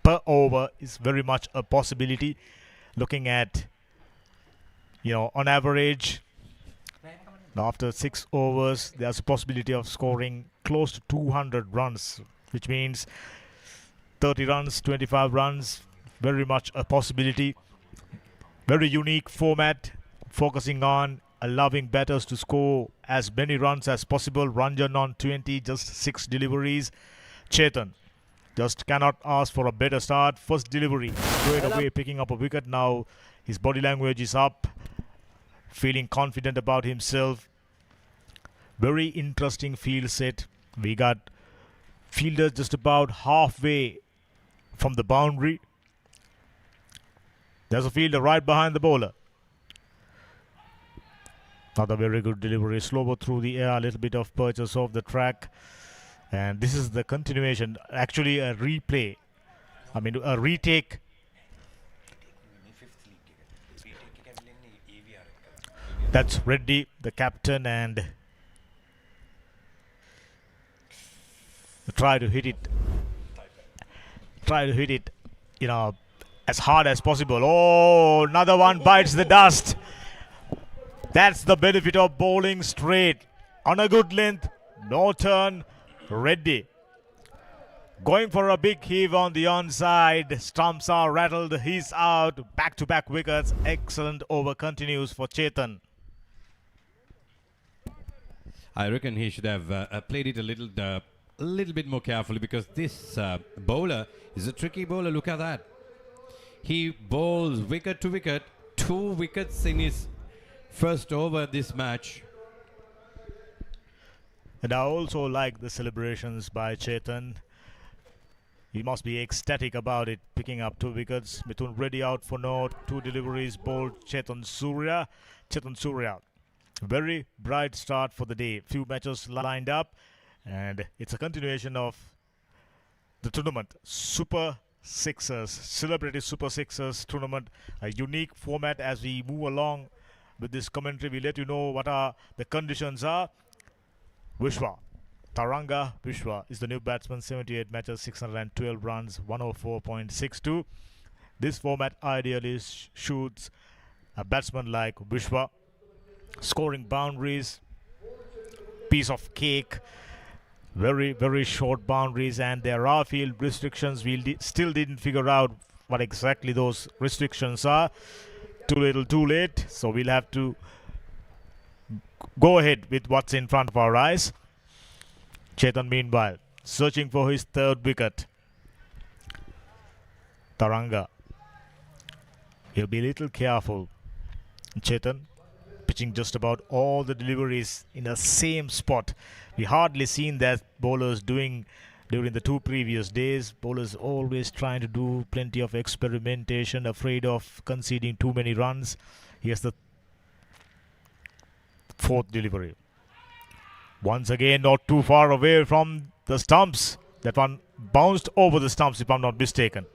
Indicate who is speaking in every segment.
Speaker 1: per over is very much a possibility. Looking at, on average, after 6 overs, there's a possibility of scoring close to 200 runs, which means 30 runs, 25 runs, very much a possibility. Very unique format, focusing on allowing batters to score as many runs as possible. Ranjan on 20, just 6 deliveries. Chetan just cannot ask for a better start. First delivery, straight away picking up a wicket. Now his body language is up, feeling confident about himself. Very interesting field set. We got fielders just about halfway from the boundary. There's a fielder right behind the bowler. Not a very good delivery. Slower through the air, a little bit of purchase off the track. And this is the continuation. Actually, a replay. A retake. That's Reddy, the captain, and try to hit it. As hard as possible. Oh, another one bites the dust. That's the benefit of bowling straight. On a good length, no turn. Reddy going for a big heave on the onside. Stumps are rattled. He's out. Back-to-back wickets. Excellent over continues for Chetan.
Speaker 2: I reckon he should have played it a little bit more carefully, because this bowler is a tricky bowler. Look at that. He bowls wicket to wicket. 2 wickets in his first over this match.
Speaker 1: And I also like the celebrations by Chetan. He must be ecstatic about it, picking up 2 wickets. Mithun Reddy out for no. 2 deliveries bowled Chetan Surya. Very bright start for the day. Few matches lined up, and it's a continuation of the tournament. Super Sixers, Celebrity Super Sixers tournament. A unique format. As we move along with this commentary, we let you know what the conditions are. Vishwa, Taranga Vishwa is the new batsman. 78 matches, 612 runs, 104.62. This format ideally shoots a batsman like Vishwa, scoring boundaries, piece of cake. Very, very short boundaries, and there are field restrictions. We still didn't figure out what exactly those restrictions are. Too little, too late. So we'll have to go ahead with what's in front of our eyes. Chetan, meanwhile, searching for his 3rd wicket. Taranga. He'll be a little careful. Chetan pitching just about all the deliveries in the same spot. We hardly seen that bowlers doing during the 2 previous days. Bowlers always trying to do plenty of experimentation, afraid of conceding too many runs. Here's the 4th delivery. Once again, not too far away from the stumps. That one bounced over the stumps, if I'm not mistaken.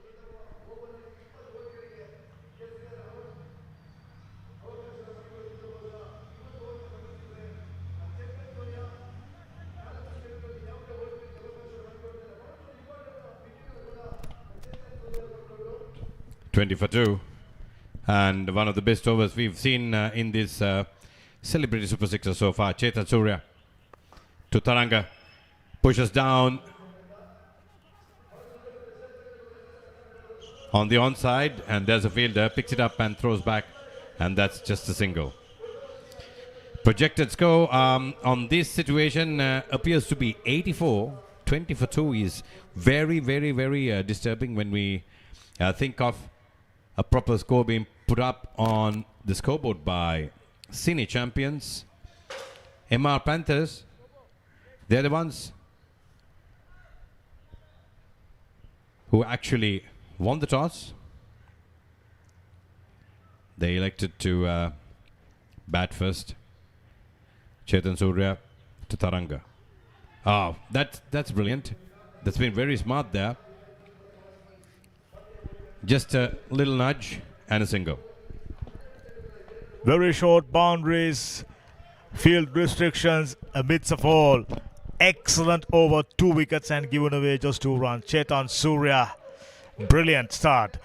Speaker 2: $20 for 2, and one of the best overs we've seen in this Celebrity Super Sixer so far. Chetan Surya to Taranga, pushes down on the onside, and there's a fielder, picks it up and throws back, and that's just a single. Projected score on this situation appears to be 84. 20 for 2 is very, very, very disturbing when we think of a proper score being put up on the scoreboard by Cine champions. MR Panthers, they're the ones who actually won the toss. They elected to bat first. Chetan Surya to Taranga. Oh, that's brilliant. That's been very smart there. Just a little nudge and a single.
Speaker 1: Very short boundaries, field restrictions amidst of all. Excellent over, 2 wickets and given away just 2 runs. Chetan Surya Brilliant start.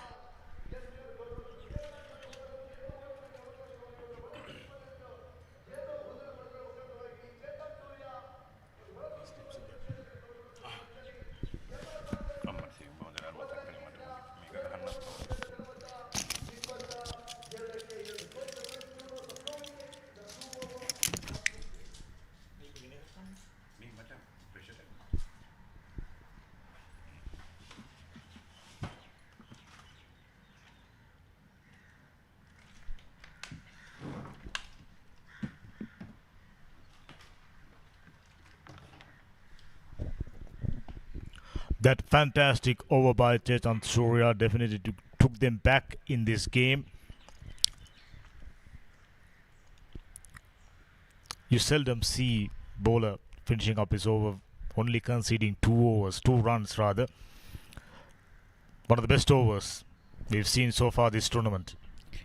Speaker 1: That fantastic over by Chetan Surya definitely took them back in this game. You seldom see bowler finishing up his over, only conceding 2 runs rather. One of the best overs we've seen so far this tournament.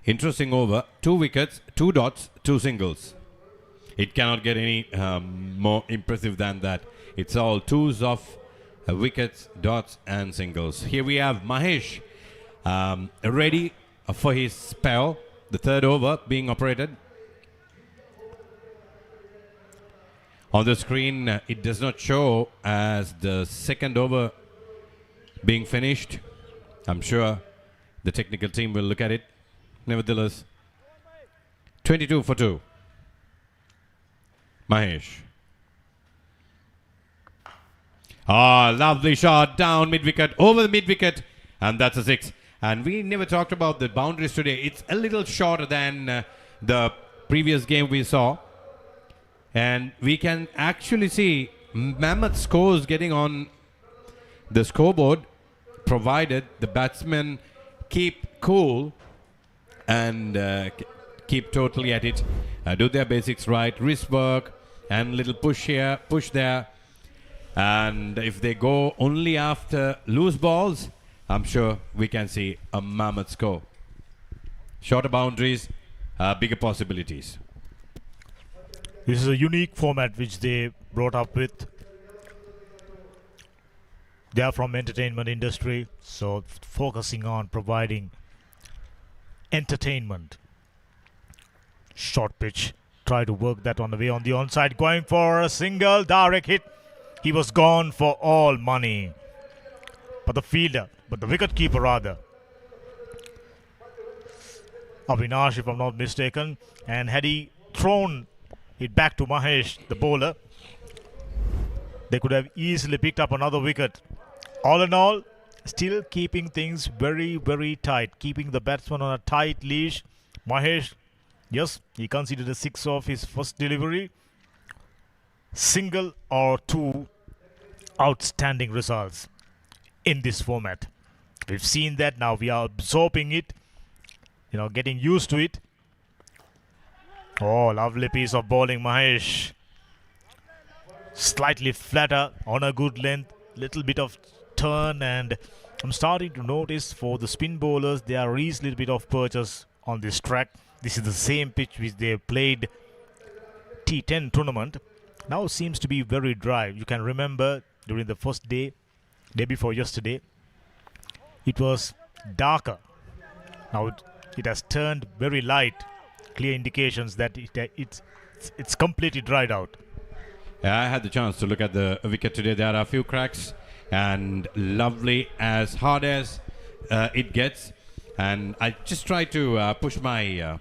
Speaker 2: Interesting over. 2 wickets, 2 dots, 2 singles. It cannot get any more impressive than that. It's all twos of wickets, dots, and singles. Here we have Mahesh ready for his spell. The third over being operated. On the screen, it does not show as the second over being finished. I'm sure the technical team will look at it. Nevertheless, 22 for 2. Mahesh. Lovely shot down mid-wicket, over the mid-wicket, and that's a 6. And we never talked about the boundaries today. It's a little shorter than the previous game we saw. And we can actually see mammoth scores getting on the scoreboard, provided the batsmen keep cool and keep totally at it, do their basics right, wrist work, and little push here, push there. And if they go only after loose balls, I'm sure we can see a mammoth score. Shorter boundaries, bigger possibilities.
Speaker 1: This is a unique format which they brought up with. They are from entertainment industry, so focusing on providing entertainment. Short pitch, try to work that on the way on the onside, going for a single direct hit. He was gone for all money. But the wicket-keeper rather, Avinash, if I'm not mistaken, and had he thrown it back to Mahesh, the bowler, they could have easily picked up another wicket. All in all, still keeping things very, very tight, keeping the batsman on a tight leash. Mahesh, yes, he conceded a 6 off his first delivery. Single or 2 outstanding results in this format. We've seen that, now we are absorbing it, getting used to it. Oh, lovely piece of bowling, Mahesh. Slightly flatter on a good length, little bit of turn, and I'm starting to notice for the spin bowlers, there is a little bit of purchase on this track. This is the same pitch which they played T10 tournament. Now seems to be very dry. You can remember during the first day before yesterday, it was darker. Now it has turned very light. Clear indications that it's completely dried out.
Speaker 2: I had the chance to look at the wicket today. There are a few cracks, and lovely as hard as it gets. And I just tried to push my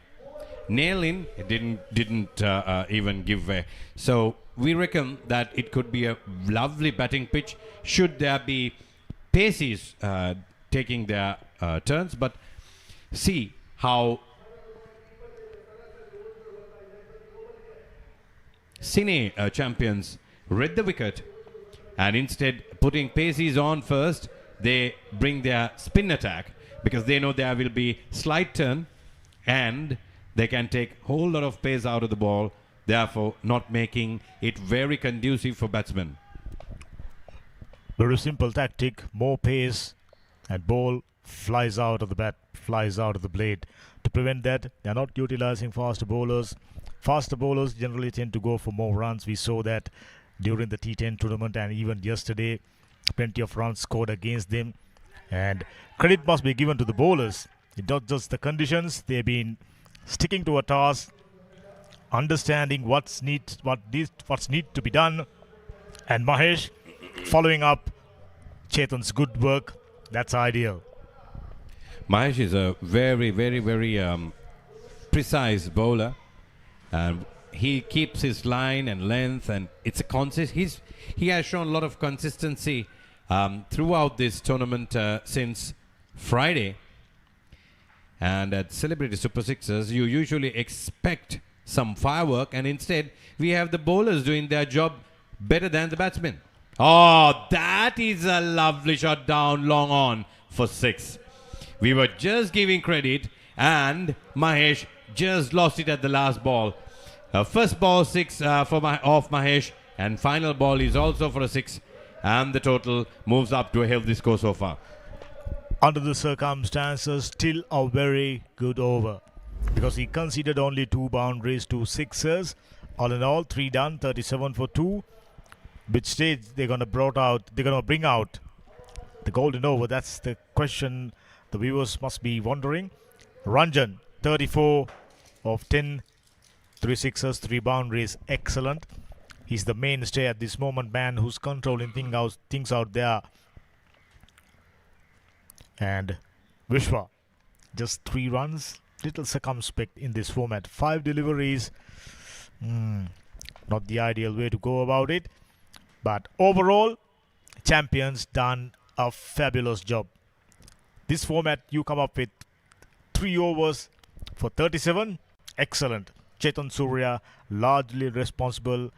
Speaker 2: nail in. It didn't even give way. So we reckon that it could be a lovely batting pitch should there be paces taking their turns. But see how Cine champions read the wicket, and instead putting paces on first, they bring their spin attack because they know there will be slight turn and they can take whole lot of pace out of the ball, therefore not making it very conducive for batsmen.
Speaker 1: Very simple tactic, more pace, and ball flies out of the bat, flies out of the blade. To prevent that, they are not utilizing faster bowlers. Faster bowlers generally tend to go for more runs. We saw that during the T10 tournament and even yesterday. Plenty of runs scored against them. And credit must be given to the bowlers. It's not just the conditions, they've been sticking to a task, understanding what's need to be done, and Mahesh following up Chetan's good work. That's ideal.
Speaker 2: Mahesh is a very, very, very precise bowler, and he keeps his line and length, and it's a he has shown a lot of consistency throughout this tournament since Friday. And at Celebrity Super Sixers, you usually expect some firework, and instead we have the bowlers doing their job better than the batsmen. Oh, that is a lovely shot down, long on for 6. We were just giving credit, and Mahesh just lost it at the last ball. First ball 6 off Mahesh, and final ball is also for a 6, and the total moves up to a healthy score so far.
Speaker 1: Under the circumstances, still a very good over, because he conceded only 2 boundaries, 2 sixes. All in all, 3 done, 37 for 2. Which stage they're gonna bring out the golden over? That's the question the viewers must be wondering. Ranjan, 34 of 10, 3 sixes, 3 boundaries, excellent. He's the mainstay at this moment, man who's controlling things out there. And Vishwa, just 3 runs, little circumspect in this format. 5 deliveries, not the ideal way to go about it. But overall, champions done a fabulous job. This format, you come up with 3 overs for 37, excellent. Chetan Surya, largely responsible,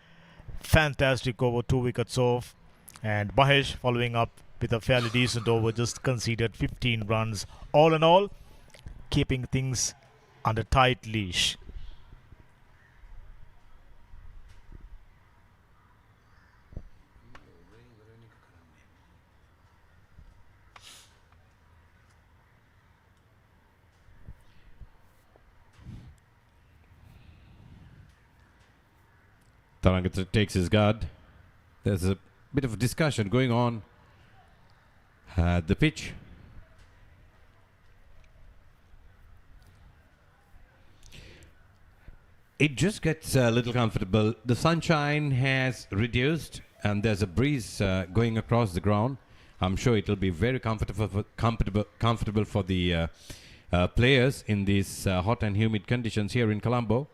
Speaker 1: fantastic over, 2 wickets off. And Mahesh following up with a fairly decent over, just conceded 15 runs. All in all, keeping things under tight leash.
Speaker 2: Taranga takes his guard. There's a bit of a discussion going on at the pitch. It just gets a little comfortable. The sunshine has reduced, and there's a breeze going across the ground. I'm sure it'll be very comfortable for the players in these hot and humid conditions here in Colombo.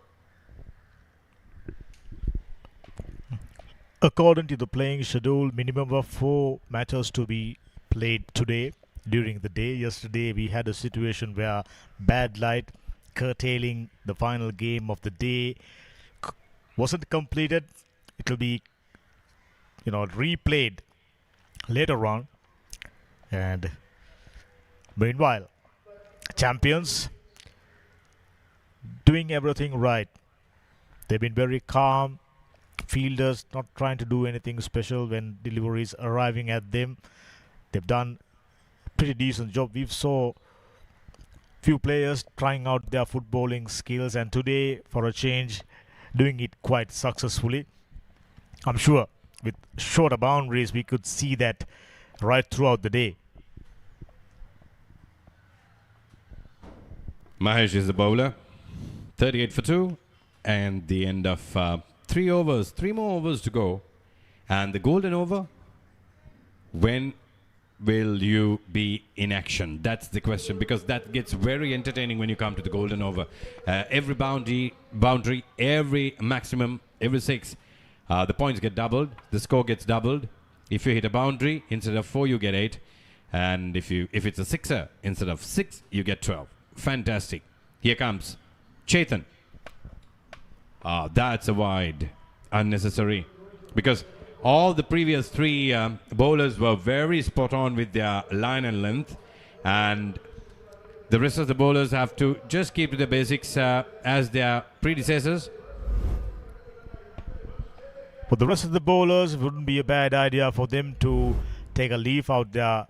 Speaker 1: According to the playing schedule, minimum of 4 matches to be played today during the day. Yesterday we had a situation where bad light curtailing the final game of the day wasn't completed. It will be replayed later on. And meanwhile, champions doing everything right. They've been very calm. Fielders not trying to do anything special when deliveries arriving at them. They've done a pretty decent job. We've saw few players trying out their footballing skills, and today, for a change, doing it quite successfully. I'm sure with shorter boundaries we could see that right throughout the day.
Speaker 2: Mahesh is the bowler. 38 for 2, and the end of 3 overs, 3 more overs to go. And the golden over, when will you be in action? That's the question, because that gets very entertaining when you come to the golden over. Every boundary, every maximum, every 6, the points get doubled, the score gets doubled. If you hit a boundary, instead of 4, you get 8. And if it's a 6er, instead of 6, you get 12. Fantastic. Here comes Chetan. That's a wide. Unnecessary. Because all the previous 3 bowlers were very spot on with their line and length. And the rest of the bowlers have to just keep to the basics as their predecessors.
Speaker 1: For the rest of the bowlers, it wouldn't be a bad idea for them to take a leaf out their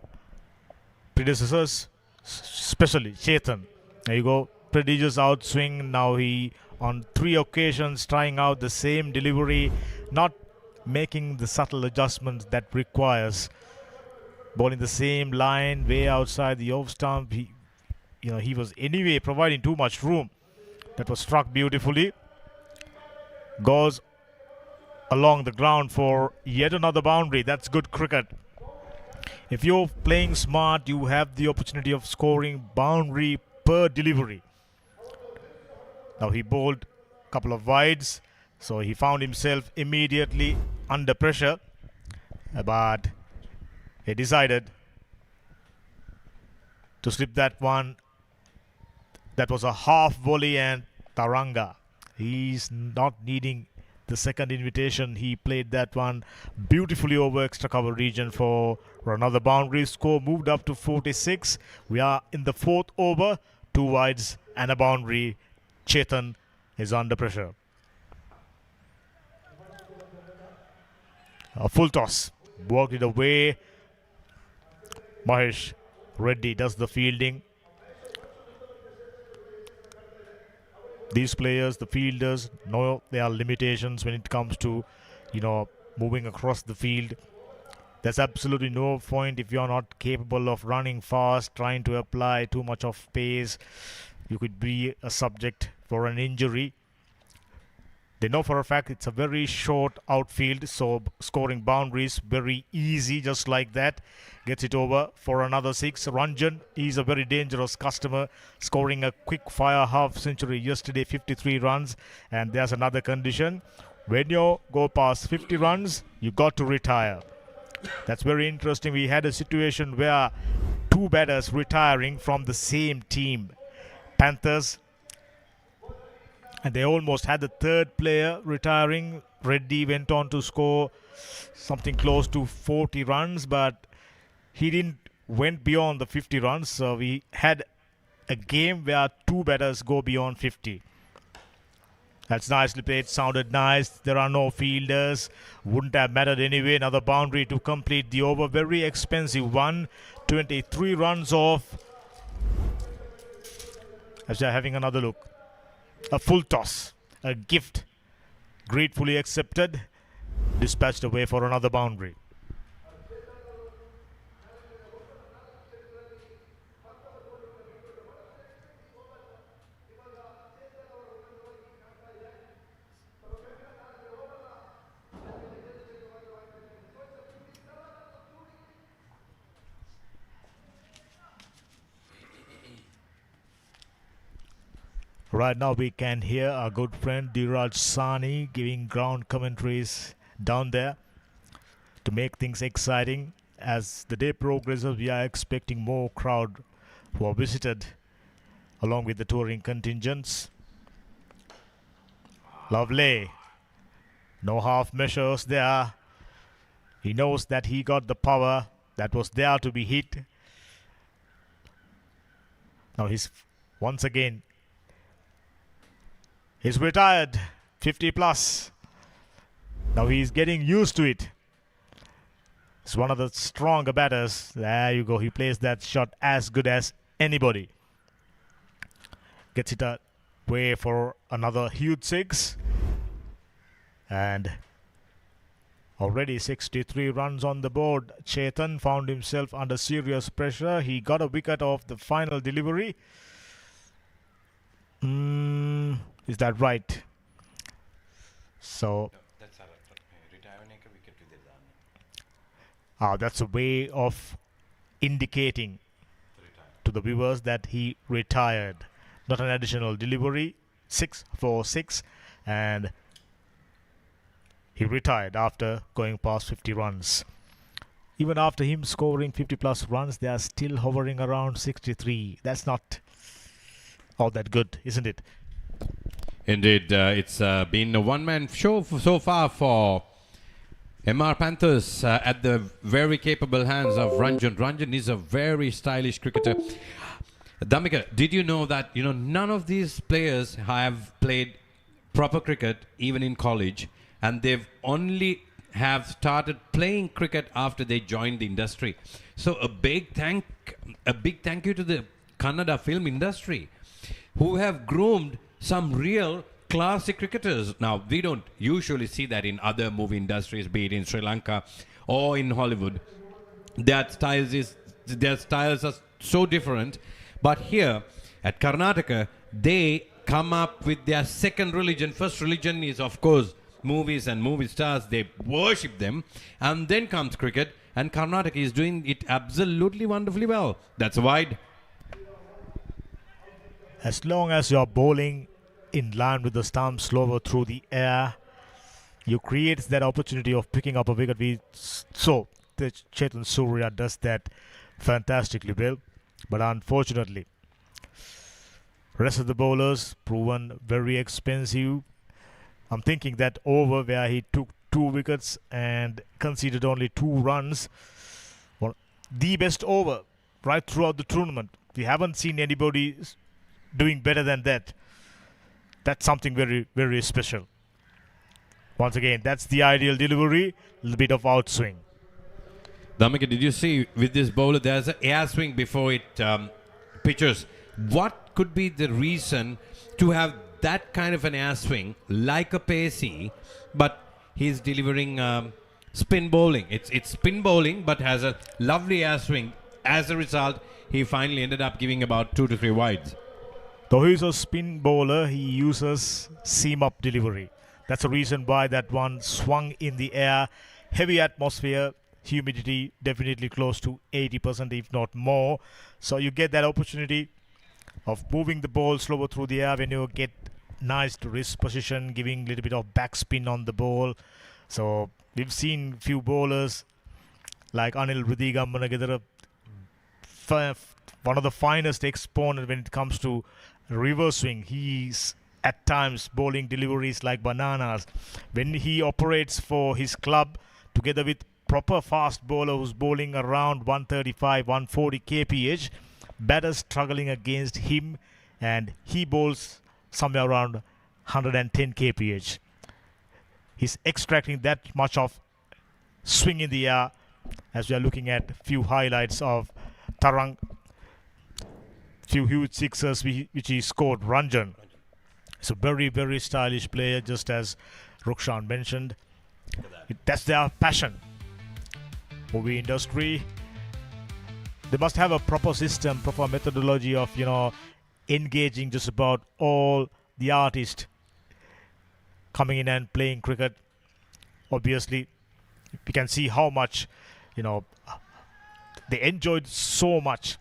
Speaker 1: predecessors, especially Chetan. There you go. Prodigious outswing. Now he, on 3 occasions, trying out the same delivery, not making the subtle adjustments that requires. bowling the same line way outside the off stump. He was anyway providing too much room. That was struck beautifully. Goes along the ground for yet another boundary. That's good cricket. If you're playing smart, you have the opportunity of scoring boundary per delivery. Now he bowled a couple of wides, so he found himself immediately under pressure, but he decided to slip that one. That was a half volley and Taranga. He's not needing the second invitation. He played that one beautifully over extra cover region for another boundary. Score moved up to 46. We are in the fourth over. 2 wides and a boundary. Chetan is under pressure. A full toss. Worked it away. Mahesh Reddy does the fielding. These players, the fielders, know there are limitations when it comes to, moving across the field. There's absolutely no point if you're not capable of running fast, trying to apply too much of pace. You could be a subject for an injury. They know for a fact it's a very short outfield, so scoring boundaries very easy, just like that. Gets it over for another 6. Ranjan, he's a very dangerous customer, scoring a quick fire half century yesterday, 53 runs. And there's another condition. When you go past 50 runs, you got to retire. That's very interesting. We had a situation where 2 batters retiring from the same team. Panthers, and they almost had the 3rd player retiring. Reddy went on to score something close to 40 runs, but he didn't went beyond the 50 runs. So we had a game where 2 batters go beyond 50. That's nicely played, sounded nice. There are no fielders. Wouldn't have mattered anyway. Another boundary to complete the over. Very expensive one. 23 runs off. As they're having another look. A full toss. A gift. Gratefully accepted. Dispatched away for another boundary. Right now we can hear our good friend Dhiraj Sani giving ground commentaries down there to make things exciting. As the day progresses, we are expecting more crowd who are visited along with the touring contingents. Lovely. No half measures there. He knows that he got the power that was there to be hit. Now he's once again. He's retired, 50 plus. Now he's getting used to it. He's one of the stronger batters. There you go. He plays that shot as good as anybody. Gets it away for another huge 6. And already 63 runs on the board. Chetan found himself under serious pressure. He got a wicket off the final delivery. Is that right? So, that's a way of indicating to the viewers that he retired. Not an additional delivery. 6 for 6. And he retired after going past 50 runs. Even after him scoring 50 plus runs, they are still hovering around 63. That's not all that good, isn't it?
Speaker 2: Indeed, it's been a one-man show so far for MR Panthers at the very capable hands of Ranjan. Ranjan is a very stylish cricketer. Dhammika, did you know that none of these players have played proper cricket even in college, and they've only have started playing cricket after they joined the industry? So a big thank you to the Kannada film industry, who have groomed some real classic cricketers. Now, we don't usually see that in other movie industries, be it in Sri Lanka or in Hollywood. their styles are so different. But here at Karnataka, they come up with their second religion. First religion is, of course, movies and movie stars. They worship them, and then comes cricket. And Karnataka is doing it absolutely wonderfully well. That's wide.
Speaker 1: As long as you're bowling in line with the stump slower through the air, you create that opportunity of picking up a wicket. So the Chetan Surya does that fantastically well. But unfortunately, rest of the bowlers proven very expensive. I'm thinking that over where he took 2 wickets and conceded only 2 runs, well, the best over right throughout the tournament. We haven't seen anybody doing better than that. That's something very, very special. Once again, that's the ideal delivery, a little bit of outswing.
Speaker 2: Damika, did you see with this bowler, there's an air swing before it pitches. What could be the reason to have that kind of an air swing, like a pacey, but he's delivering spin bowling? It's spin bowling, but has a lovely air swing. As a result, he finally ended up giving about 2 to 3 wides.
Speaker 1: Though he's a spin bowler, he uses seam-up delivery. That's the reason why that one swung in the air. Heavy atmosphere, humidity definitely close to 80%, if not more. So you get that opportunity of moving the ball slower through the air when you get nice wrist position, giving a little bit of backspin on the ball. So we've seen few bowlers like Anil Rudigamanagadara, one of the finest exponents when it comes to reverse swing. He's at times bowling deliveries like bananas. When he operates for his club together with proper fast bowler who's bowling around 135, 140 kph, batters struggling against him, and he bowls somewhere around 110 kph. He's extracting that much of swing in the air, as we are looking at few highlights of Tarang, few huge sixers which he scored. Ranjan is a very, very stylish player, just as Rukshan mentioned. That's their passion. Movie industry, they must have a proper system, proper methodology of, engaging just about all the artists coming in and playing cricket. Obviously, we can see how much, they enjoyed so much.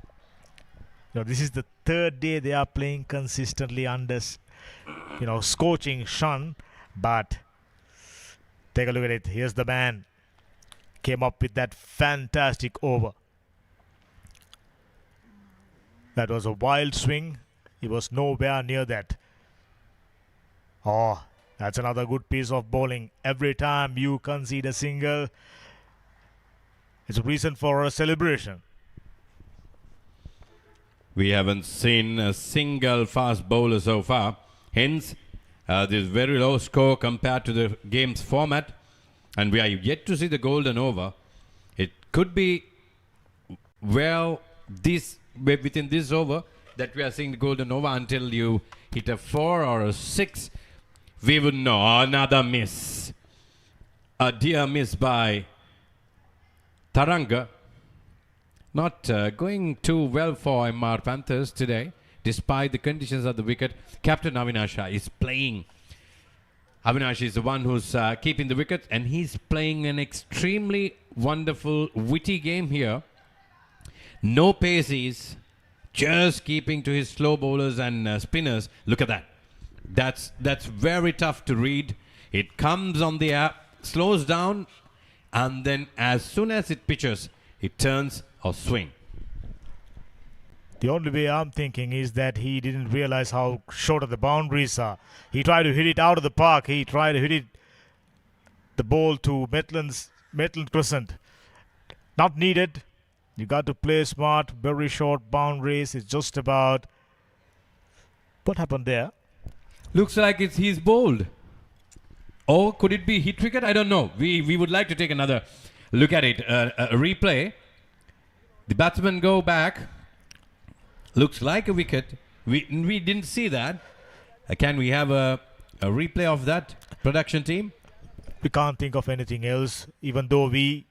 Speaker 1: This is the third day they are playing consistently under, scorching sun. But take a look at it. Here's the man. Came up with that fantastic over. That was a wild swing. He was nowhere near that. Oh, that's another good piece of bowling. Every time you concede a single, it's a reason for a celebration.
Speaker 2: We haven't seen a single fast bowler so far. Hence, this very low score compared to the game's format. And we are yet to see the golden over. It could be, within this over that we are seeing the golden over. Until you hit a 4 or a 6, we would know. Another miss. A dear miss by Taranga. Not going too well for MR Panthers today, despite the conditions of the wicket. Captain Avinash is playing. Avinash is the one who's keeping the wicket, and he's playing an extremely wonderful, witty game here. No paces, just keeping to his slow bowlers and spinners. Look at that. That's very tough to read. It comes on the air, slows down, and then as soon as it pitches, it turns or swing.
Speaker 1: The only way I'm thinking is that he didn't realize how short of the boundaries are. He tried to hit it out of the park. He tried to hit the ball to Maitland Crescent. Not needed. You got to play smart. Very short boundaries. It's just about... What happened there?
Speaker 2: Looks like he's bowled. Or could it be hit wicket? I don't know. We would like to take another look at it. A replay. The batsmen go back. Looks like a wicket. We didn't see that. Can we have a replay of that, production team?
Speaker 1: We can't think of anything else, even though we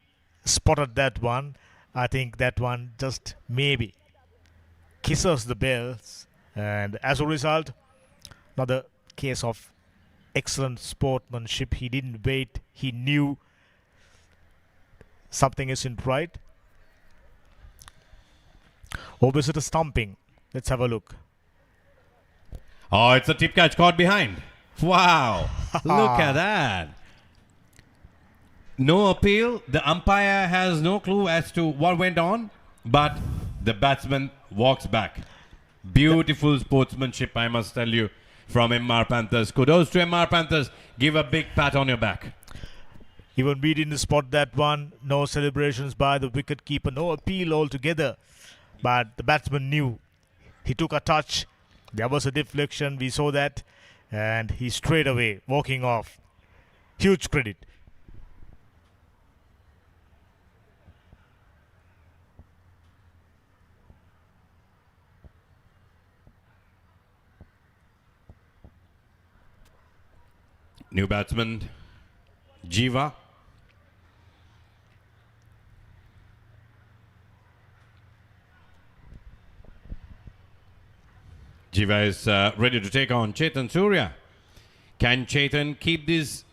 Speaker 1: spotted that one. I think that one just maybe kisses the bells. And as a result, another case of excellent sportsmanship. He didn't wait. He knew something isn't right. Or was it a stumping? Let's have a look.
Speaker 2: Oh, it's a tip catch caught behind. Wow. Look at that. No appeal. The umpire has no clue as to what went on, but the batsman walks back. Beautiful sportsmanship, I must tell you, from MR Panthers. Kudos to MR Panthers. Give a big pat on your back.
Speaker 1: Even we didn't spot that one. No celebrations by the wicket keeper. No appeal altogether. But the batsman knew. He took a touch. There was a deflection. We saw that. And he straight away walking off. Huge credit.
Speaker 2: New batsman, Jiva. Jiva is ready to take on Chetan Surya. Can Chetan keep this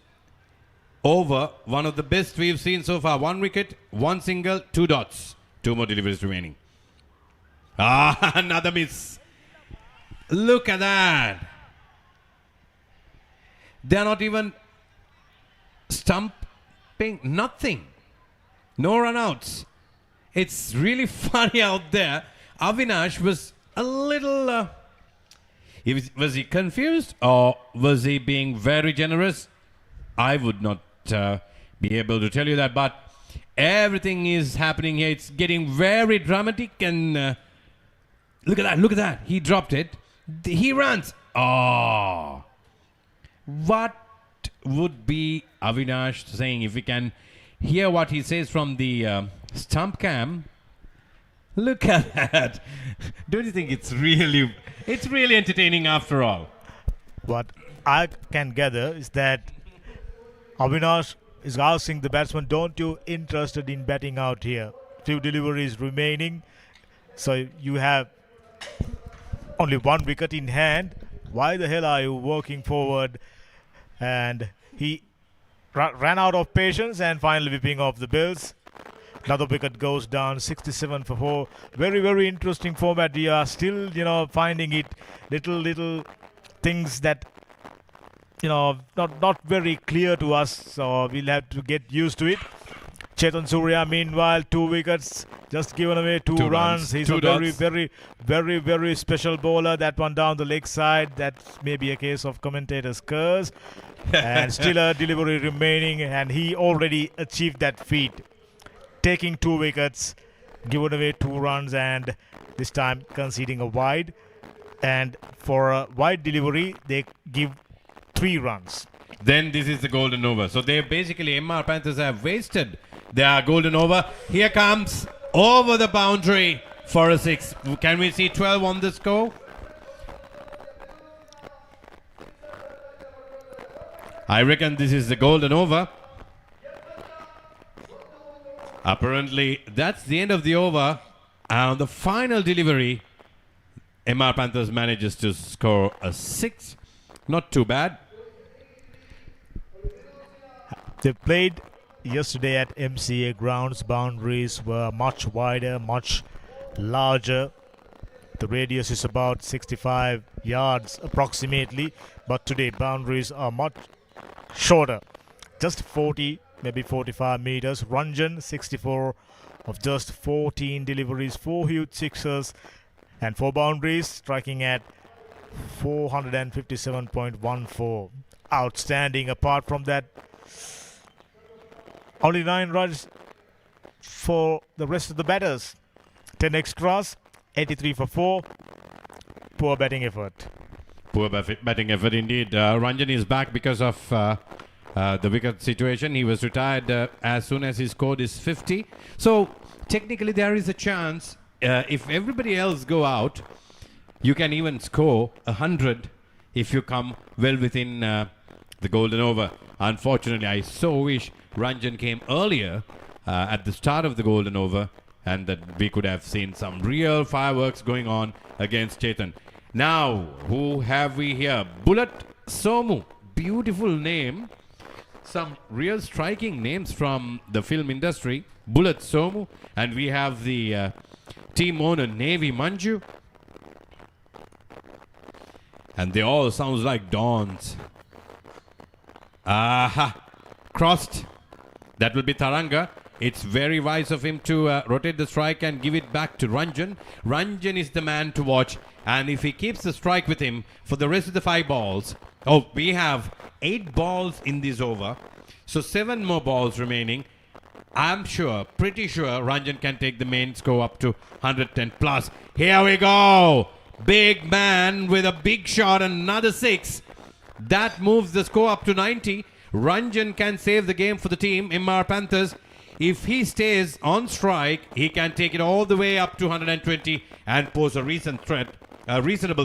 Speaker 2: over? One of the best we've seen so far. 1 wicket, 1 single, 2 dots. 2 more deliveries remaining. Ah, another miss. Look at that. They're not even stumping, nothing. No run-outs. It's really funny out there. Avinash was a little... was he confused or was he being very generous? I would not be able to tell you that, but everything is happening here. It's getting very dramatic and look at that, look at that. He dropped it. He runs. Oh. What would be Avinash saying if we can hear what he says from the stump cam? Look at that. Don't you think it's really entertaining after all?
Speaker 1: What I can gather is that Avinash is asking the batsman, don't you interested in batting out here? Few deliveries remaining. So you have only 1 wicket in hand. Why the hell are you working forward? And he ran out of patience and finally whipping off the bills. Another wicket goes down, 67 for 4. Very, very interesting format. We are still, finding it little things that, not very clear to us. So we'll have to get used to it. Chetan Surya, meanwhile, 2 wickets, just given away 2 runs. He's a very special bowler. That one down the leg side. That may be a case of commentator's curse. And still a delivery remaining, and he already achieved that feat. Taking 2 wickets, given away 2 runs, and this time conceding a wide. And for a wide delivery, they give 3 runs.
Speaker 2: Then this is the golden over. So they basically, MR Panthers have wasted their golden over. Here comes over the boundary for a 6. Can we see 12 on the score? I reckon this is the golden over. Apparently, that's the end of the over. And on the final delivery, MR Panthers manages to score a 6. Not too bad.
Speaker 1: They played yesterday at MCA grounds. Boundaries were much wider, much larger. The radius is about 65 yards approximately. But today, boundaries are much shorter. Just 40, maybe 45 meters. Ranjan, 64 of just 14 deliveries, 4 huge sixers and 4 boundaries, striking at 457.14. Outstanding. Apart from that, only 9 runs for the rest of the batters. 10 extras, 83 for 4. Poor batting effort.
Speaker 2: Poor batting effort indeed. Ranjan is back because of the wicket situation. He was retired as soon as he scored his 50. So technically there is a chance if everybody else go out, you can even score 100 if you come well within the golden over. Unfortunately, I so wish Ranjan came earlier at the start of the golden over and that we could have seen some real fireworks going on against Chetan. Now, who have we here? Bullet Somu. Beautiful name. Some real striking names from the film industry. Bullet Somu. And we have the team owner Navy Manju. And they all sounds like dons. Aha. Crossed. That will be Taranga. It's very wise of him to rotate the strike and give it back to Ranjan. Ranjan is the man to watch. And if he keeps the strike with him for the rest of the 5 balls. Oh, we have 8 balls in this over. So 7 more balls remaining. I'm sure, pretty sure, Ranjan can take the main score up to 110 plus. Here we go. Big man with a big shot, another 6. That moves the score up to 90. Ranjan can save the game for the team, MR Panthers. If he stays on strike, he can take it all the way up to 120 and pose a reasonable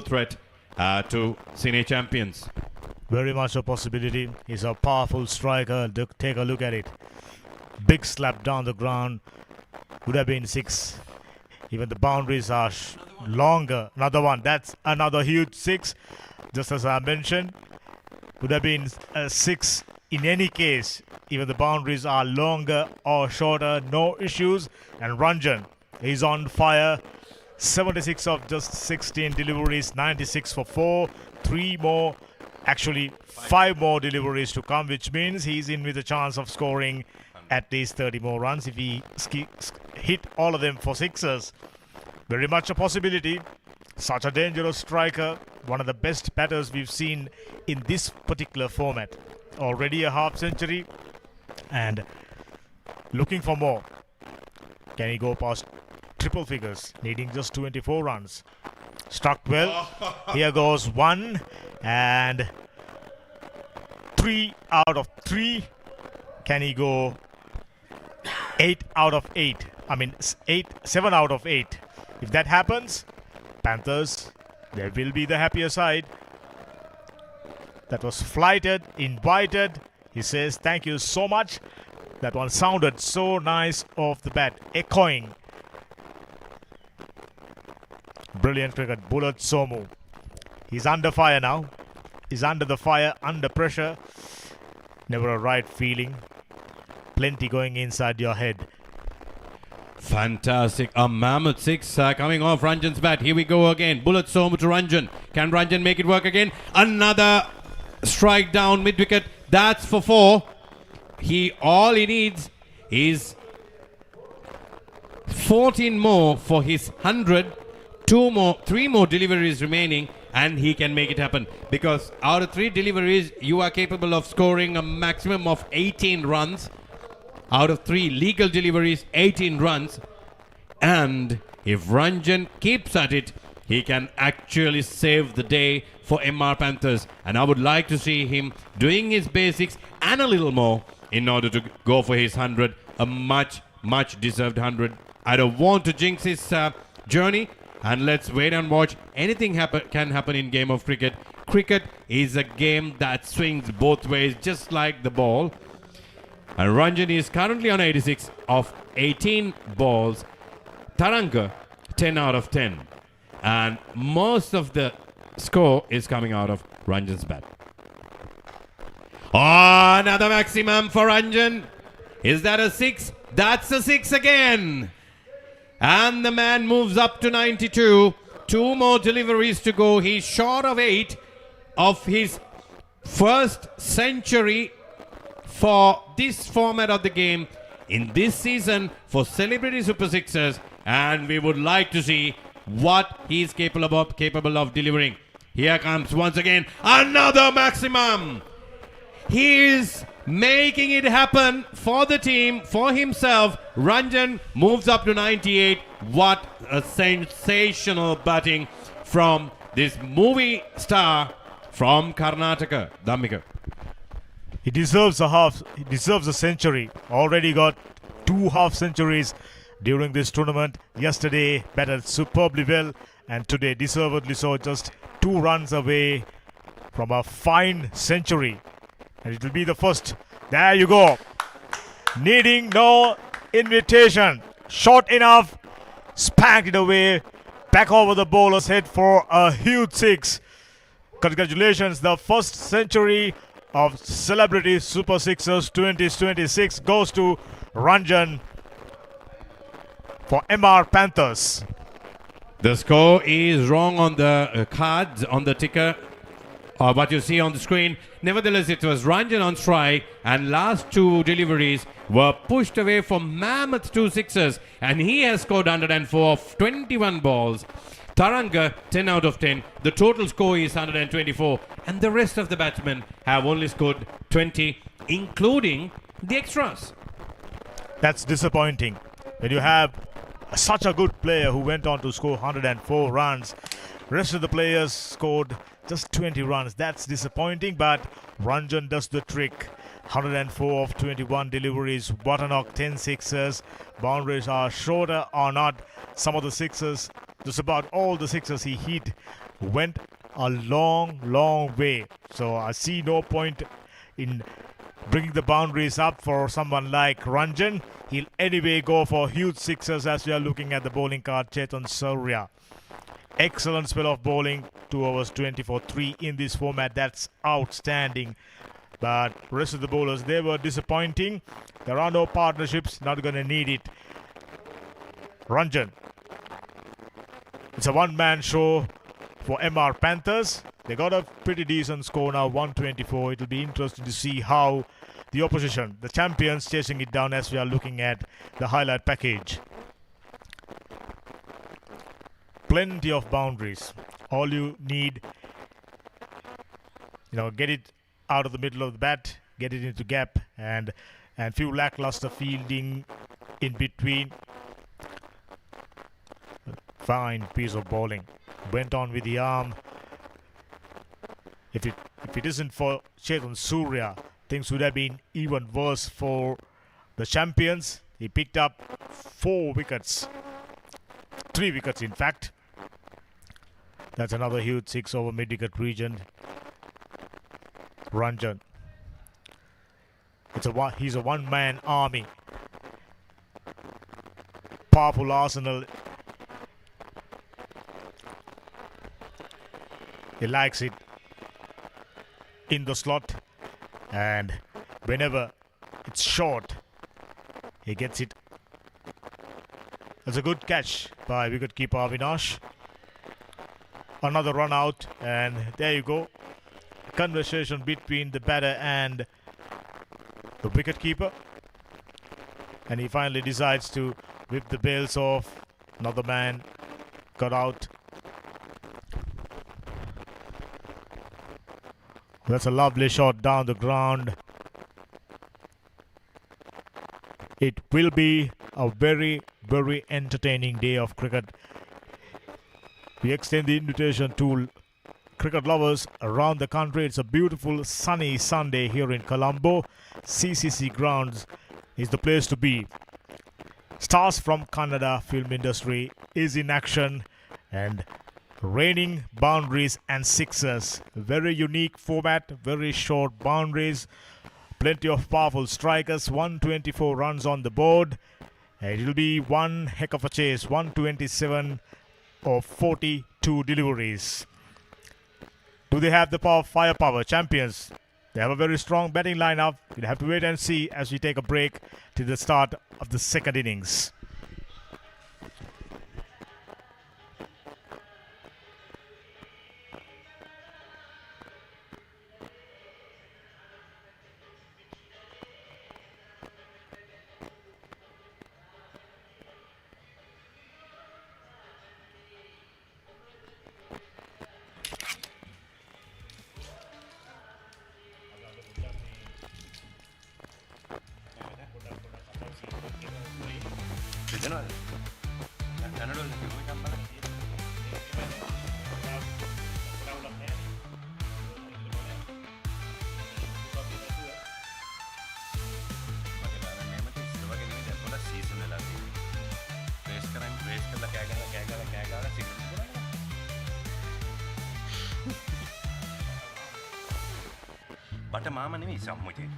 Speaker 2: threat to Cine champions.
Speaker 1: Very much a possibility. He's a powerful striker. Take a look at it. Big slap down the ground. Would have been 6. Even the boundaries are longer. Another one. That's another huge 6. Just as I mentioned. Would have been a 6 in any case. Even the boundaries are longer or shorter. No issues. And Ranjan is on fire. 76 of just 16 deliveries. 96 for 4. 3 more. Actually, 5 more deliveries to come, which means he's in with a chance of scoring at least 30 more runs if he hit all of them for 6ers. Very much a possibility. Such a dangerous striker. One of the best batters we've seen in this particular format. Already a half century and looking for more. Can he go past triple figures, needing just 24 runs? Struck well. Here goes 1 and 3 out of 3. Can he go 8 out of 8? I mean 7 out of 8. If that happens, Panthers, they will be the happier side. That was flighted, invited. He says thank you so much. That one sounded so nice off the bat, echoing. Brilliant cricket. Bullet Somu. He's under fire now. He's under the fire, under pressure. Never a right feeling. Plenty going inside your head.
Speaker 2: Fantastic. A mammoth 6 coming off Ranjan's bat. Here we go again. Bullet Somu to Ranjan. Can Ranjan make it work again? Another strike down mid-wicket. That's for 4. All he needs is 14 more for his 100. 3 more deliveries remaining, and he can make it happen. Because out of 3 deliveries, you are capable of scoring a maximum of 18 runs. Out of 3 legal deliveries, 18 runs. And if Ranjan keeps at it, he can actually save the day for MR Panthers. And I would like to see him doing his basics and a little more in order to go for his 100. A much, much deserved 100. I don't want to jinx his journey. And let's wait and watch. Anything can happen in game of cricket. Cricket is a game that swings both ways, just like the ball. And Ranjan is currently on 86 of 18 balls. Taranga, 10 out of 10. And most of the score is coming out of Ranjan's bat. Oh, another maximum for Ranjan. Is that a 6? That's a 6 again. And the man moves up to 92. 2 more deliveries to go. He's short of 8 of his first century for this format of the game in this season for Celebrity Super Sixers. And we would like to see what he's capable of delivering. Here comes once again another maximum. He is making it happen for the team, for himself. Ranjan moves up to 98. What a sensational batting from this movie star from Karnataka, Dhammika.
Speaker 1: He deserves a half. He deserves a century. Already got 2 half centuries during this tournament. Yesterday batted superbly well, and today deservedly so, just 2 runs away from a fine century. And it will be the first. There you go. Needing no invitation. Short enough. Spanked it away. Back over the bowler's head for a huge six. Congratulations, the first century of Celebrity Super Sixers 2026 goes to Ranjan for MR Panthers.
Speaker 2: The score is wrong on the cards, on the ticker, or what you see on the screen. Nevertheless, it was Ranjan on strike, and last two deliveries were pushed away from mammoth 2 sixers, and he has scored 104 of 21 balls. Taranga 10 out of 10. The total score is 124, and the rest of the batsmen have only scored 20, including the extras.
Speaker 1: That's disappointing. When you have such a good player who went on to score 104 runs, rest of the players scored just 20 runs. That's disappointing, but Ranjan does the trick. 104 of 21 deliveries, what a knock, 10 sixers. Boundaries are shorter or not. Some of the sixers, just about all the sixers he hit, went a long way. So I see no point in bringing the boundaries up for someone like Ranjan. He'll anyway go for huge sixers as we are looking at the bowling card. Chetan Surya. Excellent spell of bowling. 2 overs 20 for 3 in this format. That's outstanding. But rest of the bowlers, they were disappointing. There are no partnerships. Not going to need it. Ranjan. It's a one-man show for MR Panthers. They got a pretty decent score now, 124. It'll be interesting to see how the opposition, the champions, chasing it down as we are looking at the highlight package. Plenty of boundaries. All you need, get it out of the middle of the bat, get it into gap, and few lackluster fielding in between. Fine piece of bowling. Went on with the arm. If it isn't for Chetan Surya, things would have been even worse for the champions. He picked up 4 wickets. 3 wickets, in fact. That's another huge 6 over mid-wicket region. Ranjan. He's a one-man army. Powerful arsenal. He likes it in the slot, and whenever it's short, he gets it. That's a good catch by wicketkeeper Avinash. Another run out, and there you go. Conversation between the batter and the wicketkeeper, and he finally decides to whip the bails off. Another man got out. That's a lovely shot down the ground. It will be a very entertaining day of cricket. We extend the invitation to cricket lovers around the country. It's a beautiful sunny Sunday here in Colombo. CCC grounds is the place to be. Stars from Kannada film industry is in action, and raining boundaries and sixers. Very unique format, very short boundaries, plenty of powerful strikers, 124 runs on the board. It will be one heck of a chase, 127 of 42 deliveries. Do they have the firepower? Champions. They have a very strong batting lineup. We'll have to wait and see as we take a break to the start of the second innings.
Speaker 3: බට මාම නෙමෙයි සම්මුතිය.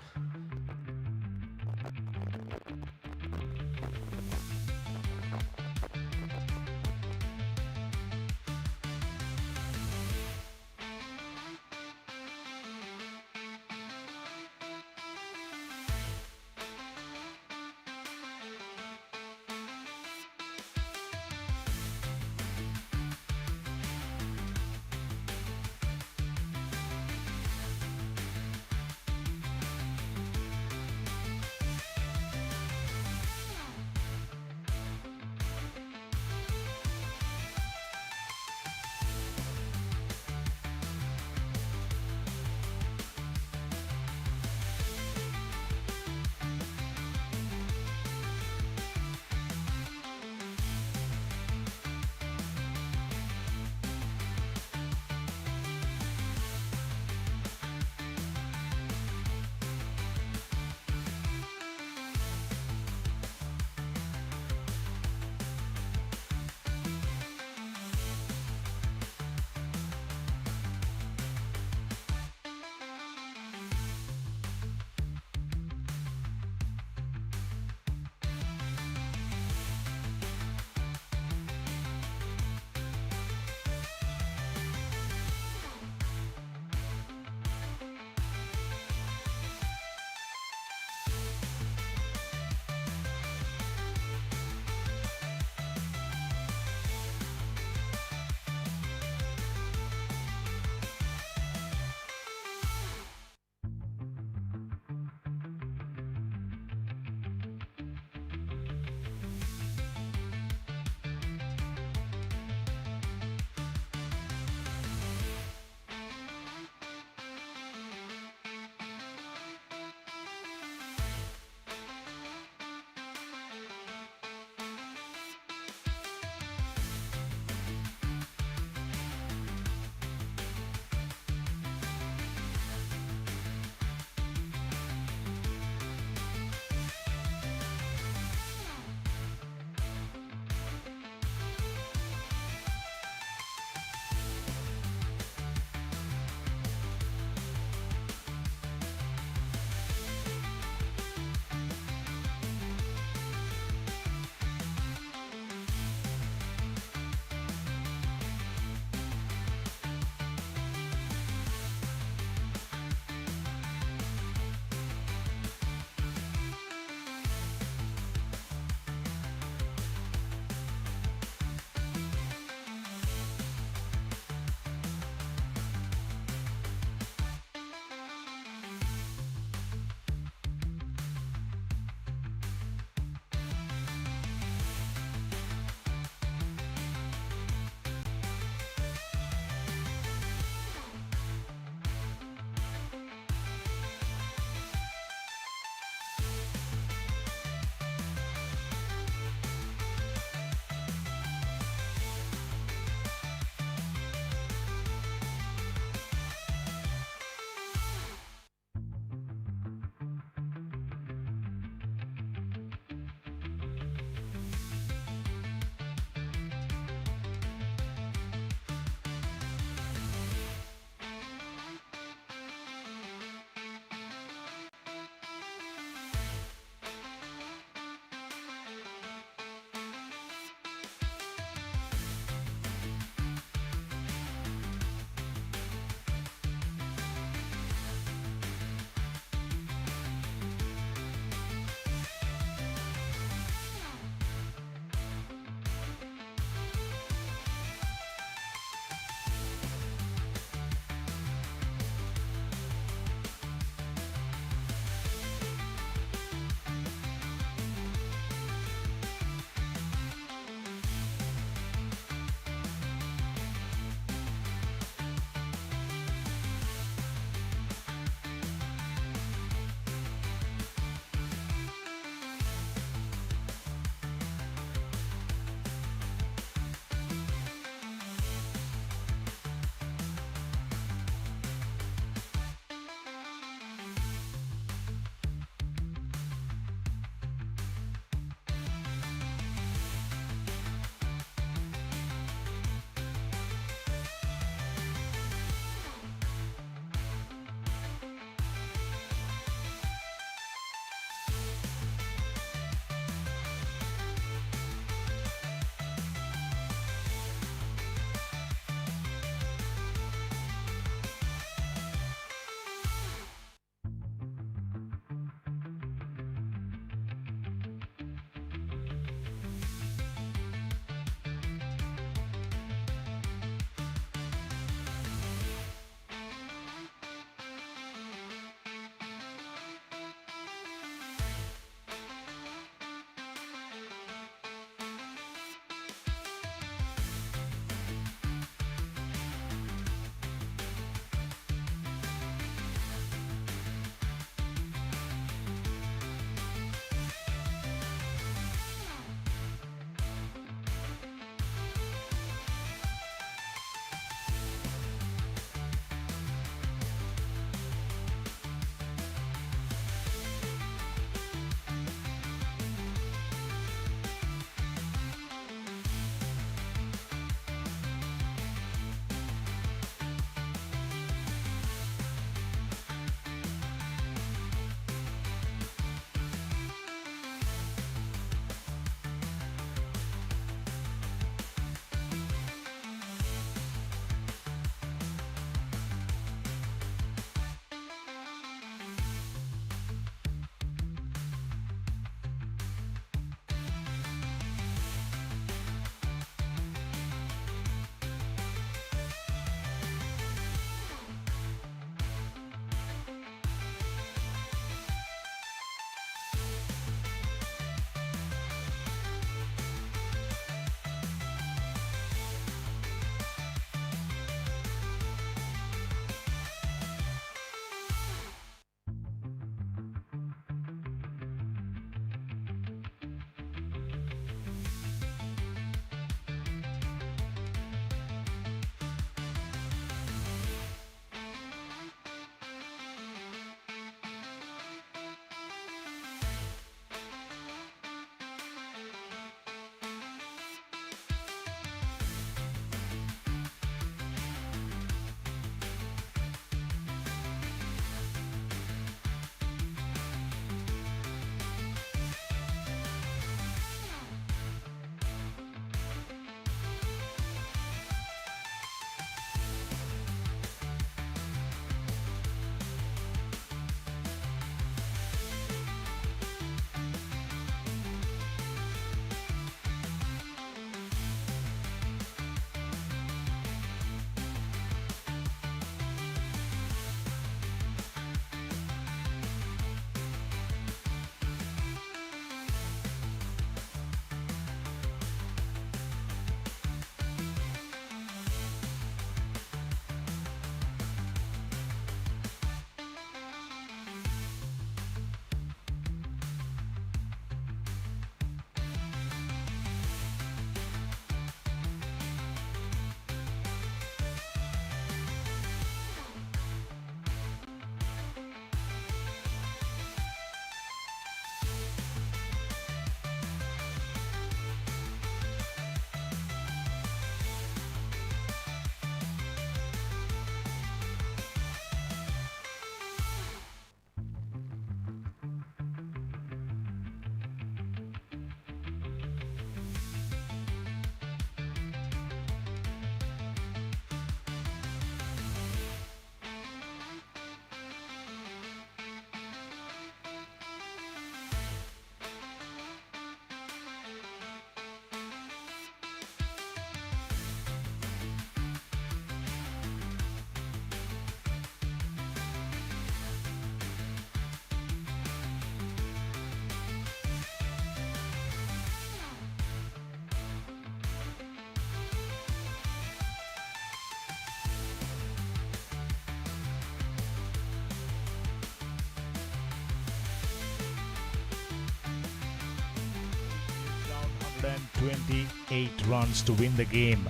Speaker 1: 128 runs to win the game.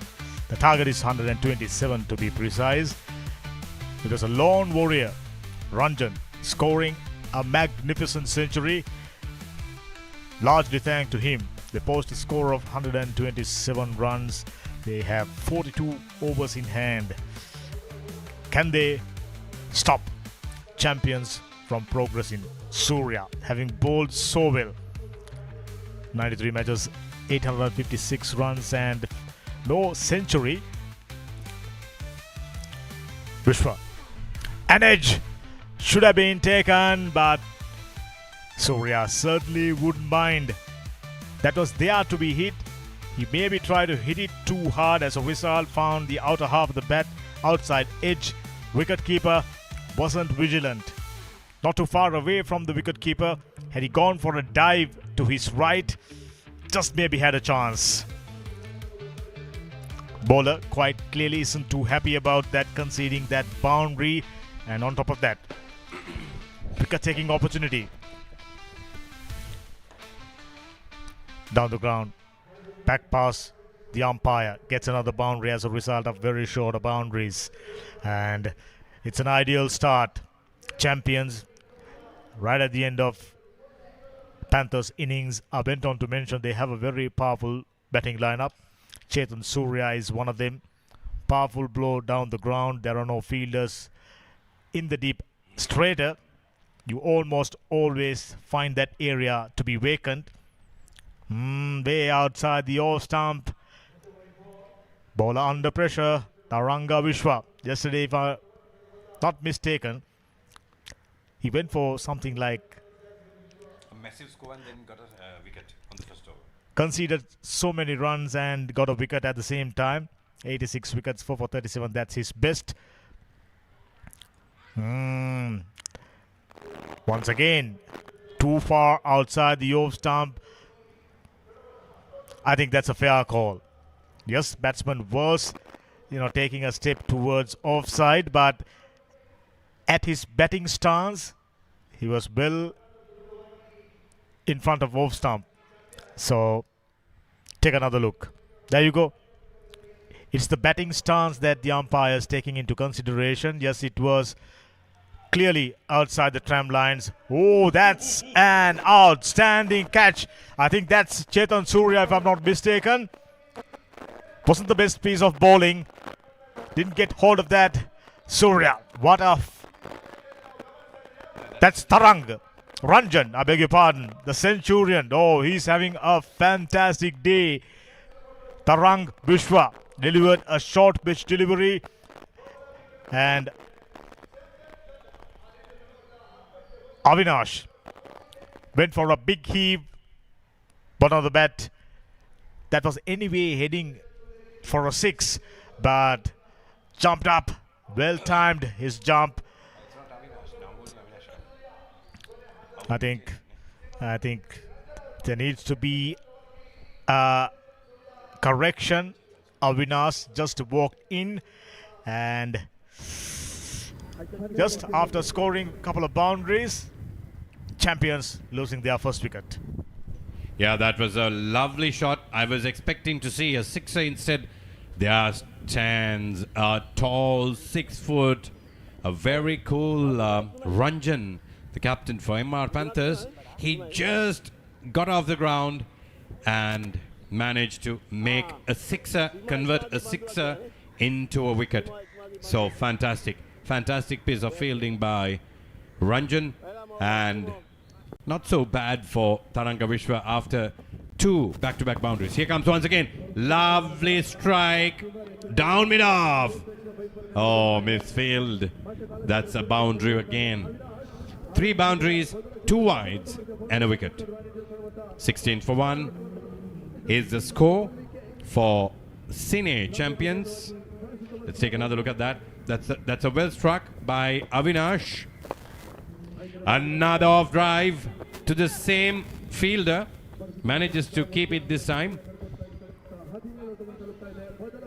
Speaker 1: The target is 127 to be precise. It was a lone warrior, Ranjan, scoring a magnificent century. Largely thanks to him, they post a score of 127 runs. They have 42 overs in hand. Can they stop champions from progressing? Surya, having bowled so well, 93 matches, 856 runs and no century. Vishwa, an edge should have been taken, but Surya certainly wouldn't mind. That was there to be hit. He maybe tried to hit it too hard, as a result found the outer half of the bat outside edge. Wicketkeeper wasn't vigilant. Not too far away from the wicketkeeper. Had he gone for a dive to his right, just maybe had a chance. Bowler quite clearly isn't too happy about that, conceding that boundary, and on top of that, wicket taking opportunity. Down the ground, back pass, the umpire gets another boundary as a result of very short boundaries, and it's an ideal start. Champions, right at the end of Panthers innings, I went on to mention they have a very powerful batting lineup. Chetan Surya is one of them. Powerful blow down the ground. There are no fielders in the deep straighter. You almost always find that area to be vacant. Way outside the off stump. Bowler under pressure. Taranga Vishwa. Yesterday, if I'm not mistaken, he went for something like
Speaker 2: A massive score and then got a wicket on the first over.
Speaker 1: conceded so many runs and got a wicket at the same time. 86 wickets, 4 for 37. That's his best. Once again, too far outside the off stump. I think that's a fair call. Yes, batsman was, taking a step towards offside, but at his batting stance, he was well in front of off stump. So, take another look. There you go. It's the batting stance that the umpire is taking into consideration. Yes, it was clearly outside the tram lines. Oh, that's an outstanding catch. I think that's Chetan Surya, if I'm not mistaken. Wasn't the best piece of bowling. Didn't get hold of that. Surya, what a... That's Tarang. Ranjan, I beg your pardon. The Centurion. Oh, he's having a fantastic day. Tarang Vishwa delivered a short pitch delivery. And Avinash went for a big heave, but on the bat, that was anyway heading for a 6, but jumped up, well timed his jump. I think there needs to be a correction. Avinash just walked in, and just after scoring a couple of boundaries, champions losing their first wicket.
Speaker 2: Yeah, that was a lovely shot. I was expecting to see a sixer instead. There stands a tall 6 foot, a very cool Ranjan, the captain for MR Panthers. He just got off the ground and managed to make a sixer, convert a sixer into a wicket. So fantastic piece of fielding by Ranjan, and not so bad for Taranga Vishwa after 2 back-to-back boundaries. Here comes once again, lovely strike, down mid off. Oh, misfield. That's a boundary again. 3 boundaries, 2 wides, and a wicket. 16 for 1 is the score for Cine champions. Let's take another look at that. That's a well struck by Avinash. Another off drive to the same fielder. Manages to keep it this time.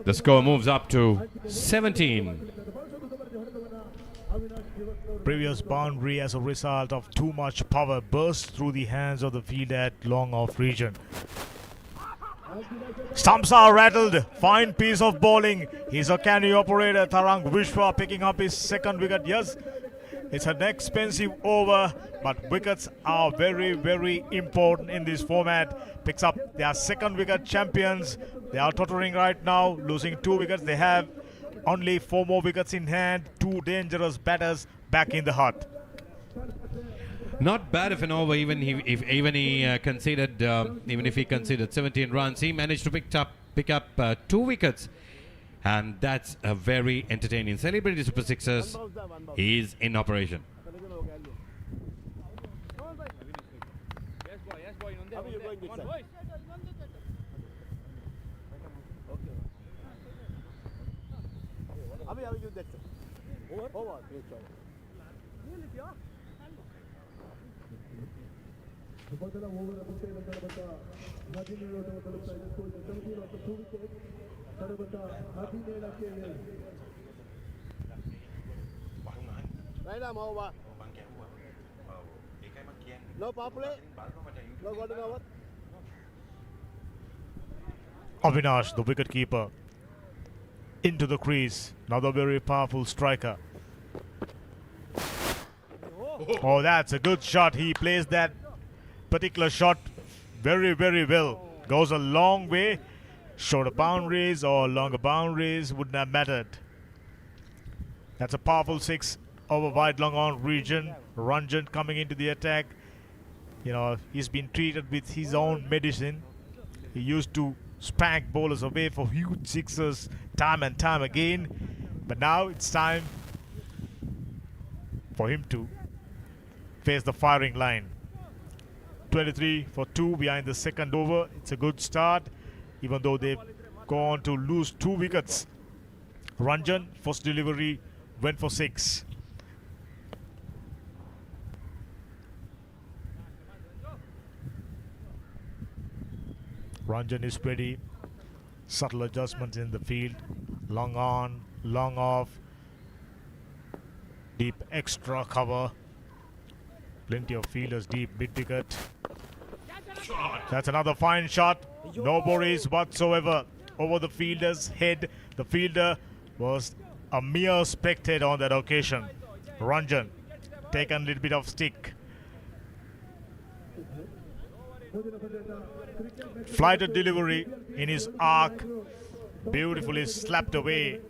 Speaker 2: The score moves up to 17.
Speaker 1: Previous boundary as a result of too much power burst through the hands of the fielder at long off region. Stumps are rattled. Fine piece of bowling. He's a canny operator. Tarang Vishwa picking up his second wicket. Yes, it's an expensive over, but wickets are very, very important in this format. Picks up their second wicket, champions. They are tottering right now, losing 2 wickets. They have only 4 more wickets in hand. 2 dangerous batters back in the hut.
Speaker 2: Not bad of an over, even if he conceded, even if he conceded 17 runs, he managed to pick up 2 wickets, and that's a very entertaining. Celebrity Super Sixers is in operation.
Speaker 1: Avinash, the wicketkeeper, into the crease. Another very powerful striker. Oh, that's a good shot. He plays that particular shot very, very well. Goes a long way. Shorter boundaries or longer boundaries wouldn't have mattered. That's a powerful 6 over wide long on region. Ranjan coming into the attack. You know, he's been treated with his own medicine. He used to spank bowlers away for huge sixes time and time again. But now it's time for him to face the firing line. 23 for 2 behind the second over. It's a good start, even though they've gone to lose 2 wickets. Ranjan, first delivery, went for 6. Ranjan is ready. Subtle adjustments in the field. Long on, long off. Deep extra cover. Plenty of fielders deep mid-wicket. That's another fine shot. No worries whatsoever over the fielder's head. The fielder was a mere spectator on that occasion. Ranjan taken a little bit of stick. Flighted delivery in his arc. Beautifully slapped away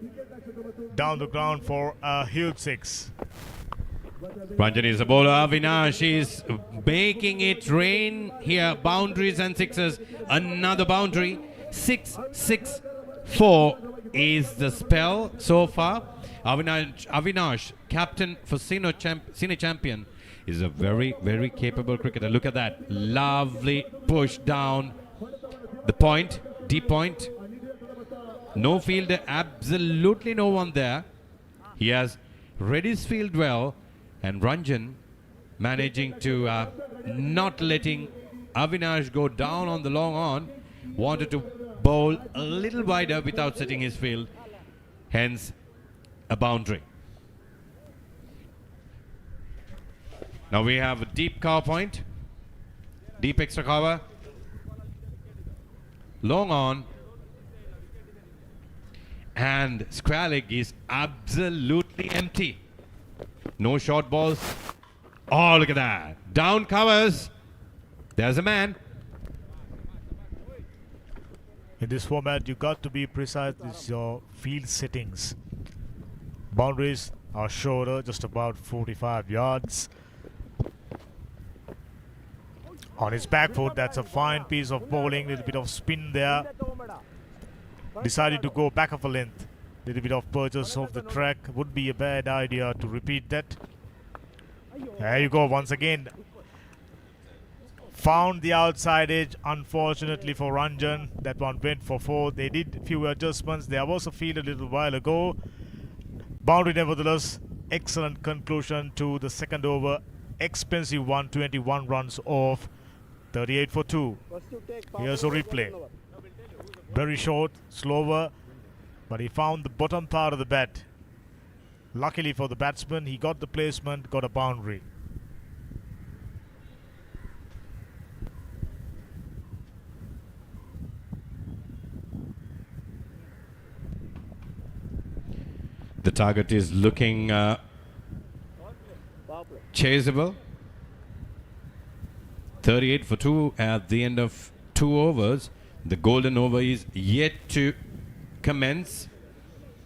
Speaker 1: down the ground for a huge 6.
Speaker 2: Ranjan is a bowler. Avinash is making it rain here. Boundaries and sixes. Another boundary. 6-6-4 is the spell so far. Avinash, captain for senior champion, is a very, very capable cricketer. Look at that. Lovely push down the point. Deep point. No fielder. Absolutely no one there. He has read his field well. And Ranjan managing to not letting Avinash go down on the long on. Wanted to bowl a little wider without setting his field. Hence, a boundary. Now we have a deep cover point. Deep extra cover. Long on. And square leg is absolutely empty. No short balls. Oh, look at that. Down covers. There's a man.
Speaker 1: In this format, you got to be precise with your field settings. Boundaries are shorter, just about 45 yards. On his back foot, that's a fine piece of bowling. Little bit of spin there. Decided to go back of a length. Little bit of purchase off the track. Would be a bad idea to repeat that. There you go once again. Found the outside edge. Unfortunately for Ranjan, that one went for 4. They did a few adjustments. There was a field a little while ago. Boundary nevertheless. Excellent conclusion to the second over. Expensive 121 runs off. 38 for 2. Here's a replay. Very short, slower. But he found the bottom part of the bat. Luckily for the batsman, he got the placement, got a boundary.
Speaker 2: The target is looking chaseable. 38 for 2 at the end of 2 overs. The golden over is yet to commence.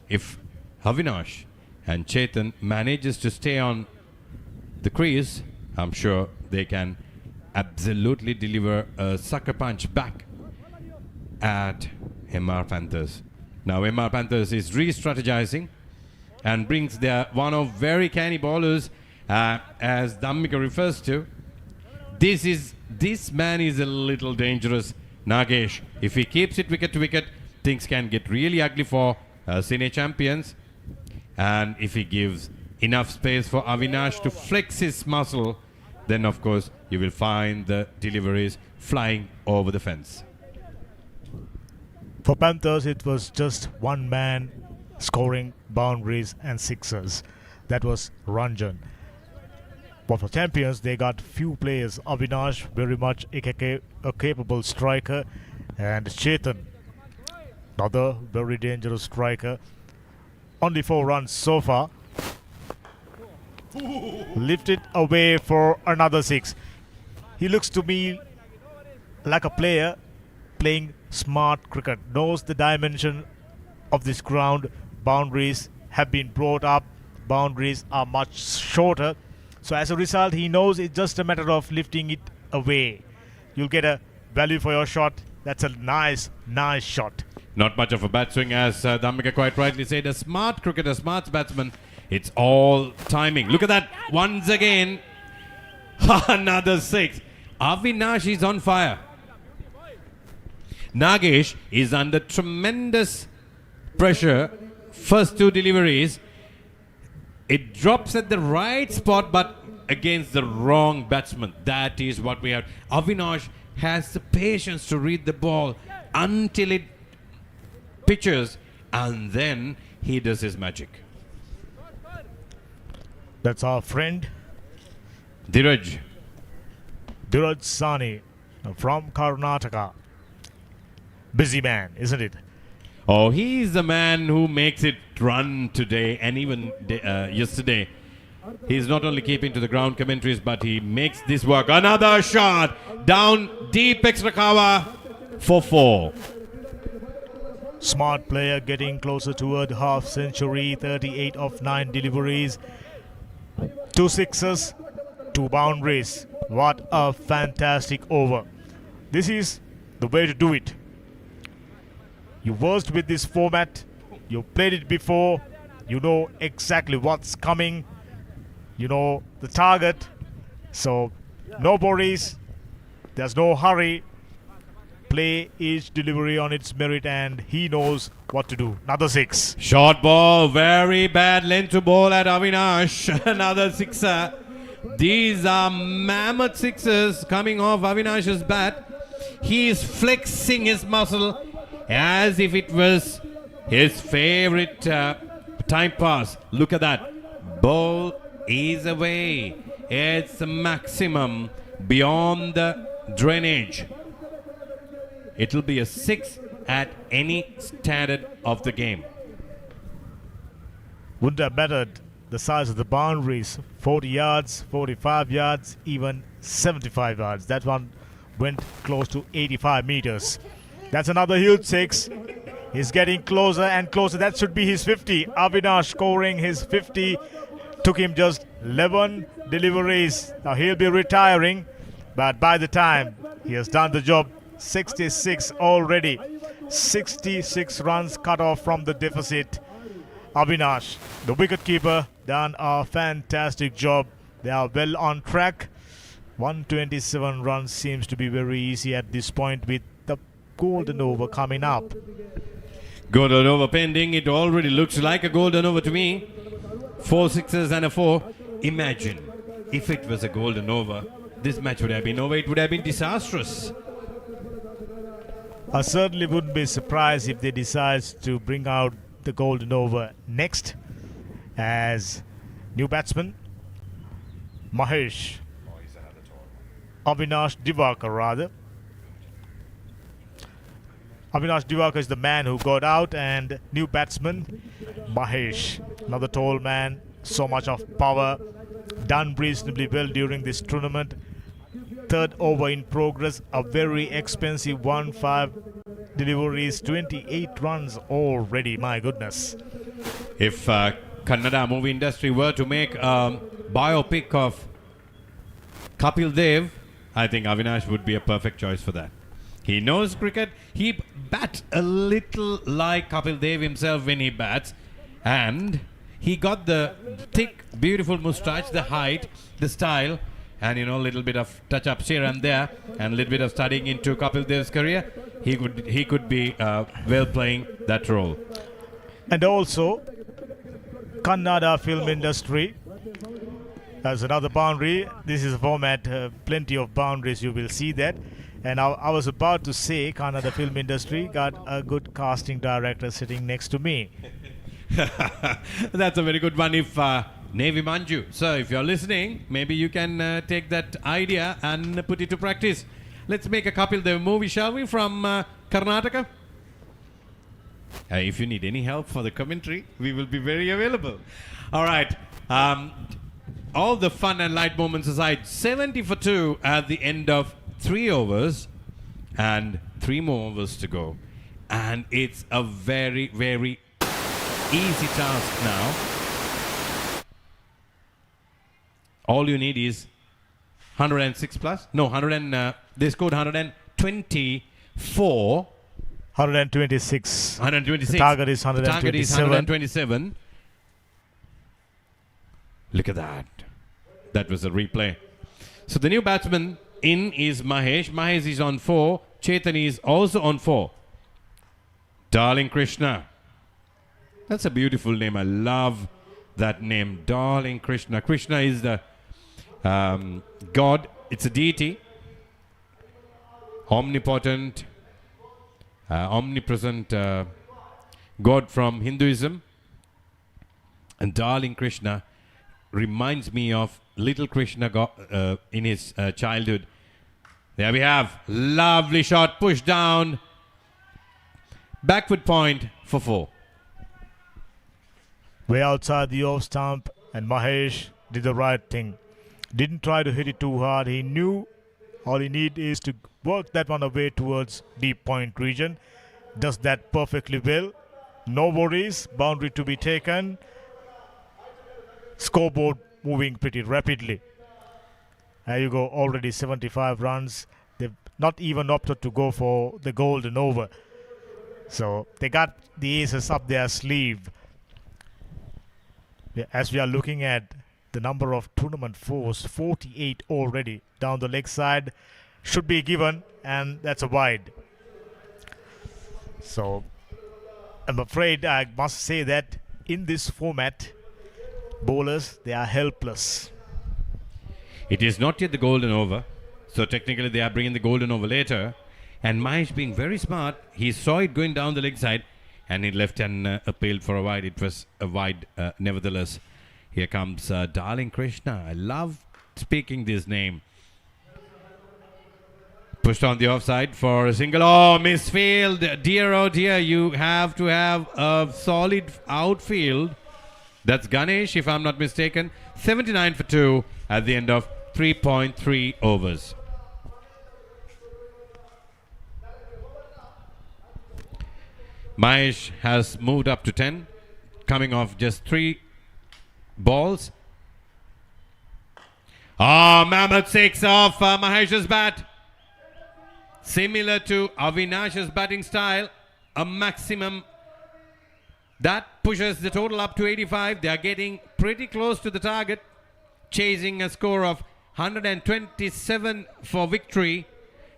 Speaker 2: If Avinash and Chetan manages to stay on the crease, I'm sure they can absolutely deliver a sucker punch back at MR Panthers. Now MR Panthers is re-strategizing and brings their one of very canny bowlers, as Dhammika refers to. This man is a little dangerous, Nagesh. If he keeps it wicket to wicket, things can get really ugly for senior champions. And if he gives enough space for Avinash to flex his muscle, then of course you will find the deliveries flying over the fence.
Speaker 1: For Panthers, it was just one man scoring boundaries and sixers. That was Ranjan. But for champions, they got few players. Avinash, very much a capable striker, and Chetan, another very dangerous striker. Only 4 runs so far. Lifted away for another 6. He looks to me like a player playing smart cricket. Knows the dimension of this ground. Boundaries have been brought up. Boundaries are much shorter. So as a result, he knows it's just a matter of lifting it away. You'll get a value for your shot. That's a nice shot.
Speaker 2: Not much of a bat swing, as Dhammika quite rightly said. A smart cricketer, smart batsman. It's all timing. Look at that. Once again, another 6. Avinash is on fire. Nagesh is under tremendous pressure. First 2 deliveries. It drops at the right spot, but against the wrong batsman. That is what we have. Avinash has the patience to read the ball until it pitches, and then he does his magic.
Speaker 1: That's our friend
Speaker 2: Dheeraj.
Speaker 1: Dheeraj Sani from Karnataka. Busy man, isn't it?
Speaker 2: Oh, he's the man who makes it run today, and even yesterday. He's not only keeping to the ground commentaries, but he makes this work. Another shot down deep, extra cover for 4.
Speaker 1: Smart player getting closer toward half century. 38 of 9 deliveries. 2 sixes, 2 boundaries. What a fantastic over. This is the way to do it. You versed with this format. You played it before. You know exactly what's coming. You know the target. So no worries. There's no hurry. Play each delivery on its merit, and he knows what to do. Another 6.
Speaker 2: Short ball, very bad length to ball at Avinash. Another 6er. These are mammoth 6ers coming off Avinash's bat. He is flexing his muscle as if it was his favorite time pass. Look at that. Ball is away. It's the maximum beyond the drainage. It'll be a 6 at any standard of the game.
Speaker 1: Wouldn't have mattered the size of the boundaries. 40 yards, 45 yards, even 75 yards. That one went close to 85 meters. That's another huge 6. He's getting closer and closer. That should be his 50. Avinash scoring his 50. Took him just 11 deliveries. Now he'll be retiring, but by the time he has done the job, 66 already. 66 runs cut off from the deficit. Avinash, the wicketkeeper, done a fantastic job. They are well on track. 127 runs seems to be very easy at this point with the golden over coming up.
Speaker 2: Golden over pending. It already looks like a golden over to me. 4 sixes and a 4. Imagine if it was a golden over. This match would have been over. It would have been disastrous.
Speaker 1: I certainly wouldn't be surprised if they decide to bring out the golden over next as new batsman Mahesh. Avinash Divakar rather. Avinash Divakar is the man who got out, and new batsman Mahesh. Another tall man, so much of power, done reasonably well during this tournament. Third over in progress, a very expensive 1-5 deliveries, 28 runs already. My goodness.
Speaker 2: If Kannada movie industry were to make a biopic of Kapil Dev, I think Avinash would be a perfect choice for that. He knows cricket. He bats a little like Kapil Dev himself when he bats. And he got the thick, beautiful moustache, the height, the style, and a little bit of touch-ups here and there, and a little bit of studying into Kapil Dev's career. He could be well playing that role.
Speaker 1: And also, Kannada film industry as another boundary. This is a format, plenty of boundaries, you will see that. And I was about to say Kannada film industry got a good casting director sitting next to me.
Speaker 2: That's a very good one. If Navy Manju, sir, if you're listening, maybe you can take that idea and put it to practice. Let's make a Kapil Dev movie, shall we, from Karnataka? If you need any help for the commentary, we will be very available. All right. All the fun and light moments aside, 70 for 2 at the end of 3 overs and 3 more overs to go. And it's a very, very easy task now. All you need is 106 plus. No, they scored 124.
Speaker 1: 126.
Speaker 2: 126.
Speaker 1: The target is
Speaker 2: The target is 127. Look at that. That was a replay. So the new batsman in is Mahesh. Mahesh is on 4. Chetan is also on 4. Darling Krishna. That's a beautiful name. I love that name. Darling Krishna. Krishna is the God. It's a deity. Omnipotent. Omnipresent God from Hinduism. And Darling Krishna reminds me of little Krishna in his childhood. There we have. Lovely shot. Push down. Backward point for 4.
Speaker 1: Way outside the off stump, and Mahesh did the right thing. Didn't try to hit it too hard. He knew all he need is to work that one away towards deep point region. Does that perfectly well. No worries. Boundary to be taken. Scoreboard moving pretty rapidly. There you go. Already 75 runs. They've not even opted to go for the golden over. So they got the aces up their sleeve. As we are looking at the number of tournament fours, 48 already down the leg side, should be given, and that's a wide. So I'm afraid I must say that in this format, bowlers, they are helpless.
Speaker 2: It is not yet the golden over. So technically they are bringing the golden over later. And Mahesh being very smart, he saw it going down the leg side and he left and appealed for a wide. It was a wide nevertheless. Here comes Darling Krishna. I love speaking this name. Pushed on the offside for a single. Oh, misfield. Dear, oh dear, you have to have a solid outfield. That's Ganesh, if I'm not mistaken. 79 for 2 at the end of 3.3 overs. Mahesh has moved up to 10, coming off just 3 balls. Mammoth 6 off Mahesh's bat. Similar to Avinash's batting style, a maximum. That pushes the total up to 85. They are getting pretty close to the target, chasing a score of 127 for victory.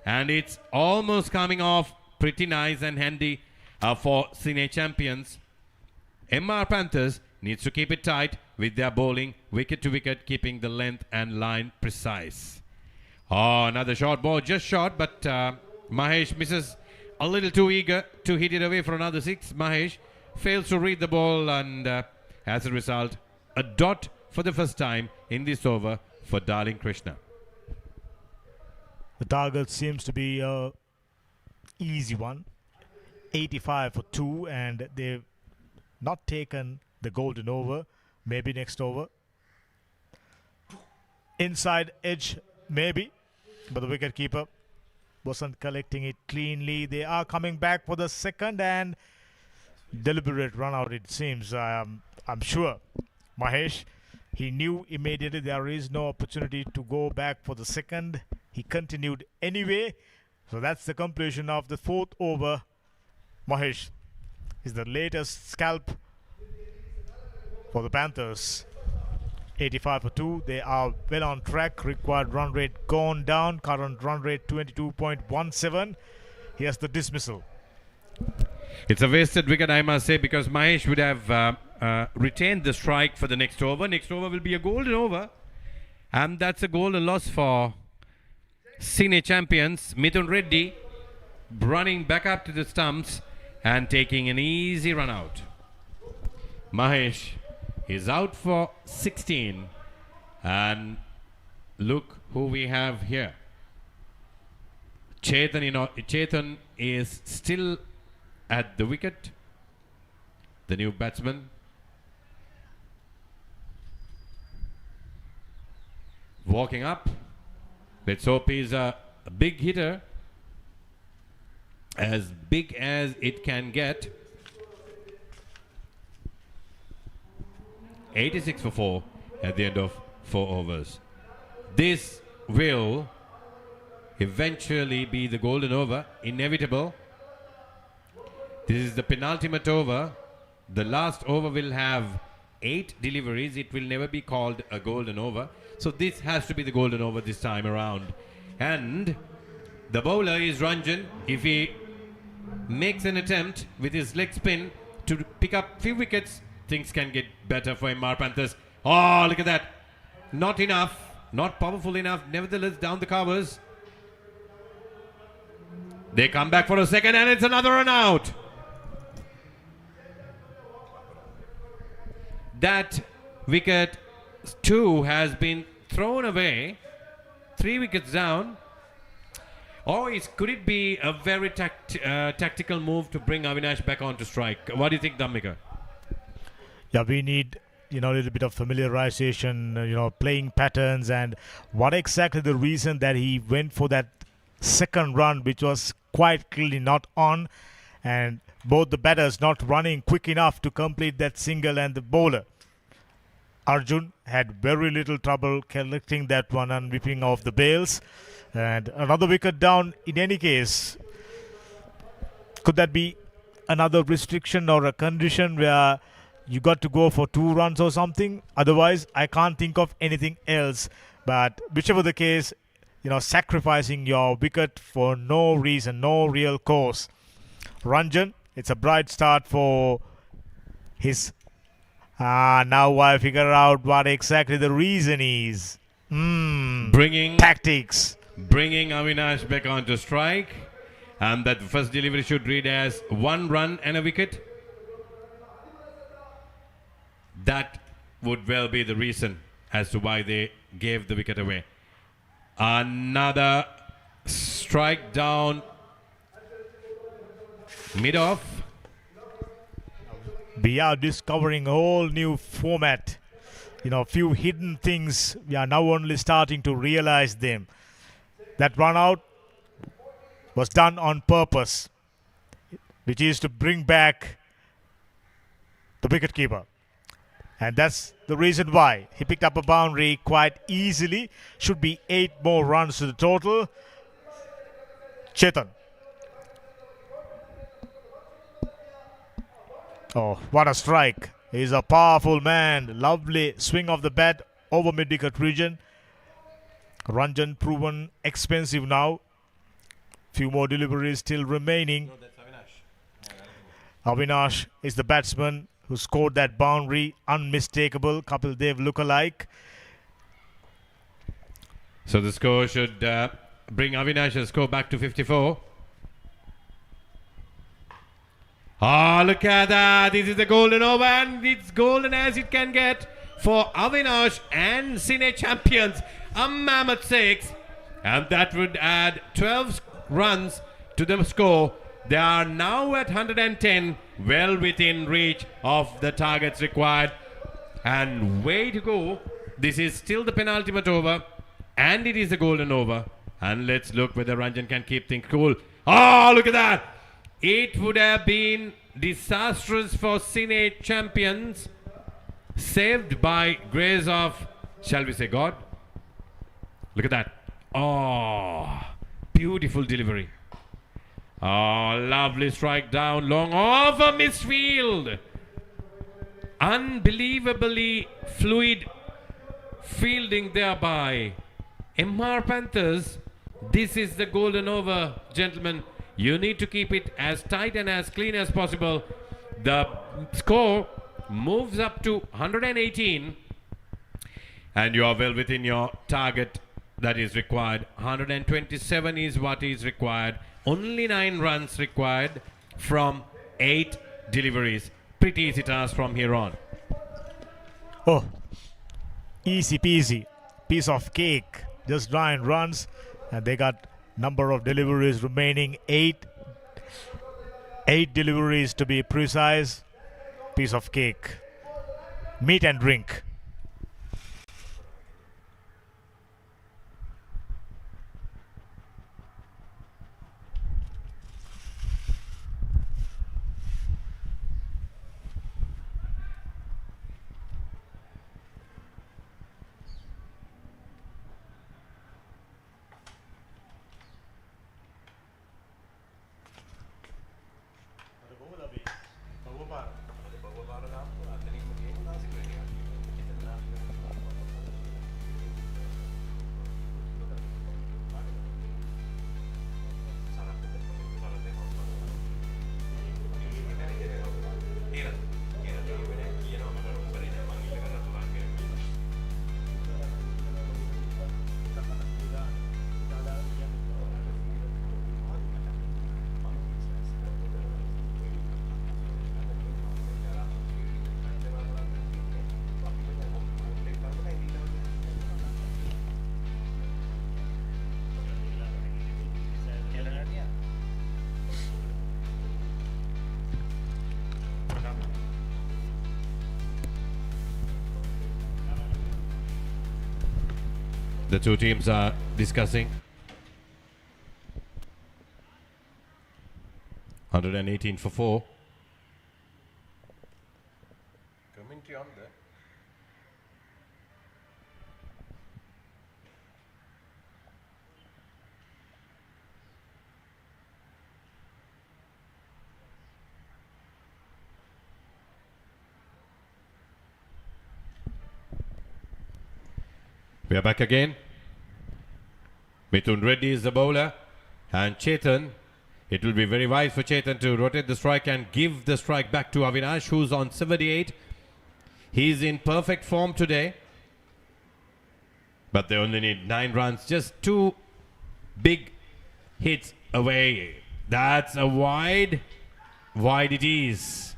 Speaker 2: And it's almost coming off pretty nice and handy for Cine champions. MR Panthers needs to keep it tight with their bowling, wicket to wicket, keeping the length and line precise. Another short ball, just short, but Mahesh misses a little too eager to hit it away for another 6. Mahesh fails to read the ball, and as a result, a dot for the first time in this over for Darling Krishna.
Speaker 1: The target seems to be a easy one. 85 for 2, and they've not taken the golden over, maybe next over. Inside edge, maybe, but the wicketkeeper wasn't collecting it cleanly. They are coming back for the second and deliberate run out, it seems. I'm sure Mahesh, he knew immediately there is no opportunity to go back for the second. He continued anyway. So that's the completion of the fourth over. Mahesh is the latest scalp for the Panthers. 85 for 2. They are well on track. Required run rate gone down. Current run rate 22.17. Here's the dismissal.
Speaker 2: It's a wasted wicket, I must say, because Mahesh would have retained the strike for the next over. Next over will be a golden over. And that's a golden loss for senior champions. Mithun Reddy running back up to the stumps and taking an easy run out. Mahesh is out for 16. And look who we have here. Chetan is still at the wicket. The new batsman. Walking up. Let's hope he's a big hitter. As big as it can get. 86 for 4 at the end of 4 overs. This will eventually be the golden over. Inevitable. This is the penultimate over. The last over will have 8 deliveries. It will never be called a golden over. So this has to be the golden over this time around. And the bowler is Ranjan. If he makes an attempt with his leg spin to pick up few wickets, things can get better for MR Panthers. Oh, look at that. Not enough. Not powerful enough. Nevertheless, down the covers. They come back for a second and it's another run out. That wicket 2 has been thrown away. 3 wickets down. Or could it be a very tactical move to bring Avinash back on to strike? What do you think, Dhammika?
Speaker 1: Yeah, we need, a little bit of familiarization, playing patterns, and what exactly the reason that he went for that second run, which was quite clearly not on, and both the batters not running quick enough to complete that single, and the bowler Arjun had very little trouble collecting that one and whipping off the bails. And another wicket down in any case. Could that be another restriction or a condition where you got to go for 2 runs or something? Otherwise, I can't think of anything else. But whichever the case, sacrificing your wicket for no reason, no real cause. Ranjan, it's a bright start for his... now I figure out what exactly the reason is.
Speaker 2: Bringing
Speaker 1: tactics.
Speaker 2: Bringing Avinash back onto strike. And that first delivery should read as 1 run and a wicket. That would well be the reason as to why they gave the wicket away. Another strike down mid-off.
Speaker 1: We are discovering a whole new format. Few hidden things. We are now only starting to realize them. That run out was done on purpose, which is to bring back the wicketkeeper. And that's the reason why he picked up a boundary quite easily. Should be 8 more runs to the total. Chetan. Oh, what a strike. He's a powerful man. Lovely swing of the bat over mid-wicket region. Ranjan proven expensive now. Few more deliveries still remaining.
Speaker 2: No, that's Avinash.
Speaker 1: Avinash is the batsman who scored that boundary. Unmistakable. Kapil Dev lookalike.
Speaker 2: So the score should bring Avinash's score back to 54. Ah, look at that. This is the golden over, and it's golden as it can get for Avinash and Senior champions. A mammoth 6. And that would add 12 runs to the score. They are now at 110 well within reach of the targets required. And way to go. This is still the penultimate over, and it is a golden over. And let's look whether Ranjan can keep things cool. Oh, look at that! It would have been disastrous for Cine champions, saved by grace of, shall we say, God? Look at that. Oh, beautiful delivery. Oh, lovely strike down, long over misfield. Unbelievably fluid fielding there by MR Panthers. This is the golden over, gentlemen. You need to keep it as tight and as clean as possible. The score moves up to 118, and you are well within your target that is required. 127 is what is required. Only 9 runs required from 8 deliveries. Pretty easy task from here on.
Speaker 1: Oh, easy peasy. Piece of cake. Just 9 runs, and they got number of deliveries remaining. 8 deliveries to be precise. Piece of cake. Meat and drink.
Speaker 2: The two teams are discussing. 118 for 4. Commentary on there. We are back again. Mithun Reddy is the bowler, and Chetan, it will be very wise for Chetan to rotate the strike and give the strike back to Avinash, who's on 78. He's in perfect form today, but they only need 9 runs, just 2 big hits away. That's a wide it is.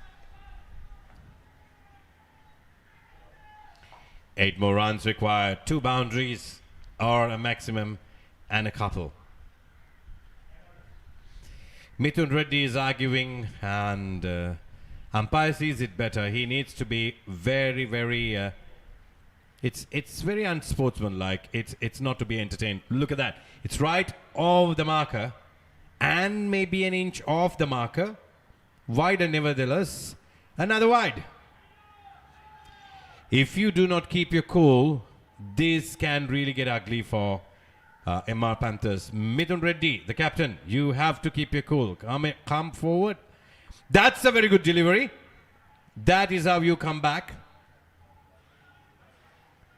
Speaker 2: 8 more runs required, 2 boundaries or a maximum and a couple. Mithun Reddy is arguing, and umpire sees it better. He needs to be very, very. It's very unsportsmanlike. It's not to be entertained. Look at that. It's right off the marker, and maybe an inch off the marker. Wider, nevertheless. Another wide. If you do not keep your cool, this can really get ugly for MR Panthers. Mithun Reddy, the captain, you have to keep your cool. Come forward. That's a very good delivery. That is how you come back.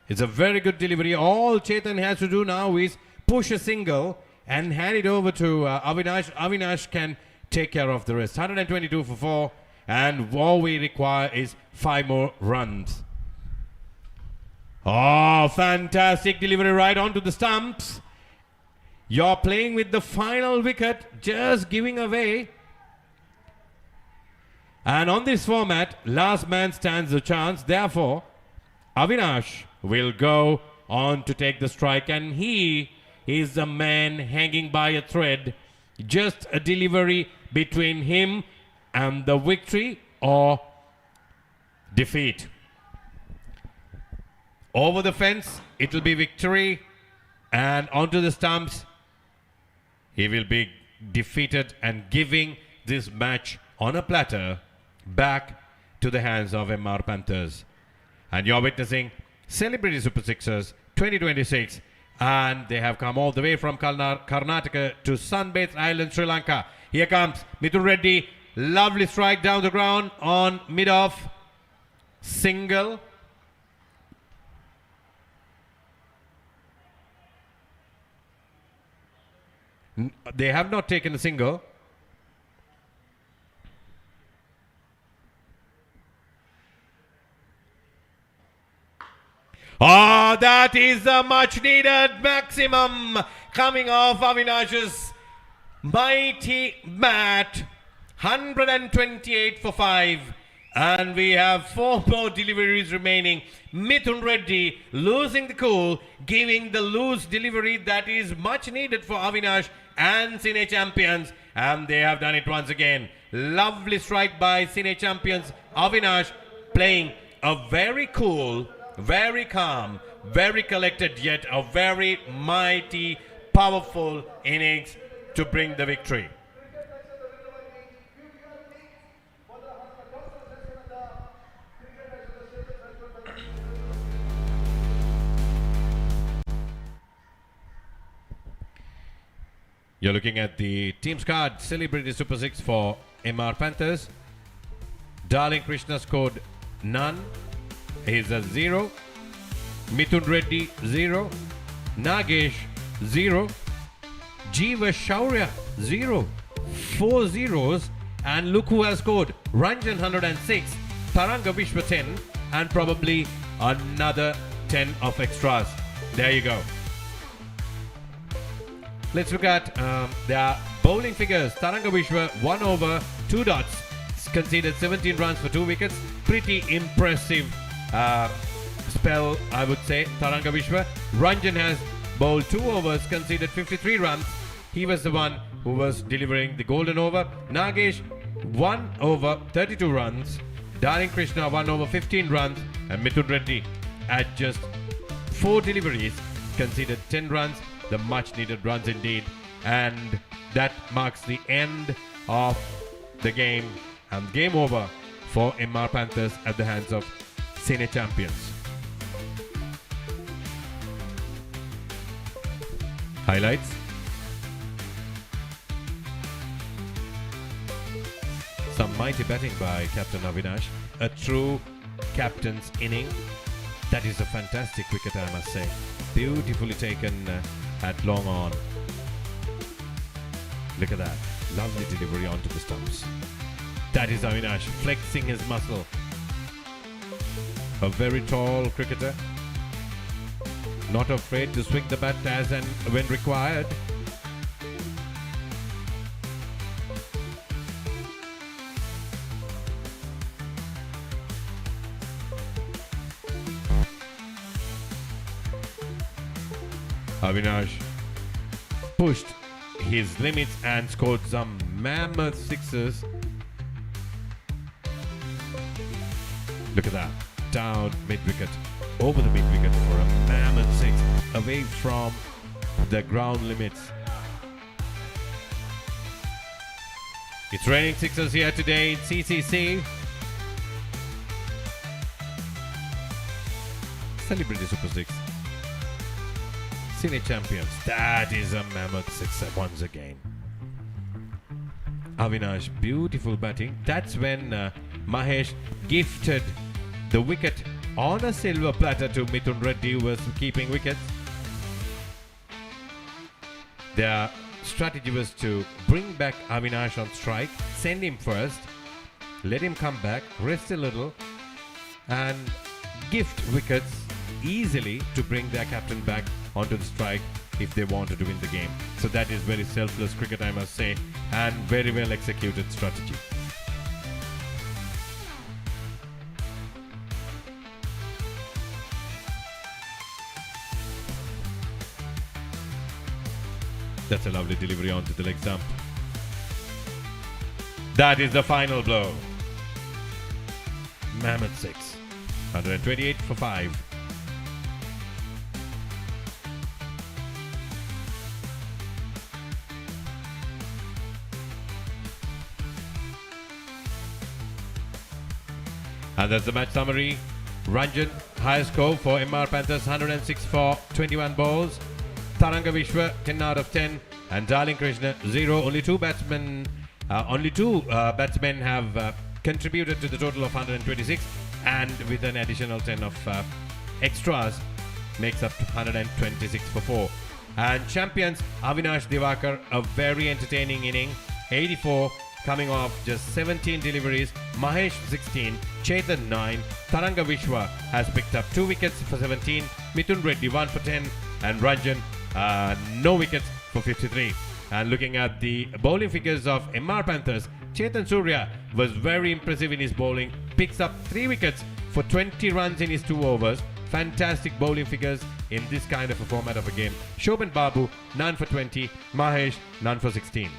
Speaker 2: It's a very good delivery. All Chetan has to do now is push a single and hand it over to Avinash. Avinash can take care of the rest. 122 for 4, and all we require is 5 more runs. Oh, fantastic delivery right onto the stumps. You're playing with the final wicket, just giving away. And on this format, last man stands a chance. Therefore, Avinash will go on to take the strike, and he is the man hanging by a thread. Just a delivery between him and the victory or defeat. Over the fence, it will be victory, and onto the stumps, he will be defeated and giving this match on a platter back to the hands of MR Panthers. And you're witnessing Celebrity Super Sixers 2026, and they have come all the way from Karnataka to Sunbathed Island, Sri Lanka. Here comes Mithun Reddy, lovely strike down the ground on mid-off, single. They have not taken a single. Oh, that is a much needed maximum coming off Avinash's mighty bat. 128 for 5. And we have 4 more deliveries remaining. Mithun Reddy losing the cool, giving the loose delivery that is much needed for Avinash and Cine Champions. And they have done it once again. Lovely strike by Cine Champions. Avinash playing a very cool, very calm, very collected, yet a very mighty, powerful innings to bring the victory. You're looking at the team's card, Celebrity Super 6 for MR Panthers. Darling Krishna scored none. He's a 0. Mithun Reddy 0. Nagesh 0. Jeeva Shaurya 0. 4 zeros. And look who has scored. Ranjan 106. Taranga Vishwa 10. And probably another 10 of extras. There you go. Let's look at their bowling figures. Taranga Vishwa 1 over 2 dots. Conceded 17 runs for 2 wickets. Pretty impressive spell, I would say. Taranga Vishwa. Ranjan has bowled 2 overs, conceded 53 runs. He was the one who was delivering the golden over. Nagesh 1 over 32 runs. Darling Krishna 1 over 15 runs. And Mithun Reddy at just 4 deliveries conceded 10 runs. The much needed runs indeed. And that marks the end of the game. And game over for MR Panthers at the hands of Cine Champions. Highlights. Some mighty batting by Captain Avinash. A true captain's inning. That is a fantastic wicket, I must say. Beautifully taken at long on. Look at that. Lovely delivery onto the stumps. That is Avinash flexing his muscle. A very tall cricketer. Not afraid to swing the bat as and when required. Avinash pushed his limits and scored some mammoth sixes. Look at that. Down mid-wicket. Over the mid-wicket for a mammoth 6. Away from the ground limits. It's raining sixes here today in CCC. Celebrity Super 6. Cine Champions. That is a mammoth 6 once again. Avinash, beautiful batting. That's when Mahesh gifted the wicket on a silver platter to Mithun Reddy, who was keeping wickets. Their strategy was to bring back Avinash on strike, send him first, let him come back, rest a little, and gift wickets easily to bring their captain back onto the strike if they wanted to win the game. So that is very selfless cricket, I must say, and very well executed strategy. That's a lovely delivery onto the leg stump. That is the final blow. Mammoth 6. 128 for 5. And that's the match summary. Ranjan, highest score for MR Panthers, 106 for 21 balls. Taranga Vishwa, 10 out of 10. And Darling Krishna, 0. Only two batsmen have contributed to the total of 126. And with an additional 10 of extras, makes up to 126 for 4. And champions, Avinash Divakar, a very entertaining inning, 84. Coming off just 17 deliveries, Mahesh 16, Chetan 9, Taranga Vishwa has picked up 2 wickets for 17, Mithun Reddy 1 for 10, and Ranjan no wickets for 53. And looking at the bowling figures of MR Panthers, Chetan Surya was very impressive in his bowling, picks up 3 wickets for 20 runs in his 2 overs. Fantastic bowling figures in this kind of a format of a game. Shobhan Babu, none for 20, Mahesh, none for 16.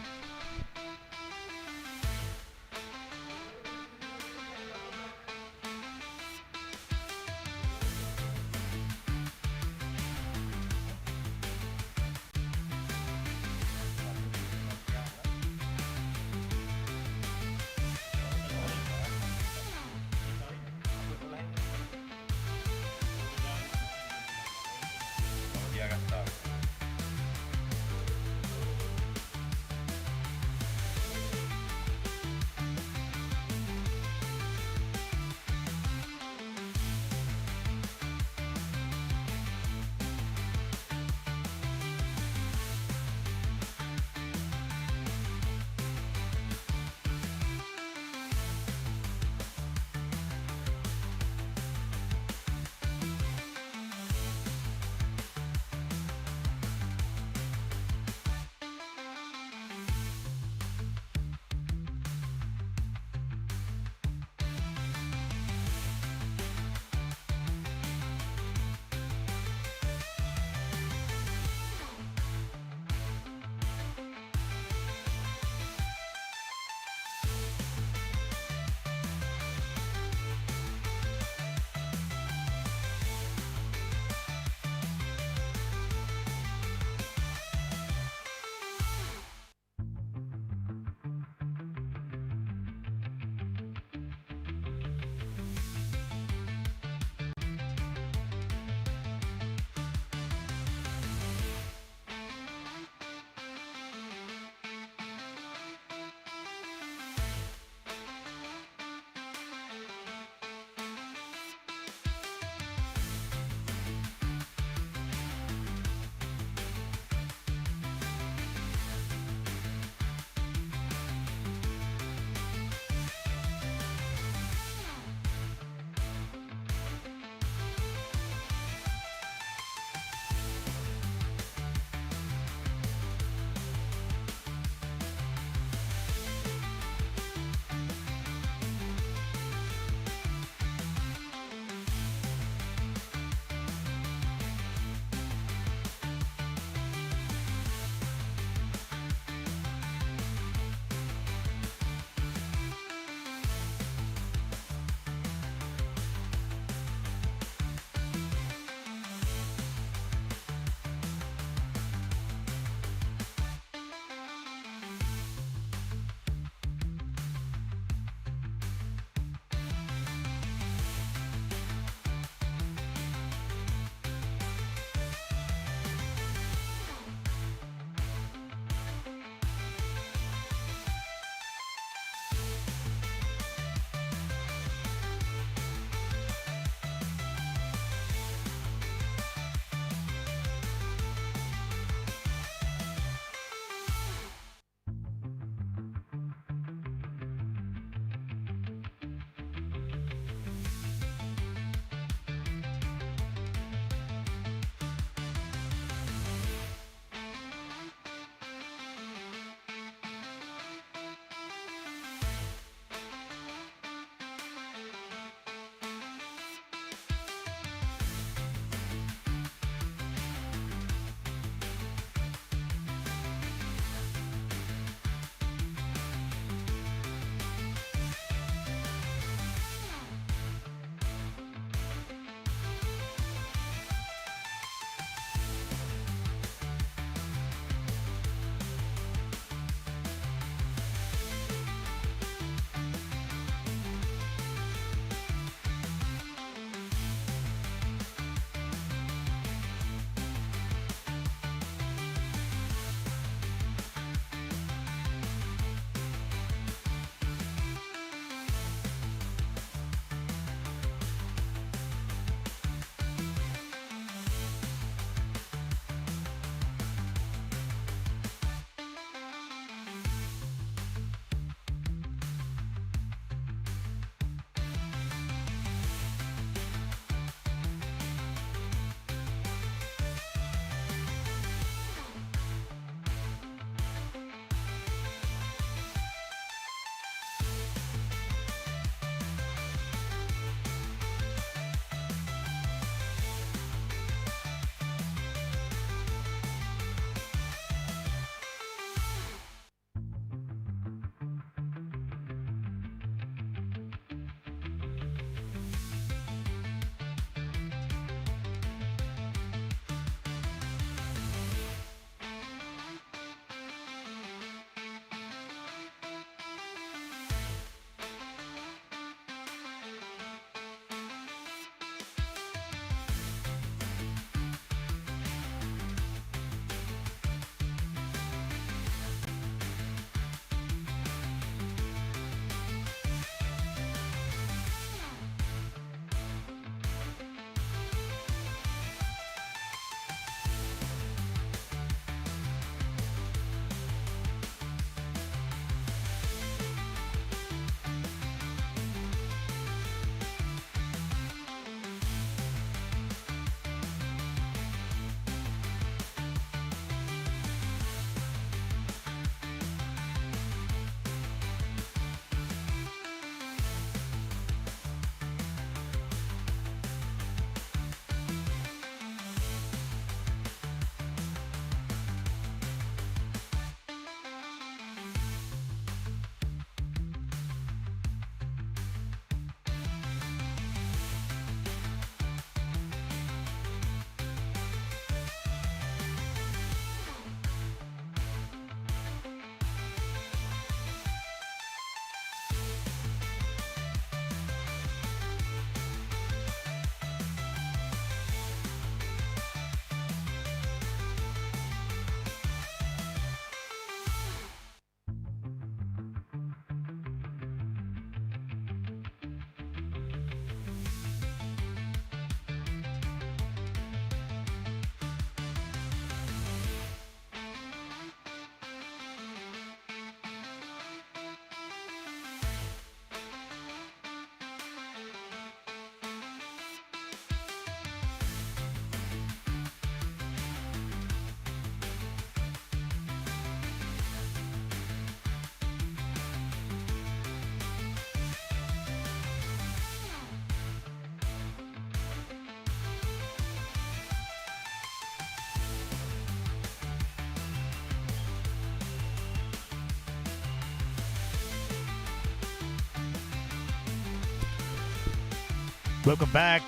Speaker 1: Welcome back.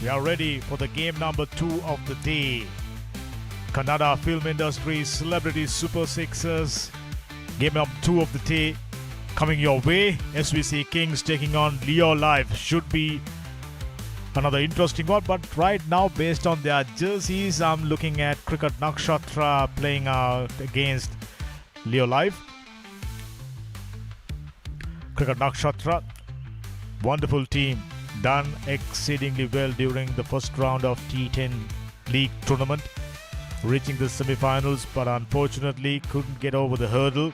Speaker 1: We are ready for the game number 2 of the day. Kannada film industry celebrity super sixers. Game number 2 of the day coming your way. SVC Kings taking on Leo Live. Should be another interesting one, but right now, based on their jerseys, I'm looking at Cricket Nakshatra playing out against Leo Live. Cricket Nakshatra, wonderful team, done exceedingly well during the first round of T10 League tournament, reaching the semi-finals, but unfortunately couldn't get over the hurdle.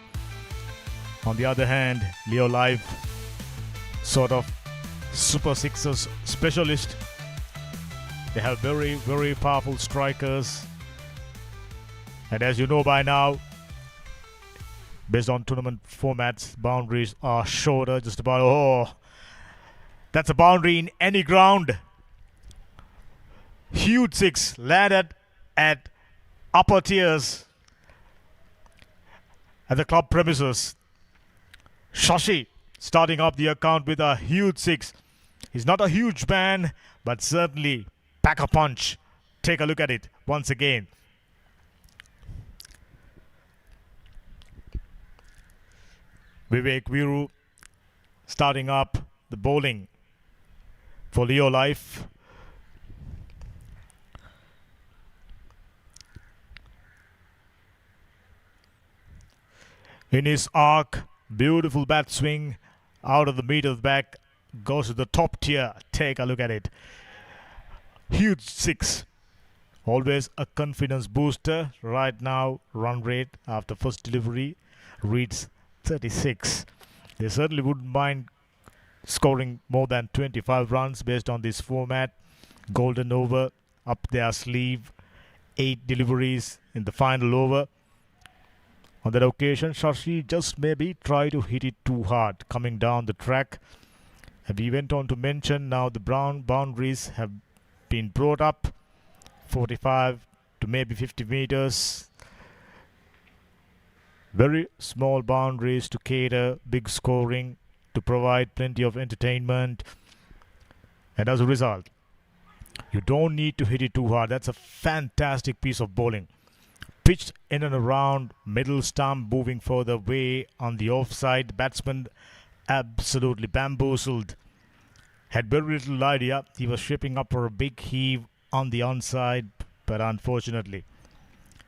Speaker 1: On the other hand, Leo Live, sort of Super Sixers specialist. They have very, very powerful strikers. And as you know by now, based on tournament formats, boundaries are shorter, just about, that's a boundary in any ground. Huge six landed at upper tiers at the club premises. Shashi starting up the account with a huge six. He's not a huge man, but certainly pack a punch. Take a look at it once again. Vivek Viru starting up the bowling for Leo Life. In his arc, beautiful bat swing out of the meter back, goes to the top tier. Take a look at it. Huge six. Always a confidence booster. Right now, run rate after first delivery reads 36. They certainly wouldn't mind scoring more than 25 runs based on this format. Golden over up their sleeve. 8 deliveries in the final over. On that occasion, Shashi just maybe tried to hit it too hard coming down the track. And we went on to mention now the brown boundaries have been brought up 45 to maybe 50 meters. Very small boundaries to cater big scoring, to provide plenty of entertainment. And as a result, you don't need to hit it too hard. That's a fantastic piece of bowling. Pitched in and around middle stump, moving further away on the offside. Batsman absolutely bamboozled. Had very little idea he was shaping up for a big heave on the onside, but unfortunately,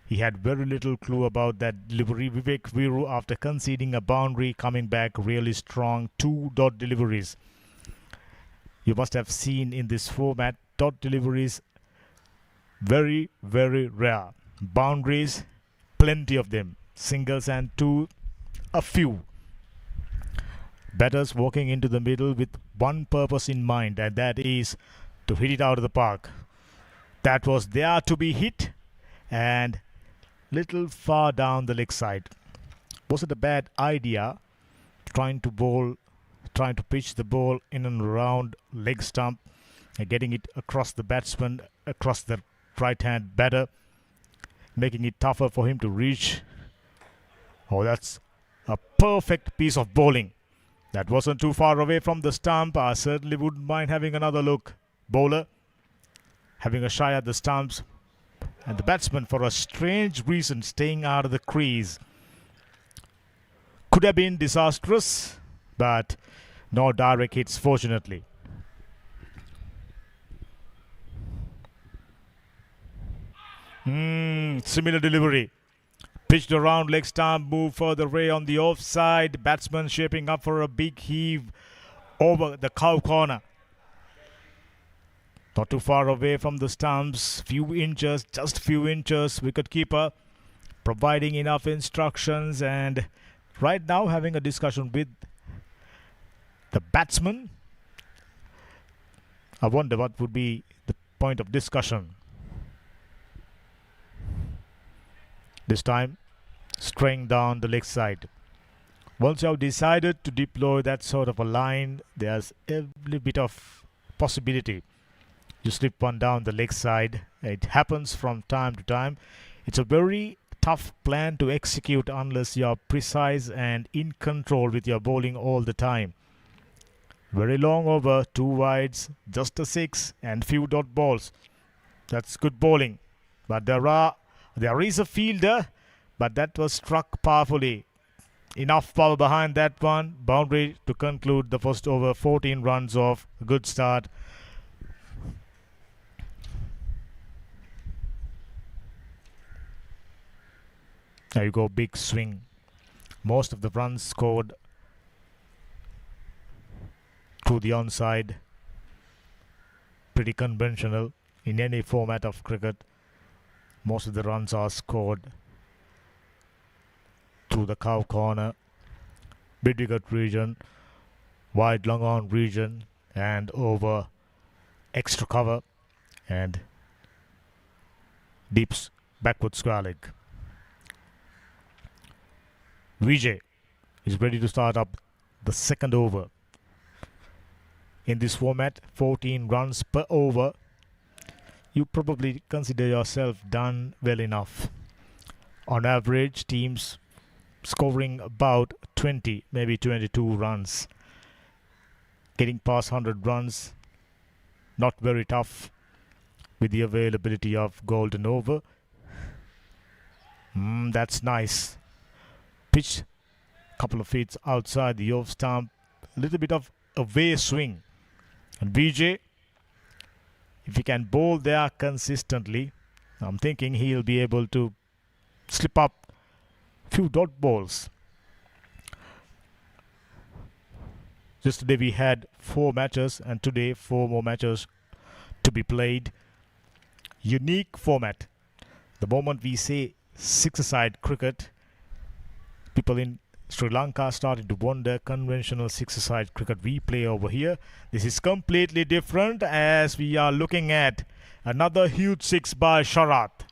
Speaker 1: he had very little clue about that delivery. Vivek Viru, after conceding a boundary, coming back really strong. 2 dot deliveries. You must have seen in this format, dot deliveries very, very rare. Boundaries, plenty of them. Singles and 2, a few. Batters walking into the middle with one purpose in mind, and that is to hit it out of the park. That was there to be hit, and little far down the leg side. Was it a bad idea trying to pitch the ball in and around leg stump and getting it across the batsman, across the right hand batter, making it tougher for him to reach? Oh, that's a perfect piece of bowling. That wasn't too far away from the stump. I certainly wouldn't mind having another look. Bowler having a shy at the stumps, and the batsman, for a strange reason, staying out of the crease. Could have been disastrous, but no direct hits, fortunately. Similar delivery. Pitched around leg stump, move further away on the offside. Batsman shaping up for a big heave over the cow corner. Not too far away from the stumps, few inches, just few inches. Wicketkeeper providing enough instructions, and right now having a discussion with the batsman. I wonder what would be the point of discussion. This time, straying down the leg side. Once you have decided to deploy that sort of a line, there's every bit of possibility you slip one down the leg side. It happens from time to time. It's a very tough plan to execute unless you are precise and in control with your bowling all the time. Very long over, 2 wides, just a 6 and few dot balls. That's good bowling. But there is a fielder, but that was struck powerfully. Enough power behind that one. Boundary to conclude the first over. 14 runs off. Good start. There you go. Big swing. Most of the runs scored to the onside. Pretty conventional in any format of cricket. Most of the runs are scored through the cow corner, mid-wicket region, wide long on region, and over extra cover and deep backward square leg. Vijay is ready to start up the second over. In this format, 14 runs per over. You probably consider yourself done well enough. On average, teams scoring about 20, maybe 22 runs. Getting past 100 runs, not very tough with the availability of golden over. That's nice. Pitch couple of feet outside the off stump. A little bit of away swing. And BJ, if he can bowl there consistently, I'm thinking he'll be able to slip up few dot balls. Yesterday we had 4 matches and today 4 more matches to be played. Unique format. The moment we say 6-a-side cricket, people in Sri Lanka started to wonder conventional 6-a-side cricket we play over here. This is completely different as we are looking at another huge 6 by Sharath.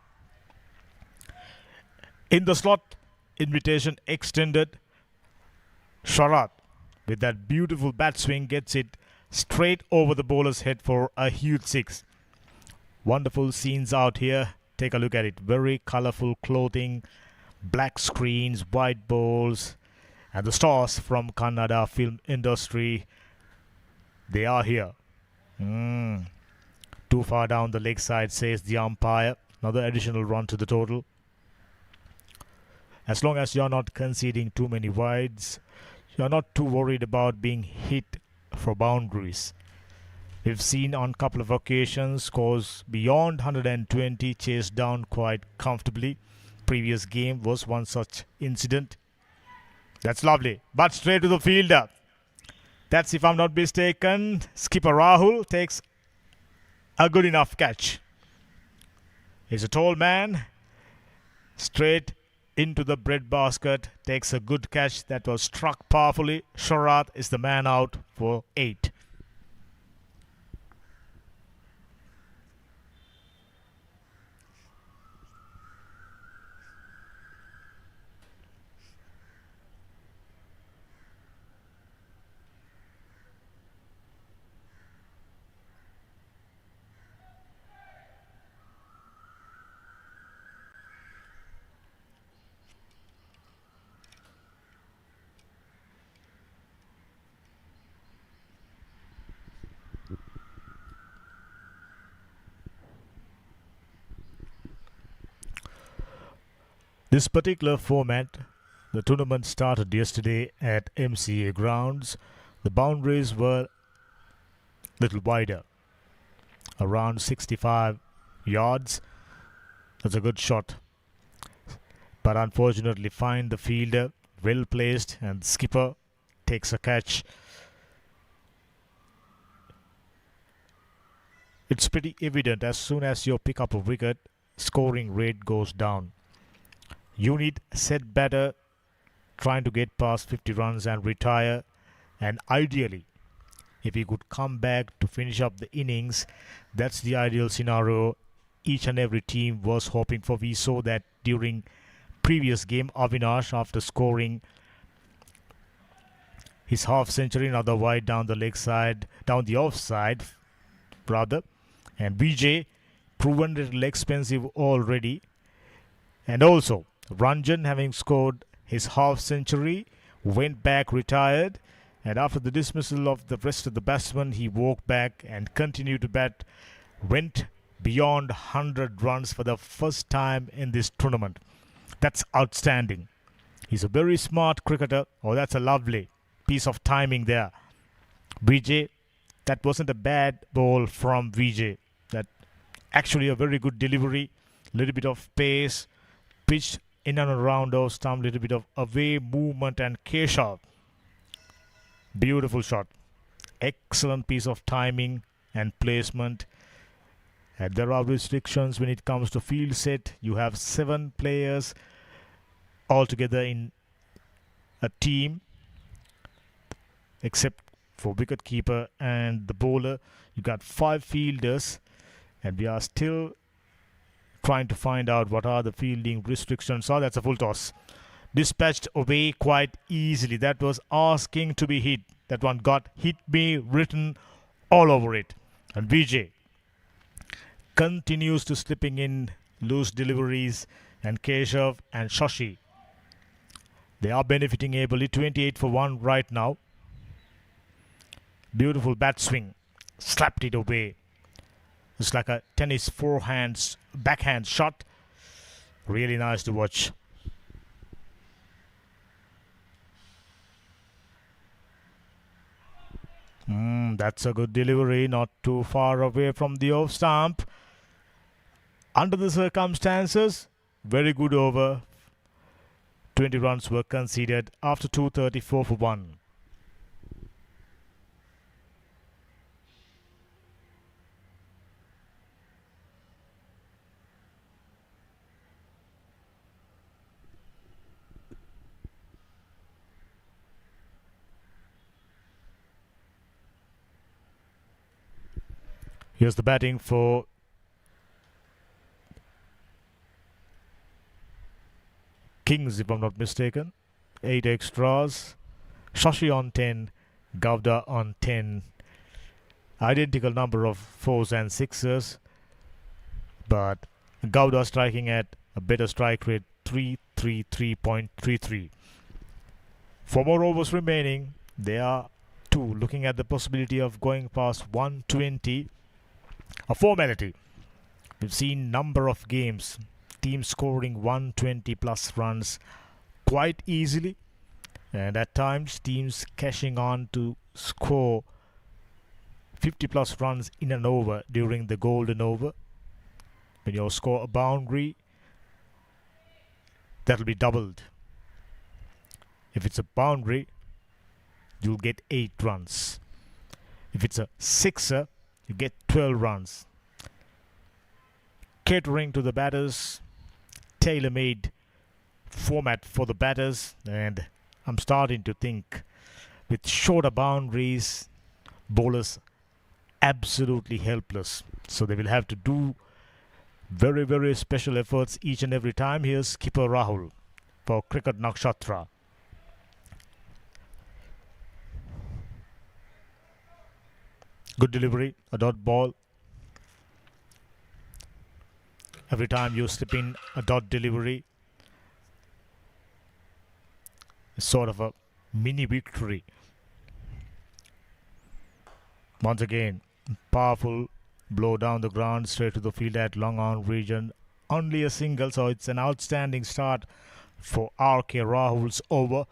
Speaker 1: In the slot, invitation extended. Sharath with that beautiful bat swing gets it straight over the bowler's head for a huge 6. Wonderful scenes out here. Take a look at it. Very colorful clothing, black screens, white bowls, and the stars from Kannada film industry. They are here. Too far down the leg side, says the umpire. Another additional run to the total. As long as you're not conceding too many wides, you're not too worried about being hit for boundaries. We've seen on a couple of occasions scores beyond 120 chased down quite comfortably. Previous game was one such incident. That's lovely. But straight to the fielder. That's, if I'm not mistaken, skipper Rahul takes a good enough catch. He's a tall man. Straight into the breadbasket. Takes a good catch that was struck powerfully. Sharath is the man out for 8. This particular format, the tournament started yesterday at MCA grounds. The boundaries were a little wider, around 65 yards. That's a good shot. But unfortunately, find the fielder well placed and the skipper takes a catch. It's pretty evident as soon as you pick up a wicket, scoring rate goes down. Unit set better, trying to get past 50 runs and retire. And ideally, if he could come back to finish up the innings, that's the ideal scenario each and every team was hoping for. We saw that during previous game, Avinash, after scoring his half century, another wide down the leg side, down the offside, rather. And Vijay, proven a little expensive already. And also, Ranjan, having scored his half century, went back, retired, And after the dismissal of the rest of the batsmen, he walked back and continued to bat. Went beyond 100 runs for the first time in this tournament. That's outstanding. He's a very smart cricketer. Oh, that's a lovely piece of timing there. Vijay, that wasn't a bad ball from Vijay. That actually a very good delivery. Little bit of pace, pitched in and around our stump, little bit of away movement and Keshav. Beautiful shot. Excellent piece of timing and placement. And there are restrictions when it comes to field set. You have 7 players altogether in a team, except for wicketkeeper and the bowler. You got 5 fielders, and we are still trying to find out what are the fielding restrictions. Oh, that's a full toss. Dispatched away quite easily. That was asking to be hit. That one got hit me written all over it. And Vijay continues to slipping in loose deliveries, and Keshav and Shashi, they are benefiting ably. 28 for 1 right now. Beautiful bat swing. Slapped it away. It's like a tennis backhand shot. Really nice to watch. That's a good delivery. Not too far away from the off stump. Under the circumstances, very good over. 20 runs were conceded after 234 for 1. Here's the batting for Kings, if I'm not mistaken. 8 extras. Shashi on 10. Gowda on 10. Identical number of 4s and 6s. But Gowda striking at a better strike rate, 333.33. 4 more overs remaining. They are 2. Looking at the possibility of going past 120. A formality. We've seen number of games, teams scoring 120 plus runs quite easily, and at times teams cashing on to score 50 plus runs in an over during the golden over. When you score a boundary, that'll be doubled. If it's a boundary, you'll get 8 runs. If it's a sixer, you get 12 runs. Catering to the batters, tailor-made format for the batters, and I'm starting to think with shorter boundaries, bowlers absolutely helpless. So they will have to do very, very special efforts each and every time. Here's skipper Rahul for Cricket Nakshatra. Good delivery, a dot ball. Every time you slip in a dot delivery, it's sort of a mini victory. Once again, powerful blow down the ground, straight to the field at long on region. Only a single, so it's an outstanding start for R.K. Rahul's over.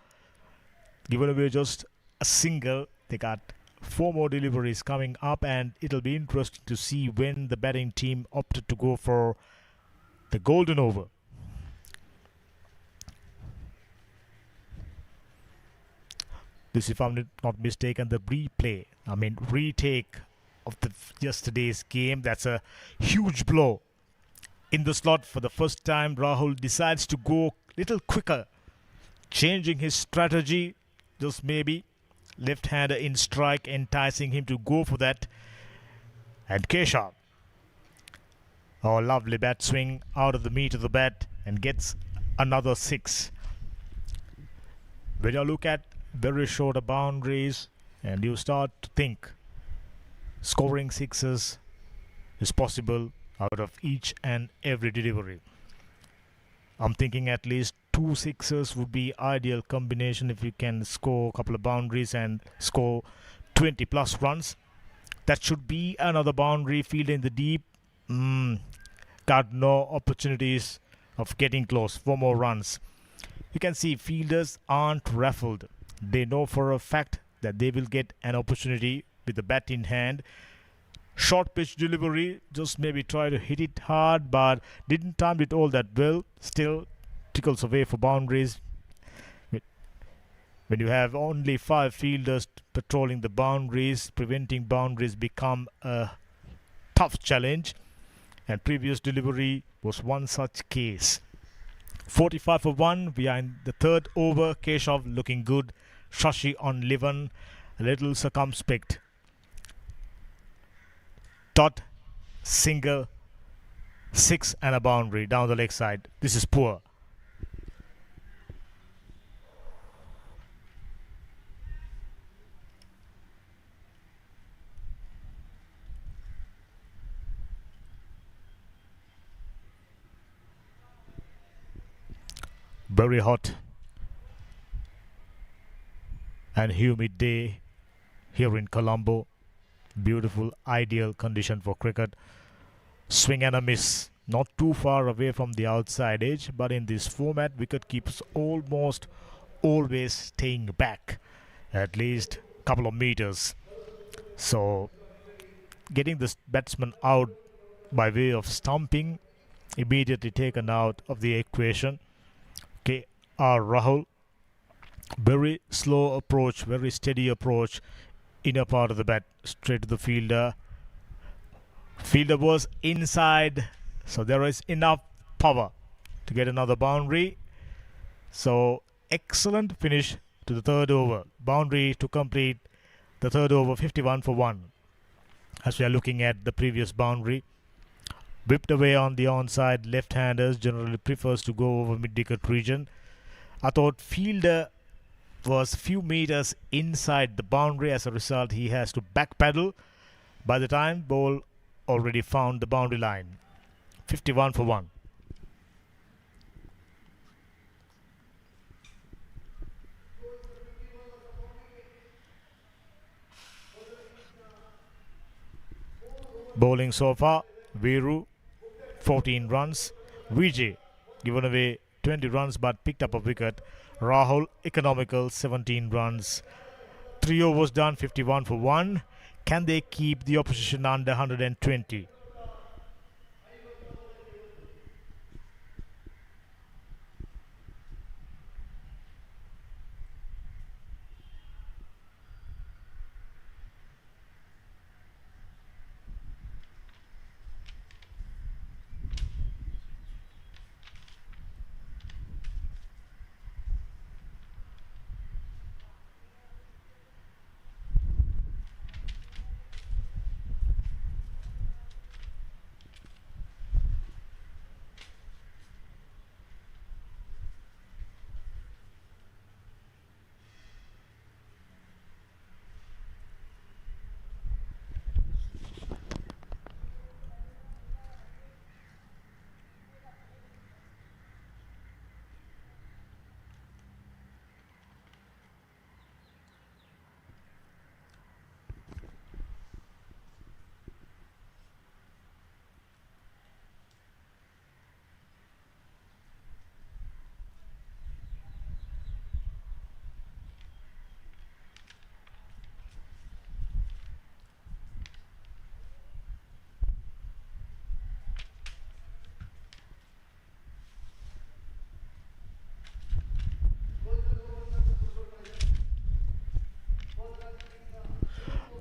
Speaker 1: Given away just a single, they got 4 more deliveries coming up, and it'll be interesting to see when the batting team opted to go for the golden over. This, if I'm not mistaken, the retake of the yesterday's game. That's a huge blow in the slot. For the first time, Rahul decides to go little quicker, changing his strategy, just maybe left-hander in strike, enticing him to go for that. And Keshav, oh, lovely bat swing out of the meat of the bat, and gets another 6. When you look at very shorter boundaries and you start to think scoring 6s is possible out of each and every delivery. I'm thinking at least two sixes would be ideal combination if you can score a couple of boundaries and score 20 plus runs. That should be another boundary. Field in the deep. Got no opportunities of getting close. 4 more runs. You can see fielders aren't raffled. They know for a fact that they will get an opportunity with the bat in hand. Short pitch delivery, just maybe try to hit it hard, but didn't time it all that well. Still tickles away for boundaries. When you have only 5 fielders patrolling the boundaries, preventing boundaries become a tough challenge. And previous delivery was one such case. 45 for 1. We are in the third over. Keshav looking good. Shashi on 11. A little circumspect. Dot, single, 6 and a boundary down the leg side. This is poor. Very hot and humid day here in Colombo. Beautiful, ideal condition for cricket. Swing and a miss. Not too far away from the outside edge, but in this format, wicket keeps almost always staying back at least a couple of meters. So, getting this batsman out by way of stumping, immediately taken out of the equation. K.R. Rahul, very slow approach, very steady approach. Inner part of the bat, straight to the fielder. Fielder was inside, so there is enough power to get another boundary. So excellent finish to the third over. Boundary to complete the third over, 51 for 1. As we are looking at the previous boundary. Whipped away on the onside. Left-handers generally prefers to go over mid-wicket region. I thought fielder was few meters inside the boundary. As a result, he has to backpedal. By the time ball already found the boundary line. 51 for 1. Bowling so far, Viru 14 runs. Vijay given away 20 runs but picked up a wicket. Rahul economical 17 runs. 3 overs done, 51 for 1. Can they keep the opposition under 120?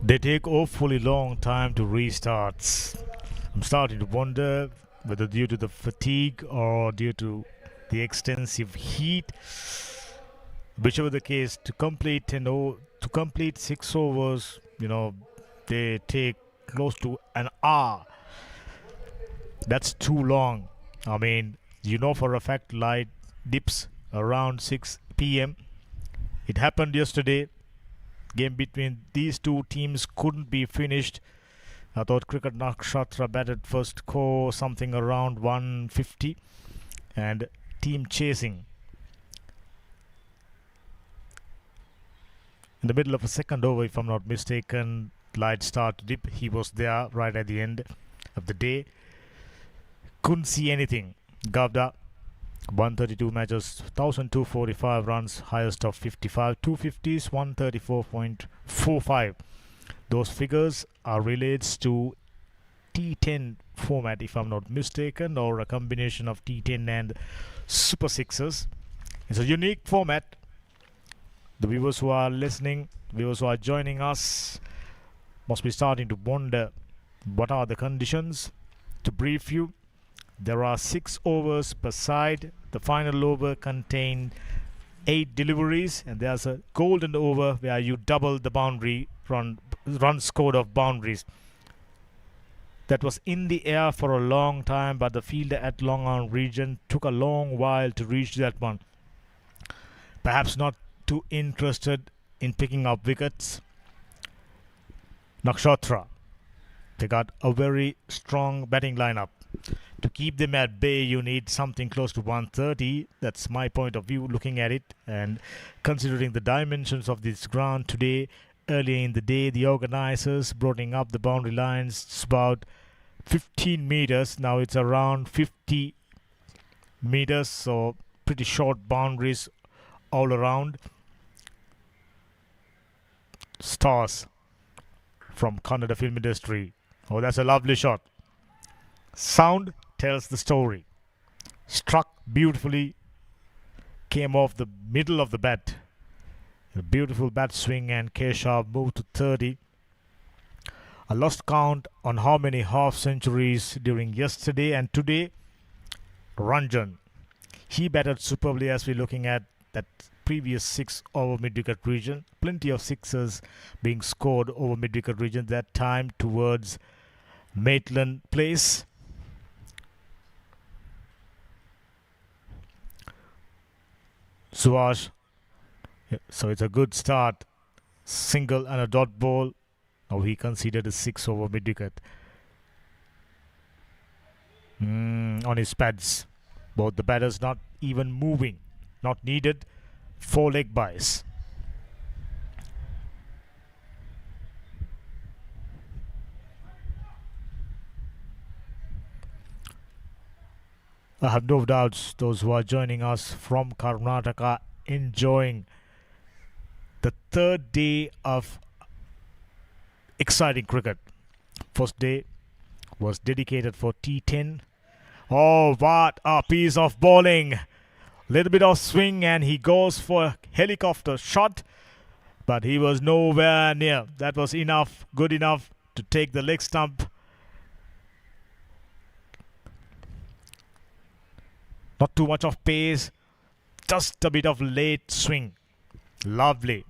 Speaker 1: They take awfully long time to restart. I'm starting to wonder whether due to the fatigue or due to the extensive heat. Whichever the case, to complete 6 overs, they take close to an hour. That's too long. I mean, for a fact light dips around 6 p.m. It happened yesterday. Game between these two teams couldn't be finished. I thought Cricket Nakshatra batted first score something around 150 and team chasing in the middle of a second over, if I'm not mistaken. Light start to dip. He was there right at the end of the day. Couldn't see anything. Gavda, 132 matches, 1,245 runs, highest of 55, 250s, 134.45. Those figures are relates to T10 format, if I'm not mistaken, or a combination of T10 and Super Sixes. It's a unique format. The viewers who are listening, viewers who are joining us, must be starting to wonder what are the conditions. To brief you, there are 6 overs per side. The final over contains 8 deliveries, and there's a golden over where you double the boundary run scored of boundaries. That was in the air for a long time, but the fielder at Long On region took a long while to reach that one. Perhaps not too interested in picking up wickets. Nakshatra, they got a very strong batting lineup. To keep them at bay, you need something close to 130. That's my point of view looking at it. And considering the dimensions of this ground today, earlier in the day, the organizers brought up the boundary lines. It's about 15 meters. Now it's around 50 meters. So pretty short boundaries all around. Stars from Kannada film industry. Oh, that's a lovely shot. Sound tells the story. Struck beautifully, came off the middle of the bat. A beautiful bat swing, and Keshav moved to 30. I lost count on how many half centuries during yesterday and today. Ranjan, he batted superbly as we're looking at that previous 6 over mid-wicket region. Plenty of sixes being scored over mid-wicket region that time towards Maitland Place. Suvash, so it's a good start. Single and a dot ball. Now he conceded a 6 over mid-wicket. On his pads. Both the batters not even moving. Not needed. 4 leg byes. I have no doubts those who are joining us from Karnataka enjoying the third day of exciting cricket. First day was dedicated for T10. Oh, what a piece of bowling! Little bit of swing, and he goes for a helicopter shot, but he was nowhere near. That was enough, good enough to take the leg stump. Not too much of pace, just a bit of late swing. Lovely.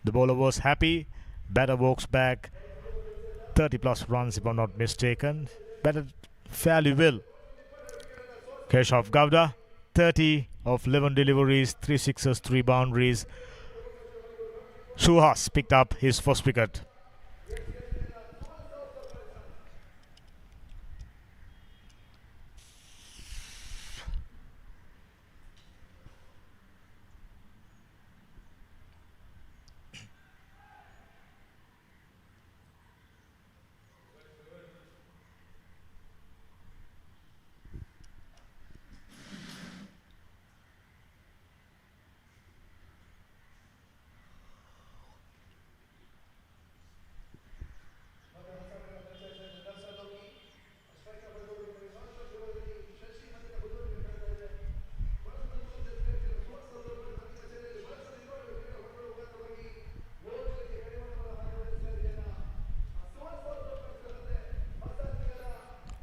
Speaker 1: The bowler was happy. Batter walks back. 30 plus runs if I'm not mistaken. Batted fairly well. Keshav Gowda, 30 of 11 deliveries, 3 sixes, 3 boundaries. Suhas picked up his first wicket.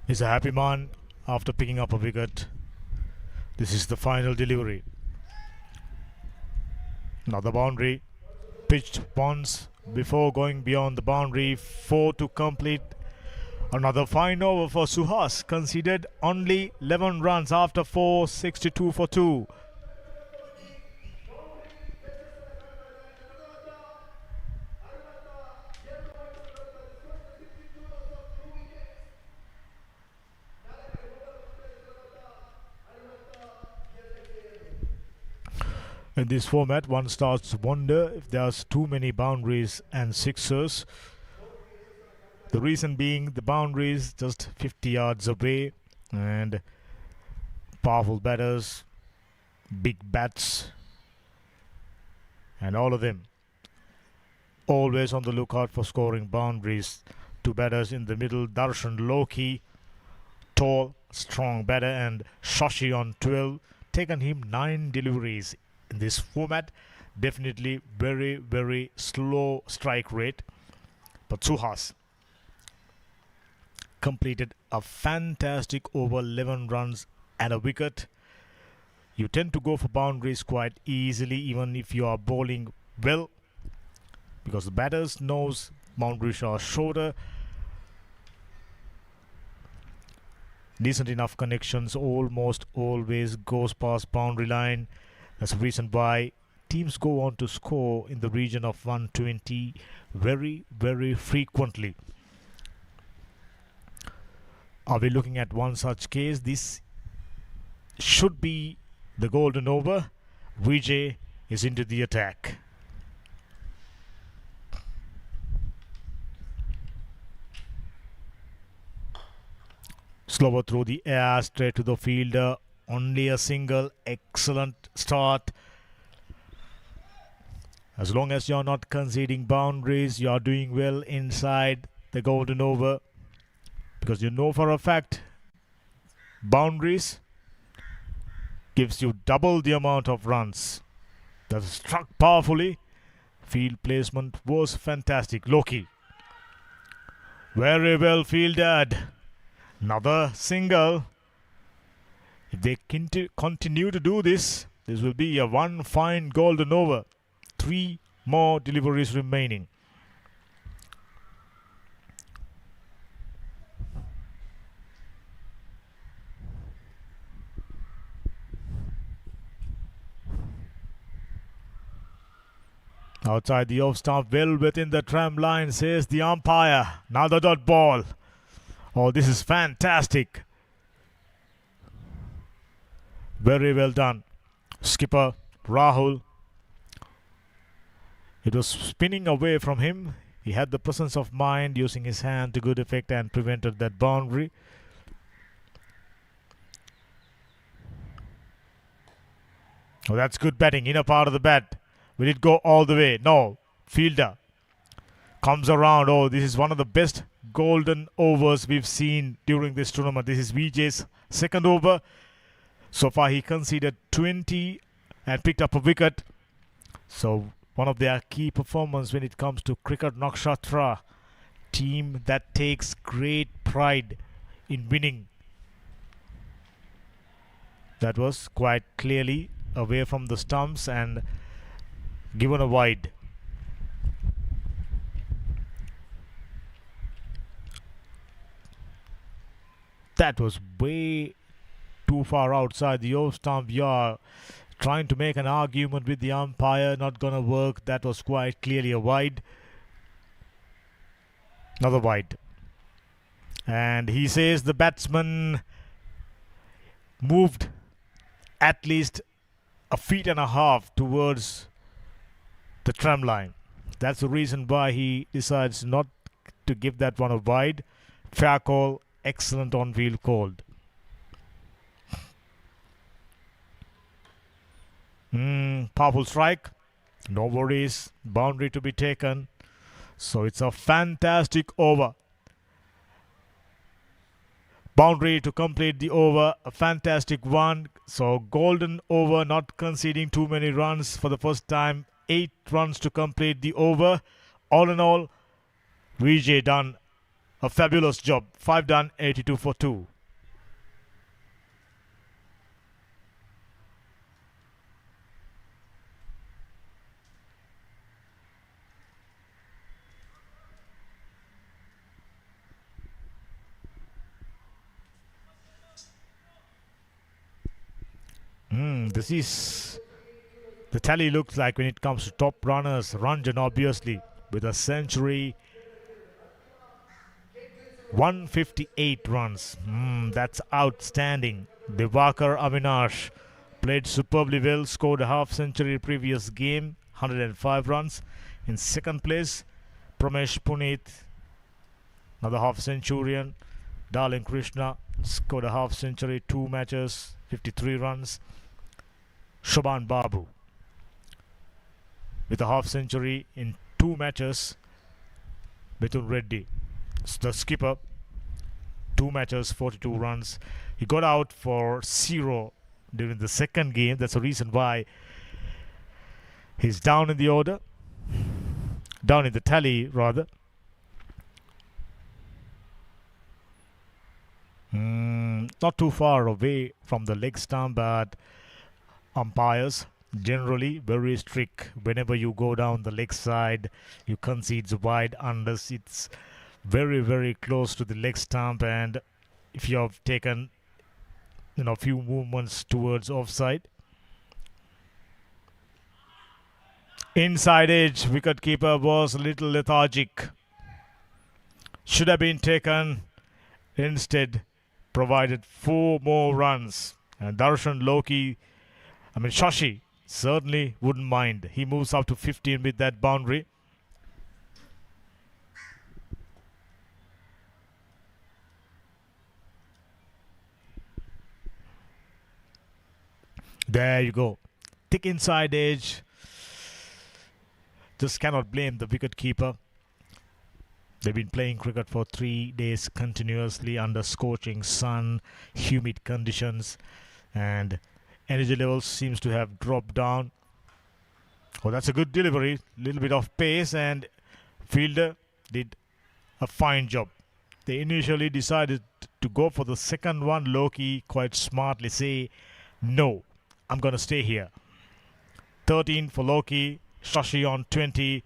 Speaker 1: He's a happy man after picking up a wicket. This is the final delivery. Another boundary. Pitched once before going beyond the boundary. 4 to complete. Another fine over for Suhas. Conceded only 11 runs after 4, 62 for 2. In this format, one starts to wonder if there's too many boundaries and sixers. The reason being the boundaries just 50 yards away and powerful batters, big bats, and all of them always on the lookout for scoring boundaries. Two batters in the middle, Darshan Loki, tall, strong batter, and Shashi on 12. Taken him 9 deliveries in this format. Definitely very, very slow strike rate. But Suhas completed a fantastic over 11 runs and a wicket. You tend to go for boundaries quite easily even if you are bowling well, because the batters knows boundaries are shorter. Decent enough connections almost always goes past boundary line. That's the reason why teams go on to score in the region of 120 very, very frequently. Are we looking at one such case? This should be the golden over. Vijay is into the attack. Slower through the air, straight to the fielder. Only a single. Excellent start. As long as you're not conceding boundaries, you're doing well inside the golden over. Because you know for a fact, boundaries gives you double the amount of runs. That struck powerfully. Field placement was fantastic. Loki. Very well fielded. Another single. If they continue to do this, this will be a one fine golden over. 3 more deliveries remaining. Outside the off stump, well within the tram line, says the umpire. Another dot ball. Oh, this is fantastic. Very well done. Skipper Rahul. It was spinning away from him. He had the presence of mind, using his hand to good effect and prevented that boundary. Oh, that's good batting. Inner part of the bat. Will it go all the way? No. Fielder comes around. Oh, this is one of the best golden overs we've seen during this tournament. This is Vijay's second over. So far he conceded 20 and picked up a wicket. So one of their key performance when it comes to cricket Nakshatra. Team that takes great pride in winning. That was quite clearly away from the stumps and given a wide. That was way too far outside the off stump. Yeah, trying to make an argument with the umpire, not gonna work. That was quite clearly a wide. Another wide. And he says the batsman moved at least a feet and a half towards the tram line. That's the reason why he decides not to give that one a wide. Fair call, excellent on field called. Powerful strike. No worries. Boundary to be taken. So it's a fantastic over. Boundary to complete the over. A fantastic one. So golden over, not conceding too many runs for the first time. 8 runs to complete the over. All in all, Vijay done a fabulous job. 5 done, 82 for 2. This is the tally looks like when it comes to top runners. Ranjan obviously with a century, 158 runs. That's outstanding. Divakar Avinash played superbly well, scored a half century previous game, 105 runs. In second place, Pramesh Puneet, another half centurion. Darling Krishna scored a half century, 2 matches, 53 runs. Shoban Babu with a half century in 2 matches. Mithun Reddy, the skipper, 2 matches, 42 runs. He got out for 0 during the second game. That's the reason why he's down in the order, down in the tally rather. Not too far away from the leg stump, but umpires generally very strict. Whenever you go down the leg side, you concede wide unless it's very, very close to the leg stump, and if you have taken few movements towards offside. Inside edge, wicketkeeper was a little lethargic. Should have been taken. Instead, provided 4 more runs. And Shashi certainly wouldn't mind. He moves up to 15 with that boundary. There you go. Thick inside edge. Just cannot blame the wicketkeeper. They've been playing cricket for 3 days continuously under scorching sun, humid conditions, and energy levels seems to have dropped down. Oh, that's a good delivery. Little bit of pace, and fielder did a fine job. They initially decided to go for the second one. Loki quite smartly say, no, I'm going to stay here. 13 for Loki, Shashi on 20.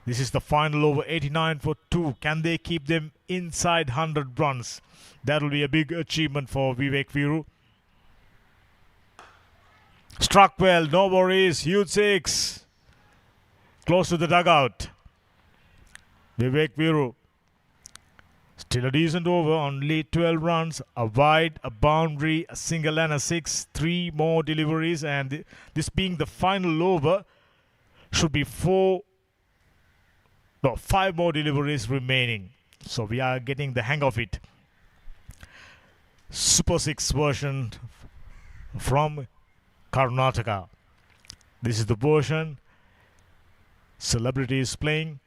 Speaker 1: This is the final over, 89 for 2. Can they keep them inside 100 runs? That will be a big achievement for Vivek Viru. Struck well, no worries, huge 6. Close to the dugout. Vivek Viru. Still a decent over, only 12 runs, a wide, a boundary, a single and a 6. 3 more deliveries, and this being the final over, should be 5 more deliveries remaining. So we are getting the hang of it. Super 6 version from Karnataka. This is the version. Celebrity is playing.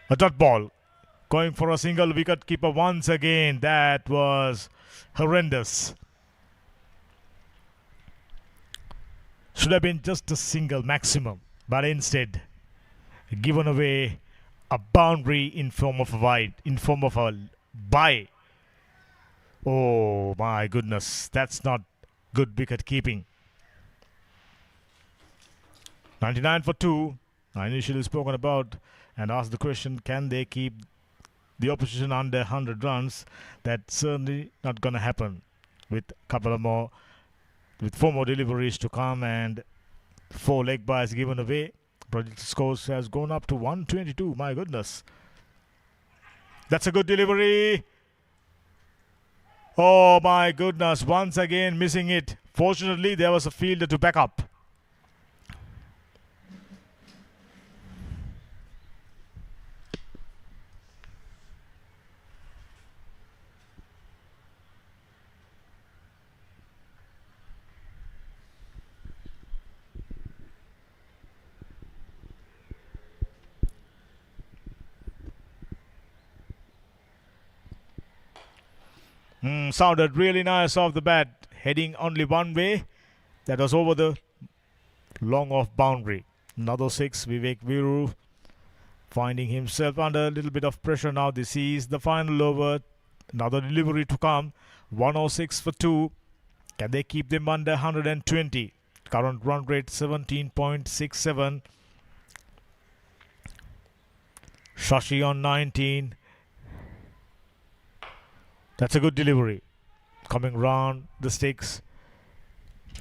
Speaker 1: A dot ball. Going for a single, wicket keeper once again. That was horrendous. Should have been just a single maximum, but instead given away a boundary in form of a wide, in form of a bye. Oh my goodness, that's not good wicket keeping. 99 for 2. I initially spoken about and asked the question, can they keep the opposition under 100 runs? That's certainly not going to happen with couple of more, with 4 more deliveries to come and 4 leg byes given away. Project scores has gone up to 122. My goodness. That's a good delivery. Oh my goodness. Once again missing it. Fortunately, there was a fielder to back up. Sounded really nice off the bat. Heading only one way. That was over the long off boundary. Another 6. Vivek Viru finding himself under a little bit of pressure now. This is the final over. Another delivery to come. 106 for 2. Can they keep them under 120? Current run rate 17.67. Shashi on 19. That's a good delivery. Coming round the sticks.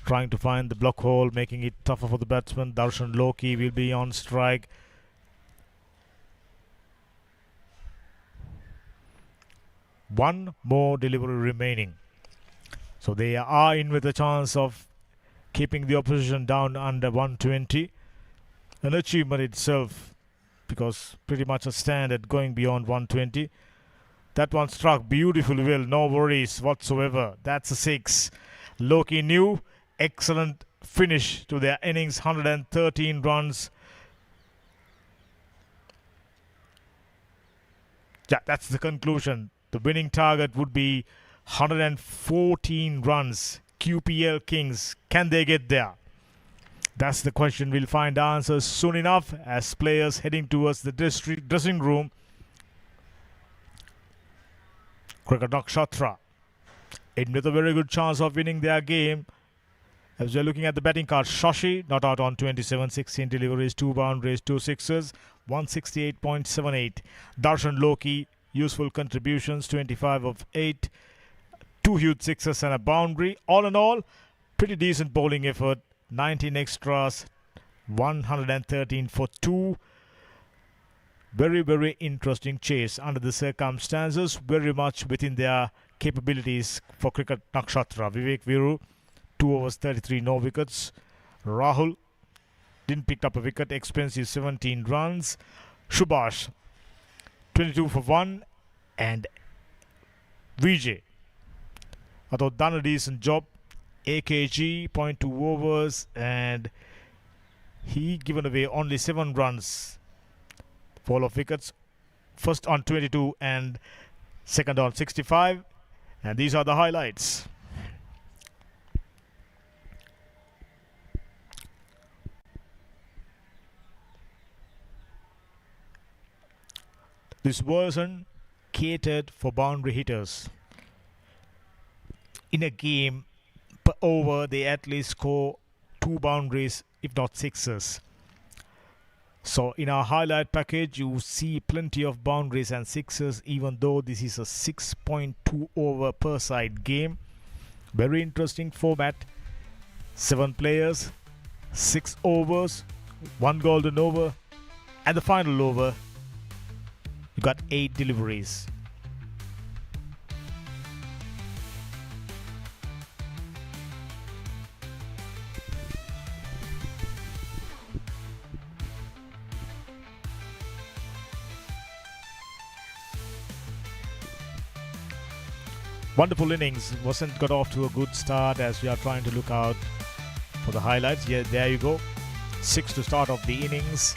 Speaker 1: Trying to find the block hole, making it tougher for the batsman. Darshan Loki will be on strike. One more delivery remaining. So they are in with a chance of keeping the opposition down under 120. An achievement itself, because pretty much a standard going beyond 120. That one struck beautifully well, no worries whatsoever. That's a 6. Loki knew, excellent finish to their innings, 113 runs. Yeah, that's the conclusion. The winning target would be 114 runs. QPL Kings, can they get there? That's the question. We'll find answers soon enough as players heading towards the dressing room. Cricket Nakshatra in with a very good chance of winning their game. As we're looking at the batting card, Shashi not out on 27, 16 deliveries, 2 boundaries, 2 sixes, 168.78. Darshan Loki, useful contributions, 25 of 8, 2 huge sixes and a boundary. All in all, pretty decent bowling effort. 19 extras, 113 for 2. Very, very interesting chase under the circumstances. Very much within their capabilities for Cricket Nakshatra. Vivek Viru, 2 overs 33, no wickets. Rahul didn't pick up a wicket, expensive 17 runs. Subhash, 22 for 1. And Vijay, I thought done a decent job. AKG, 0.2 overs, and he given away only 7 runs. Fall of wickets, first on 22 and second on 65. And these are the highlights. This wasn't catered for boundary hitters. In a game per over, they at least score 2 boundaries, if not sixes. So in our highlight package, you see plenty of boundaries and sixes, even though this is a 6.2 over per side game. Very interesting format. 7 players, 6 overs, 1 golden over, and the final over, you got 8 deliveries. Wonderful innings. Wasn't got off to a good start as we are trying to look out for the highlights. Yeah, there you go. 6 to start off the innings.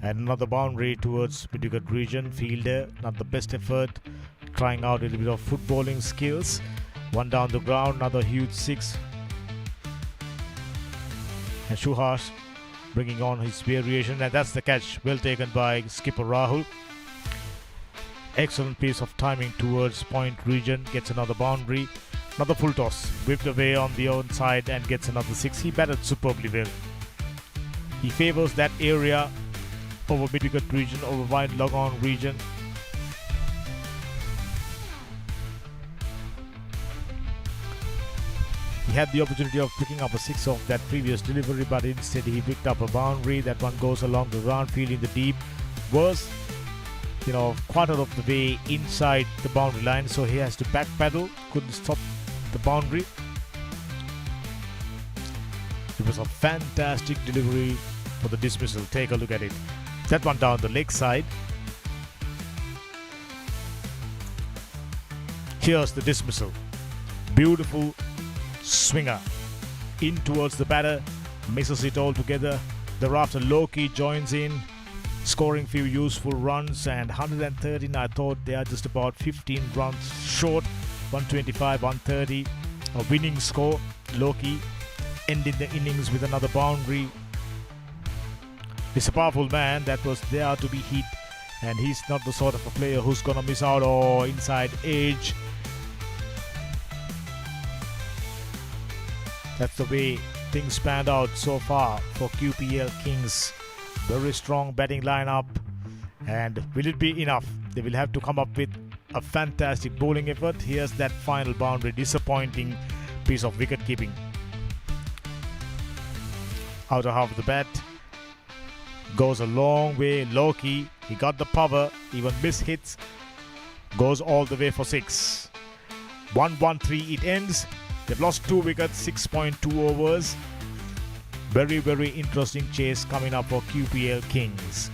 Speaker 1: And another boundary towards mid-wicket region. Fielder, not the best effort. Trying out a little bit of footballing skills. 1 down the ground, another huge 6. And Shuhash bringing on his variation. And that's the catch. Well taken by skipper Rahul. Excellent piece of timing towards point region. Gets another boundary. Another full toss. Whipped away on the own side and gets another 6. He batted superbly well. He favors that area over mid-wicket region, over wide log-on region. He had the opportunity of picking up a 6 off that previous delivery, but instead he picked up a boundary. That one goes along the ground, field in the deep. Was, quarter of the way inside the boundary line, so he has to back pedal. Couldn't stop the boundary. It was a fantastic delivery for the dismissal. Take a look at it. That one down the leg side. Here's the dismissal. Beautiful swinger in towards the batter, misses it all together. Thereafter Loki joins in, scoring few useful runs, and 113. I thought they are just about 15 runs short. 125, 130, a winning score. Loki ending the innings with another boundary. He's a powerful man that was there to be hit, and he's not the sort of a player who's gonna miss out or inside edge. That's the way things panned out so far for QPL Kings. Very strong batting lineup, and will it be enough? They will have to come up with a fantastic bowling effort. Here's that final boundary, disappointing piece of wicket keeping. Outer half of the bat, goes a long way. Loki, he got the power, even miss hits, goes all the way for 6. 1-1-3 it ends. They've lost 2 wickets, 6.2 overs. Very, very interesting chase coming up for QPL Kings.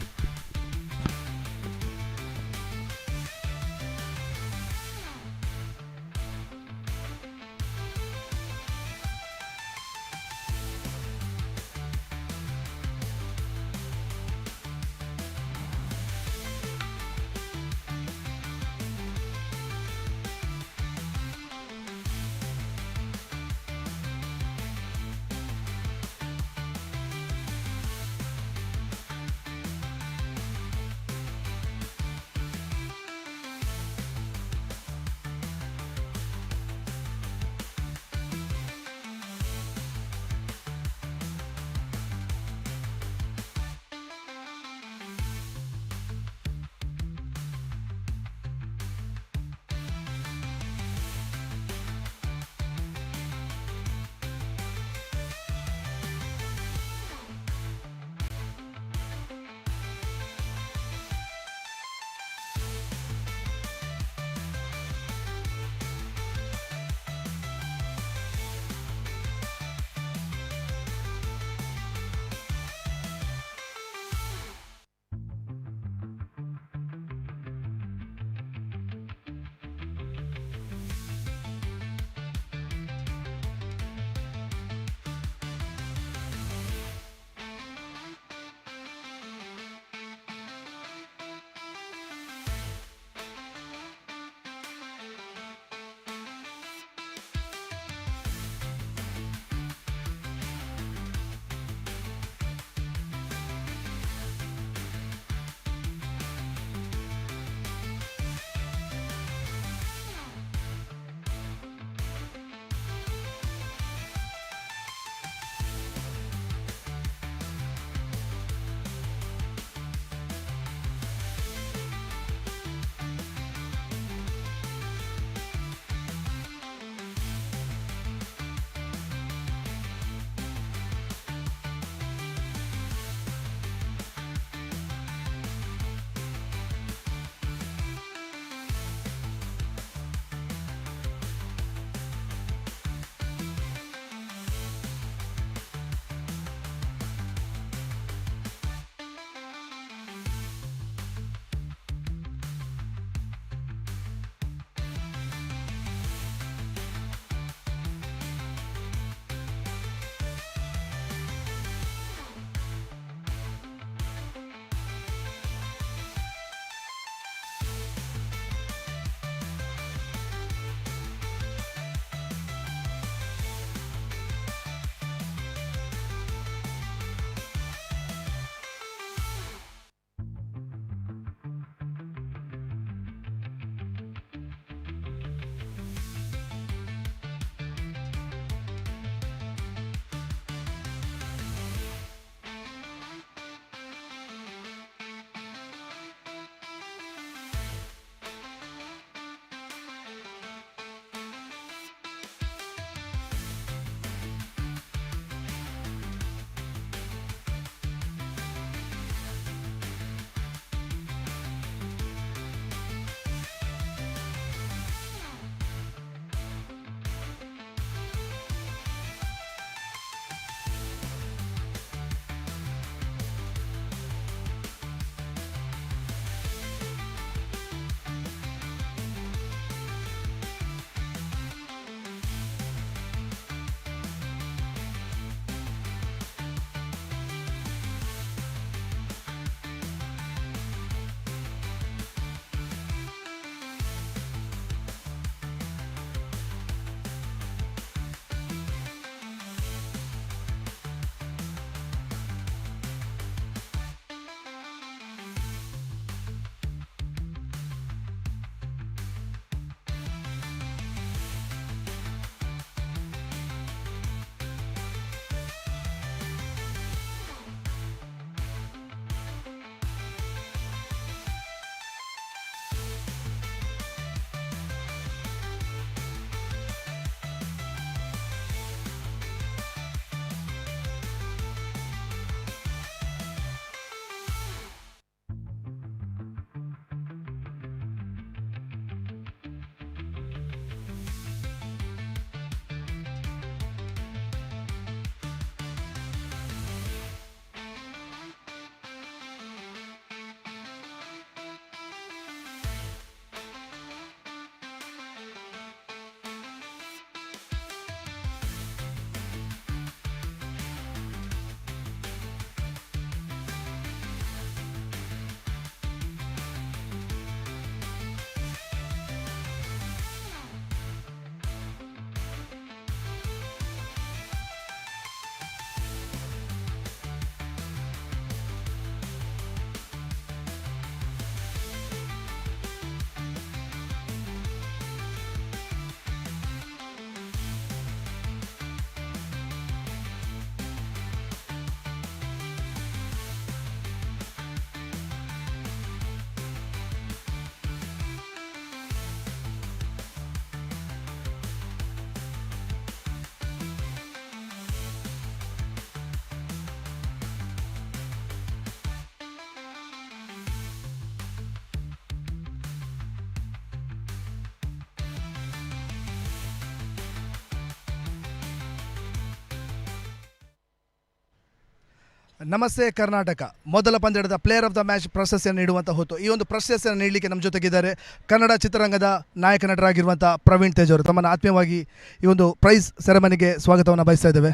Speaker 3: ನಮಸ್ತೆ ಕರ್ನಾಟಕ ಮೊದಲ ಪಂದ್ಯದ player of the match ಪ್ರಶಸ್ತಿಯನ್ನು ನೀಡುವಂಥ ಹೊತ್ತು ಈ ಒಂದು ಪ್ರಶಸ್ತಿಯನ್ನು ನೀಡಲಿಕ್ಕೆ ನಮ್ಮ ಜೊತೆಗಿದ್ದಾರೆ ಕನ್ನಡ ಚಿತ್ರರಂಗದ ನಾಯಕ ನಟರಾಗಿರುವಂಥ ಪ್ರವೀಣ್ ತೇಜ್ ಅವರು. ತಮ್ಮನ್ನು ಆತ್ಮೀಯವಾಗಿ ಈ ಒಂದು ಪ್ರೈಸ್ ಸೆರೆಮನಿಗೆ ಸ್ವಾಗತವನ್ನು ಬಯಸ್ತಾ ಇದ್ದೇವೆ.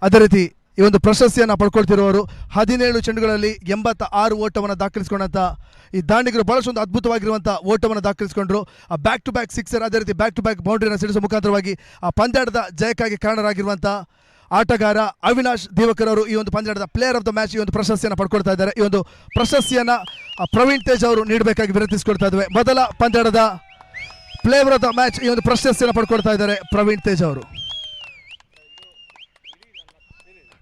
Speaker 3: ಅದೇ ರೀತಿ ಈ ಒಂದು ಪ್ರಶಸ್ತಿಯನ್ನು ಪಡ್ಕೊಳ್ತಿರುವವರು 17 ಚೆಂಡುಗಳಲ್ಲಿ 86 ಓಟವನ್ನು ದಾಖಲಿಸಿಕೊಂಡಂಥ ಈ ದಾಂಡಿಗರು ಭಾಳಷ್ಟು ಒಂದು ಅದ್ಭುತವಾಗಿರುವಂಥ ಓಟವನ್ನು ದಾಖಲಿಸಿಕೊಂಡ್ರು. ಆ ಬ್ಯಾಕ್ ಟು ಬ್ಯಾಕ್ ಸಿಕ್ಸರ್, ಅದೇ ರೀತಿ ಬ್ಯಾಕ್ ಟು ಬ್ಯಾಕ್ ಬೌಂಡ್ರಿಯನ್ನು ಸಿಡಿಸುವ ಮುಖಾಂತರವಾಗಿ ಆ ಪಂದ್ಯಾಟದ ಜಯಕ್ಕಾಗಿ ಕಾರಣರಾಗಿರುವಂಥ ಆಟಗಾರ ಅವಿನಾಶ್ ದಿವಾಕರ್ ಅವರು ಈ ಒಂದು ಪಂದ್ಯದ ಪ್ಲೇಯರ್ ಆಫ್ ದ ಮ್ಯಾಚ್ ಈ ಒಂದು ಪ್ರಶಸ್ತಿಯನ್ನು ಪಡ್ಕೊಳ್ತಾ ಇದ್ದಾರೆ. ಈ ಒಂದು ಪ್ರಶಸ್ತಿಯನ್ನು ಪ್ರವೀಣ್ ತೇಜ್ ಅವರು ನೀಡಬೇಕಾಗಿ ವಿನಂತಿಸಿಕೊಳ್ತಾ ಇದ್ದೇವೆ. ಮೊದಲ ಪಂದ್ಯದ ಪ್ಲೇಯರ್ ಆಫ್ ದ ಮ್ಯಾಚ್ ಈ ಒಂದು ಪ್ರಶಸ್ತಿಯನ್ನು ಪಡ್ಕೊಳ್ತಾ ಇದ್ದಾರೆ ಪ್ರವೀಣ್ ತೇಜ್ ಅವರು.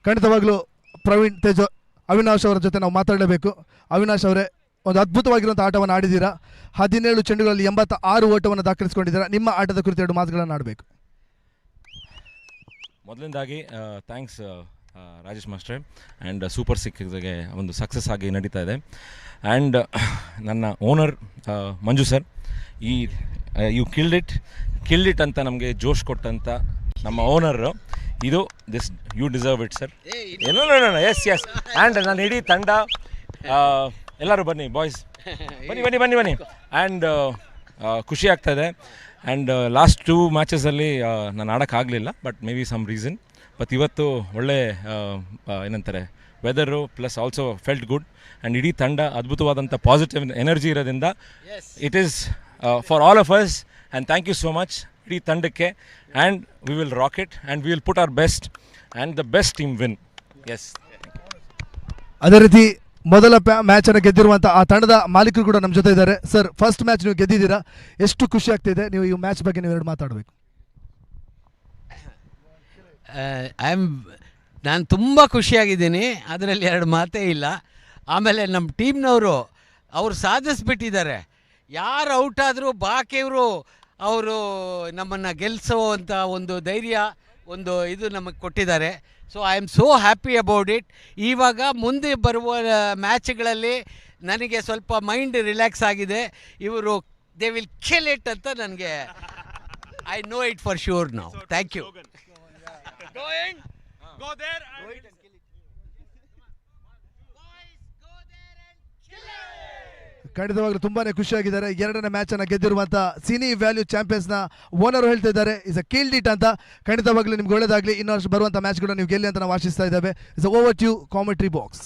Speaker 3: ಖಂಡಿತವಾಗ್ಲೂ ಪ್ರವೀಣ್ ತೇಜ್ ಅವಿನಾಶ್ ಅವರ ಜೊತೆ ನಾವು ಮಾತಾಡಲೇಬೇಕು. ಅವಿನಾಶ್ ಅವರೇ, ಒಂದು ಅದ್ಭುತವಾಗಿರುವಂಥ ಆಟವನ್ನು ಆಡಿದ್ದೀರಾ. 17 ಚೆಂಡುಗಳಲ್ಲಿ 86 ಓಟವನ್ನು ದಾಖಲಿಸಿಕೊಂಡಿದ್ದೀರಾ. ನಿಮ್ಮ ಆಟದ ಕುರಿತು 2 ಮಾತುಗಳನ್ನು ಆಡಬೇಕು.
Speaker 4: ಮೊದಲನೇದಾಗಿ ಥ್ಯಾಂಕ್ಸ್ ರಾಜೇಶ್ ಮಾಸ್ಟ್ರೆ ಆ್ಯಂಡ್ ಸೂಪರ್ ಸಿಕ್ಸ್ಗೆ ಒಂದು ಸಕ್ಸಸ್ ಆಗಿ ನಡೀತಾ ಇದೆ. ಆ್ಯಂಡ್ ನನ್ನ ಓನರ್ ಮಂಜು ಸರ್, ಈ ಯು ಕಿಲ್ಡ್ ಇಟ್ ಅಂತ ನಮಗೆ ಜೋಶ್ ಕೊಟ್ಟಂಥ ನಮ್ಮ ಓನರು ಇದು ಯು ಡಿಸರ್ವ್ ಇಟ್ ಸರ್. ಏನೋ ಎಸ್ ಆ್ಯಂಡ್ ನನ್ನ ಇಡೀ ತಂಡ ಎಲ್ಲರೂ ಬನ್ನಿ ಬಾಯ್ಸ್, ಬನ್ನಿ ಆ್ಯಂಡ್ ಖುಷಿ ಆಗ್ತಾಯಿದೆ. ಆ್ಯಂಡ್ ಲಾಸ್ಟ್ 2 ಮ್ಯಾಚಸಲ್ಲಿ ನಾನು ಆಡೋಕ್ಕಾಗಲಿಲ್ಲ, but may be some reason. But ಇವತ್ತು ಒಳ್ಳೆ ಏನಂತಾರೆ weather plus also felt good. And ಇಡೀ ತಂಡ ಅದ್ಭುತವಾದಂಥ ಪಾಸಿಟಿವ್ ಎನರ್ಜಿ ಇರೋದ್ರಿಂದ it is for all of us. And thank you so much ಇಡೀ ತಂಡಕ್ಕೆ. And we will rock it and we will put our best and the best team win. Yes.
Speaker 3: ಅದೇ ರೀತಿ ಮೊದಲ ಮ್ಯಾಚನ್ನು ಗೆದ್ದಿರುವಂಥ ಆ ತಂಡದ ಮಾಲೀಕರು ಕೂಡ ನಮ್ಮ ಜೊತೆ ಇದ್ದಾರೆ. ಸರ್, ಫಸ್ಟ್ ಮ್ಯಾಚ್ ನೀವು ಗೆದ್ದಿದ್ದೀರಾ, ಎಷ್ಟು ಖುಷಿ ಆಗ್ತಿದೆ? ನೀವು ಈ ಮ್ಯಾಚ್ ಬಗ್ಗೆ ನೀವು 2 ಮಾತಾಡಬೇಕು.
Speaker 5: ನಾನು ತುಂಬ ಖುಷಿಯಾಗಿದ್ದೀನಿ, ಅದರಲ್ಲಿ 2 ಮಾತೇ ಇಲ್ಲ. ಆಮೇಲೆ ನಮ್ಮ ಟೀಮ್ನವರು ಅವರು ಸಾಧಿಸ್ಬಿಟ್ಟಿದ್ದಾರೆ. ಯಾರು ಔಟ್ ಆದರೂ ಬಾಕಿಯವರು ಅವರು ನಮ್ಮನ್ನು ಗೆಲ್ಲಿಸೋವಂಥ ಒಂದು ಧೈರ್ಯ, ಒಂದು ಇದು ನಮಗೆ ಕೊಟ್ಟಿದ್ದಾರೆ. So I am so happy about it. ಇವಾಗ ಮುಂದೆ ಬರುವ ಮ್ಯಾಚ್ಗಳಲ್ಲಿ ನನಗೆ ಸ್ವಲ್ಪ ಮೈಂಡ್ ರಿಲ್ಯಾಕ್ಸ್ ಆಗಿದೆ. ಇವರು ದೇ ವಿಲ್ ಕಿಲ್ ಇಟ್ ಅಂತ ನನಗೆ I know it for sure ನಾವು. Thank you.
Speaker 3: ಖಂಡಿತವಾಗ್ಲೂ ತುಂಬಾ ಖುಷಿಯಾಗಿದ್ದಾರೆ. 2ನೇ ಮ್ಯಾಚನ್ನು ಗೆದ್ದಿರುವಂಥ ಸಿನಿ ವ್ಯಾಲ್ಯೂ ಚಾಂಪಿಯನ್ಸ್ನ ಓನರು ಹೇಳ್ತಾ ಇದ್ದಾರೆ ಇಸ್ ಅ ಕಿಲ್ಡ್ ಇಟ್ ಅಂತ. ಖಂಡಿತವಾಗ್ಲೂ ನಿಮ್ಗೆ ಒಳ್ಳೆಯದಾಗಲಿ. ಇನ್ನಷ್ಟು ಬರುವಂಥ ಮ್ಯಾಚ್ಗಳು ನೀವು ಗೆಲ್ಲಿ ಅಂತ ನಾವು ಆಶಿಸ್ತಾ ಇದ್ದೇವೆ. Is over to you commentary box.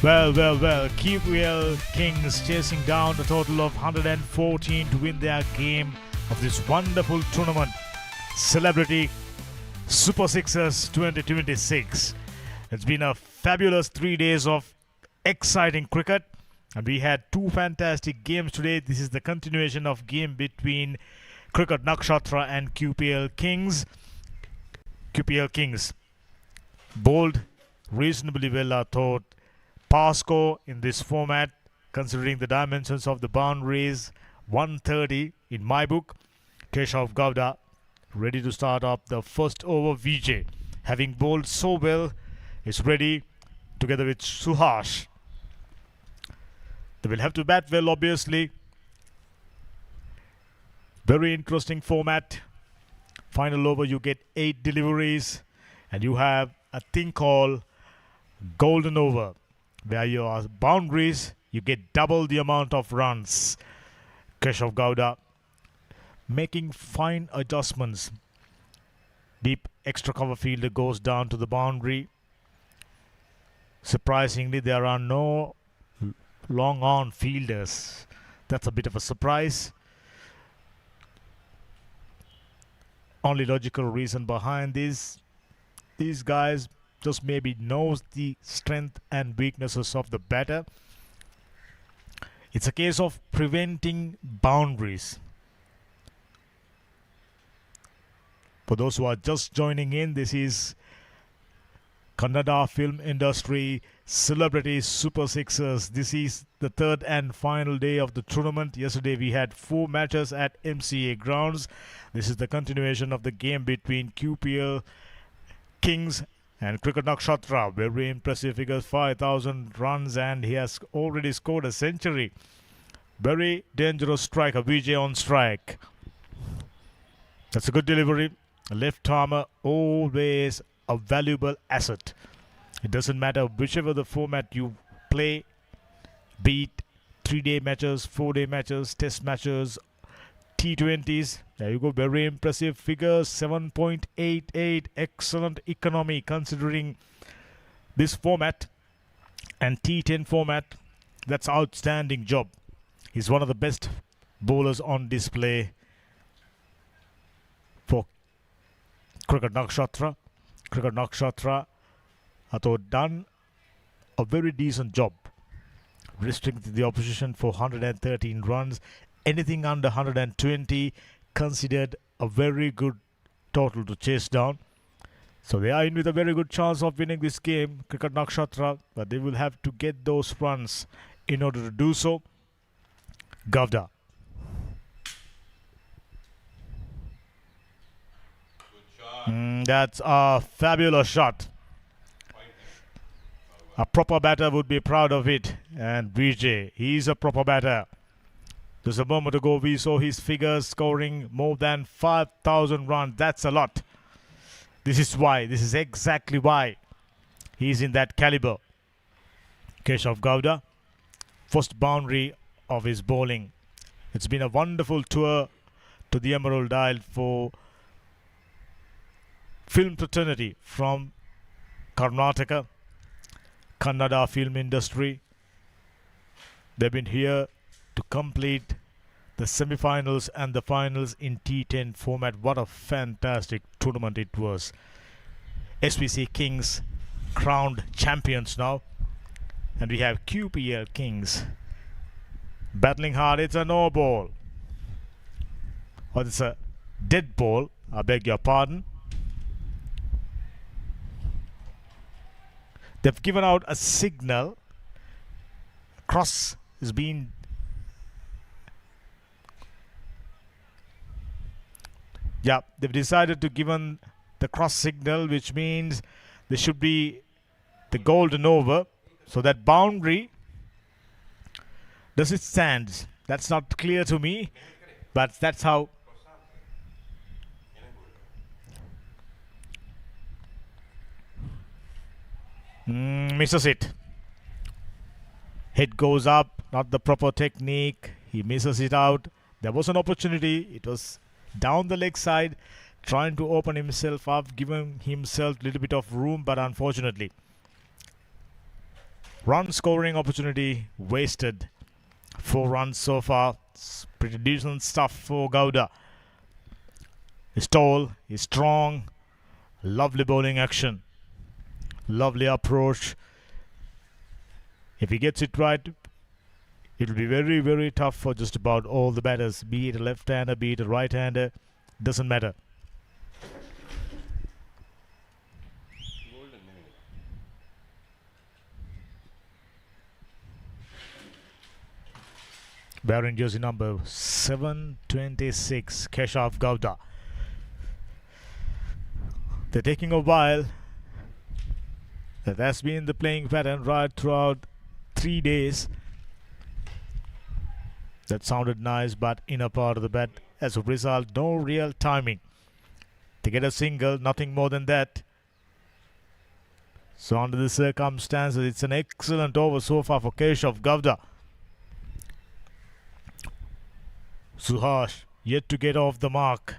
Speaker 1: Well. QPL Kings chasing down a total of 114 to win their game of this wonderful tournament. Celebrity Super Sixers 2026. It's been a fabulous 3 days of exciting cricket. And we had two fantastic games today. This is the continuation of game between Cricket Nakshatra and QPL Kings. QPL Kings bowled reasonably well, I thought. Pass score in this format, considering the dimensions of the boundaries, 130 in my book. Keshav Gowda ready to start up the first over. VJ, having bowled so well, is ready together with Suhash. They will have to bat well, obviously. Very interesting format. Final over, you get 8 deliveries, and you have a thing called golden over, where your boundaries, you get double the amount of runs. Keshav Gowda making fine adjustments. Deep extra cover fielder goes down to the boundary. Surprisingly, there are no long on fielders. That's a bit of a surprise. Only logical reason behind this, these guys just maybe knows the strength and weaknesses of the batter. It's a case of preventing boundaries. For those who are just joining in, this is Kannada film industry celebrity Super Sixers. This is the third and final day of the tournament. Yesterday we had 4 matches at MCA grounds. This is the continuation of the game between QPL Kings and Cricket Nakshatra. Very impressive figures, 5,000 runs, and he has already scored a century. Very dangerous striker, Vijay on strike. That's a good delivery. A left armer, always a valuable asset. It doesn't matter whichever the format you play, be it 3-day matches, 4-day matches, test matches, T20s. There you go, very impressive figures, 7.88, excellent economy considering this format and T10 format. That's outstanding job. He's one of the best bowlers on display for Cricket Nakshatra. Cricket Nakshatra, I thought, done a very decent job restricting the opposition for 113 runs. Anything under 120 considered a very good total to chase down. So they are in with a very good chance of winning this game, Cricket Nakshatra, but they will have to get those runs in order to do so. Gowda. That's a fabulous shot. A proper batter would be proud of it. And Vijay, he's a proper batter. Just a moment ago, we saw his figures scoring more than 5,000 runs. That's a lot. This is exactly why he's in that caliber. Keshav Gowda, first boundary of his bowling. It's been a wonderful tour to the Emerald Isle for film fraternity from Karnataka, Kannada film industry. They've been here to complete the semi-finals and the finals in T10 format. What a fantastic tournament it was. SPC Kings crowned champions now, and we have QPL Kings battling hard. It's a no ball, or it's a dead ball, I beg your pardon. They've given out a signal. Cross is being they've decided to give the cross signal, which means there should be the golden over. So that boundary, does it stand? That's not clear to me, but that's how. Misses it. Head goes up, not the proper technique. He misses it out. There was an opportunity. It was down the leg side, trying to open himself up, giving himself a little bit of room, but unfortunately Run scoring opportunity wasted. 4 runs so far. It's pretty decent stuff for Gowda. He's tall, he's strong, lovely bowling action, lovely approach. If he gets it right, it will be very, very tough for just about all the batters, be it a left-hander, be it a right-hander, doesn't matter. Wearing jersey number 726, Keshav Gowda. They're taking a while. That has been the playing pattern right throughout 3 days. That sounded nice, but inner part of the bat. As a result, no real timing. They get a single, nothing more than that. So under the circumstances, it's an excellent over so far for Keshav Gowda. Suhash yet to get off the mark.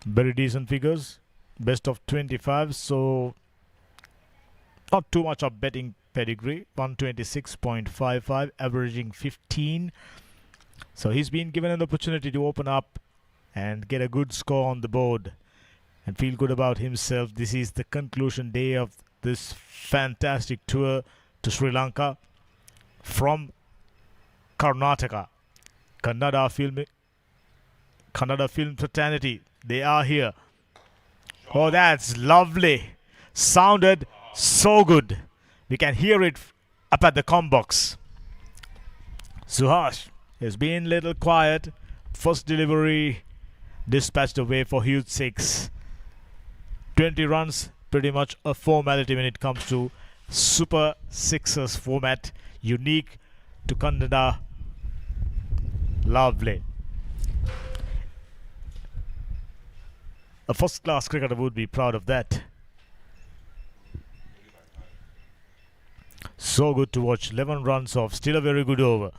Speaker 1: Very decent figures. Best of 25, so not too much of betting pedigree. 126.55, averaging 15. So he's been given an opportunity to open up and get a good score on the board and feel good about himself. This is the conclusion day of this fantastic tour to Sri Lanka from Karnataka. Kannada film fraternity, they are here. Oh, that's lovely. Sounded so good. We can hear it up at the comm box. Suhash has been a little quiet. First delivery dispatched away for huge 6. 20 runs, pretty much a formality when it comes to Super Sixers format. Unique to Kannada. Lovely. A first-class cricketer would be proud of that. So good to watch. 11 runs off. Still a very good over.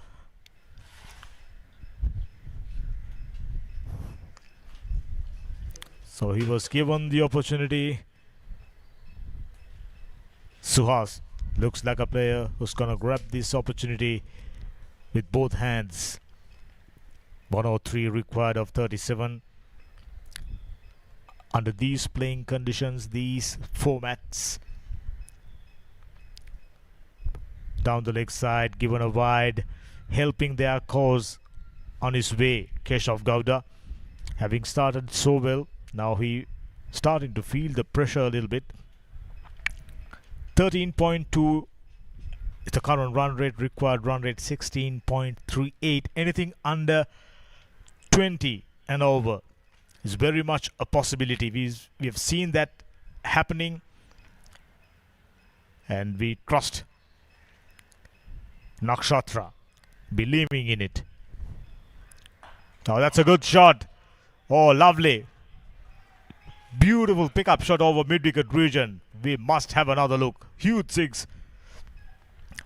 Speaker 1: So he was given the opportunity. Suhas looks like a player who's going to grab this opportunity with both hands. 103 required of 37. Under these playing conditions, these formats, down the leg side, given a wide, helping their cause on his way. Keshav Gowda, having started so well, now he starting to feel the pressure a little bit. 13.2 is the current run rate, required run rate 16.38. Anything under 20 and over is very much a possibility. We have seen that happening, and we trust Nakshatra, believing in it. Now that's a good shot. Oh, lovely. Beautiful pickup shot over mid-wicket region. We must have another look. Huge 6.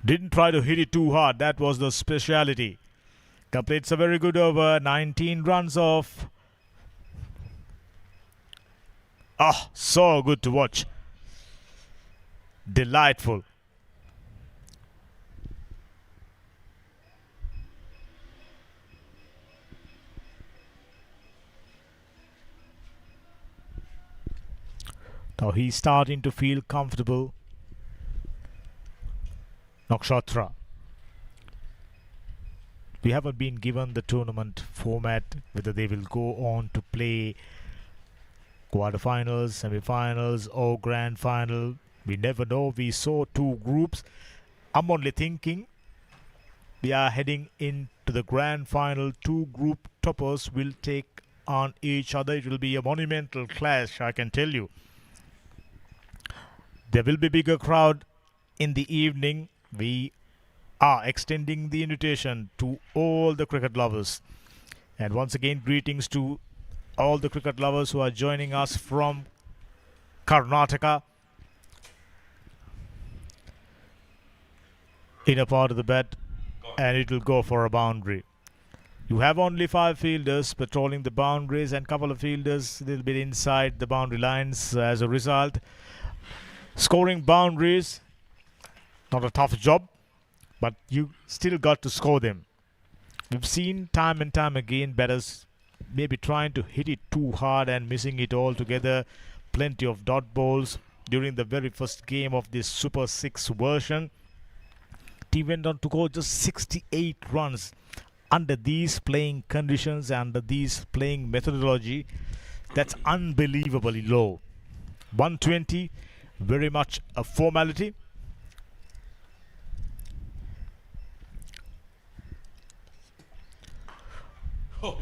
Speaker 1: Didn't try to hit it too hard. That was the speciality. Completes a very good over. 19 runs off. Ah, so good to watch. Delightful. Now he's starting to feel comfortable. Nakshatra. We haven't been given the tournament format, whether they will go on to play quarterfinals, semi-finals or grand final. We never know. We saw 2 groups. I'm only thinking we are heading into the grand final. 2 group toppers will take on each other. It will be a monumental clash, I can tell you. There will be bigger crowd in the evening. We are extending the invitation to all the cricket lovers. And once again, greetings to all the cricket lovers who are joining us from Karnataka. Inner part of the bat, and it will go for a boundary. You have only 5 fielders patrolling the boundaries and couple of fielders a little bit inside the boundary lines. As a result, scoring boundaries Not a tough job, but you still got to score them. We've seen time and time again batters maybe trying to hit it too hard and missing it altogether. Plenty of dot balls during the very first game of this Super 6 version. Team went on to go just 68 runs under these playing conditions, under these playing methodology. That's unbelievably low. 120, very much a formality.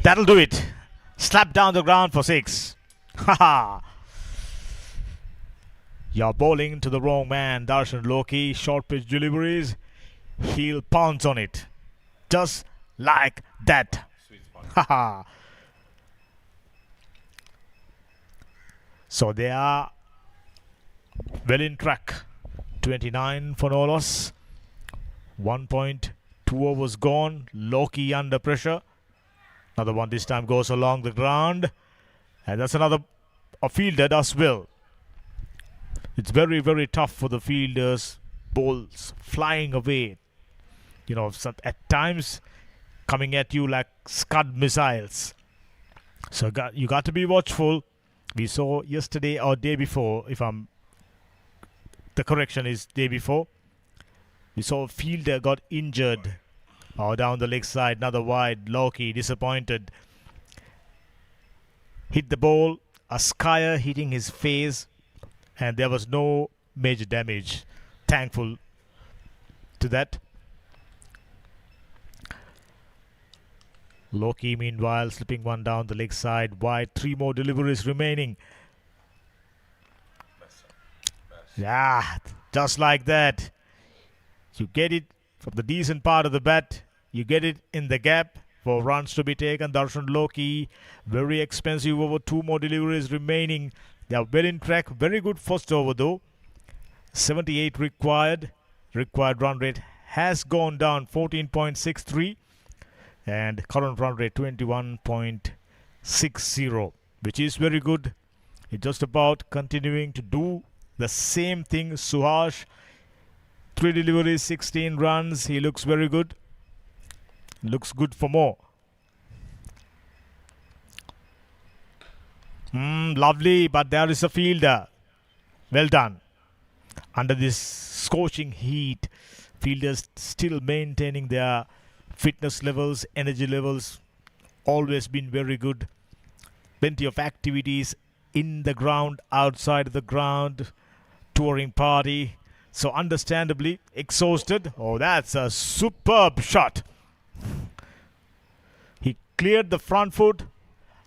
Speaker 1: That'll do it. Slap down the ground for 6. Haha. You're bowling to the wrong man, Darshan Loki. Short pitch deliveries. He'll pounce on it. Just like that. Haha. So they are well in track. 29 for no loss. 1.2 overs gone. Loki under pressure. Another one this time goes along the ground. And that's another a fielder does well. It's very, very tough for the fielders. Balls flying away. You know, at times coming at you like Scud missiles. So you got to be watchful. We saw yesterday or day before, the correction is day before. We saw a fielder got injured. Down the leg side, another wide. Loki disappointed. Hit the ball. A skier hitting his face. And there was no major damage. Thankful to that. Loki, meanwhile, slipping one down the leg side. Wide. 3 more deliveries remaining. Yeah, just like that. You get it from the decent part of the bat. You get it in the gap for runs to be taken. Darshan Loki, very expensive over. 2 more deliveries remaining. They are well in track. Very good first over though. 78 required. Required run rate has gone down 14.63. And current run rate 21.60, which is very good. It's just about continuing to do the same thing. Suhash, 3 deliveries, 16 runs. He looks very good. Looks good for more. Lovely, but there is a fielder. Well done. Under this scorching heat, fielders still maintaining their fitness levels, energy levels. Always been very good. Plenty of activities in the ground, outside of the ground, touring party. So understandably exhausted. Oh, that's a superb shot. He cleared the front foot.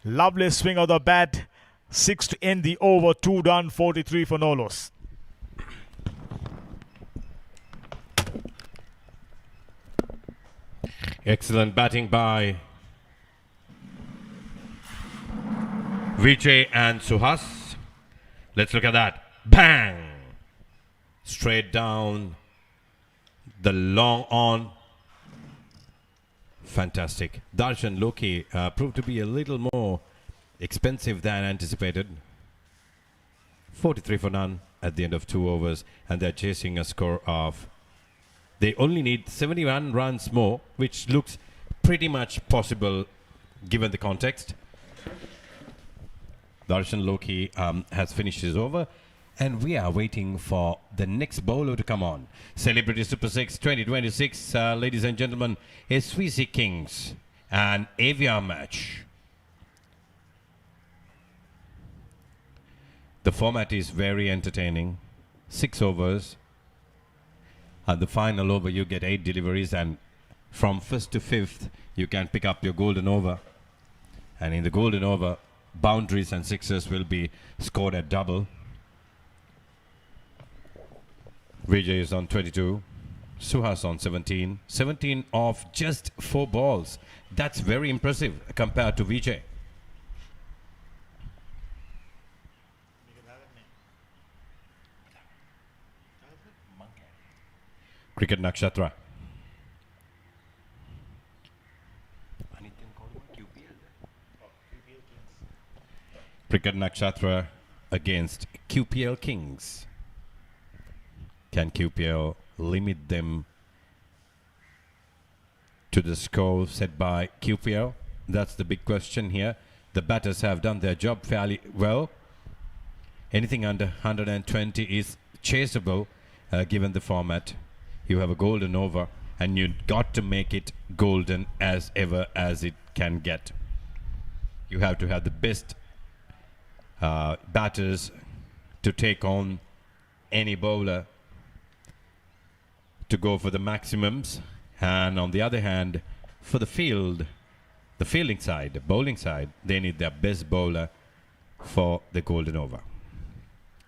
Speaker 1: Lovely swing of the bat. 6 to end the over. 2 done. 43 for no loss.
Speaker 2: Excellent batting by Vijay and Suhas. Let's look at that. Bang! Straight down the long on. Fantastic. Darshan Loki proved to be a little more expensive than anticipated. 43 for none at the end of 2 overs, and they're chasing a score of. They only need 71 runs more, which looks pretty much possible given the context. Darshan Loki has finished his over, and we are waiting for the next bowler to come on. Celebrity Super 6 2026, ladies and gentlemen, SVC Kings and Avia match. The format is very entertaining. 6 overs. At the final over, you get 8 deliveries, and from 1st to 5th, you can pick up your golden over. And in the golden over, boundaries and sixes will be scored at double. Vijay is on 22. Suhas on 17. 17 of just 4 balls. That's very impressive compared to Vijay. Cricket Nakshatra. Cricket Nakshatra against QPL Kings. Can QPL limit them to the score set by QPR? That's the big question here. The batters have done their job fairly well. Anything under 120 is chaseable given the format. You have a golden over and you got to make it golden as ever as it can get. You have to have the best batters to take on any bowler to go for the maximums, and on the other hand, for the fielding side, the bowling side, they need their best bowler for the golden over.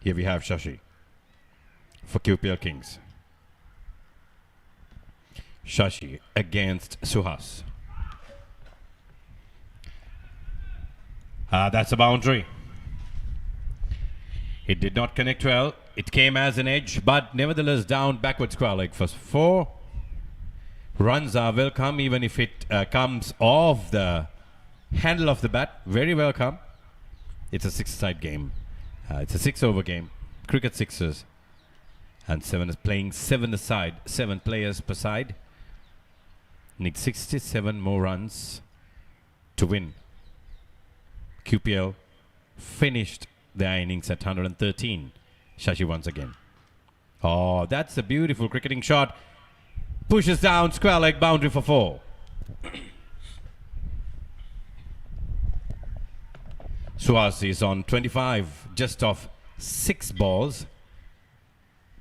Speaker 2: Here we have Shashi for QPR Kings. Shashi against Suhas. That's a boundary. It did not connect well. It came as an edge, but nevertheless down backward square leg for 4. Runs are welcome even if it comes off the handle of the bat. Very welcome. It's a 6-side game. It's a 6-over game. Cricket sixes. And 7 is playing 7 aside. 7 players per side. Need 67 more runs to win. QPL finished their innings at 113. Shashi once again. Oh, that's a beautiful cricketing shot. Pushes down, square leg boundary for 4. Suhas is on 25, just off 6 balls.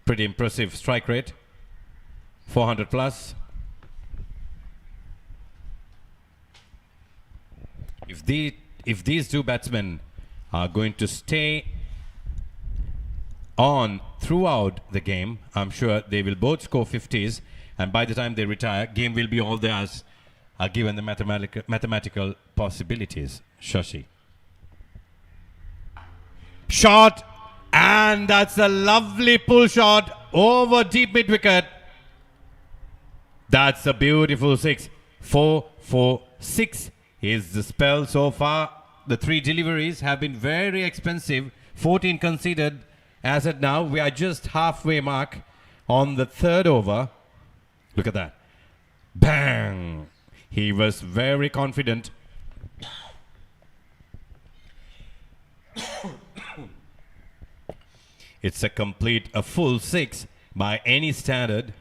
Speaker 2: Pretty impressive strike rate. 400 plus. If these two batsmen are going to stay on throughout the game, I'm sure they will both score 50s, and by the time they retire, game will be all theirs, given the mathematical possibilities. Shashi. Shot, and that's a lovely pull shot over deep mid wicket. That's a beautiful 6. 4, 4, 6 is the spell so far. The 3 deliveries have been very expensive. 14 conceded. As at now, we are just halfway mark on the 3rd over. Look at that. Bang! He was very confident. It's a full 6 by any standard.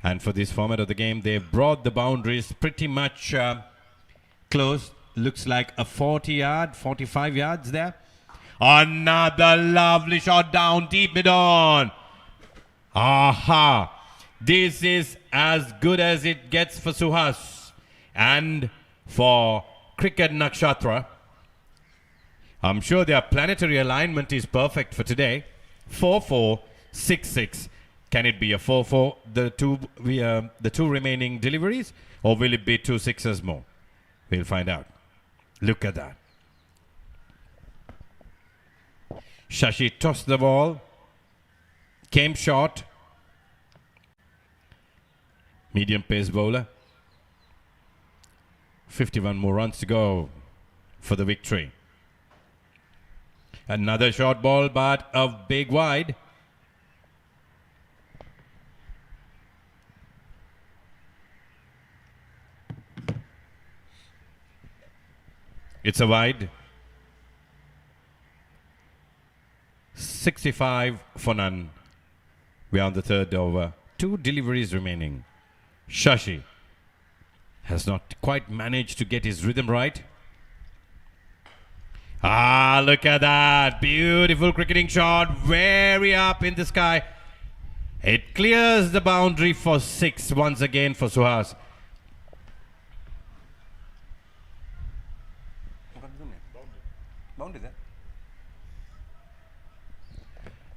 Speaker 2: And for this format of the game, they've brought the boundaries pretty much close. Looks like a 40-yard, 45 yards there. Another lovely shot down deep mid on. Aha! This is as good as it gets for Suhas. And for Cricket Nakshatra, I'm sure their planetary alignment is perfect for today. 4-4, 6-6. Can it be a 4-4, the two remaining deliveries? Or will it be 2 6s more? We'll find out. Look at that. Shashi tossed the ball. Came short. Medium pace bowler. 51 more runs to go for the victory. Another short ball, but a big wide. It's a wide. 65 for none. We are on the 3rd over. 2 deliveries remaining. Shashi has not quite managed to get his rhythm right. Ah, look at that. Beautiful cricketing shot. Very up in the sky. It clears the boundary for 6 once again for Suhas.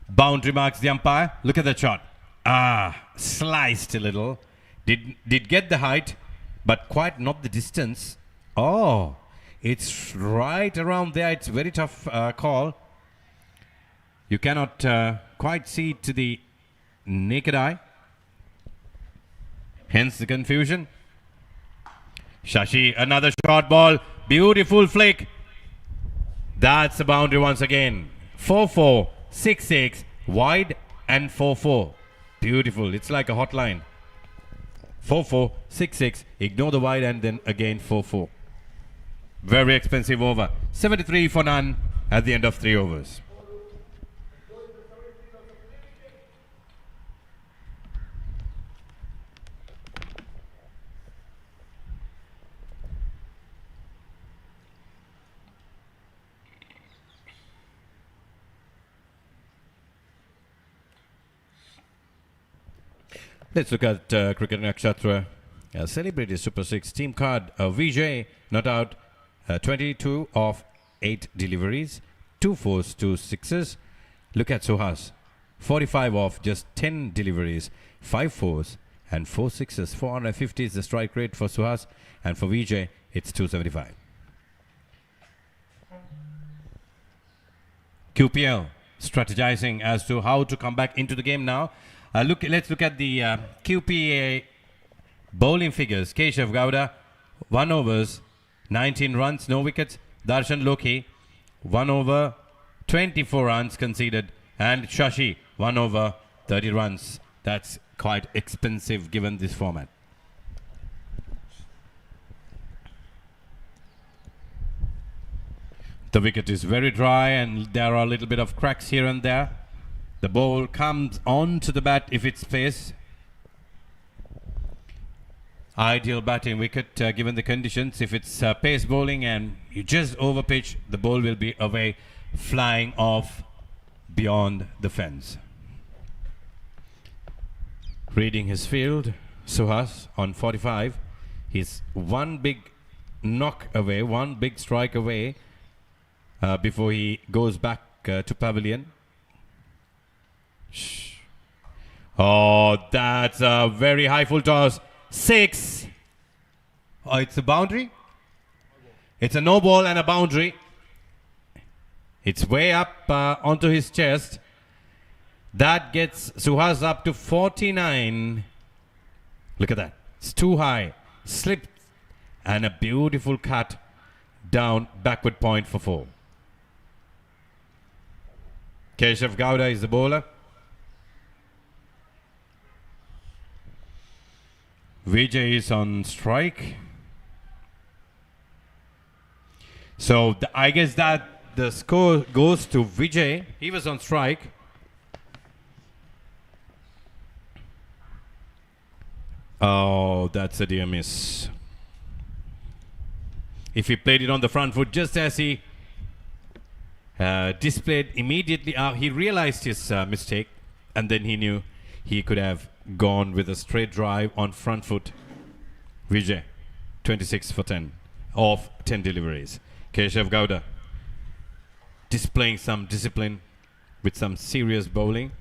Speaker 2: Boundary marks the umpire. Look at that shot. Sliced a little. Did get the height, but quite not the distance. Oh, it's right around there. It's a very tough call. You cannot quite see it to the naked eye. Hence the confusion. Shashi, another short ball. Beautiful flick. That's the boundary once again. 4-4, 6-6, wide and 4-4. Beautiful. It's like a hotline. 4-4, 6-6. Ignore the wide and then again 4-4. Very expensive over. 73 for none at the end of 3 overs. Let's look at Cricket Nakshatra. Celebrity Super 6 team card. Vijay not out. 22 of 8 deliveries. 2 fours, 2 sixes. Look at Suhas. 45 of just 10 deliveries. 5 fours and 4 sixes. 450 is the strike rate for Suhas. And for Vijay, it's 275. QPL strategizing as to how to come back into the game now. Let's look at the QPA bowling figures. Keshav Gowda, 1 overs, 19 runs, no wickets. Darshan Lokhi, 1 over, 24 runs conceded. And Shashi, 1 over, 30 runs. That's quite expensive given this format. The wicket is very dry and there are a little bit of cracks here and there. The ball comes onto the bat if it's pace. Ideal batting wicket given the conditions. If it's pace bowling and you just over pitch, the ball will be away, flying off beyond the fence. Reading his field, Suhas on 45. He's one big knock away, one big strike away before he goes back to pavilion. Oh, that's a very high full toss. 6. Oh, it's a boundary. It's a no ball and a boundary. It's way up onto his chest. That gets Suhas up to 49. Look at that. It's too high. Slipped. And a beautiful cut down backward point for 4. Keshav Gowda is the bowler. Vijay is on strike. So I guess that the score goes to Vijay. He was on strike. Oh, that's a dear miss. If he played it on the front foot just as he displayed immediately, he realized his mistake and then he knew he could have gone with a straight drive on front foot. Vijay, 26 for 10 of 10 deliveries. Keshav Gowda displaying some discipline with some serious bowling.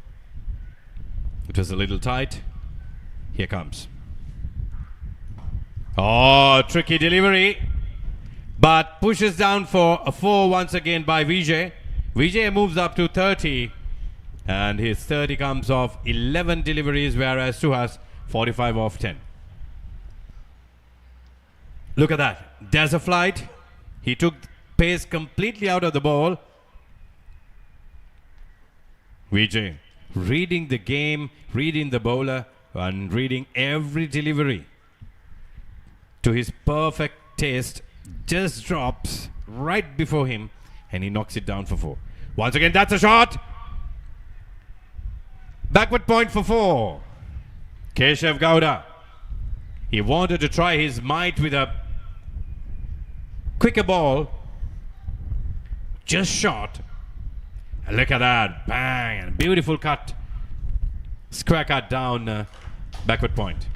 Speaker 2: It was a little tight. Here comes. Oh, tricky delivery. But pushes down for a 4 once again by Vijay. Vijay moves up to 30. And his 30 comes off 11 deliveries, whereas Suhas 45 off 10. Look at that. There's a flight. He took pace completely out of the ball. Vijay reading the game, reading the bowler, and reading every delivery to his perfect taste. Just drops right before him and he knocks it down for 4. Once again, that's a shot. Backward point for 4. Keshav Gowda. He wanted to try his might with a quicker ball. Just shot. And look at that. Bang. And beautiful cut. Square cut down backward point.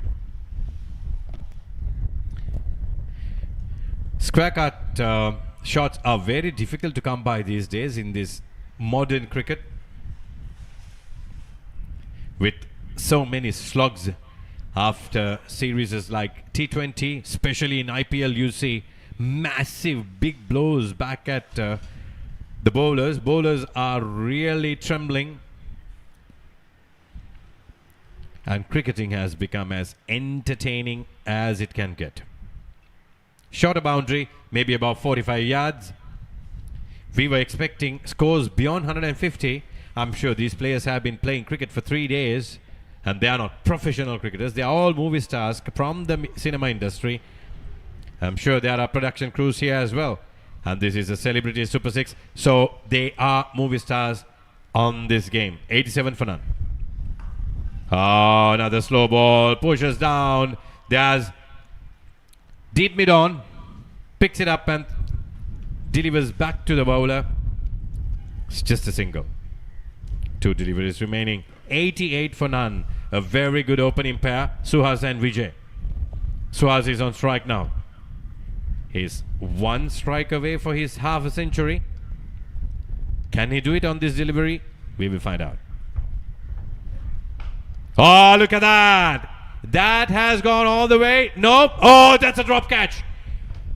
Speaker 2: Square cut shots are very difficult to come by these days in this modern cricket. With so many slugs after series like T20, especially in IPL, you see massive big blows back at the bowlers. Bowlers are really trembling. And cricketing has become as entertaining as it can get. Shorter boundary, maybe about 45 yards. We were expecting scores beyond 150. I'm sure these players have been playing cricket for 3 days. And they are not professional cricketers. They are all movie stars from the cinema industry. I'm sure there are production crews here as well. And this is a celebrity Super 6. So they are movie stars on this game. 87 for none. Oh, another slow ball. Pushes down. There's deep mid on. Picks it up and delivers back to the bowler. It's just a single. 2 deliveries remaining. 88 for none. A very good opening pair. Suhas and Vijay. Suhas is on strike now. He's 1 strike away for his half a century. Can he do it on this delivery? We will find out. Oh, look at that. That has gone all the way. Nope. Oh, that's a drop catch.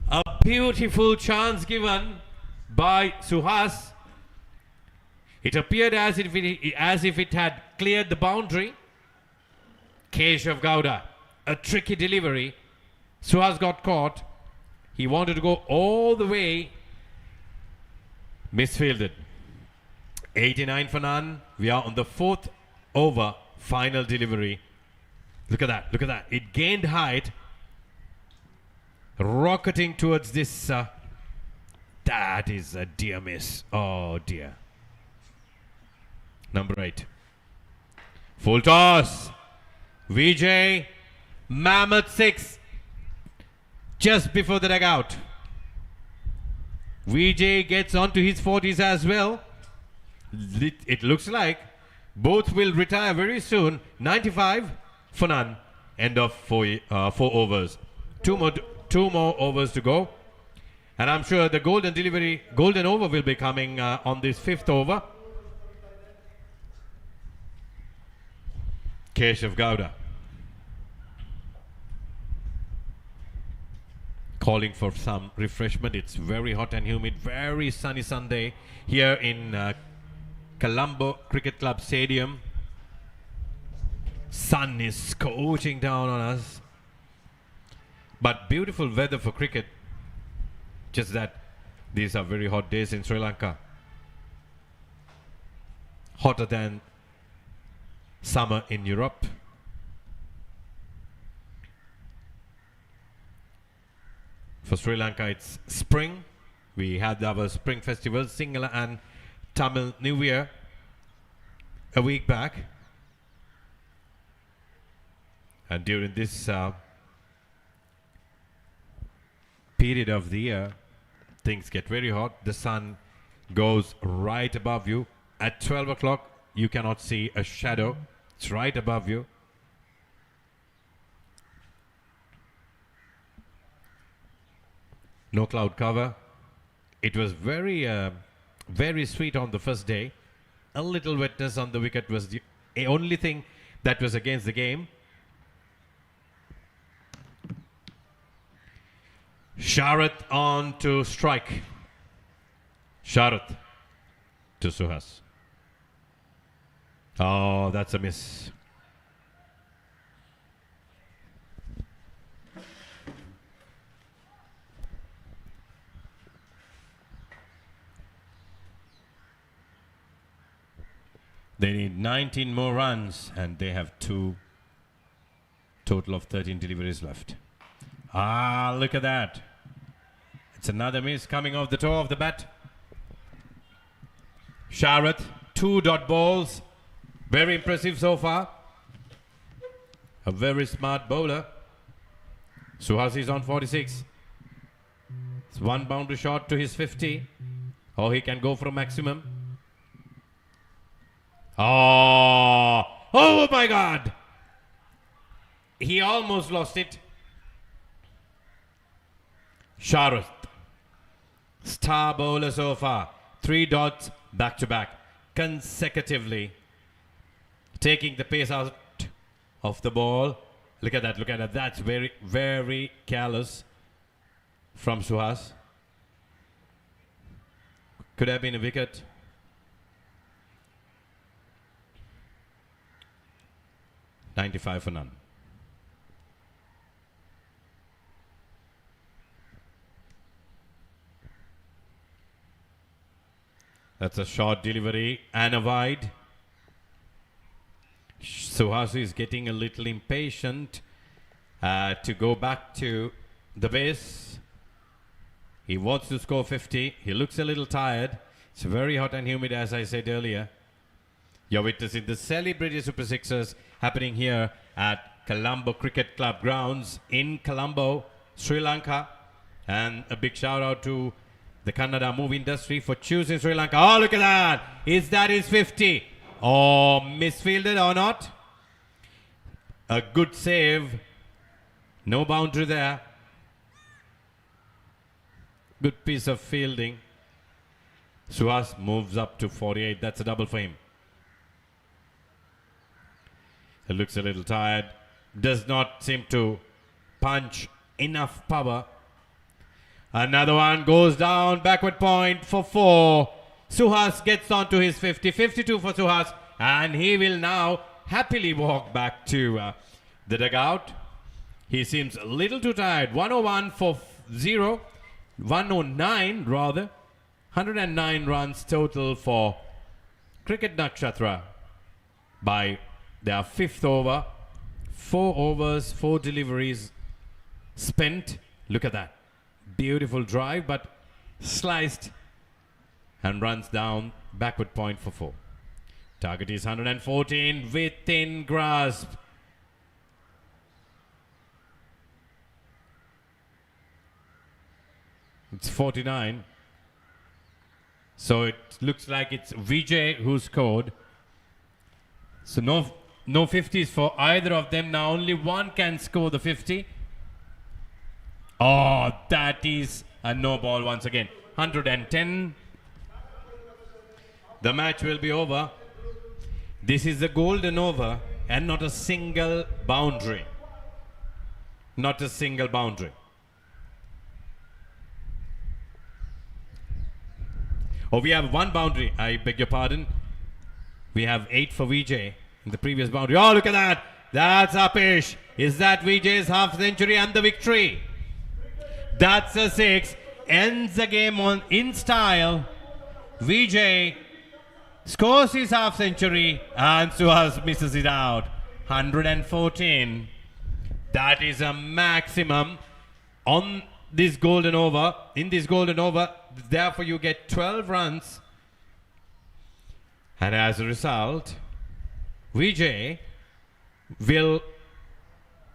Speaker 2: A beautiful chance given by Suhas. It appeared as if it had cleared the boundary. Keshav Gowda, a tricky delivery. Suhas got caught. He wanted to go all the way. Misfielded. 89 for none. We are on the 4th over. Final delivery. Look at that. Look at that. It gained height. Rocketing towards this. That is a dear miss. Oh dear. Number 8. Full toss. Vijay. Mammoth 6. Just before the dugout. Vijay gets onto his 40s as well. It looks like both will retire very soon. 95 for none. End of 4 overs. Two more overs to go. And I'm sure the golden over will be coming on this 5th over. Keshav Gowda calling for some refreshment. It's very hot and humid. Very sunny Sunday here in Colombo Cricket Club Stadium. Sun is scorching down on us. But beautiful weather for cricket. Just that these are very hot days in Sri Lanka. Hotter than summer in Europe. For Sri Lanka, it's spring. We had our spring festival, Sinhala and Tamil New Year, a week back. And during this period of the year, things get very hot. The sun goes right above you. At 12 o'clock, you cannot see a shadow. It's right above you. No cloud cover. It was very, very sweet on the first day. A little wetness on the wicket was the only thing that was against the game. Sharath on to strike. Sharath to Suhas. Oh, that's a miss. They need 19 more runs and they have 2 total of 13 deliveries left. Ah, look at that. It's another miss coming off the toe of the bat. Sharath, 2 dot balls. Very impressive so far. A very smart bowler. Suhas is on 46. It's 1 boundary shot to his 50. Oh, he can go for a maximum. Oh, oh my God. He almost lost it. Sharath, star bowler so far. 3 dots back to back consecutively. Taking the pace out of the ball. Look at that, look at that. That's very, very careless from Suhas. Could have been a wicket. $95 for none. That's a short delivery and a wide. Suhas is getting a little impatient to go back to the base. He wants to score 50. He looks a little tired. It's very hot and humid, as I said earlier. You're witnessing the celebrity Super Sixers happening here at Colombo Cricket Club grounds in Colombo, Sri Lanka. And a big shout out to the Kannada movie industry for choosing Sri Lanka. Oh, look at that! Is that his 50? Oh, misfielded or not? A good save. No boundary there. Good piece of fielding. Suhas moves up to 48. That's a double for him. He looks a little tired. Does not seem to punch enough power. Another one goes down. Backward point for 4. Suhas gets on to his 50. 52 for Suhas. And he will now happily walk back to the dugout. He seems a little too tired. 101 for 0. 109 rather. 109 runs total for Cricket Nakshatra by their 5th over. 4 overs, 4 deliveries spent. Look at that. Beautiful drive, but sliced and runs down. Backward point for 4. Target is 114 within grasp. It's 49. So it looks like it's Vijay who scored. So no 50s for either of them. Now only one can score the 50. Oh, that is a no ball once again. 110. The match will be over. This is the golden over and not a single boundary. Not a single boundary. Oh, we have one boundary. I beg your pardon. We have 8 for Vijay in the previous boundary. Oh, look at that. That's Apish. Is that Vijay's half century and the victory? That's a 6. Ends the game on in style. Vijay scores his half century and Suhas misses it out. 114. That is a maximum on this golden over. In this golden over, therefore you get 12 runs. And as a result, Vijay will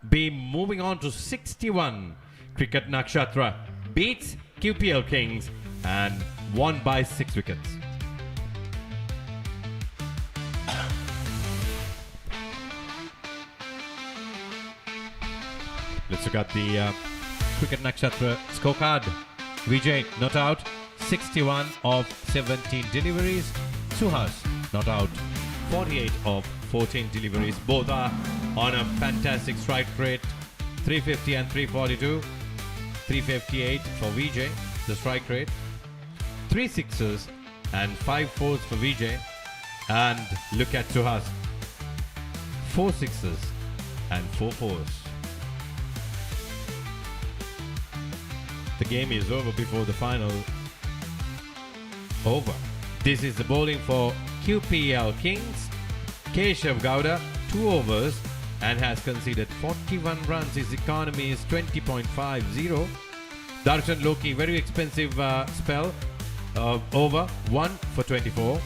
Speaker 2: be moving on to 61. Cricket Nakshatra beats QPL Kings and won by 6 wickets. Let's look at the Cricket Nakshatra scorecard. Vijay not out, 61 of 17 deliveries. Suhas not out, 48 of 14 deliveries. Both are on a fantastic strike rate, 350 and 342. 358 for Vijay, the strike rate. 3 sixes and 5 fours for Vijay. And look at Suhas, 4 sixes and 4 fours. The game is over before the final over. This is the bowling for QPL Kings. Keshav Gowda, 2 overs and has conceded 41 runs. His economy is 20.50. Darshan Loki, very expensive spell. Over, 1 for 24.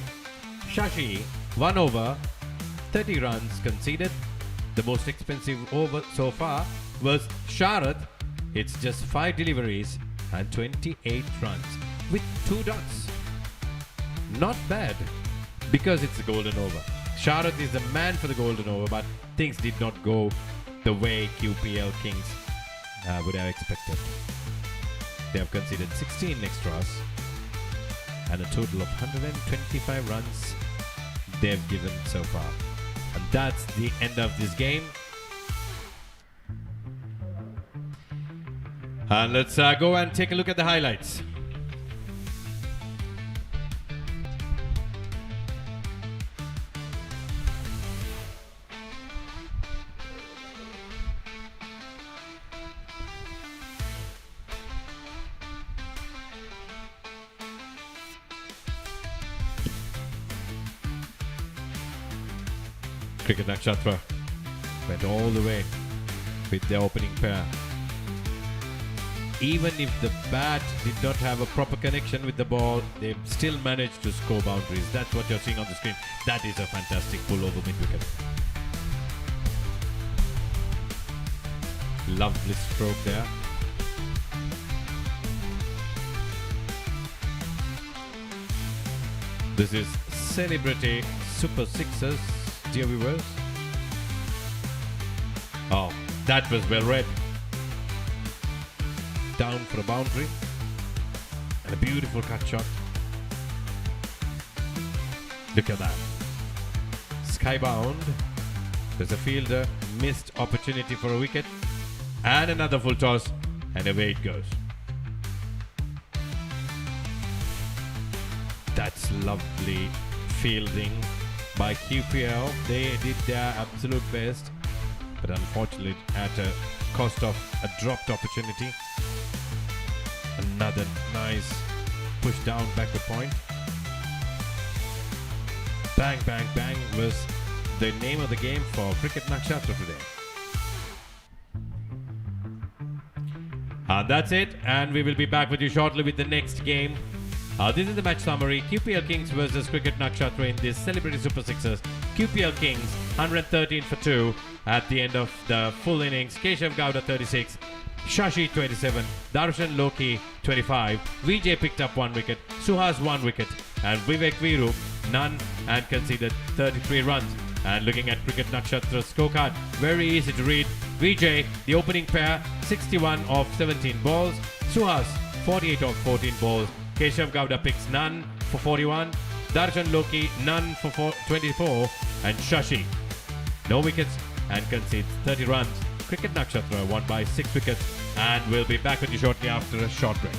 Speaker 2: Shashi, 1 over, 30 runs conceded. The most expensive over so far was Sharad. It's just 5 deliveries and 28 runs with 2 dots. Not bad because it's the golden over. Sharad is the man for the golden over, but things did not go the way QPL Kings would have expected. They have conceded 16 extras and a total of 125 runs they've given so far. And that's the end of this game. And let's go and take a look at the highlights. Cricket Nakshatra went all the way with their opening pair. Even if the bat did not have a proper connection with the ball, they still managed to score boundaries. That's what you're seeing on the screen. That is a fantastic pull over mid-wicket. Lovely stroke there. This is Celebrity Super Sixers, dear viewers. Oh, that was well read. Down for a boundary. And a beautiful cut shot. Look at that. Skybound. There's a fielder. Missed opportunity for a wicket. And another full toss. And away it goes. That's lovely fielding by QPL. They did their absolute best. But unfortunately at a cost of a dropped opportunity. Another nice push down backward point. Bang, bang, bang was the name of the game for Cricket Nakshatra today. And that's it. And we will be back with you shortly with the next game. This is the match summary. QPL Kings versus Cricket Nakshatra in this Celebrity Super Sixers. QPL Kings 113 for 2 at the end of the full innings. Keshav Gowda 36. Shashi 27, Darshan Loki 25, Vijay picked up 1 wicket, Suhas 1 wicket, and Vivek Viru none and conceded 33 runs. And looking at Cricket Nakshatra's scorecard, very easy to read. Vijay, the opening pair, 61 of 17 balls, Suhas 48 of 14 balls, Keshav Gowda picks none for 41, Darshan Loki none for 24, and Shashi no wickets and concedes 30 runs. Cricket Nakshatra won by 6 wickets, and we'll be back with you shortly after a short break.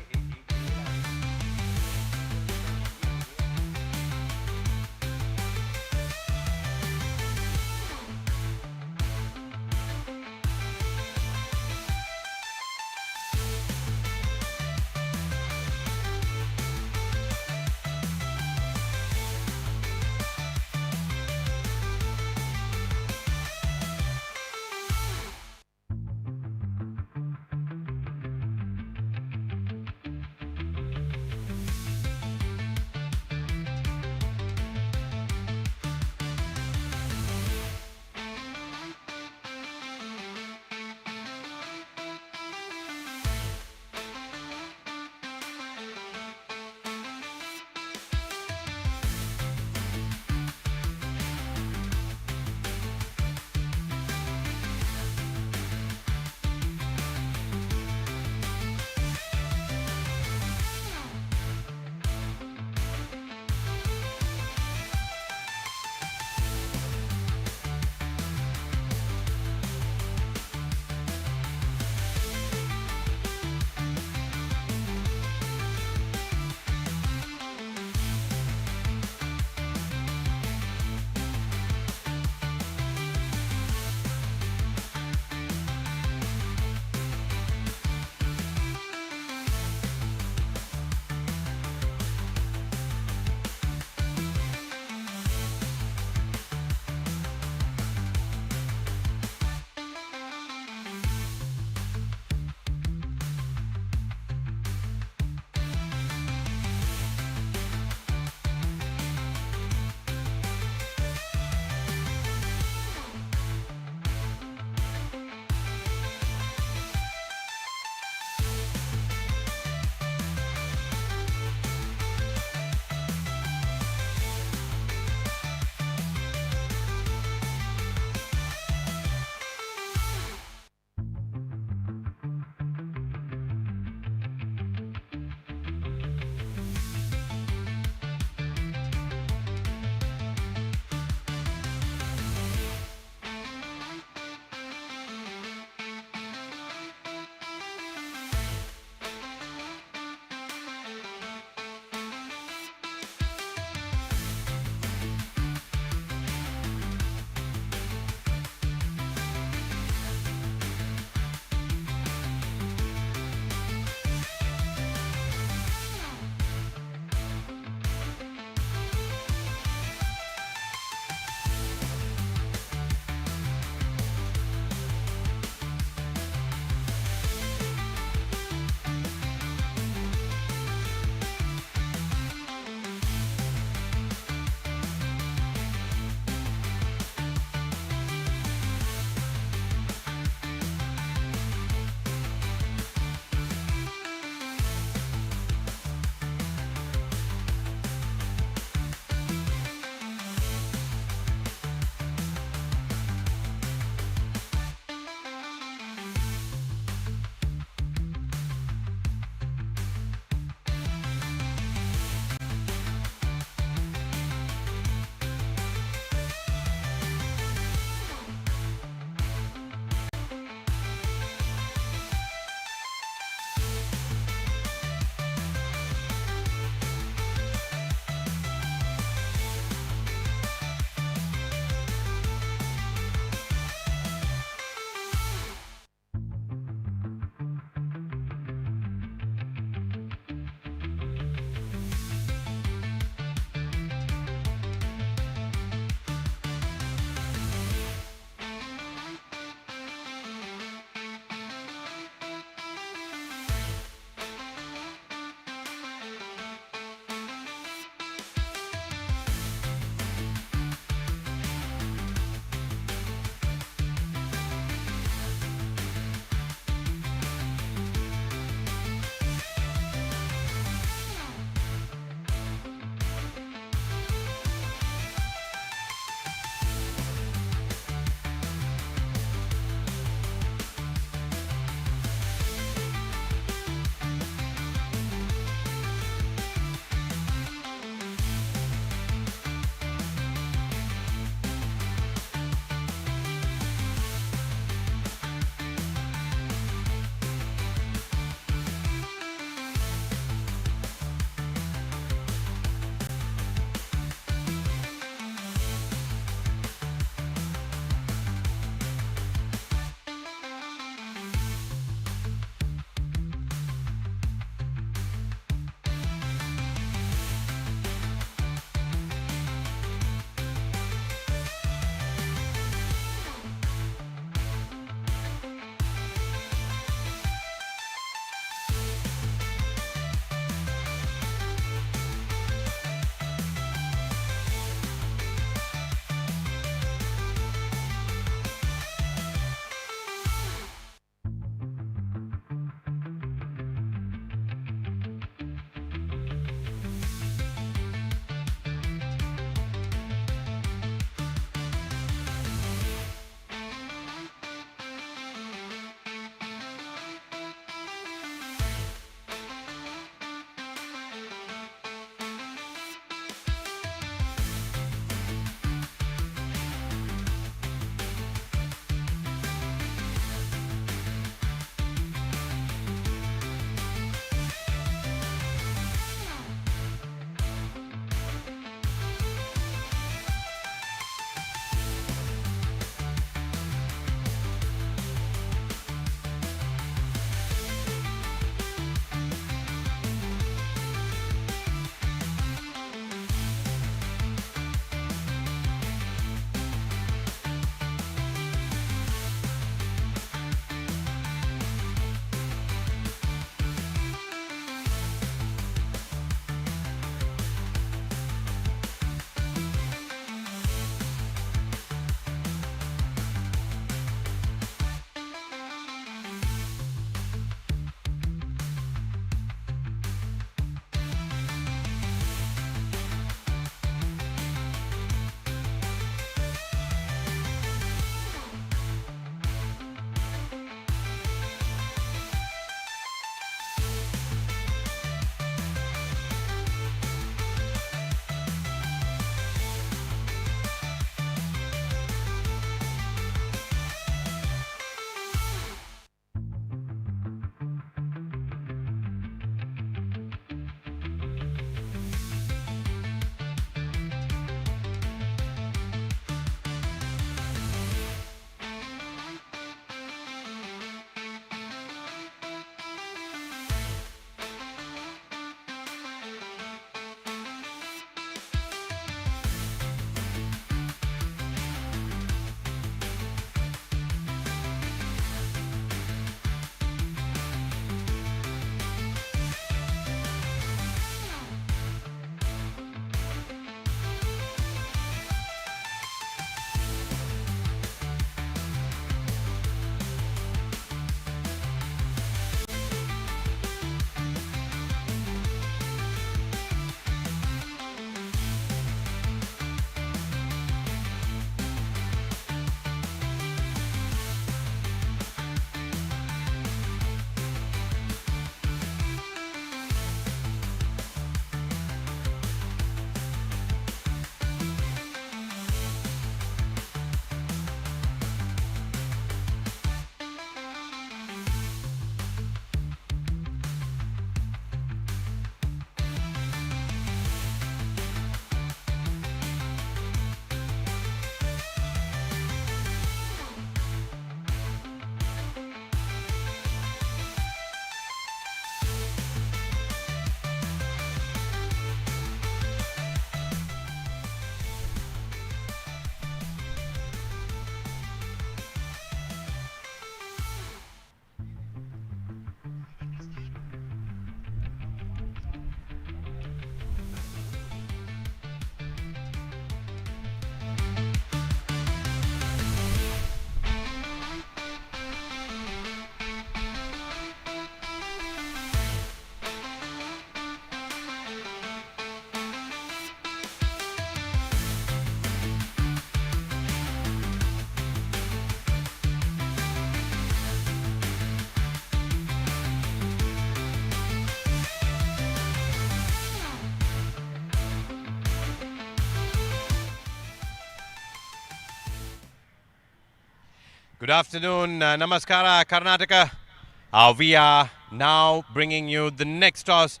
Speaker 2: Good afternoon, Namaskara, Karnataka. We are now bringing you the next toss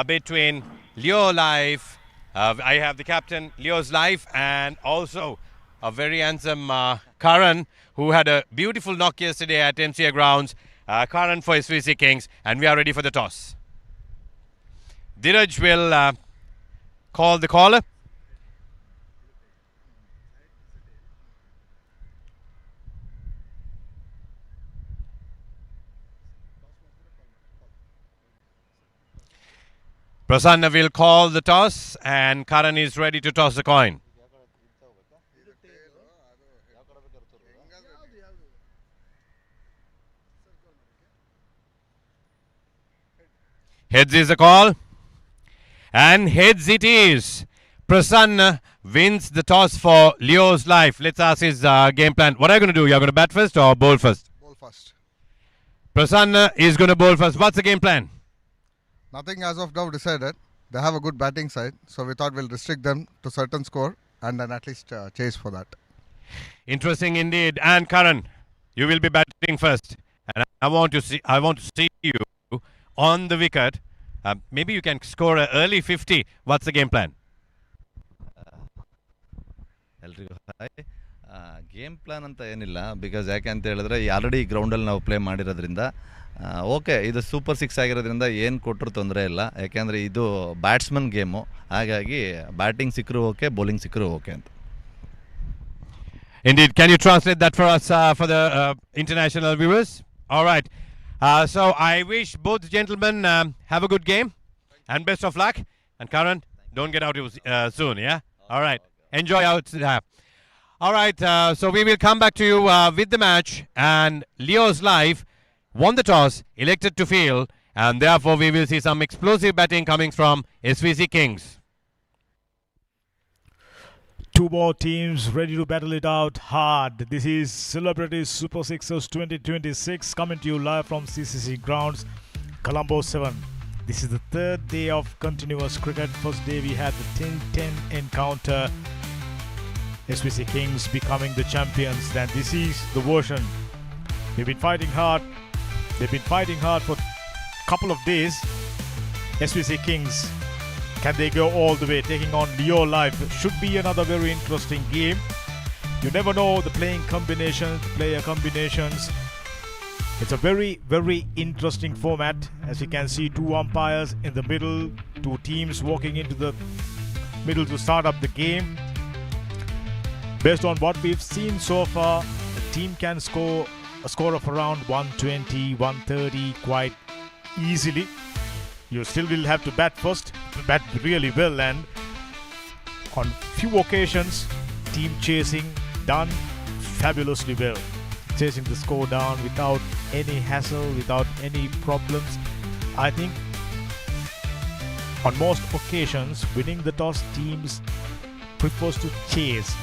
Speaker 2: between Leo Life. I have the captain, Leo's Life, and also a very handsome Karan, who had a beautiful knock yesterday at MCA grounds. Karan for SVC Kings, and we are ready for the toss. Dheeraj will call the caller. Prasanna will call the toss, and Karan is ready to toss the coin. Heads is the call, and heads it is. Prasanna wins the toss for Leo's Life. Let's ask his game plan. What are you going to do? You're going to bat first or bowl first?
Speaker 6: Ball first.
Speaker 2: Prasanna is going to bowl first. What's the game plan?
Speaker 6: Nothing as of now decided. They have a good batting side, so we thought we'll restrict them to certain score and then at least chase for that.
Speaker 2: Interesting indeed. And Karan, you will be batting first, and I want to see you on the wicket. Maybe you can score an early 50. What's the game plan?
Speaker 7: ಎಲ್ರಿಗೂ hi. Game plan ಅಂತ ಏನಿಲ್ಲ, because ಯಾಕೆ ಅಂತ ಹೇಳಿದ್ರೆ already ಈ ಗ್ರೌಂಡಲ್ಲಿ ನಾವು play ಮಾಡಿರೋದ್ರಿಂದ ಓಕೆ, ಇದು ಸೂಪರ್ ಸಿಕ್ಸ್ ಆಗಿರೋದ್ರಿಂದ ಏನು ಕೊಟ್ಟರು ತೊಂದರೆ ಇಲ್ಲ. ಯಾಕೆಂದರೆ ಇದು ಬ್ಯಾಟ್ಸ್ಮನ್ ಗೇಮು, ಹಾಗಾಗಿ ಬ್ಯಾಟಿಂಗ್ ಸಿಕ್ಕರೂ ಓಕೆ, ಬೌಲಿಂಗ್ ಸಿಕ್ಕರೂ ಓಕೆ ಅಂತ.
Speaker 2: Indeed. Can you translate that for us for the international viewers? All right. So I wish both gentlemen have a good game and best of luck. And Karan, don't get out soon, yeah? All right. Enjoy out. All right. So we will come back to you with the match. And Leo's Life won the toss, elected to field. And therefore we will see some explosive batting coming from SVC Kings.
Speaker 1: Two more teams ready to battle it out hard. This is Celebrity Super Sixers 2026 coming to you live from CCC grounds, Colombo 7. This is the third day of continuous cricket. First day we had the 10-10 encounter. SVC Kings becoming the champions. Then this is the version. They've been fighting hard. They've been fighting hard for a couple of days. SVC Kings, can they go all the way, taking on Leo Life? Should be another very interesting game. You never know the playing combinations, player combinations. It's a very, very interesting format. As you can see, two umpires in the middle, two teams walking into the middle to start up the game. Based on what we've seen so far, the team can score a score of around 120, 130 quite easily. You still will have to bat first, bat really well, and on few occasions, team chasing done fabulously well, chasing the score down without any hassle, without any problems. I think on most occasions, winning the toss teams prefers to chase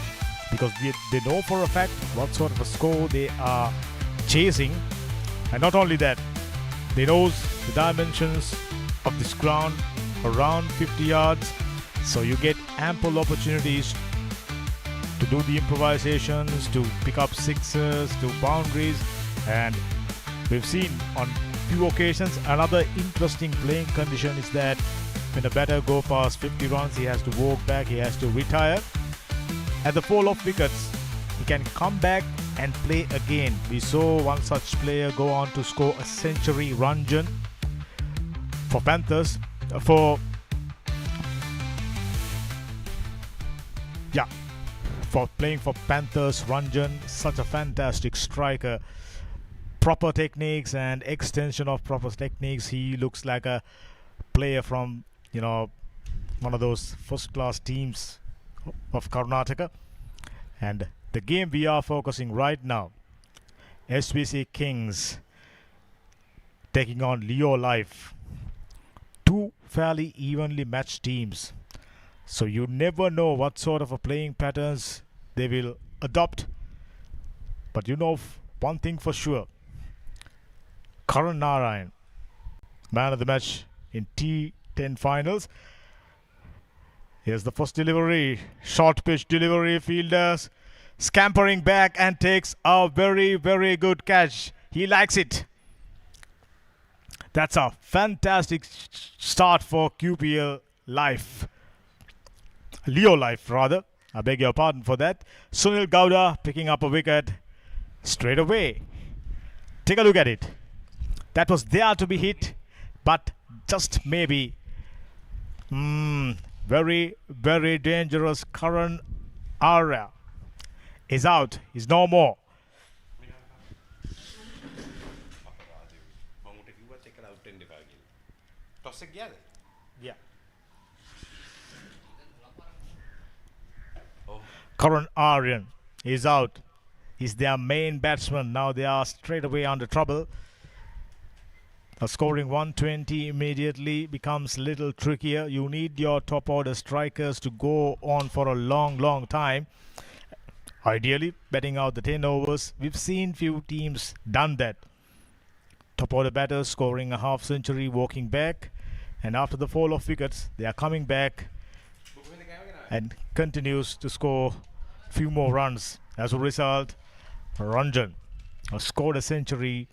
Speaker 1: because they know for a fact what sort of a score they are chasing, and not only that, they knows the dimensions of this ground around 50 yards, so you get ample opportunities to do the improvisations, to pick up sixes, to boundaries. And we've seen on few occasions another interesting playing condition is that when a batter go past 50 runs, he has to walk back, he has to retire. At the fall of wickets, he can come back and play again. We saw one such player go on to score a century, Ranjan, for Panthers, for playing for Panthers. Ranjan, such a fantastic striker, proper techniques and extension of proper techniques. He looks like a player from one of those first class teams of Karnataka. And the game we are focusing right now, SVC Kings taking on Leo Life. Two fairly evenly matched teams, so you never know what sort of a playing patterns they will adopt. But you know one thing for sure, Karan Narayan, man of the match in T10 finals. Here's the first delivery, short pitch delivery, fielders scampering back and takes a very, very good catch. He likes it. That's a fantastic start for QPL Life. Leo Life, rather. I beg your pardon for that. Sunil Gowda picking up a wicket straight away. Take a look at it. That was there to be hit, but just maybe. Very, very dangerous. Karan Arya is out. He's no more. Yeah. Karan Aryan is out. He's their main batsman. Now they are straight away under trouble. Scoring 120 immediately becomes a little trickier. You need your top order strikers to go on for a long, long time. Ideally, betting out the 10 overs. We've seen few teams done that. Top order batters scoring a half century, walking back. And after the fall of wickets, they are coming back and continues to score few more runs. As a result, Ranjan scored a century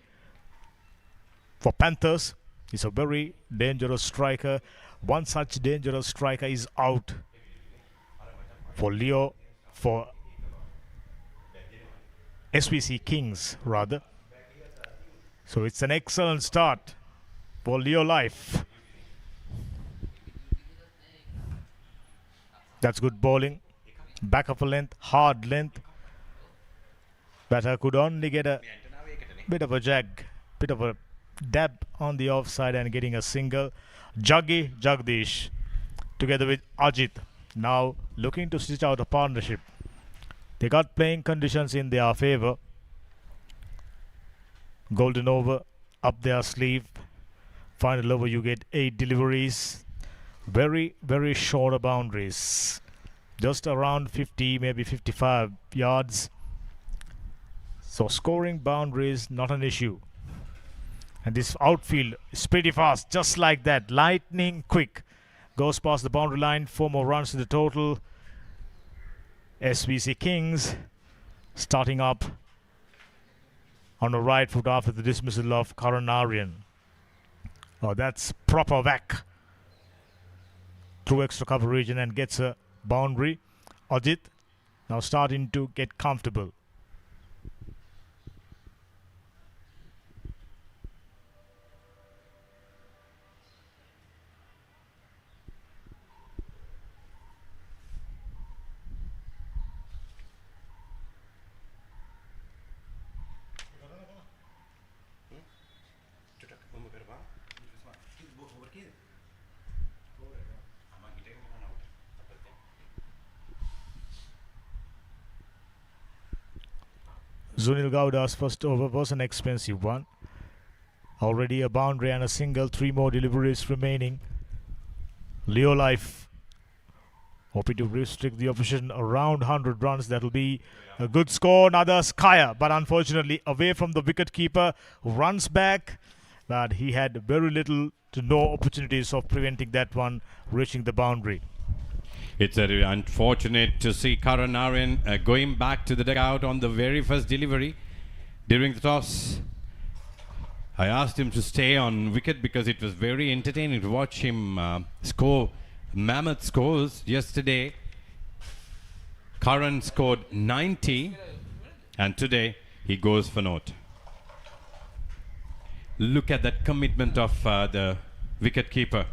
Speaker 1: for Panthers. He's a very dangerous striker. One such dangerous striker is out for SVC Kings rather. So it's an excellent start for Leo Life. That's good bowling. Back of a length, hard length. Batter could only get a bit of a dab on the offside and getting a single. Jagdish together with Ajit now looking to stitch out a partnership. They got playing conditions in their favor. Golden over up their sleeve. Final over you get 8 deliveries. Very, very short boundaries. Just around 50, maybe 55 yards. So scoring boundaries not an issue. And this outfield is pretty fast, just like that. Lightning quick. Goes past the boundary line. 4 more runs to the total. SVC Kings starting up on the right foot after the dismissal of Karan Aryan. Oh, that's proper whack through extra coverage and gets a boundary. Ajit now starting to get comfortable. Sunil Gowda's first over was an expensive one. Already a boundary and a single, 3 more deliveries remaining. Leo Life hoping to restrict the opposition around 100 runs. That will be a good score. Another Skyer, but unfortunately away from the wicketkeeper who runs back. But he had very little to no opportunities of preventing that one reaching the boundary.
Speaker 2: It's very unfortunate to see Karan Aryan going back to the dugout on the very first delivery during the toss. I asked him to stay on wicket because it was very entertaining to watch him score mammoth scores yesterday. Karan scored 90 and today he goes for naught. Look at that commitment of the wicket-keeper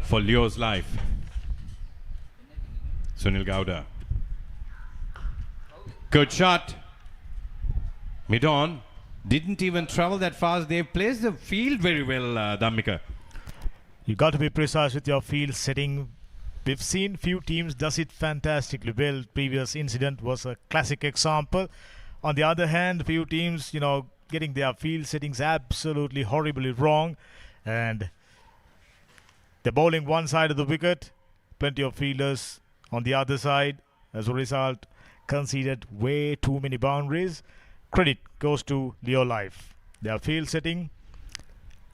Speaker 2: for Leo's Life. Sunil Gowda. Good shot. Mid-on. Didn't even travel that fast. They've placed the field very well, Dhammika.
Speaker 1: You got to be precise with your field setting. We've seen few teams does it fantastically well. Previous incident was a classic example. On the other hand, few teams, getting their field settings absolutely horribly wrong. And they're bowling one side of the wicket. Plenty of fielders on the other side. As a result, conceded way too many boundaries. Credit goes to Leo Life. Their field setting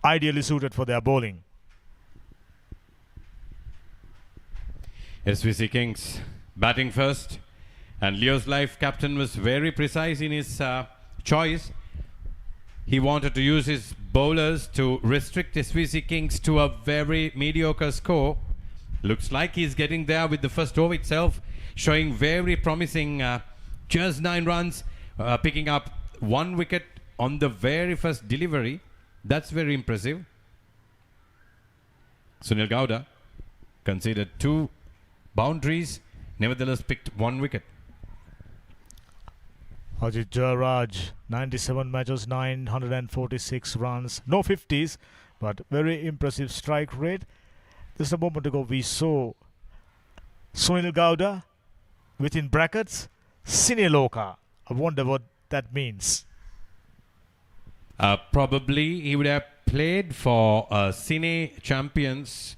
Speaker 1: ideally suited for their bowling.
Speaker 2: SVC Kings batting first And Leo's life captain was very precise in his choice. He wanted to use his bowlers to restrict SVC Kings to a very mediocre score. Looks like he's getting there with the first over itself, showing very promising, just 9 runs, picking up 1 wicket on the very first delivery. That's very impressive. Sunil Gowda conceded 2 boundaries, nevertheless picked 1 wicket.
Speaker 1: Ajit Jairaj, 97 matches, 946 runs, no 50s, but very impressive strike rate. Just a moment ago, we saw Sunil Gowda within brackets, Sineloka. I wonder what that means.
Speaker 2: Probably he would have played for Cine Champions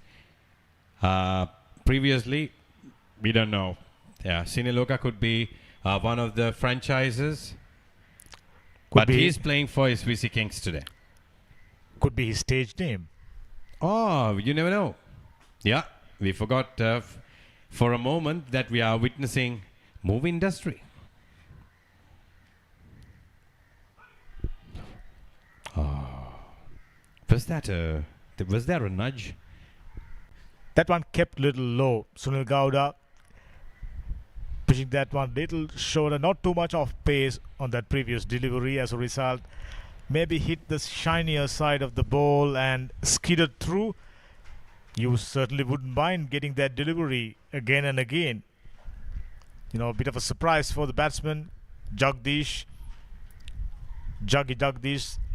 Speaker 2: previously. We don't know. Yeah, Sineloka could be one of the franchises. But he's playing for SVC Kings today.
Speaker 1: Could be his stage name.
Speaker 2: Oh, you never know. Yeah, we forgot for a moment that we are witnessing movie industry. Was there a nudge?
Speaker 1: That one kept little low. Sunil Gowda pitching that one little shoulder, not too much of pace on that previous delivery. As a result, maybe hit the shinier side of the ball and skidded through. You certainly wouldn't mind getting that delivery again and again. You know, a bit of a surprise for the batsman, Jagdish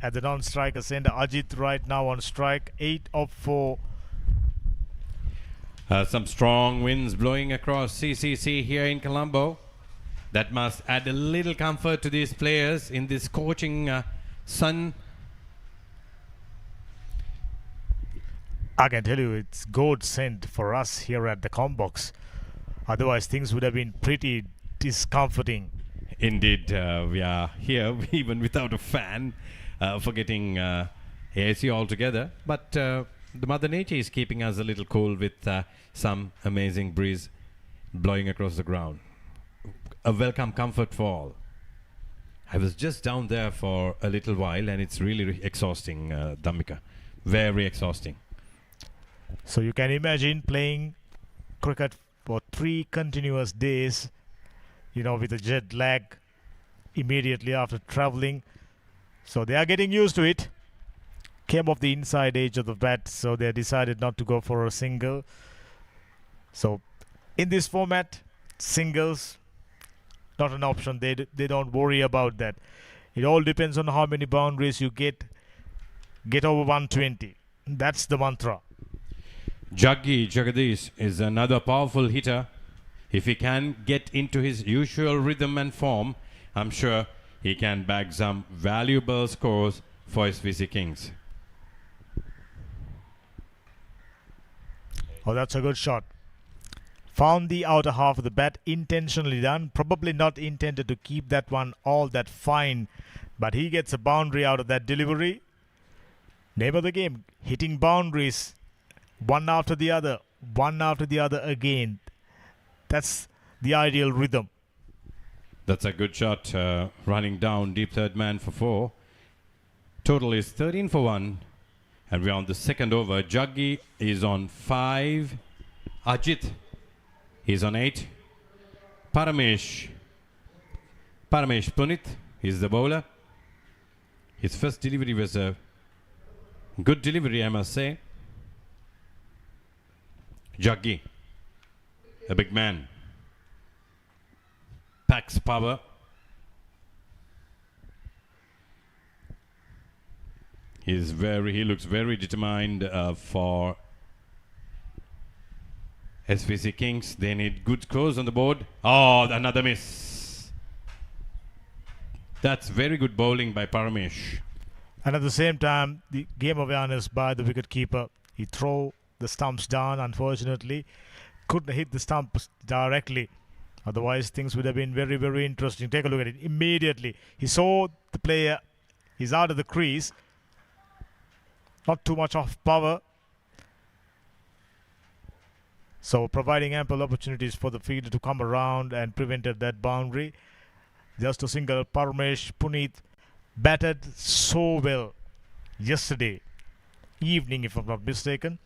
Speaker 1: at the non-striker center. Ajit right now on strike, 8 of 4.
Speaker 2: Some strong winds blowing across CCC here in Colombo. That must add a little comfort to these players in this scorching sun.
Speaker 1: I can tell you it's godsend for us here at the Combox. Otherwise, things would have been pretty discomforting.
Speaker 2: Indeed, we are here even without a fan, forgetting AC altogether. But the Mother Nature is keeping us a little cool with some amazing breeze blowing across the ground. A welcome comfort for all. I was just down there for a little while and it's really exhausting, Dhammika. Very exhausting.
Speaker 1: So you can imagine playing cricket for 3 continuous days, you know, with a jet lag immediately after traveling. So they are getting used to it. Came off the inside edge of the bat, so they decided not to go for a single. So in this format, singles not an option. They don't worry about that. It all depends on how many boundaries you get over 120. That's the mantra.
Speaker 2: Jagdish is another powerful hitter. If he can get into his usual rhythm and form, I'm sure he can bag some valuable scores for SVC Kings.
Speaker 1: Oh, that's a good shot. Found the outer half of the bat, intentionally done. Probably not intended to keep that one all that fine, but he gets a boundary out of that delivery. Name of the game, hitting boundaries, one after the other again. That's the ideal rhythm.
Speaker 2: That's a good shot, running down deep third man for 4. Total is 13 for 1. And we're on the second over. Jaggi is on 5. Ajit is on 8. Paramesh Punit is the bowler. His first delivery was a good delivery, I must say. Jaggi, a big man, packs power. He looks very determined for SVC Kings. They need good scores on the board. Oh, another miss. That's very good bowling by Paramesh.
Speaker 1: And at the same time, the game awareness by the wicketkeeper. He threw the stumps down, unfortunately. Couldn't hit the stumps directly. Otherwise, things would have been very, very interesting. Take a look at it. Immediately, he saw the player. He's out of the crease. Not too much of power. So providing ample opportunities for the fielder to come around and prevented that boundary. Just a single. Parmesh Puneet batted so well yesterday evening, if I'm not mistaken.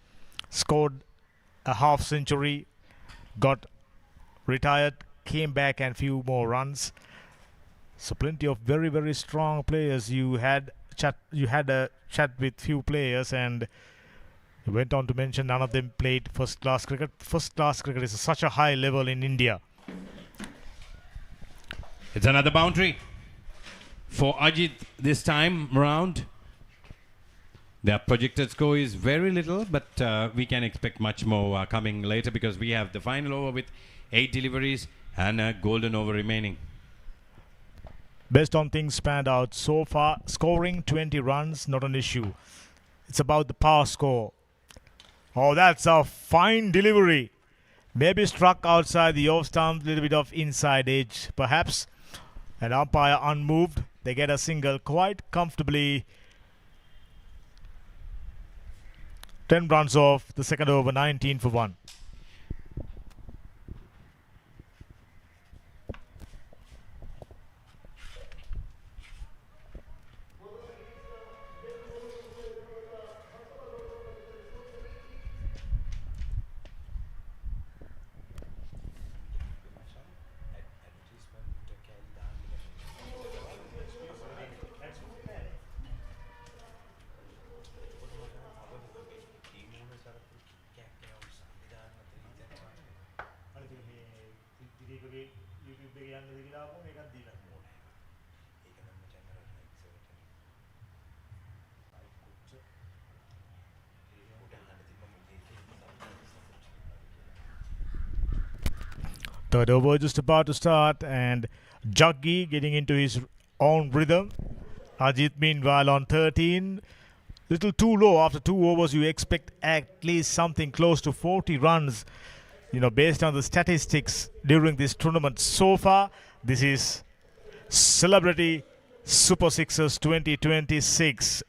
Speaker 1: Scored a half century, got retired, came back and few more runs. So plenty of very, very strong players. You had a chat with few players and you went on to mention none of them played first class cricket. First class cricket is such a high level in India.
Speaker 2: It's another boundary for Ajit this time round. Their projected score is very little, but we can expect much more coming later because we have the final over with 8 deliveries and a golden over remaining.
Speaker 1: Based on things panned out so far, scoring 20 runs, not an issue. It's about the power score. Oh, that's a fine delivery. Maybe struck outside the off stump, little bit of inside edge, perhaps. An umpire unmoved. They get a single quite comfortably. 10 runs off the second over, 19 for 1. Third over just about to start and Jaggi getting into his own rhythm. Ajit meanwhile on 13. Little too low after 2 overs. You expect at least something close to 40 runs, based on the statistics during this tournament. So far, this is Celebrity Super Sixers 2026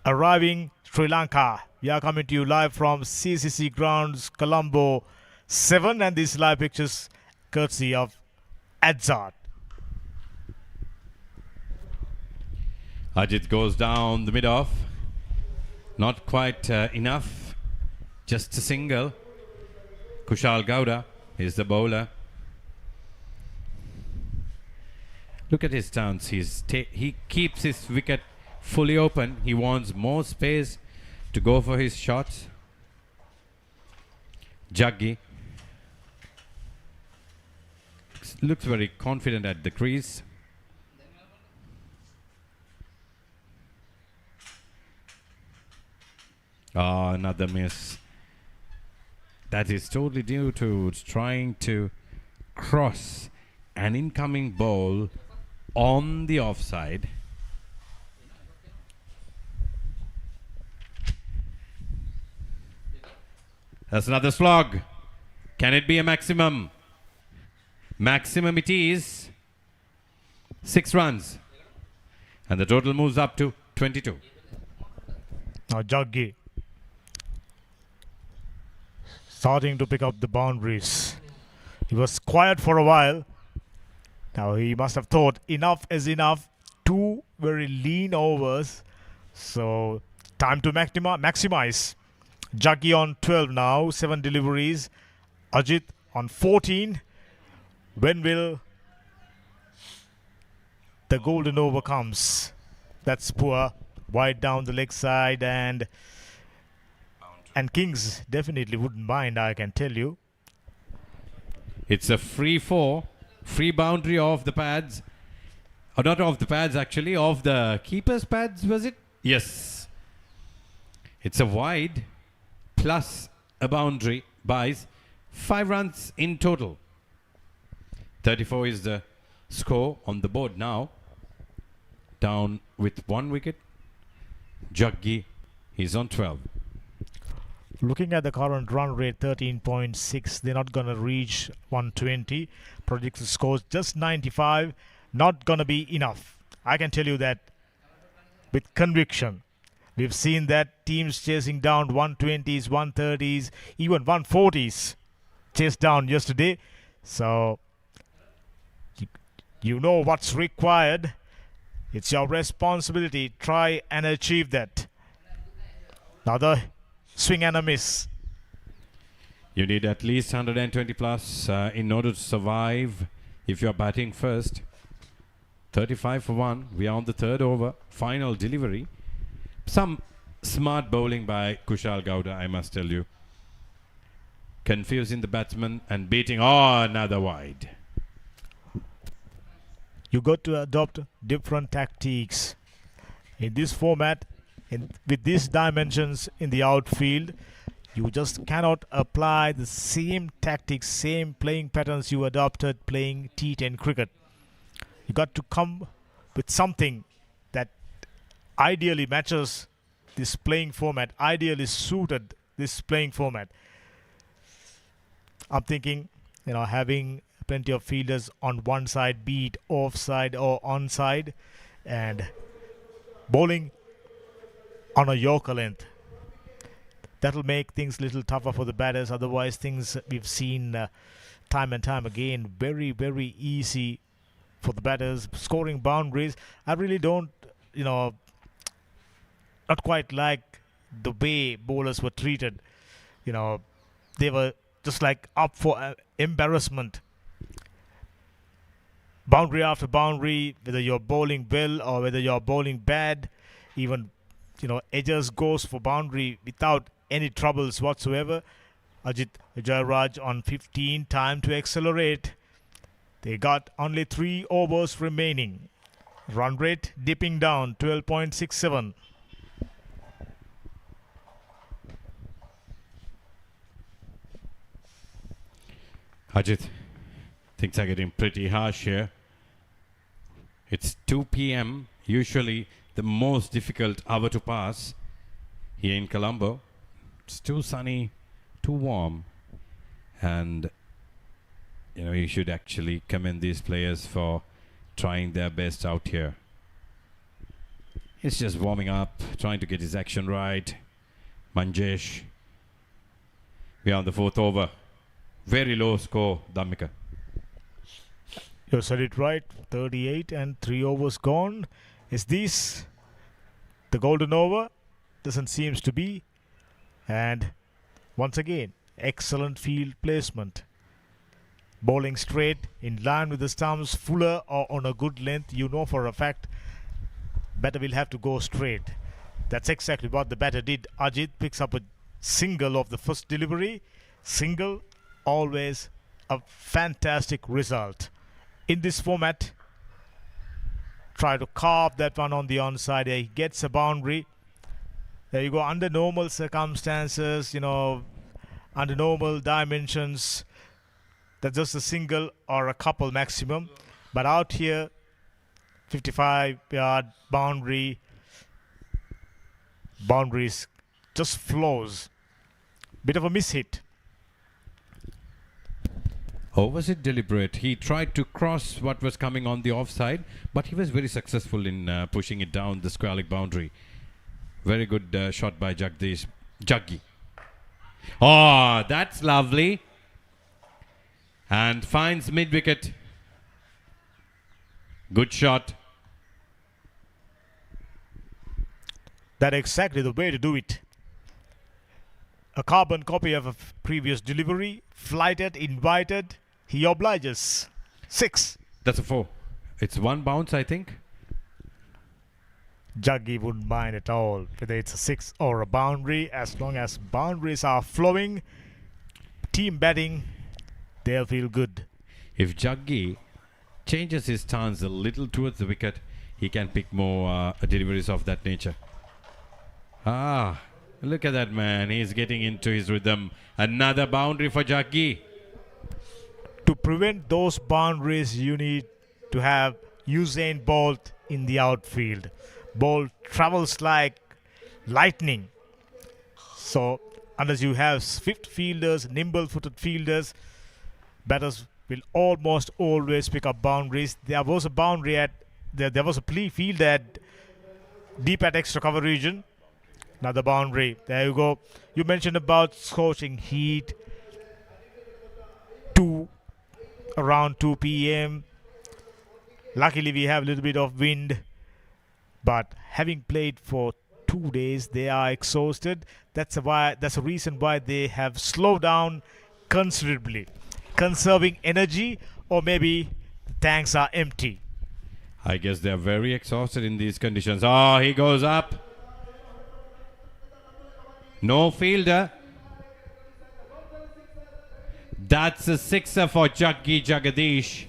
Speaker 1: arriving Sri Lanka. We are coming to you live from CCC Grounds, Colombo 7, and these live pictures courtesy of Adzard.
Speaker 2: Ajit goes down the mid-off. Not quite enough. Just a single. Kushal Gowda is the bowler. Look at his stance. He keeps his wicket fully open. He wants more space to go for his shots. Jaggi looks very confident at the crease. Oh, another miss. That is totally due to trying to cross an incoming ball on the offside. That's another slog. Can it be a maximum? Maximum it is. 6 runs. And the total moves up to 22.
Speaker 1: Now Jaggi starting to pick up the boundaries. He was quiet for a while. Now he must have thought enough is enough. 2 very lean overs. So time to maximize. Jaggi on 12 now, 7 deliveries. Ajit on 14. When will the golden over comes? That's poor. Wide down the leg side and Kings definitely wouldn't mind, I can tell you.
Speaker 2: It's a free 4. Free boundary off the pads. Or not off the pads actually, off the keeper's pads, was it? Yes. It's a wide plus a boundary buys 5 runs in total. 34 is the score on the board now. Down with 1 wicket. Jaggi is on 12.
Speaker 1: Looking at the current run rate, 13.6, they're not going to reach 120. Projected scores just 95. Not going to be enough. I can tell you that with conviction. We've seen that teams chasing down 120s, 130s, even 140s. chased down yesterday. So you know what's required. It's your responsibility. Try and achieve that. Another swing and a miss.
Speaker 2: You need at least 120 plus in order to survive if you're batting first. 35 for 1. We are on the third over. Final delivery. Some smart bowling by Kushal Gowda, I must tell you. Confusing the batsman and beating. Oh, another wide.
Speaker 1: You got to adopt different tactics. In this format, with these dimensions in the outfield, you just cannot apply the same tactics, same playing patterns you adopted playing T10 cricket. You got to come with something that ideally matches this playing format, ideally suited this playing format. I'm thinking, having plenty of fielders on one side, be it offside or onside, and bowling on a Yorker length. That'll make things a little tougher for the batters. Otherwise, things we've seen time and time again, very, very easy for the batters. Scoring boundaries, I really don't, not quite like the way bowlers were treated. They were just like up for embarrassment. Boundary after boundary, whether you're bowling well or whether you're bowling bad, even, edges goes for boundary without any troubles whatsoever. Ajit Vijayaraj on 15, time to accelerate. They got only 3 overs remaining. Run rate dipping down, 12.67.
Speaker 2: Ajit, things are getting pretty harsh here. It's 2 p.m., usually the most difficult hour to pass here in Colombo. It's too sunny, too warm, and you should actually commend these players for trying their best out here. He's just warming up, trying to get his action right. Manjesh. We are on the 4th over. Very low score, Dhammika.
Speaker 1: You said it right. 38 and 3 overs gone. Is this the golden over? Doesn't seem to be. And once again, excellent field placement. Bowling straight, in line with the stumps, fuller or on a good length. You know for a fact, batter will have to go straight. That's exactly what the batter did. Ajit picks up a single of the first delivery. Single, always a fantastic result. In this format, try to carve that one on the onside. He gets a boundary. There you go. Under normal circumstances, under normal dimensions, that's just a single or a couple maximum. But out here, 55-yard boundary. Boundaries just flows. Bit of a mishit.
Speaker 2: Or was it deliberate? He tried to cross what was coming on the offside, but he was very successful in pushing it down the square leg boundary. Very good shot by Jaggi. Oh, that's lovely. And finds mid-wicket. Good shot.
Speaker 1: That's exactly the way to do it. A carbon copy of a previous delivery. Flighted, invited. He obliges. 6.
Speaker 2: That's a 4. It's 1 bounce, I think.
Speaker 1: Jaggi wouldn't mind at all whether it's a 6 or a boundary. As long as boundaries are flowing, team batting, they'll feel good.
Speaker 2: If Jaggi changes his stance a little towards the wicket, he can pick more deliveries of that nature. Look at that man. He's getting into his rhythm. Another boundary for Jaggi.
Speaker 1: To prevent those boundaries, you need to have Usain Bolt in the outfield. Bolt travels like lightning. So, unless you have swift fielders, nimble-footed fielders, batters will almost always pick up boundaries. There was a boundary there was a field at deep at extra cover region. Another boundary. There you go. You mentioned about scorching heat. around 2 p.m. Luckily, we have a little bit of wind, but having played for 2 days, they are exhausted. That's the reason why they have slowed down considerably, conserving energy, or maybe the tanks are empty.
Speaker 2: I guess they're very exhausted in these conditions. Oh, he goes up. No fielder. That's a sixer for Jaggi Jagadish.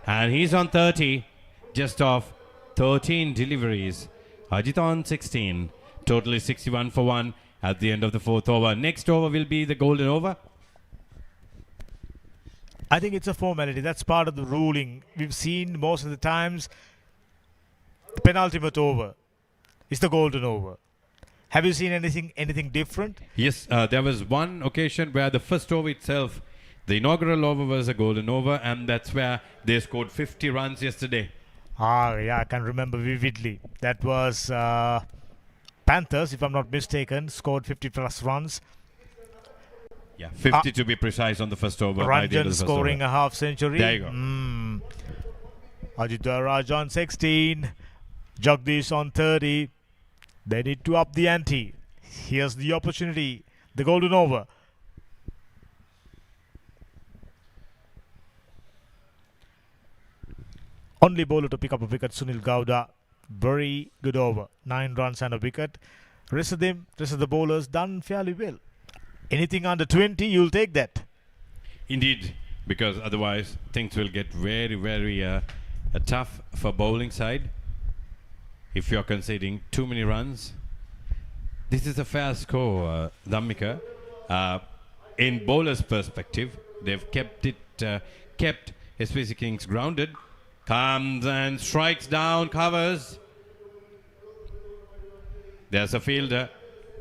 Speaker 2: And he's on 30, just off 13 deliveries. Ajit on 16. Totally 61 for 1 at the end of the 4th over. Next over will be the golden over.
Speaker 1: I think it's a formality. That's part of the ruling. We've seen most of the times the penultimate over is the golden over. Have you seen anything different?
Speaker 2: Yes, there was one occasion where the first over itself, the inaugural over, was a golden over, and that's where they scored 50 runs yesterday.
Speaker 1: Yeah, I can remember vividly. That was Panthers, if I'm not mistaken, scored 50 plus runs.
Speaker 2: Yeah, 50 to be precise on the first over.
Speaker 1: Ranjan scoring a half century.
Speaker 2: There you go.
Speaker 1: Ajit Raj on 16. Jagdish on 30. They need to up the ante. Here's the opportunity. The golden over. Only bowler to pick up a wicket, Sunil Gowda. Very good over. 9 runs and a wicket. Rest of the bowlers done fairly well. Anything under 20, you'll take that.
Speaker 2: Indeed, because otherwise things will get very, very tough for bowling side. If you're conceding too many runs, this is a fair score, Dhammika. In bowler's perspective, they've kept SPC Kings grounded. Comes and strikes down, covers. There's a fielder.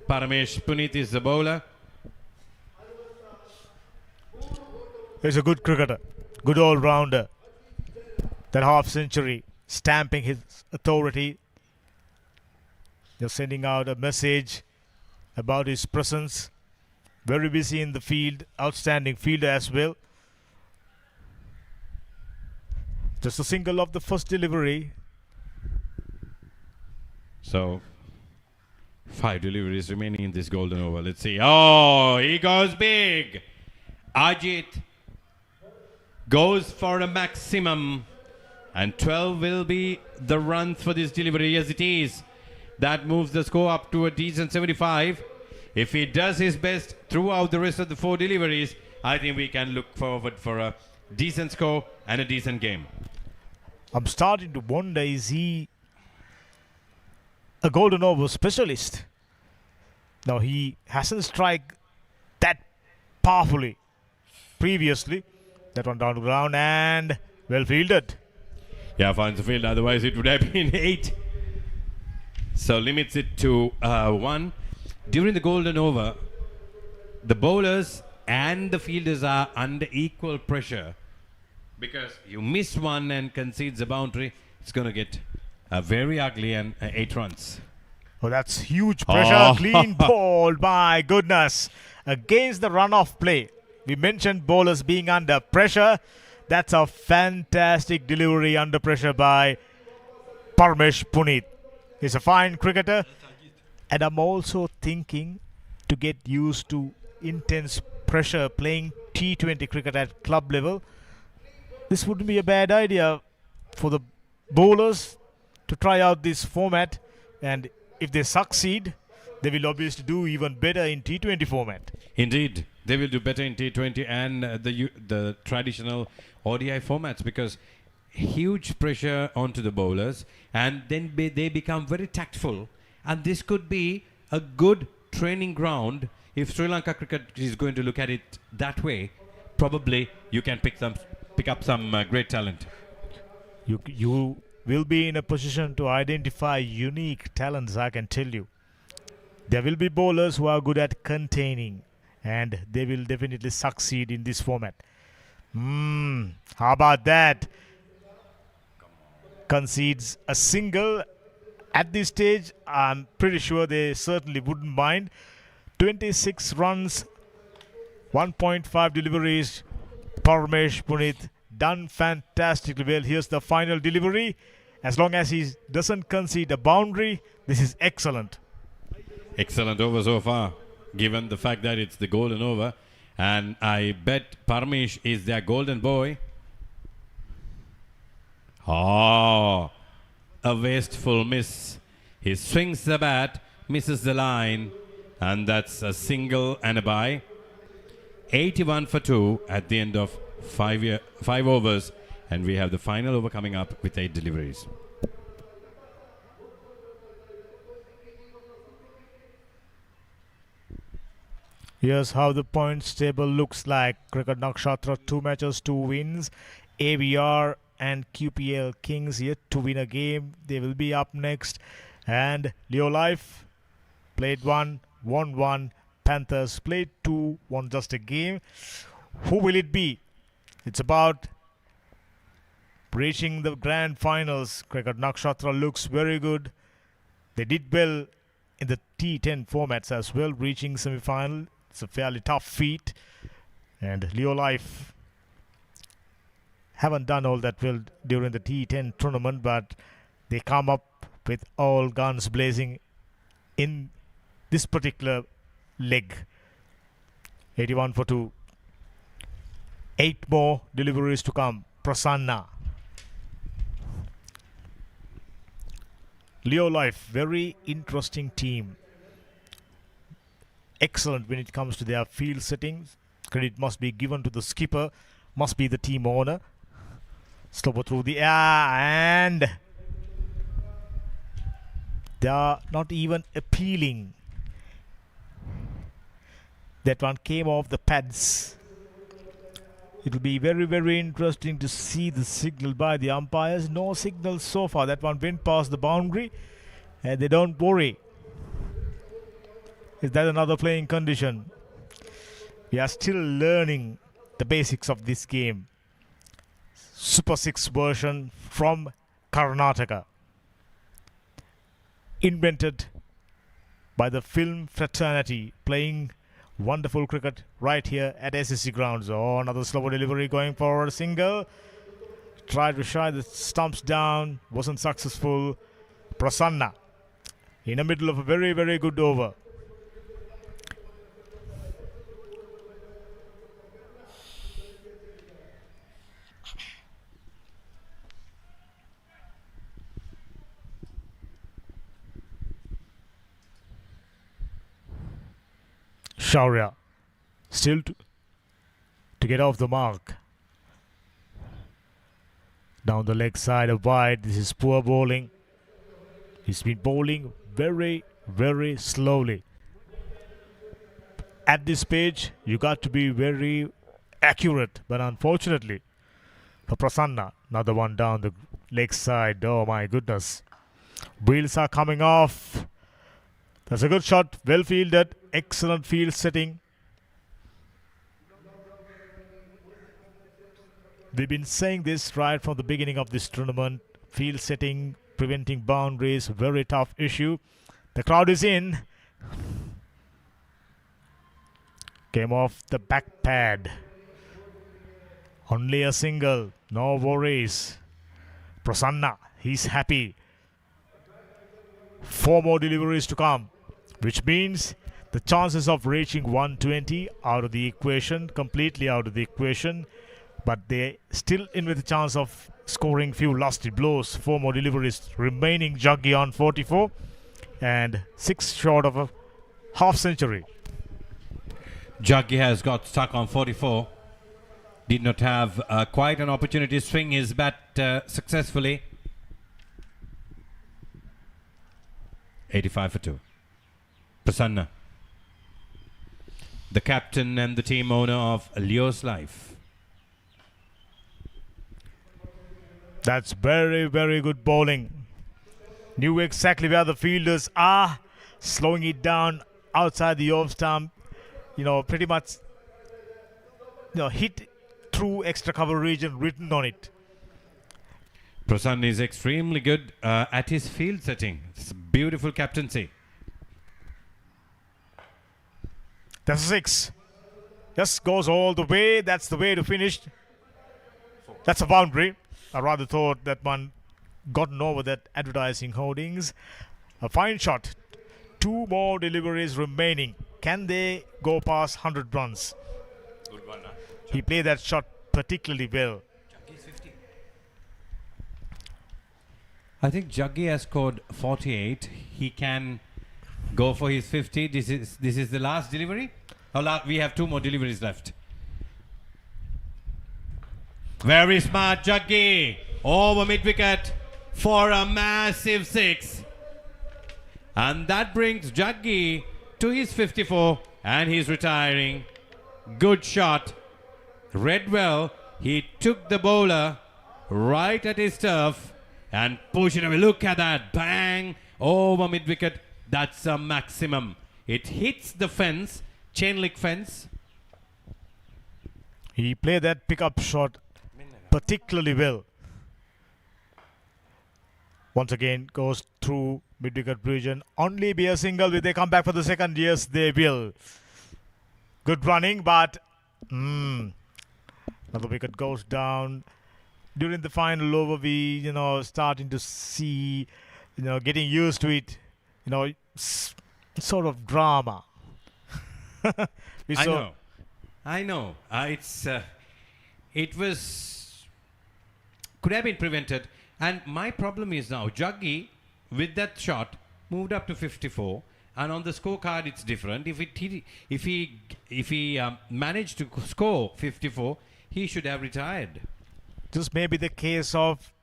Speaker 2: Paramesh Puneeth is the bowler.
Speaker 1: He's a good cricketer, good all-rounder. That half century, stamping his authority. They're sending out a message about his presence. Very busy in the field, outstanding fielder as well. Just a single of the first delivery.
Speaker 2: So, 5 deliveries remaining in this golden over. Let's see. Oh, he goes big. Ajit goes for a maximum. And 12 will be the runs for this delivery. Yes, it is. That moves the score up to a decent 75. If he does his best throughout the rest of the 4 deliveries, I think we can look forward for a decent score and a decent game.
Speaker 1: I'm starting to wonder, is he a golden over specialist? Now, he hasn't struck that powerfully previously. That one down to ground and well fielded.
Speaker 2: Yeah, finds the field. Otherwise, it would have been 8. So limits it to 1. During the golden over, the bowlers and the fielders are under equal pressure, because you miss one and concedes a boundary, it's going to get very ugly, and 8 runs.
Speaker 1: Oh, that's huge pressure. Clean ball, my goodness. Against the run-off play. We mentioned bowlers being under pressure. That's a fantastic delivery under pressure by Paramesh Puneeth. He's a fine cricketer. And I'm also thinking to get used to intense pressure playing T20 cricket at club level. This wouldn't be a bad idea for the bowlers to try out this format. And if they succeed, they will obviously do even better in T20 format.
Speaker 2: Indeed, they will do better in T20 and the traditional ODI formats, because huge pressure onto the bowlers, and then they become very tactful. And this could be a good training ground. If Sri Lanka cricket is going to look at it that way, probably you can pick up some great talent.
Speaker 1: You will be in a position to identify unique talents, I can tell you. There will be bowlers who are good at containing, and they will definitely succeed in this format. How about that? Concedes a single. At this stage, I'm pretty sure they certainly wouldn't mind. 26 runs, 1.5 deliveries. Paramesh Puneeth done fantastically well. Here's the final delivery. As long as he doesn't concede a boundary, this is excellent.
Speaker 2: Excellent over so far, given the fact that it's the golden over. And I bet Parmesh is their golden boy. Oh, a wasteful miss. He swings the bat, misses the line, and that's a single and a bye. 81 for 2 at the end of 5 overs, and we have the final over coming up with 8 deliveries.
Speaker 1: Here's how the points table looks like. Cricket Nakshatra 2 matches, 2 wins. AVR and QPL Kings yet to win a game. They will be up next. And Leo Life played 1, won 1. Panthers played 2, won just a game. Who will it be? It's about reaching the grand finals. Cricket Nakshatra looks very good. They did well in the T10 formats as well, reaching semi-final. It's a fairly tough feat. And Leo Life haven't done all that well during the T10 tournament, but they come up with all guns blazing in this particular leg. 81 for 2. 8 more deliveries to come. Prasanna. Leo Life, very interesting team. Excellent when it comes to their field settings. Credit must be given to the skipper, must be the team owner. Slower through the air, and they are not even appealing. That one came off the pads. It will be very, very interesting to see the signal by the umpires. No signal so far. That one went past the boundary, and they don't worry. Is that another playing condition? We are still learning the basics of this game. Super 6 version from Karnataka. Invented by the film fraternity, playing wonderful cricket right here at SSC grounds. Oh, another slower delivery going for a single. Tried to shy the stumps down, wasn't successful. Prasanna in the middle of a very, very good over. Shaurya still to get off the mark. Down the leg side of wide. This is poor bowling. He's been bowling very, very slowly. At this stage, you got to be very accurate. But unfortunately, for Prasanna, another one down the leg side. Oh my goodness. Wheels are coming off. That's a good shot. Well fielded. Excellent field setting. We've been saying this right from the beginning of this tournament. Field setting, preventing boundaries, very tough issue. The crowd is in. Came off the back pad. Only a single. No worries. Prasanna, he's happy. 4 more deliveries to come, which means the chances of reaching 120 out of the equation, completely out of the equation. But they still in with a chance of scoring few lusty blows. 4 more deliveries remaining. Juggy on 44 and 6 short of a half century.
Speaker 2: Juggy has got stuck on 44. Did not have quite an opportunity to swing his bat successfully. 85 for 2. Prasanna, the captain and the team owner of Leo's Life.
Speaker 1: That's very, very good bowling. Knew exactly where the fielders are. Slowing it down outside the off stump. Pretty much hit through extra cover region written on it.
Speaker 2: Prasanna is extremely good at his field setting. It's a beautiful captaincy.
Speaker 1: That's a 6. Just goes all the way. That's the way to finish. That's a boundary. I rather thought that one gotten over that advertising hoardings. A fine shot. 2 more deliveries remaining. Can they go past 100 runs?
Speaker 2: Good one.
Speaker 1: He played that shot particularly well.
Speaker 2: I think Juggy has scored 48. He can go for his 50. This is the last delivery. We have 2 more deliveries left. Very smart Juggy over mid wicket for a massive 6. And that brings Juggy to his 54 and he's retiring. Good shot. Read well. He took the bowler right at his turf and pushed it away. Look at that. Bang. Over mid wicket. That's a maximum. It hits the fence. Chain link fence.
Speaker 1: He played that pickup shot particularly well. Once again goes through mid-wicket region. Only be a single. Will they come back for the second? Yes, they will. Good running, but another wicket goes down. During the final over, we starting to see, getting used to it. Sort of drama.
Speaker 2: I know. It could have been prevented. And my problem is now, Juggy, with that shot, moved up to 54. And on the scorecard, it's different. If he managed to score 54, he should have retired.
Speaker 1: This may be the case of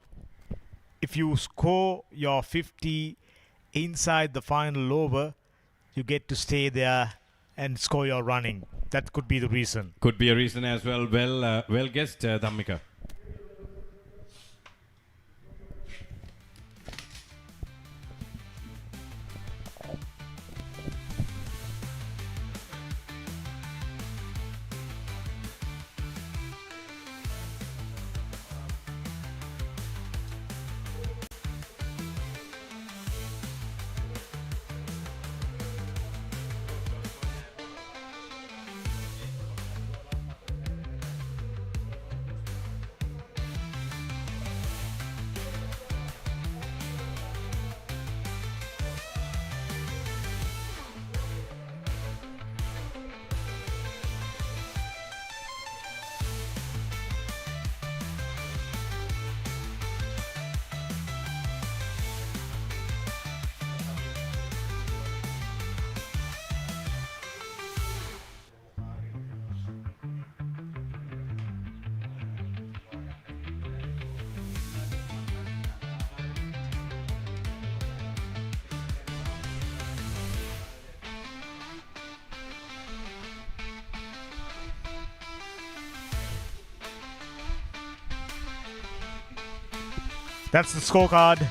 Speaker 1: if you score your 50 inside the final over, you get to stay there and score your running. That could be the reason.
Speaker 2: Could be a reason as well. Well guessed, Dhammika.
Speaker 1: That's the scorecard.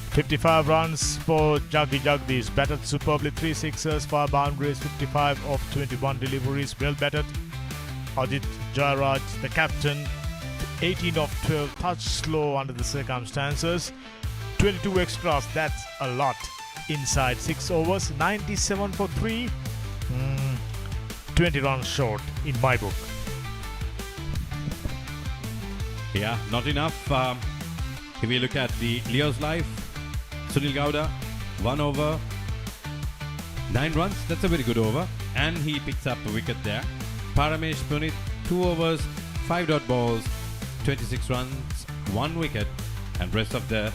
Speaker 1: 55 runs for Jaggi Jagdish. Batted superbly, 3 sixers, 5 boundaries, 55 of 21 deliveries. Well batted. Ajit Jairaj, the captain, 18 of 12. Touch slow under the circumstances. 22 extras, that's a lot. Inside 6 overs, 97 for 3. 20 runs short in my book.
Speaker 2: Yeah, not enough. If we look at the Leo's life, Sunil Gowda, 1 over, 9 runs. That's a very good over. And he picks up a wicket there. Paramesh Punit, 2 overs, 5 dot balls, 26 runs, 1 wicket. And rest of the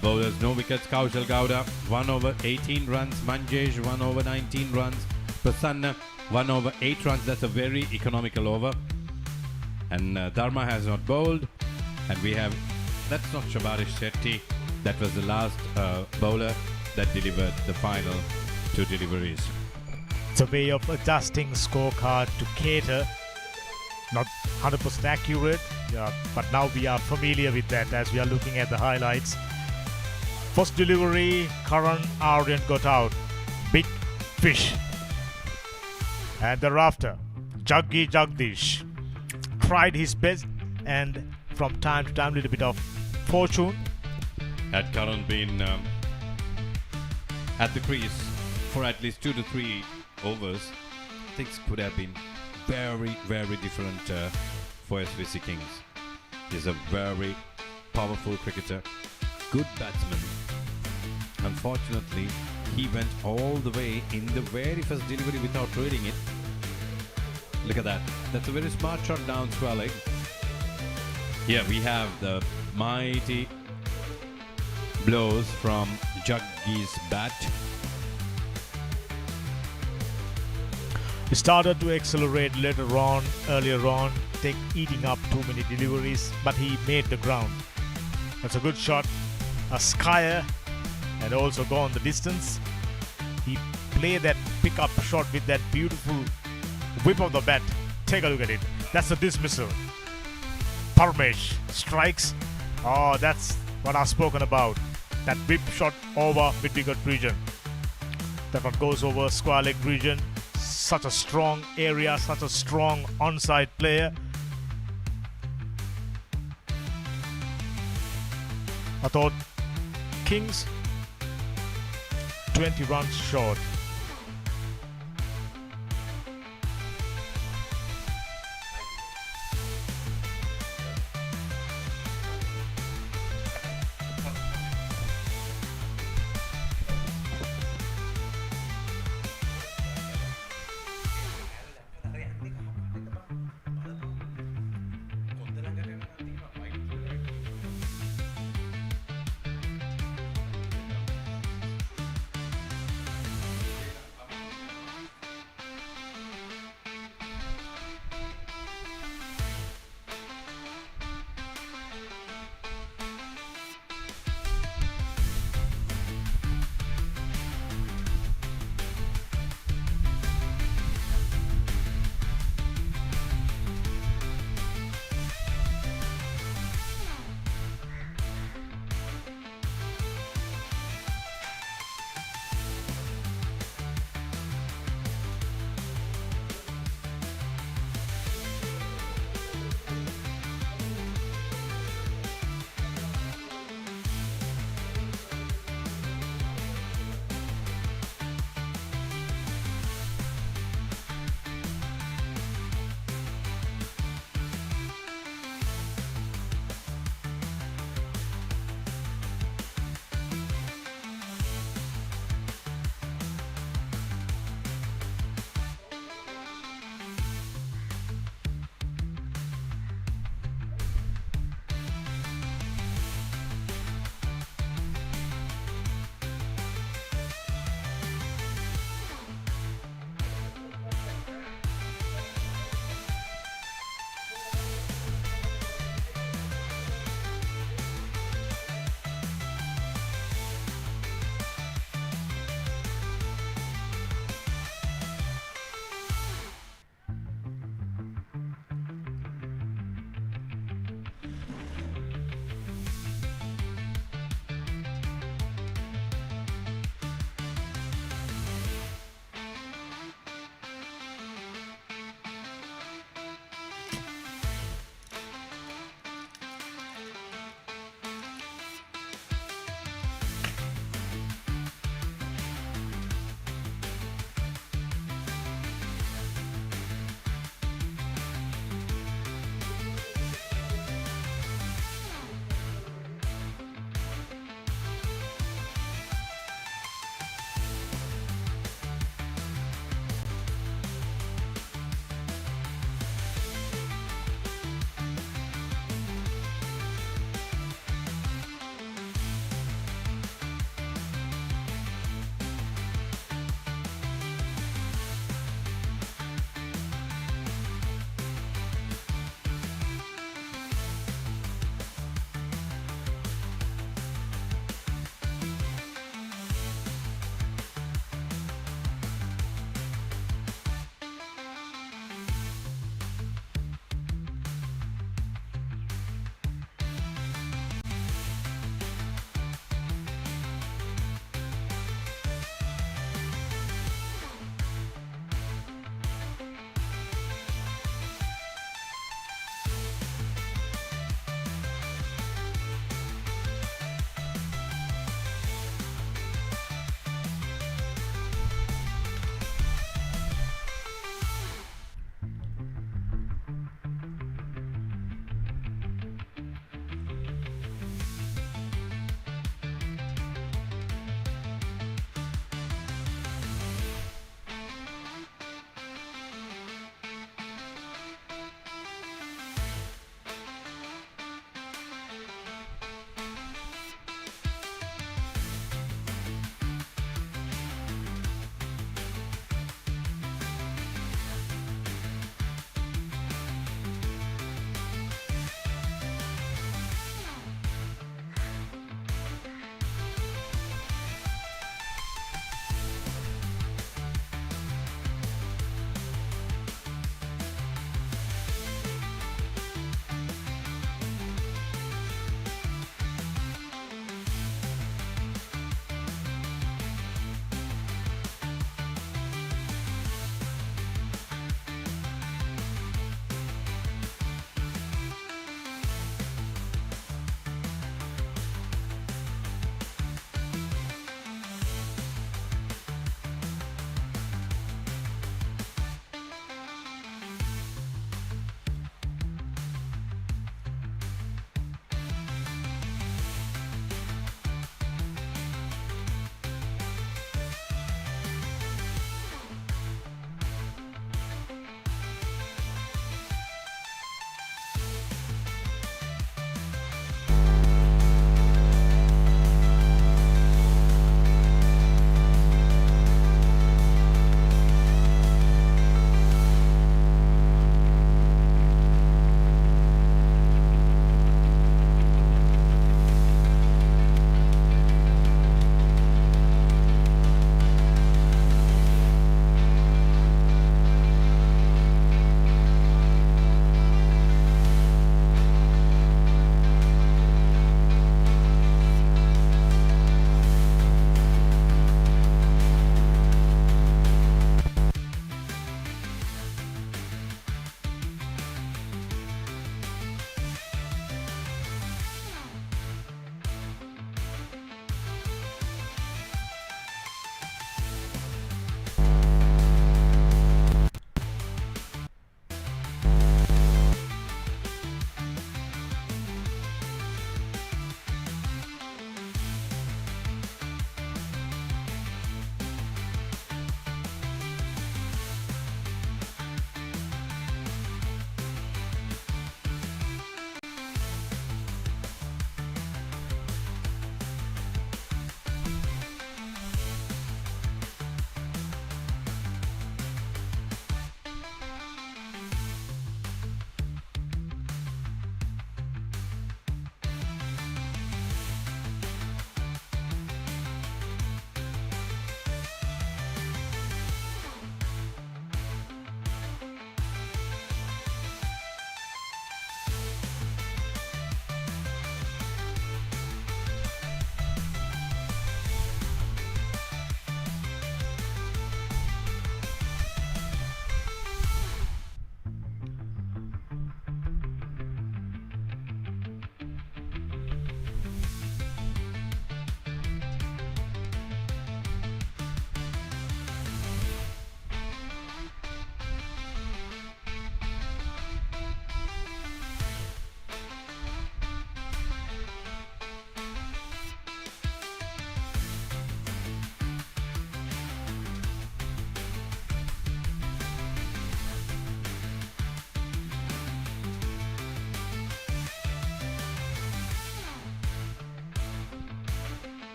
Speaker 2: bowlers, no wickets. Kaushal Gowda, 1 over, 18 runs. Manjesh, 1 over, 19 runs. Prasanna, 1 over, 8 runs. That's a very economical over. And Dharma has not bowled. And we have, that's not Shabarish Shetty. That was the last bowler that delivered the final 2 deliveries.
Speaker 1: It's a way of adjusting scorecard to cater. Not 100% accurate, but now we are familiar with that as we are looking at the highlights. First delivery, Karan Aryan got out. Big fish. And thereafter, Jaggi Jagdish tried his best, and from time to time, a little bit of fortune.
Speaker 2: Had Karan been at the crease for at least 2 to 3 overs, things could have been very, very different for SVC Kings. He's a very powerful cricketer, good batsman. Unfortunately, he went all the way in the very first delivery without trading it. Look at that. That's a very smart shot down square leg. Here we have the mighty blows from Jaggi's bat.
Speaker 1: He started to accelerate earlier on, eating up too many deliveries, but he made the ground. That's a good shot, a skyer, and also gone the distance. He played that pickup shot with that beautiful whip of the bat. Take a look at it. That's a dismissal. Parmesh strikes. Oh, that's what I've spoken about. That whip shot over mid-wicket region. That one goes over square leg region. Such a strong area, such a strong onside player. I thought Kings 20 runs short.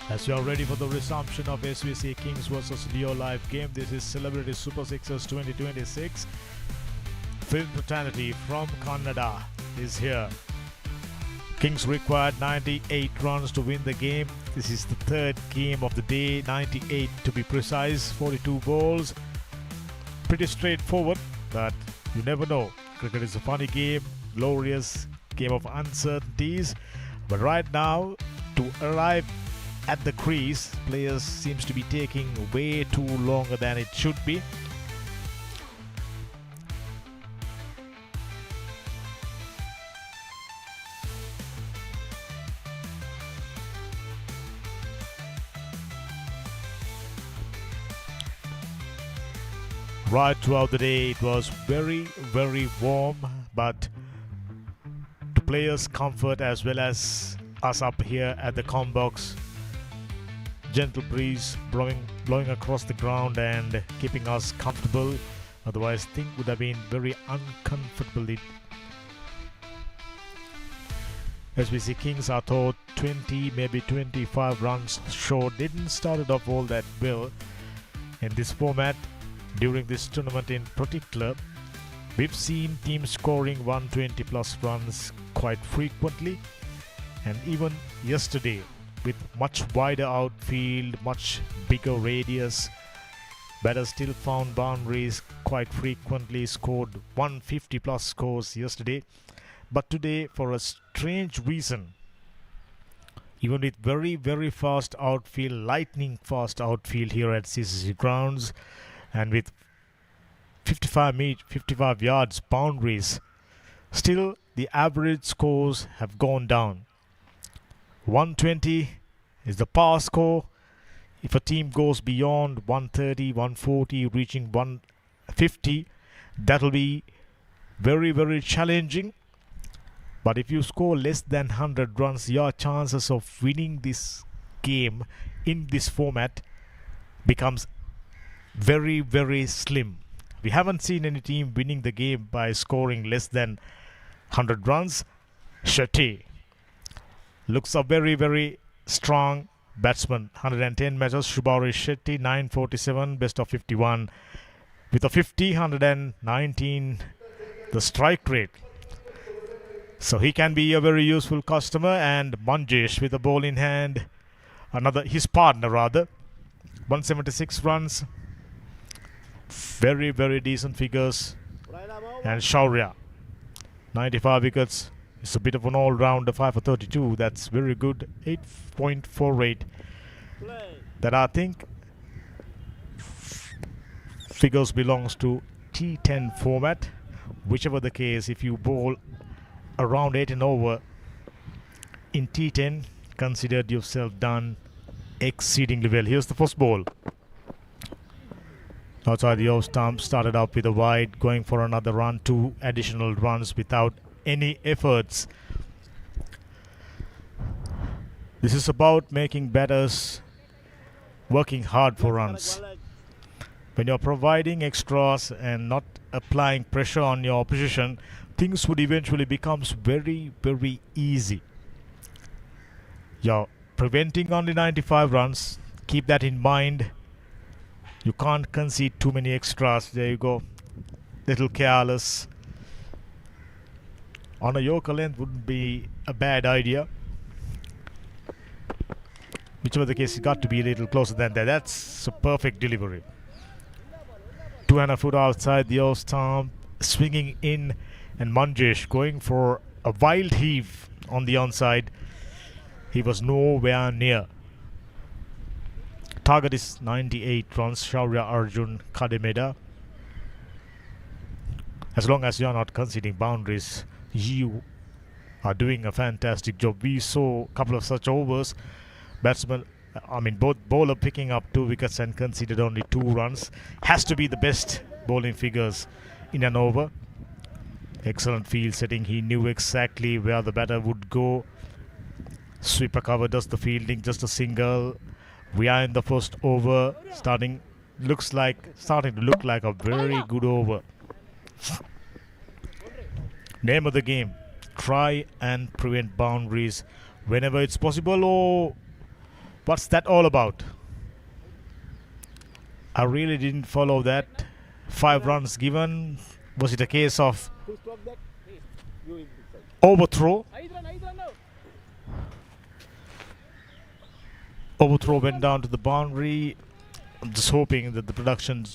Speaker 1: As we are ready for the resumption of SVC Kings versus Leo live game, this is Celebrity Super Sixers 2026. Film fraternity from Canada is here. Kings required 98 runs to win the game. This is the third game of the day, 98 to be precise, 42 balls. Pretty straightforward, but you never know. Cricket is a funny game, glorious game of uncertainties. But right now, to arrive at the crease, players seems to be taking way too longer than it should be. Right throughout the day, it was very, very warm, but to players' comfort as well as us up here at the comm box, gentle breeze blowing across the ground and keeping us comfortable. Otherwise, things would have been very uncomfortable. As we see, Kings are thought 20, maybe 25 runs short. Didn't start it off all that well in this format. During this tournament in particular, we've seen teams scoring 120 plus runs quite frequently, and even yesterday, with much wider outfield, much bigger radius, batters still found boundaries quite frequently, scored 150 plus scores yesterday. But today, for a strange reason, even with very, very fast outfield, lightning fast outfield here at CCC grounds, and with 55 yards boundaries, still the average scores have gone down. 120 is the power score. If a team goes beyond 130, 140, reaching 150, that will be very, very challenging. But if you score less than 100 runs, your chances of winning this game in this format becomes very, very slim. We haven't seen any team winning the game by scoring less than 100 runs. Shetty looks a very, very strong batsman. 110 measures. Shubhari Shetty, 947, best of 51. With a 50, 119, the strike rate. So he can be a very useful customer. And Manjesh with a ball in hand. His partner rather. 176 runs. Very, very decent figures. And Shaurya, 95 wickets. It's a bit of an all-rounder, 5 for 32. That's very good. 8.48. That I think figures belongs to T10 format. Whichever the case, if you bowl around 8 and over in T10, considered yourself done exceedingly well. Here's the first ball. Outside the off stump, started out with a wide, going for another run, 2 additional runs without any efforts. This is about making batters working hard for runs. When you're providing extras and not applying pressure on your opposition, things would eventually become very, very easy. You're preventing only 95 runs. Keep that in mind. You can't concede too many extras. There you go. Little careless. On a Yorker length wouldn't be a bad idea. Whichever the case, it's got to be a little closer than that. That's a perfect delivery. 200 foot outside the off stump, swinging in, and Manjesh going for a wild heave on the onside. He was nowhere near. Target is 98 runs. Shaurya Arjun Kademeda. As long as you're not conceding boundaries, you are doing a fantastic job. We saw a couple of such overs. Both bowler picking up 2 wickets and conceded only 2 runs. Has to be the best bowling figures in an over. Excellent field setting. He knew exactly where the batter would go. Sweeper cover does the fielding, just a single. We are in the first over. Starting to look like a very good over. Name of the game: try and prevent boundaries whenever it's possible, or What's that all about? I really didn't follow that. 5 runs given. Was it a case of overthrow? Overthrow went down to the boundary. I'm just hoping that the production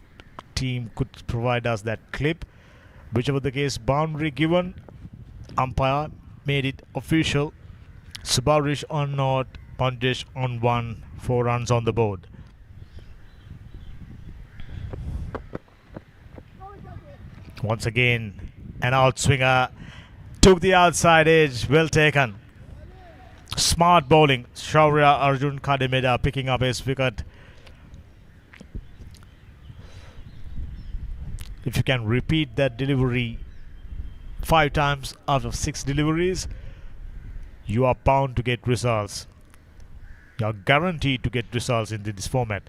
Speaker 1: team could provide us that clip. Whichever the case, boundary given. Umpire made it official. Subarish on not, Panjesh on 1, 4 runs on the board. Once again, an outswinger took the outside edge. Well taken. Smart bowling. Shaurya Arjun Kademeda picking up his wicket. If you can repeat that delivery 5 times out of 6 deliveries, you are bound to get results. You are guaranteed to get results in this format.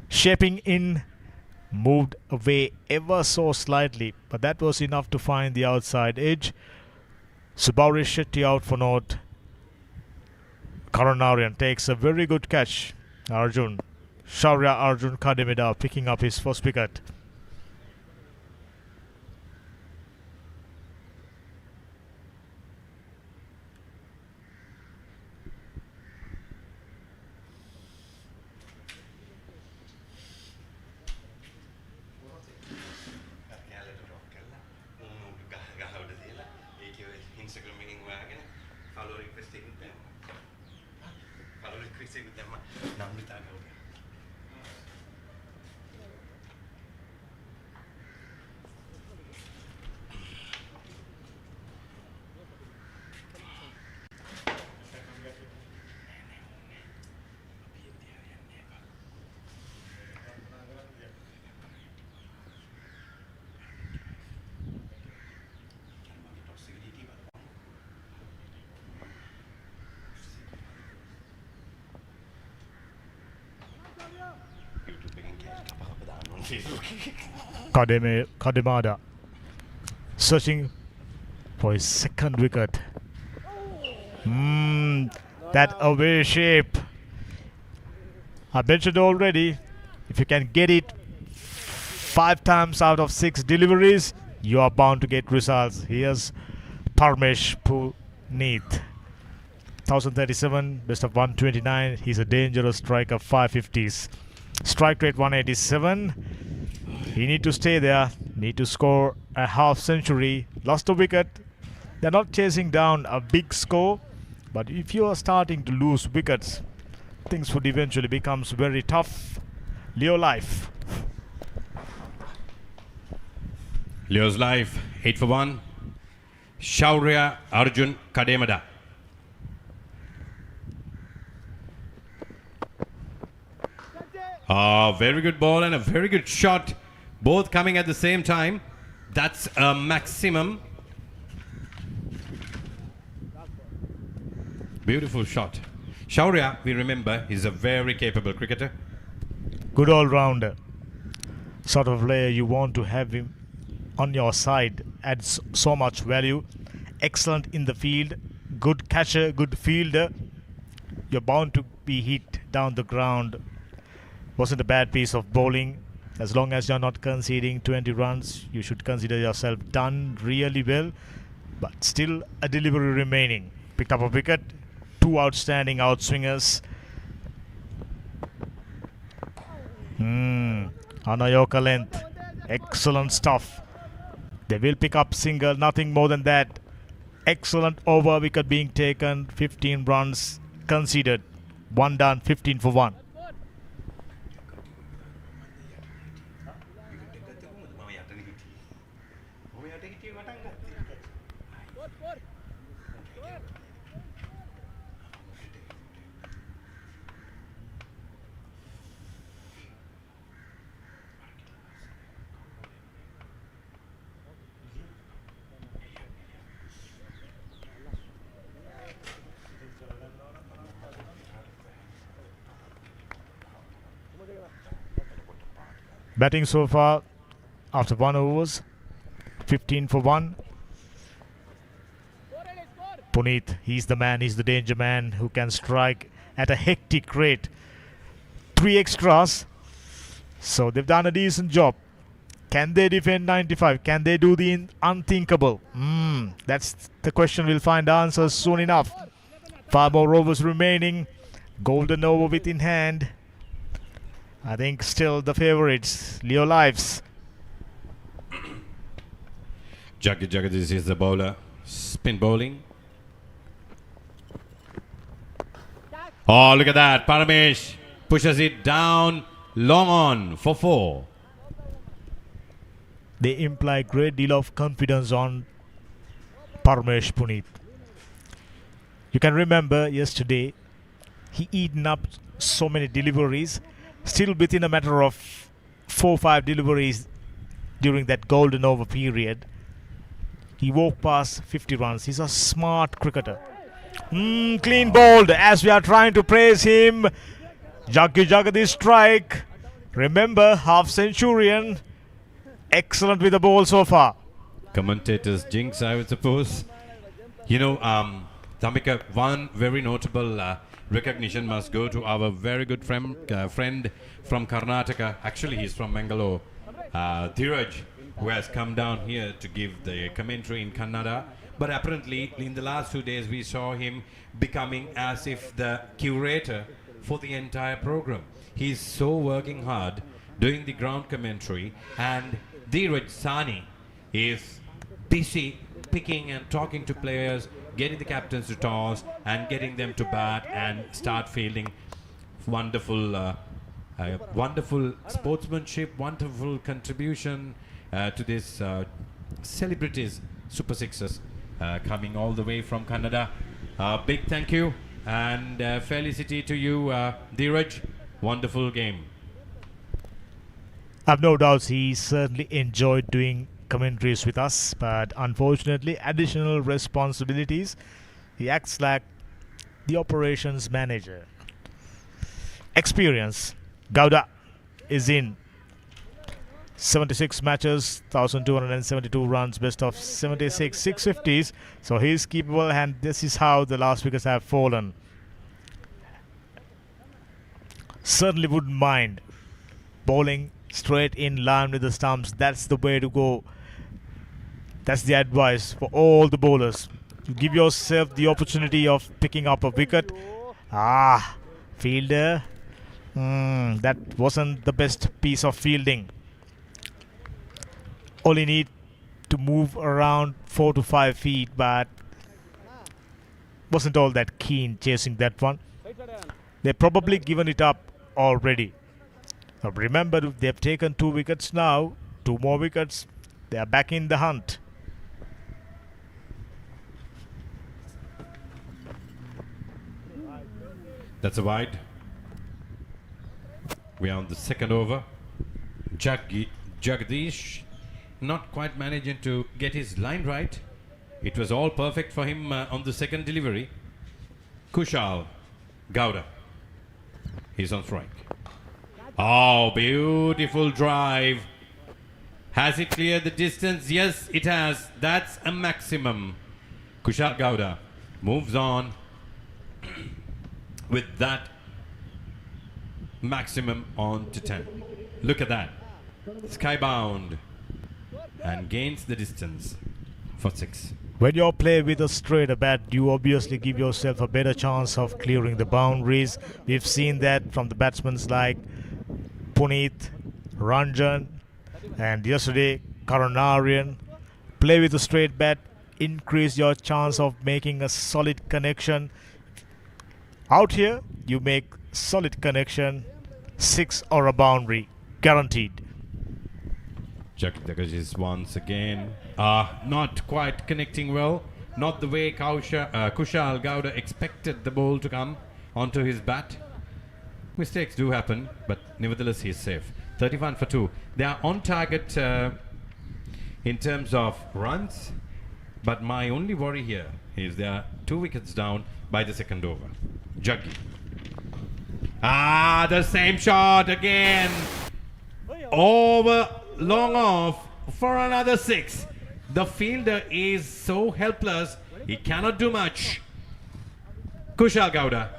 Speaker 1: Shaping in, moved away ever so slightly, but that was enough to find the outside edge. Subarish Shetty out for naught. Karunarian takes a very good catch. Arjun, Shaurya Arjun Kademeda picking up his first wicket. Kademada searching for his second wicket. That away shape. I mentioned already, if you can get it 5 times out of 6 deliveries, you are bound to get results. Here's Parmesh Puneeth. 1037, best of 129. He's a dangerous striker, 550s. Strike rate 187. He need to stay there. Need to score a half century. Lost a wicket. They're not chasing down a big score, but if you are starting to lose wickets, things would eventually becomes very tough. Leo life.
Speaker 2: Leo's life, 8 for 1. Shaurya Arjun Kademada. Very good ball and a very good shot. Both coming at the same time. That's a maximum. Beautiful shot. Shaurya, we remember, is a very capable cricketer.
Speaker 1: Good all-rounder. Sort of player you want to have him on your side. Adds so much value. Excellent in the field. Good catcher, good fielder. You're bound to be hit down the ground. Wasn't a bad piece of bowling. As long as you're not conceding 20 runs, you should consider yourself done really well. But still a delivery remaining. Picked up a wicket. 2 outstanding outswingers. Anayoka length. Excellent stuff. They will pick up single, nothing more than that. Excellent over, wicket being taken. 15 runs conceded. 1 done, 15 for 1. Batting so far after 1 overs, 15 for 1. Puneeth, he's the man, he's the danger man who can strike at a hectic rate. 3 extras. So they've done a decent job. Can they defend 95? Can they do the unthinkable? That's the question. We'll find answers soon enough. 5 more overs remaining. Golden over within hand. I think still the favorites, Leo Lives.
Speaker 2: Jagadish is the bowler. Spin bowling. Oh, look at that. Paramesh pushes it down. Long on for 4.
Speaker 1: They imply great deal of confidence on Paramesh Puneet. You can remember yesterday, he eaten up so many deliveries. Still within a matter of 4-5 deliveries during that golden over period, he walked past 50 runs. He's a smart cricketer. Clean bowled as we are trying to praise him. Jagadish strike. Remember, half centurion. Excellent with the ball so far.
Speaker 2: Commentators jinx, I would suppose. You know, Dhammika, one very notable recognition must go to our very good friend from Karnataka. Actually, he's from Mangalore. Dheeraj, who has come down here to give the commentary in Kannada. But apparently, in the last 2 days, we saw him becoming as if the curator for the entire program. He's so working hard, doing the ground commentary, and Dheeraj Sani is busy picking and talking to players, getting the captains to toss, and getting them to bat and start fielding. Wonderful, wonderful sportsmanship, wonderful contribution to this celebrities Super Sixers coming all the way from Canada. Big thank you and felicity to you, Dheeraj. Wonderful game.
Speaker 1: I've no doubts he certainly enjoyed doing commentaries with us, but unfortunately, additional responsibilities. He acts like the operations manager. Experience. Gowda is in. 76 matches, 1,272 runs, best of 76, 650s. So he's capable, and this is how the last wickets have fallen. Certainly wouldn't mind bowling straight in line with the stumps. That's the way to go. That's the advice for all the bowlers. You give yourself the opportunity of picking up a wicket. Fielder. That wasn't the best piece of fielding. Only need to move around 4 to 5 feet, but wasn't all that keen chasing that one. They've probably given it up already. Now remember, they've taken 2 wickets now. 2 more wickets. They are back in the hunt.
Speaker 2: That's a wide. We are on the second over. Jagadish not quite managing to get his line right. It was all perfect for him on the second delivery. Kushal Gowda. He's on strike. Oh, beautiful drive. Has it cleared the distance? Yes, it has. That's a maximum. Kushal Gowda moves on with that maximum on to 10. Look at that. Skybound and gains the distance for 6.
Speaker 1: When you play with a straighter bat, you obviously give yourself a better chance of clearing the boundaries. We've seen that from the batsmen like Puneet, Ranjan, and yesterday Karunaryan. Play with a straight bat, increase your chance of making a solid connection. Out here, you make solid connection, 6 or a boundary, guaranteed.
Speaker 2: Jagadish is once again not quite connecting well. Not the way Kushal Gowda expected the ball to come onto his bat. Mistakes do happen, but nevertheless he's safe. 31 for 2. They are on target in terms of runs, but my only worry here is they are 2 wickets down by the second over. Jaggi. The same shot again. Over, long off for another 6. The fielder is so helpless, he cannot do much. Kushal Gowda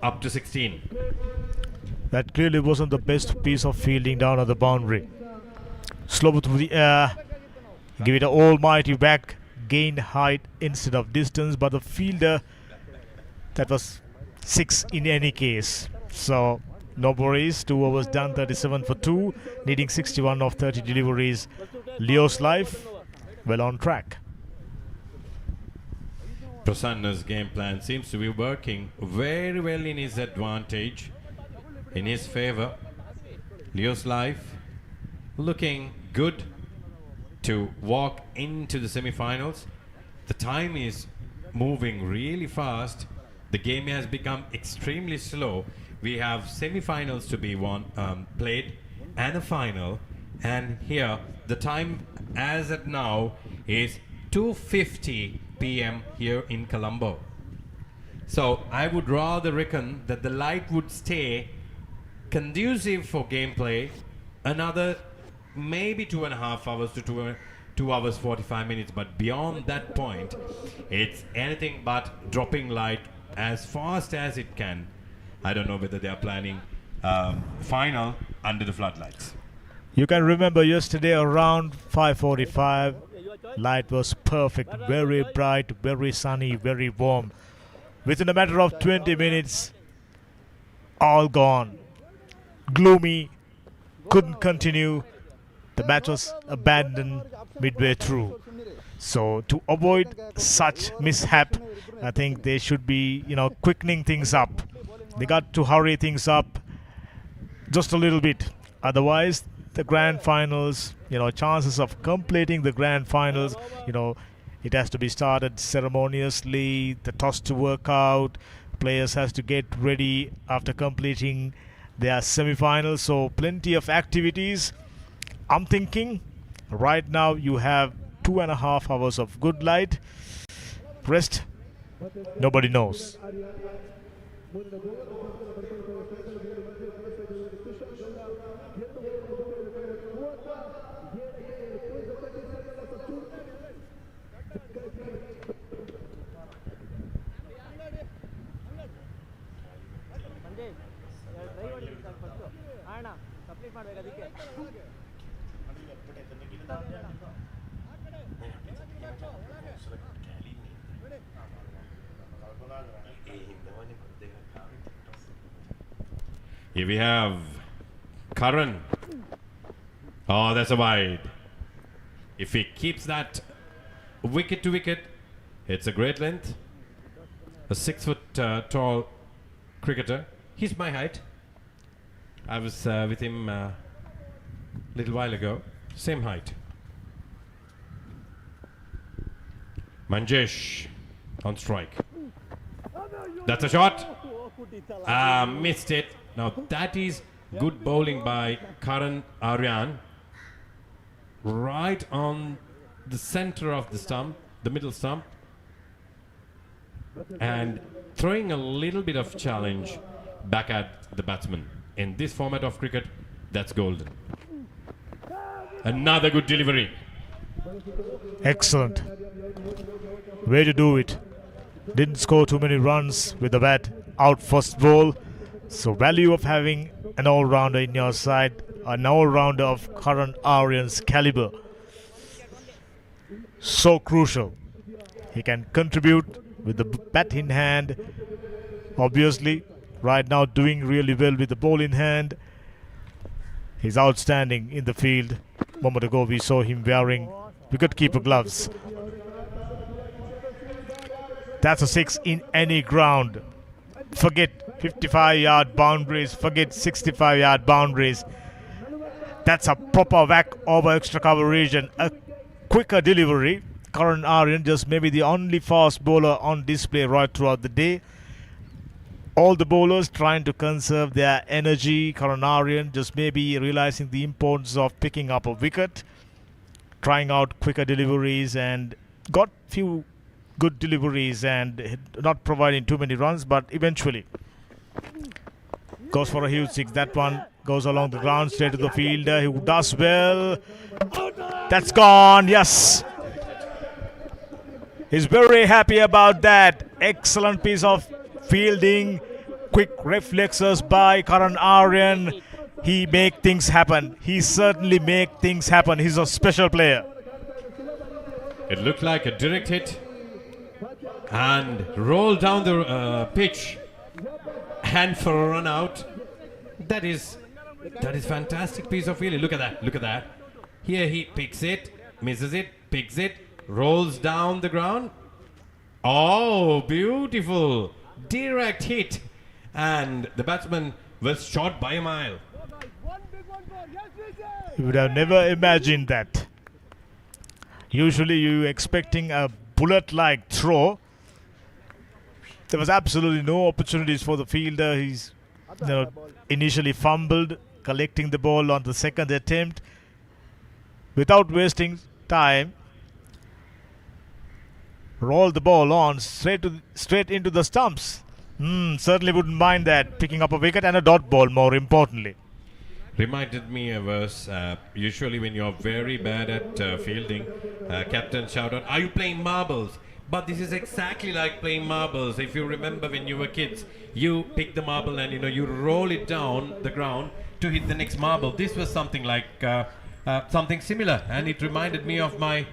Speaker 2: up to 16.
Speaker 1: That clearly wasn't the best piece of fielding down at the boundary. Slow through the air, give it an almighty whack, gained height instead of distance, but the fielder, that was 6 in any case. So no worries, 2 overs done, 37 for 2, needing 61 of 30 deliveries. Leo's life well on track.
Speaker 2: Prasanna's game plan seems to be working very well in his advantage, in his favor. Leo's life looking good to walk into the semi-finals. The time is moving really fast. The game has become extremely slow. We have semi-finals to be played and a final, and here the time as at now is 2:50 p.m. here in Colombo. So I would rather reckon that the light would stay conducive for gameplay another maybe 2.5 hours to 2 hours 45 minutes, but beyond that point it's anything but dropping light as fast as it can. I don't know whether they are planning final under the floodlights.
Speaker 1: You can remember yesterday around 5:45, light was perfect, very bright, very sunny, very warm. Within a matter of 20 minutes, all gone. Gloomy, couldn't continue. The match was abandoned midway through. So to avoid such mishap, I think they should be, quickening things up. They got to hurry things up just a little bit. Otherwise, the grand finals, chances of completing the grand finals, it has to be started ceremoniously, the toss to work out, players has to get ready after completing their semi-finals, so plenty of activities. I'm thinking right now you have 2.5 hours of good light. Rest, nobody knows.
Speaker 2: Here we have Karan. Oh, that's a wide. If he keeps that wicket to wicket, it's a great length. A 6-foot tall cricketer. He's my height. I was with him a little while ago. Same height. Manjesh on strike. That's a shot. Missed it. Now that is good bowling by Karan Aryan. Right on the center of the stump, the middle stump. And throwing a little bit of challenge back at the batsman. In this format of cricket, that's golden. Another good delivery.
Speaker 1: Excellent. Way to do it. Didn't score too many runs with the bat. Out first ball. So value of having an all-rounder in your side. An all-rounder of Karan Aryan's caliber. So crucial. He can contribute with the bat in hand. Obviously, right now doing really well with the ball in hand. He's outstanding in the field. A moment ago we saw him wearing wicketkeeper gloves. That's a 6 in any ground. Forget 55-yard boundaries, forget 65-yard boundaries. That's a proper whack over extra cover region. A quicker delivery. Karan Aryan just maybe the only fast bowler on display right throughout the day. All the bowlers trying to conserve their energy. Karan Aryan just maybe realizing the importance of picking up a wicket, trying out quicker deliveries, and got few good deliveries and not providing too many runs, but eventually goes for a huge 6. That one goes along the ground straight to the fielder who does well. That's gone. Yes, he's very happy about that. Excellent piece of fielding. quick reflexes by Karan Aryan. He make things happen. He certainly make things happen. He's a special player.
Speaker 2: It looked like a direct hit and rolled down the pitch, and for a run out. That is fantastic piece of fielding. Look at that. Look at that. Here he picks it, misses it, picks it, rolls down the ground. Oh, beautiful direct hit, and the batsman was shot by a mile.
Speaker 1: You would have never imagined that. Usually you expecting a bullet-like throw. There was absolutely no opportunities for the fielder. He's initially fumbled, collecting the ball on the second attempt. Without wasting time, rolled the ball on straight into the stumps. Certainly wouldn't mind that. Picking up a wicket and a dot ball, more importantly.
Speaker 2: Reminded me of us, usually when you're very bad at fielding, captain shout out, "Are you playing marbles?" But this is exactly like playing marbles. If you remember when you were kids, you pick the marble and you roll it down the ground to hit the next marble. This was something like something similar, and it reminded me of my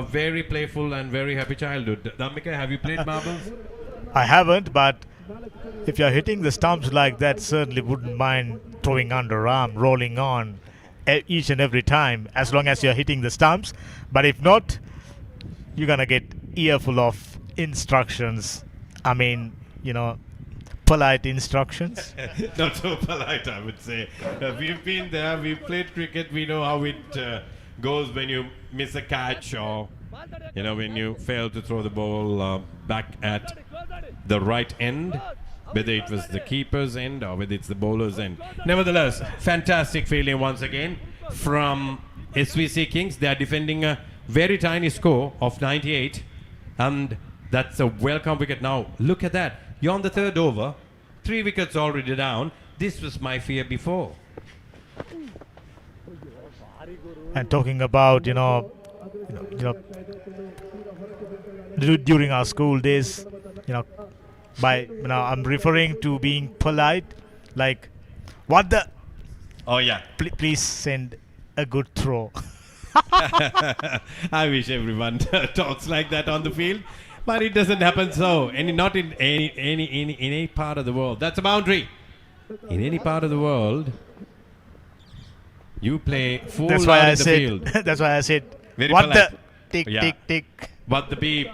Speaker 2: very playful and very happy childhood. Dhammika, have you played marbles?
Speaker 1: I haven't, but if you're hitting the stumps like that, certainly wouldn't mind throwing underarm, rolling on each and every time, as long as you're hitting the stumps. But if not, you're gonna get earful of instructions. I mean, polite instructions.
Speaker 2: Not so polite, I would say. We've been there, we've played cricket, we know how it goes when you miss a catch, or when you fail to throw the ball back at the right end, whether it was the keeper's end or whether it's the bowler's end. Nevertheless, fantastic fielding once again from SVC Kings. They are defending a very tiny score of 98, and that's a welcome wicket. Now look at that, you're on the third over, 3 wickets already down. This was my fear before.
Speaker 1: And talking about during our school days, I'm referring to being polite, like, what the,
Speaker 2: Oh yeah.
Speaker 1: please send a good throw.
Speaker 2: I wish everyone talks like that on the field, but it doesn't happen so. Not in any part of the world. That's a boundary. In any part of the world, you play full
Speaker 1: That's why
Speaker 2: out
Speaker 1: I
Speaker 2: in the
Speaker 1: said.
Speaker 2: field.
Speaker 1: That's why I said.
Speaker 2: Very
Speaker 1: What
Speaker 2: polite.
Speaker 1: the tick
Speaker 2: Yeah.
Speaker 1: tick tick.
Speaker 2: What the beep?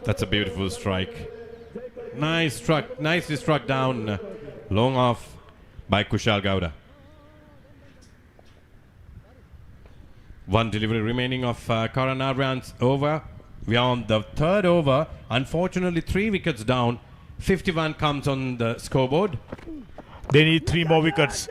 Speaker 2: That's a beautiful strike. Nicely struck down, long off by Kushal Gowda. One delivery remaining of Karan Aryan's over. We are on the third over. Unfortunately, 3 wickets down. 51 comes on the scoreboard.
Speaker 1: They need 3 more wickets.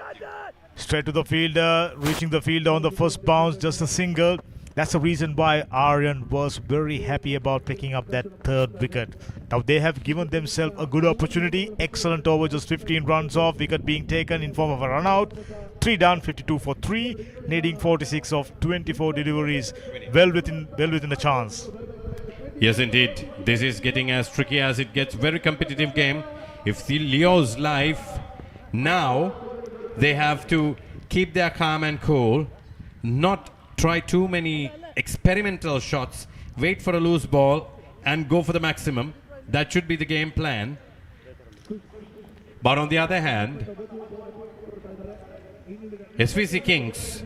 Speaker 1: Straight to the fielder, reaching the fielder on the first bounce, just a single. That's the reason why Aryan was very happy about picking up that third wicket. Now they have given themselves a good opportunity. Excellent over, just 15 runs off. Wicket being taken in form of a run out. 3 down, 52 for 3, needing 46 of 24 deliveries. Well within the chance.
Speaker 2: Yes, indeed. This is getting as tricky as it gets. Very competitive game. If the Leo's life now, they have to keep their calm and cool, not try too many experimental shots, wait for a loose ball and go for the maximum. That should be the game plan. But on the other hand, SVC Kings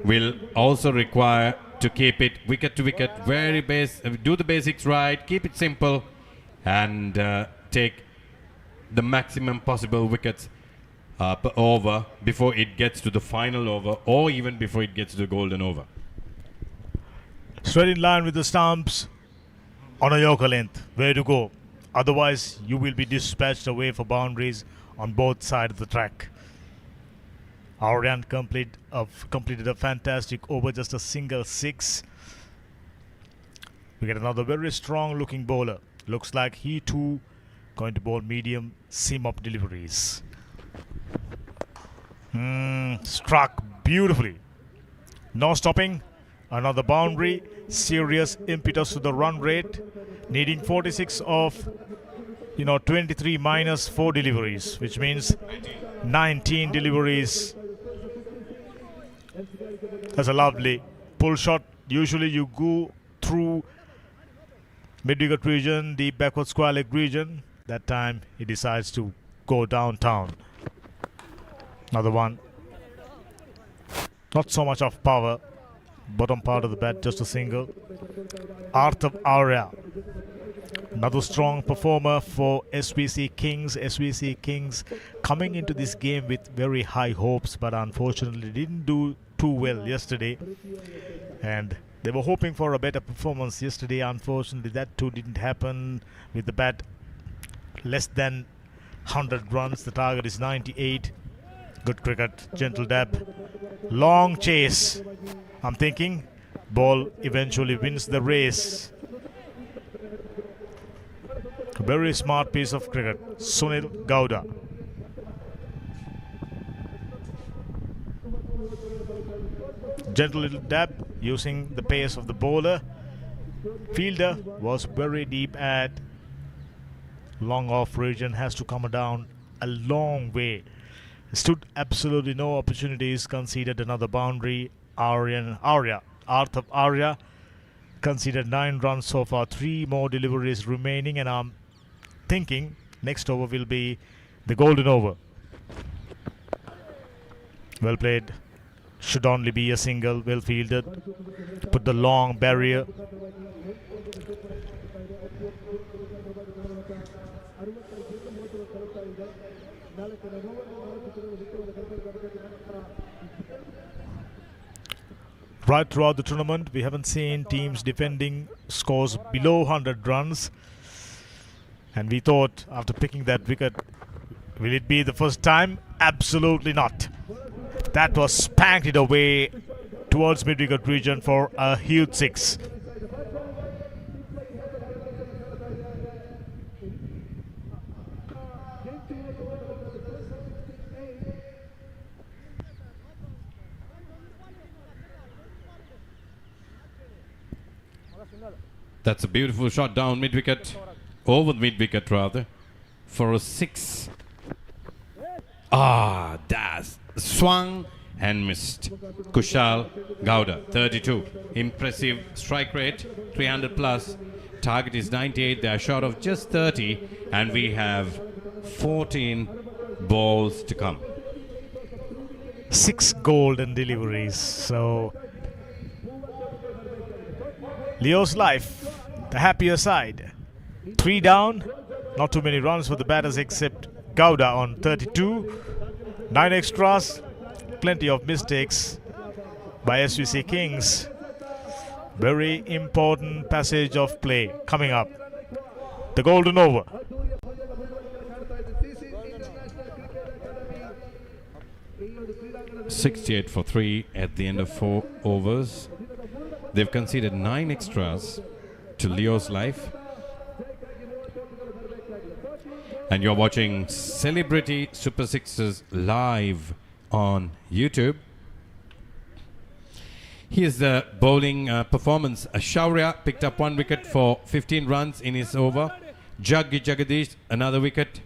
Speaker 2: will also require to keep it wicket to wicket, do the basics right, keep it simple, and take the maximum possible wickets per over before it gets to the final over, or even before it gets to the golden over.
Speaker 1: Straight in line with the stumps on a Yorker length. Where to go? Otherwise, you will be dispatched away for boundaries on both sides of the track. Aryan completed a fantastic over, just a single 6. We get another very strong looking bowler. Looks like he too going to bowl medium seam up deliveries. Struck beautifully. No stopping. Another boundary, serious impetus to the run rate, needing 46 of 23 minus 4 deliveries, which means 19 deliveries. That's a lovely pull shot. Usually you go through mid-wicket region, deep backward square leg region. That time he decides to go downtown. Another one. Not so much of power. Bottom part of the bat, just a single. Arthur Arya. Another strong performer for SVC Kings. SVC Kings coming into this game with very high hopes, but unfortunately didn't do too well yesterday. And they were hoping for a better performance yesterday. Unfortunately, that too didn't happen. With the bat less than 100 runs, the target is 98. Good cricket, gentle dab. Long chase. I'm thinking ball eventually wins the race. A very smart piece of cricket. Sunil Gowda. Gentle little dab using the pace of the bowler. Fielder was very deep at long off region, has to come down a long way. Stood absolutely no opportunities, conceded another boundary. Arthur Arya conceded 9 runs so far, 3 more deliveries remaining, and I'm thinking next over will be the golden over. Well played. Should only be a single, well fielded. Put the long barrier. Right throughout the tournament, we haven't seen teams defending scores below 100 runs. And we thought after picking that wicket, will it be the first time? Absolutely not. That was spanked it away towards mid-wicket region for a huge 6.
Speaker 2: That's a beautiful shot down mid-wicket, over the mid-wicket rather, for a 6. That's swung and missed. Kushal Gowda, 32. Impressive strike rate, 300 plus. Target is 98. They are short of just 30, and we have 14 balls to come.
Speaker 1: 6 golden deliveries. So Leo's life, the happier side. 3 down, not too many runs for the batters except Gowda on 32. 9 extras, plenty of mistakes by SVC Kings. Very important passage of play coming up. The golden over.
Speaker 2: .68 for 3 at the end of 4 overs. They've conceded 9 extras to Leo's life. And you're watching Celebrity Super Sixes live on YouTube. Here's the bowling performance. Shaurya picked up 1 wicket for 15 runs in his over. Jaggi Jagadish another wicket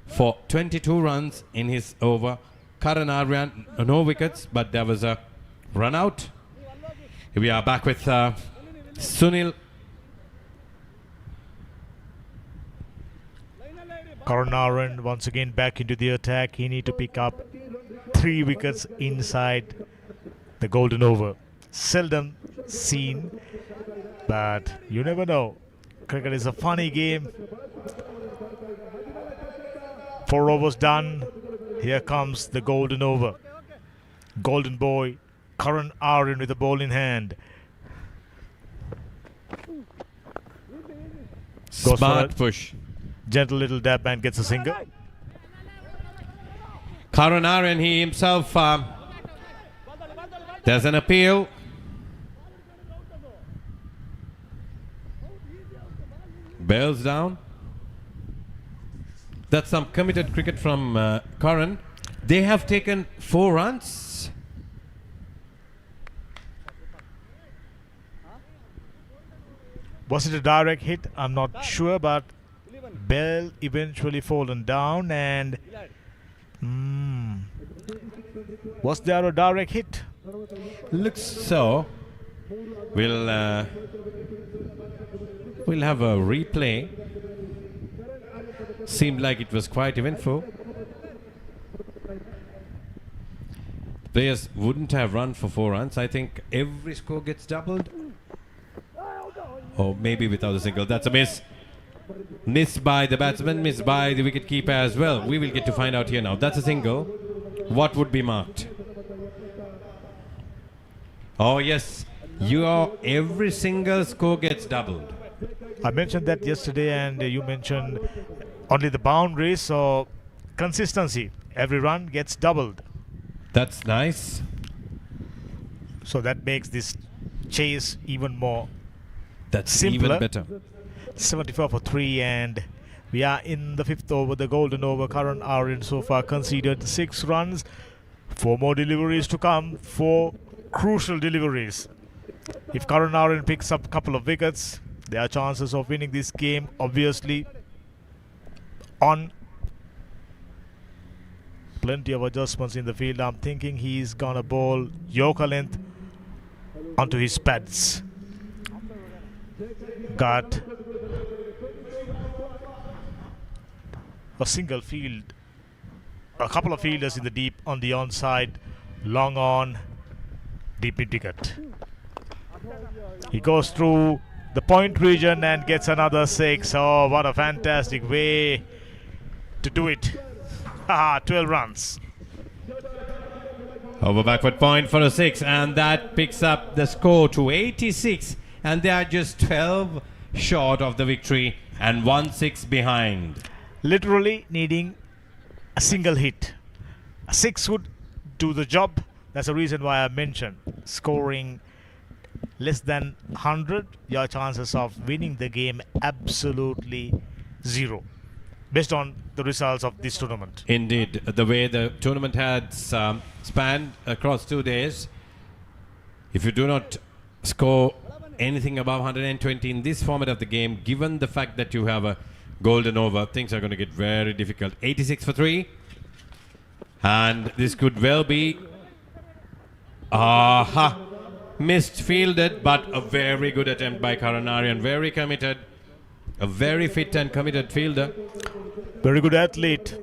Speaker 2: for 22 runs in his over. Karan Aryan no wickets, but there was a run out. Here we are back with Sunil.
Speaker 1: Karan Aryan once again back into the attack. He need to pick up 3 wickets inside the golden over. Seldom seen, but you never know. Cricket is a funny game. 4 overs done. Here comes the golden over. Golden boy, Karan Aryan with the ball in hand. Goes
Speaker 2: Smart push.
Speaker 1: Gentle little dab and gets a single.
Speaker 2: Karan Aryan, he himself, there's an appeal. Bails down. That's some committed cricket from Karan. They have taken 4 runs.
Speaker 1: Was it a direct hit? I'm not sure, but Bell eventually fallen down and was there a direct hit?
Speaker 2: Looks so. We'll have a replay. Seemed like it was quite eventful. Players wouldn't have run for 4 runs. I think every score gets doubled. Or maybe without a single. That's a miss. Miss by the batsman, miss by the wicketkeeper as well. We will get to find out here now. That's a single. What would be marked? Oh yes, every single score gets doubled.
Speaker 1: I mentioned that yesterday, and you mentioned only the boundaries, so consistency. Every run gets doubled.
Speaker 2: That's nice.
Speaker 1: So that makes this chase even more
Speaker 2: That's
Speaker 1: simpler.
Speaker 2: even better.
Speaker 1: 74 for 3, and we are in the 5th over, the golden over. Karan Aryan so far conceded 6 runs. 4 more deliveries to come. 4 crucial deliveries. If Karan Aryan picks up a couple of wickets, there are chances of winning this game, obviously. On plenty of adjustments in the field. I'm thinking he's gonna bowl Yorker length onto his pads. Got a single field, a couple of fielders in the deep on the onside, long on, deep mid-wicket. He goes through the point region and gets another 6. Oh, what a fantastic way to do it. 12 runs.
Speaker 2: Over backward point for a 6, and that picks up the score to 86, and they are just 12 short of the victory and 1-6 behind.
Speaker 1: Literally needing a single hit. A 6 would do the job. That's the reason why I mentioned scoring less than 100, your chances of winning the game absolutely 0, based on the results of this tournament.
Speaker 2: Indeed, the way the tournament had spanned across 2 days, if you do not score anything above 120 in this format of the game, given the fact that you have a golden over, things are going to get very difficult. 86 for 3, and this could well be missed fielded, but a very good attempt by Karan Aryan. Very committed, a very fit and committed fielder.
Speaker 1: Very good athlete.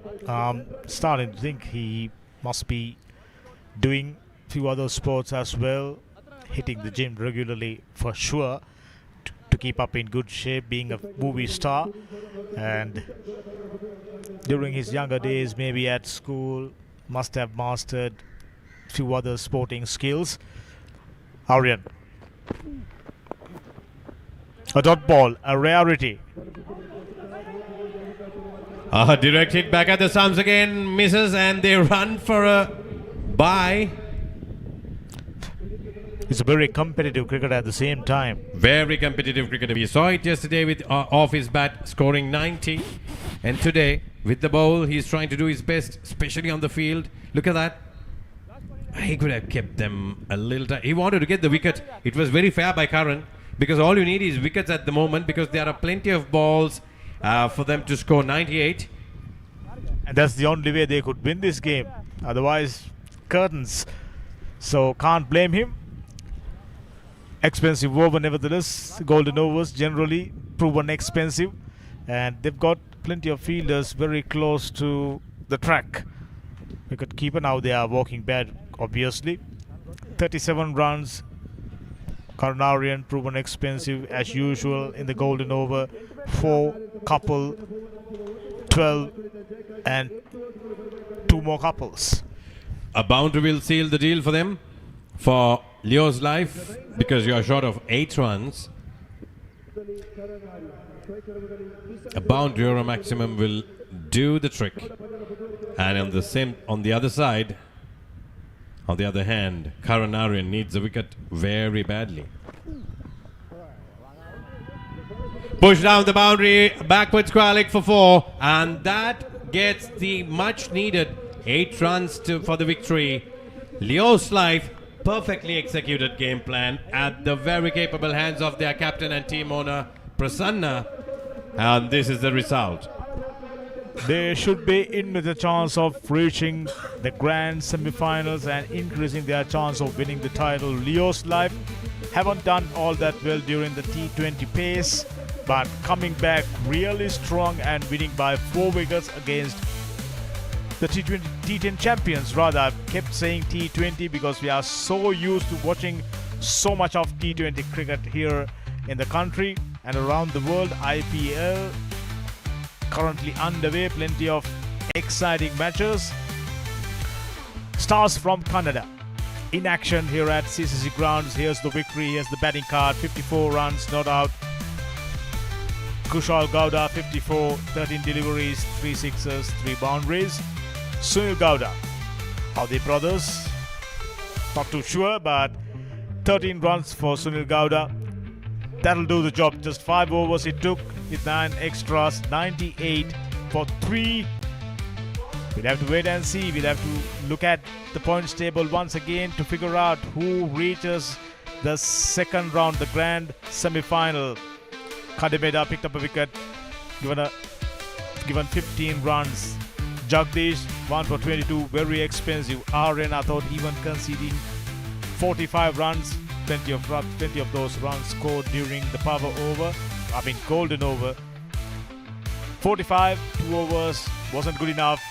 Speaker 1: Starting to think he must be doing a few other sports as well, hitting the gym regularly for sure to keep up in good shape, being a movie star. And during his younger days, maybe at school, must have mastered a few other sporting skills. Aryan. A dot ball, a rarity.
Speaker 2: A direct hit back at the stumps again, misses, and they run for a bye.
Speaker 1: It's a very competitive cricket at the same time.
Speaker 2: Very competitive cricket. We saw it yesterday with off his bat scoring 90, and today with the bowl he's trying to do his best, especially on the field. Look at that. He could have kept them a little time. He wanted to get the wicket. It was very fair by Karan, because all you need is wickets at the moment, because there are plenty of balls for them to score 98.
Speaker 1: And that's the only way they could win this game. Otherwise, curtains. So can't blame him. Expensive over nevertheless. Golden overs generally proven expensive. And they've got plenty of fielders very close to the track. Wicketkeeper, now they are walking bad, obviously. 37 runs. Karan Aryan proven expensive as usual in the golden over. 4 couple, 12, and 2 more couples.
Speaker 2: A boundary will seal the deal for them, for Leo's life, because you are short of 8 runs. A boundary or a maximum will do the trick. And on the other side, on the other hand, Karan Aryan needs a wicket very badly. Push down the boundary, backward squalic for 4, and that gets the much needed 8 runs for the victory. Leo's life perfectly executed game plan at the very capable hands of their captain and team owner Prasanna, and this is the result.
Speaker 1: They should be in with a chance of reaching the grand semi-finals and increasing their chance of winning the title. Leo's Life haven't done all that well during the T20 pace, but coming back really strong and winning by 4 wickets against the T10 champions. Rather, I've kept saying T20 because we are so used to watching so much of T20 cricket here in the country and around the world. IPL currently underway, plenty of exciting matches. Stars from Canada in action here at CCC grounds. Here's the victory, here's the batting card. 54 runs, not out. Kushal Gowda 54, 13 deliveries, 3 sixes, 3 boundaries. Sunil Gowda, are they brothers? Not too sure, but 13 runs for Sunil Gowda. That'll do the job. Just 5 overs it took with 9 extras, 98 for 3. We'll have to wait and see. We'll have to look at the points table once again to figure out who reaches the second round, the grand semi-final. Kadimeda picked up a wicket, given 15 runs. Jagdish 1 for 22, very expensive. RN, I thought, even conceding 45 runs. Plenty of those runs scored during the golden over. 45, 2 overs wasn't good enough.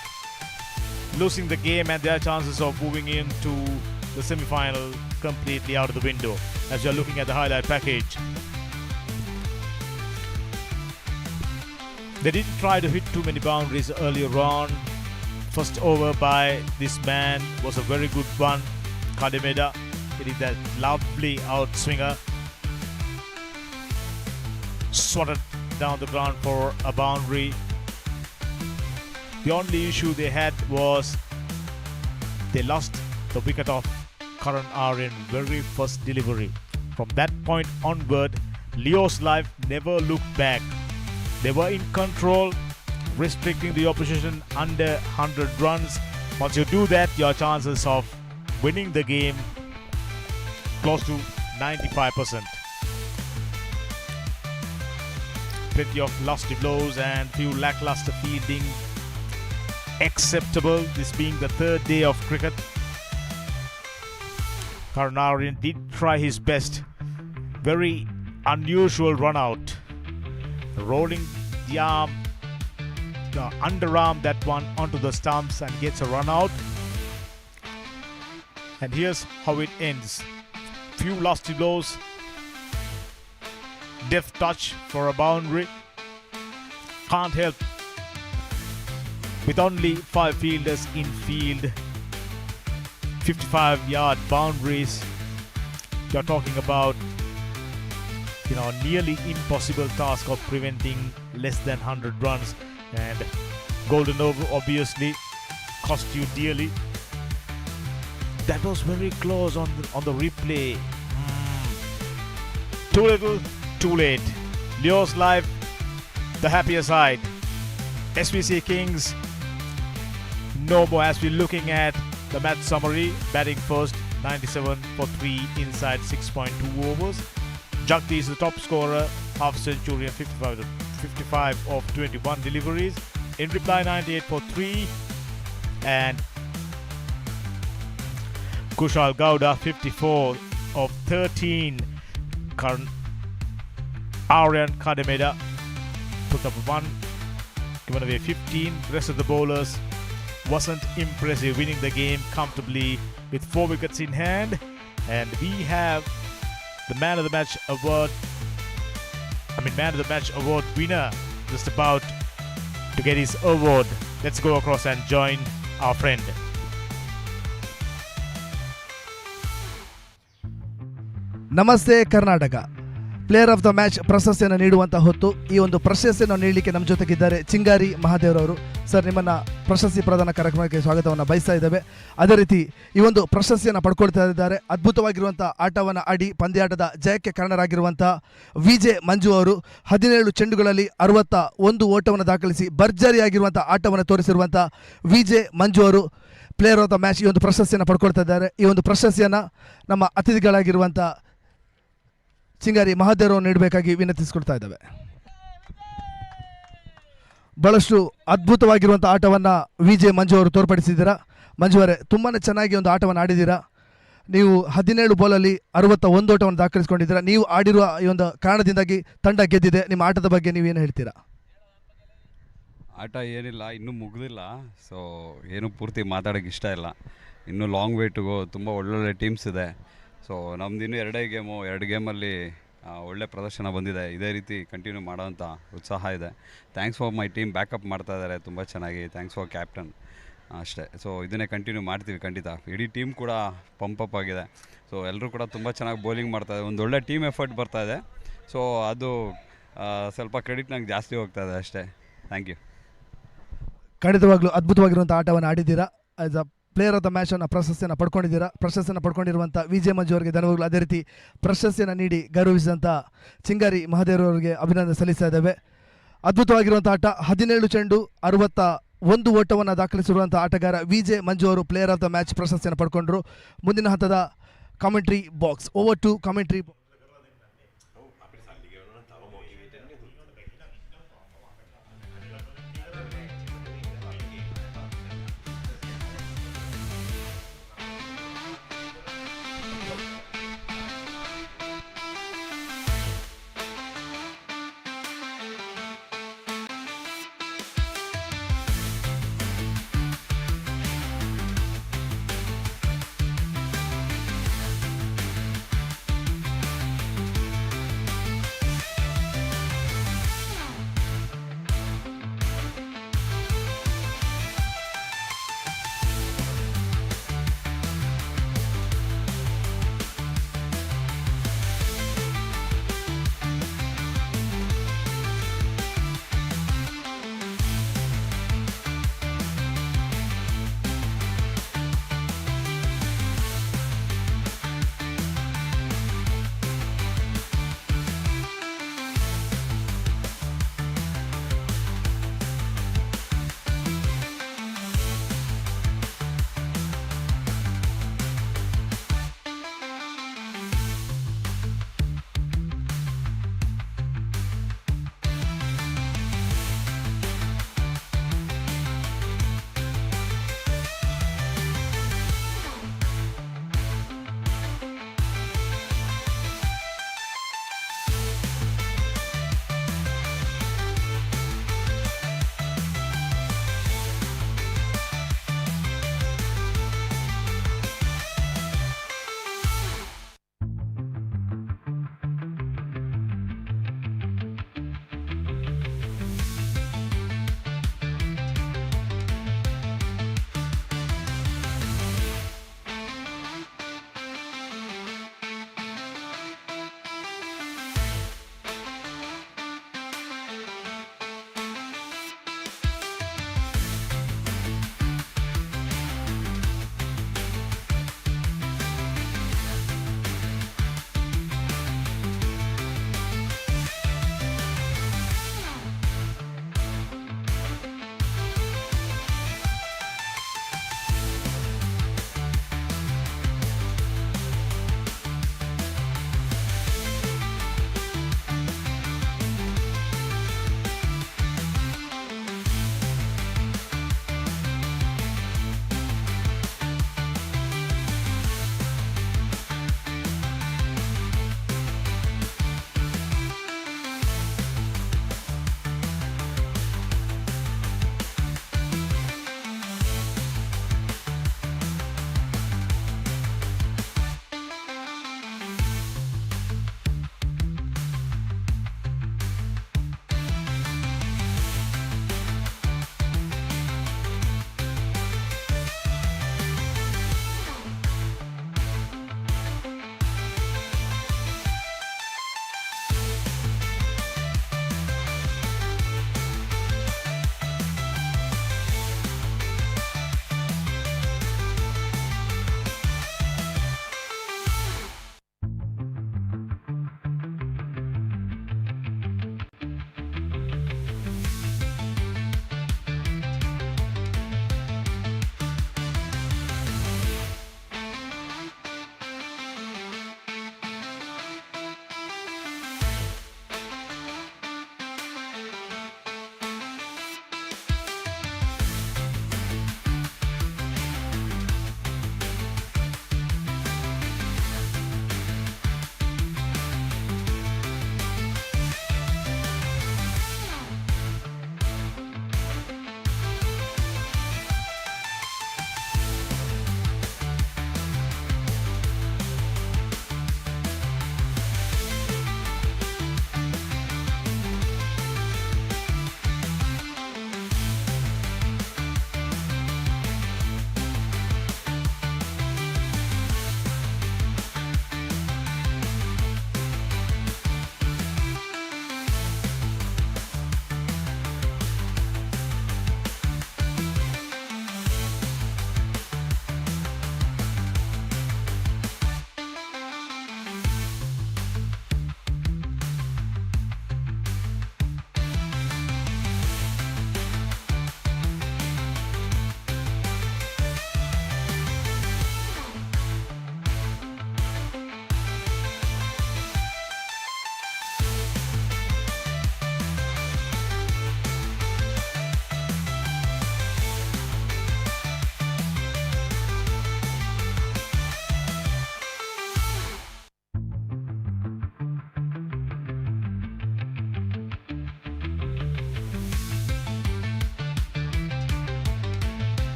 Speaker 1: Losing the game and their chances of moving into the semi-final completely out of the window as you're looking at the highlight package. They didn't try to hit too many boundaries earlier on. First over by this man was a very good one. Kadimeda hitting that lovely outswinger. Swatted down the ground for a boundary. The only issue they had was they lost the wicket of Karan RN very first delivery. From that point onward, Leo's Life never looked back. They were in control, restricting the opposition under 100 runs. Once you do that, your chances of winning the game close to 95%. Plenty of lusty blows and few lackluster fielding. Acceptable, this being the 3rd day of cricket. Karnarian did try his best. Very unusual run out. Rolling the arm, underarm that one onto the stumps and gets a run out. And here's how it ends. Few lusty blows. Deft touch for a boundary. Can't help. With only 5 fielders in field, 55-yard boundaries. You're talking about nearly impossible task of preventing less than 100 runs, and golden over obviously cost you dearly. That was very close on the replay. Too little, too late. Leo's Life, the happier side. SVC Kings, no more. As we're looking at the match summary, batting first, 97 for 3 inside 6.2 overs. Jagdish is the top scorer, half century and 55 of 21 deliveries. In reply, 98 for 3. And Kushal Gowda, 54 of 13. Aryan Kadimeda took up 1, given away 15. The rest of the bowlers wasn't impressive, winning the game comfortably with 4 wickets in hand. And we have the Man of the Match award winner just about to get his award. Let's go across and join our friend.
Speaker 3: ನಮಸ್ತೆ Karnataka. Player of the match ಪ್ರಶಸ್ತಿಯನ್ನು ನೀಡುವಂಥ ಹೊತ್ತು ಈ ಒಂದು ಪ್ರಶಸ್ತಿಯನ್ನು ನೀಡಲಿಕ್ಕೆ ನಮ್ಮ ಜೊತೆಗಿದ್ದಾರೆ ಚಿಂಗಾರಿ ಮಹಾದೇವರವರು. ಸರ್, ನಿಮ್ಮನ್ನು ಪ್ರಶಸ್ತಿ ಪ್ರದಾನ ಕಾರ್ಯಕ್ರಮಕ್ಕೆ ಸ್ವಾಗತವನ್ನು ಬಯಸ್ತಾ ಇದ್ದೇವೆ. ಅದೇ ರೀತಿ ಈ ಒಂದು ಪ್ರಶಸ್ತಿಯನ್ನು ಪಡ್ಕೊಳ್ತಾ ಇದ್ದಾರೆ. ಅದ್ಭುತವಾಗಿರುವಂಥ ಆಟವನ್ನು ಆಡಿ ಪಂದ್ಯಾಟದ ಜಯಕ್ಕೆ ಕಾರಣರಾಗಿರುವಂಥ ವಿಜೆ ಮಂಜು ಅವರು 17 ಚೆಂಡುಗಳಲ್ಲಿ 61 ಓಟವನ್ನು ದಾಖಲಿಸಿ ಭರ್ಜರಿಯಾಗಿರುವಂಥ ಆಟವನ್ನು ತೋರಿಸಿರುವಂಥ ವಿಜೆ ಮಂಜು ಅವರು ಪ್ಲೇಯರ್ ಆಫ್ ದ ಮ್ಯಾಚ್ ಈ ಒಂದು ಪ್ರಶಸ್ತಿಯನ್ನು ಪಡ್ಕೊಳ್ತಾ ಇದ್ದಾರೆ. ಈ ಒಂದು ಪ್ರಶಸ್ತಿಯನ್ನು ನಮ್ಮ ಅತಿಥಿಗಳಾಗಿರುವಂಥ ಚಿಂಗಾರಿ ಮಹಾದೇವರು ನೀಡಬೇಕಾಗಿ ವಿನಂತಿಸಿಕೊಳ್ತಾ ಇದ್ದಾವೆ. ಬಹಳಷ್ಟು ಅದ್ಭುತವಾಗಿರುವಂಥ ಆಟವನ್ನು ವಿಜೆ ಮಂಜು ಅವರು ತೋರ್ಪಡಿಸಿದ್ದೀರಾ. ಮಂಜು ಅವರೇ, ತುಂಬಾ ಚೆನ್ನಾಗಿ ಒಂದು ಆಟವನ್ನು ಆಡಿದ್ದೀರಾ. ನೀವು 17 ಬಾಲಲ್ಲಿ 61 ಓಟವನ್ನು ದಾಖಲಿಸಿಕೊಂಡಿದ್ದೀರಾ. ನೀವು ಆಡಿರುವ ಈ ಒಂದು ಕಾರಣದಿಂದಾಗಿ ತಂಡ ಗೆದ್ದಿದೆ. ನಿಮ್ಮ ಆಟದ ಬಗ್ಗೆ ನೀವೇನು ಹೇಳ್ತೀರಾ?
Speaker 8: ಆಟ ಏನಿಲ್ಲ, ಇನ್ನೂ ಮುಗಿದಿಲ್ಲ. ಸೊ ಏನು ಪೂರ್ತಿ ಮಾತಾಡೋಕ್ಕೆ ಇಷ್ಟ ಇಲ್ಲ. ಇನ್ನೂ ಲಾಂಗ್ ವೇ ಟು ಗೋ. ತುಂಬ ಒಳ್ಳೊಳ್ಳೆ ಟೀಮ್ಸ್ ಇದೆ. ಸೊ ನಮ್ದಿನ್ನೂ 2 ಗೇಮಲ್ಲಿ ಒಳ್ಳೆ ಪ್ರದರ್ಶನ ಬಂದಿದೆ. ಇದೇ ರೀತಿ ಕಂಟಿನ್ಯೂ ಮಾಡೋವಂಥ ಉತ್ಸಾಹ ಇದೆ. Thanks for my team, backup ಮಾಡ್ತಾ ಇದ್ದಾರೆ ತುಂಬ ಚೆನ್ನಾಗಿ. Thanks for captain. ಅಷ್ಟೇ. ಸೊ ಇದನ್ನೇ ಕಂಟಿನ್ಯೂ ಮಾಡ್ತೀವಿ ಖಂಡಿತ. ಇಡೀ ಟೀಮ್ ಕೂಡ ಪಂಪಪ್ ಆಗಿದೆ. ಸೊ ಎಲ್ಲರೂ ಕೂಡ ತುಂಬ ಚೆನ್ನಾಗಿ ಬೌಲಿಂಗ್ ಮಾಡ್ತಾಯಿದೆ. ಒಂದು ಒಳ್ಳೆ ಟೀಮ್ ಎಫರ್ಟ್ ಬರ್ತಾಯಿದೆ. ಸೊ ಅದು ಸ್ವಲ್ಪ ಕ್ರೆಡಿಟ್ ನಂಗೆ ಜಾಸ್ತಿ ಹೋಗ್ತಾಯಿದೆ ಅಷ್ಟೇ. Thank you.
Speaker 3: ಖಂಡಿತವಾಗ್ಲೂ ಅದ್ಭುತವಾಗಿರುವಂಥ ಆಟವನ್ನು ಆಡಿದ್ದೀರಾ. As a player of the ಮ್ಯಾಚನ್ನು ಪ್ರಶಸ್ತಿಯನ್ನು ಪಡ್ಕೊಂಡಿದ್ದೀರಾ. ಪ್ರಶಸ್ತಿಯನ್ನು ಪಡ್ಕೊಂಡಿರುವಂಥ ವಿಜಯ ಮಂಜು ಅವರಿಗೆ ಧನ್ಯವಾದಗಳು. ಅದೇ ರೀತಿ ಪ್ರಶಸ್ತಿಯನ್ನು ನೀಡಿ ಗೌರವಿಸಿದಂಥ ಚಿಂಗಾರಿ ಮಹಾದೇವರವರಿಗೆ ಅಭಿನಂದನೆ ಸಲ್ಲಿಸ್ತಾ ಇದ್ದೇವೆ. ಅದ್ಭುತವಾಗಿರುವಂಥ ಆಟ. 17 ಚೆಂಡು 61 ಓಟವನ್ನು ದಾಖಲಿಸಿರುವಂಥ ಆಟಗಾರ ವಿಜೆ ಮಂಜು ಅವರು ಪ್ಲೇಯರ್ ಆಫ್ ದ ಮ್ಯಾಚ್ ಪ್ರಶಸ್ತಿಯನ್ನು ಪಡ್ಕೊಂಡ್ರು. ಮುಂದಿನ ಹಂತದ commentary box. Over to commentary.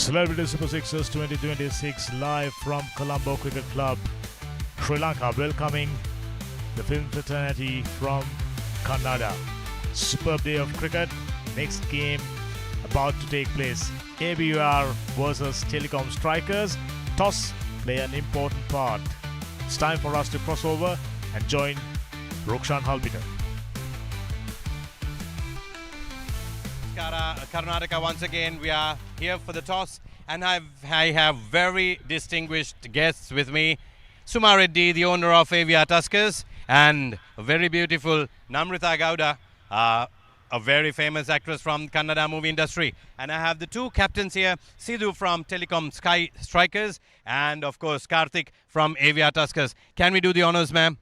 Speaker 1: Celebrity Super Sixers 2026 live from Colombo Cricket Club, Sri Lanka, welcoming the film fraternity from Canada. Superb day of cricket. Next game about to take place. ABR versus Telecom Strikers. Toss play an important part. It's time for us to cross over and join Rukshan Halbiter.
Speaker 2: Karnataka once again. We are here for the toss, and I have very distinguished guests with me. Suma Reddy, the owner of AVR Tuskers, and a very beautiful Namrita Gowda, a very famous actress from Kannada movie industry. And I have the two captains here, Sidhu from Telecom Sky Strikers, and of course Karthik from AVR Tuskers. Can we do the honors, ma'am?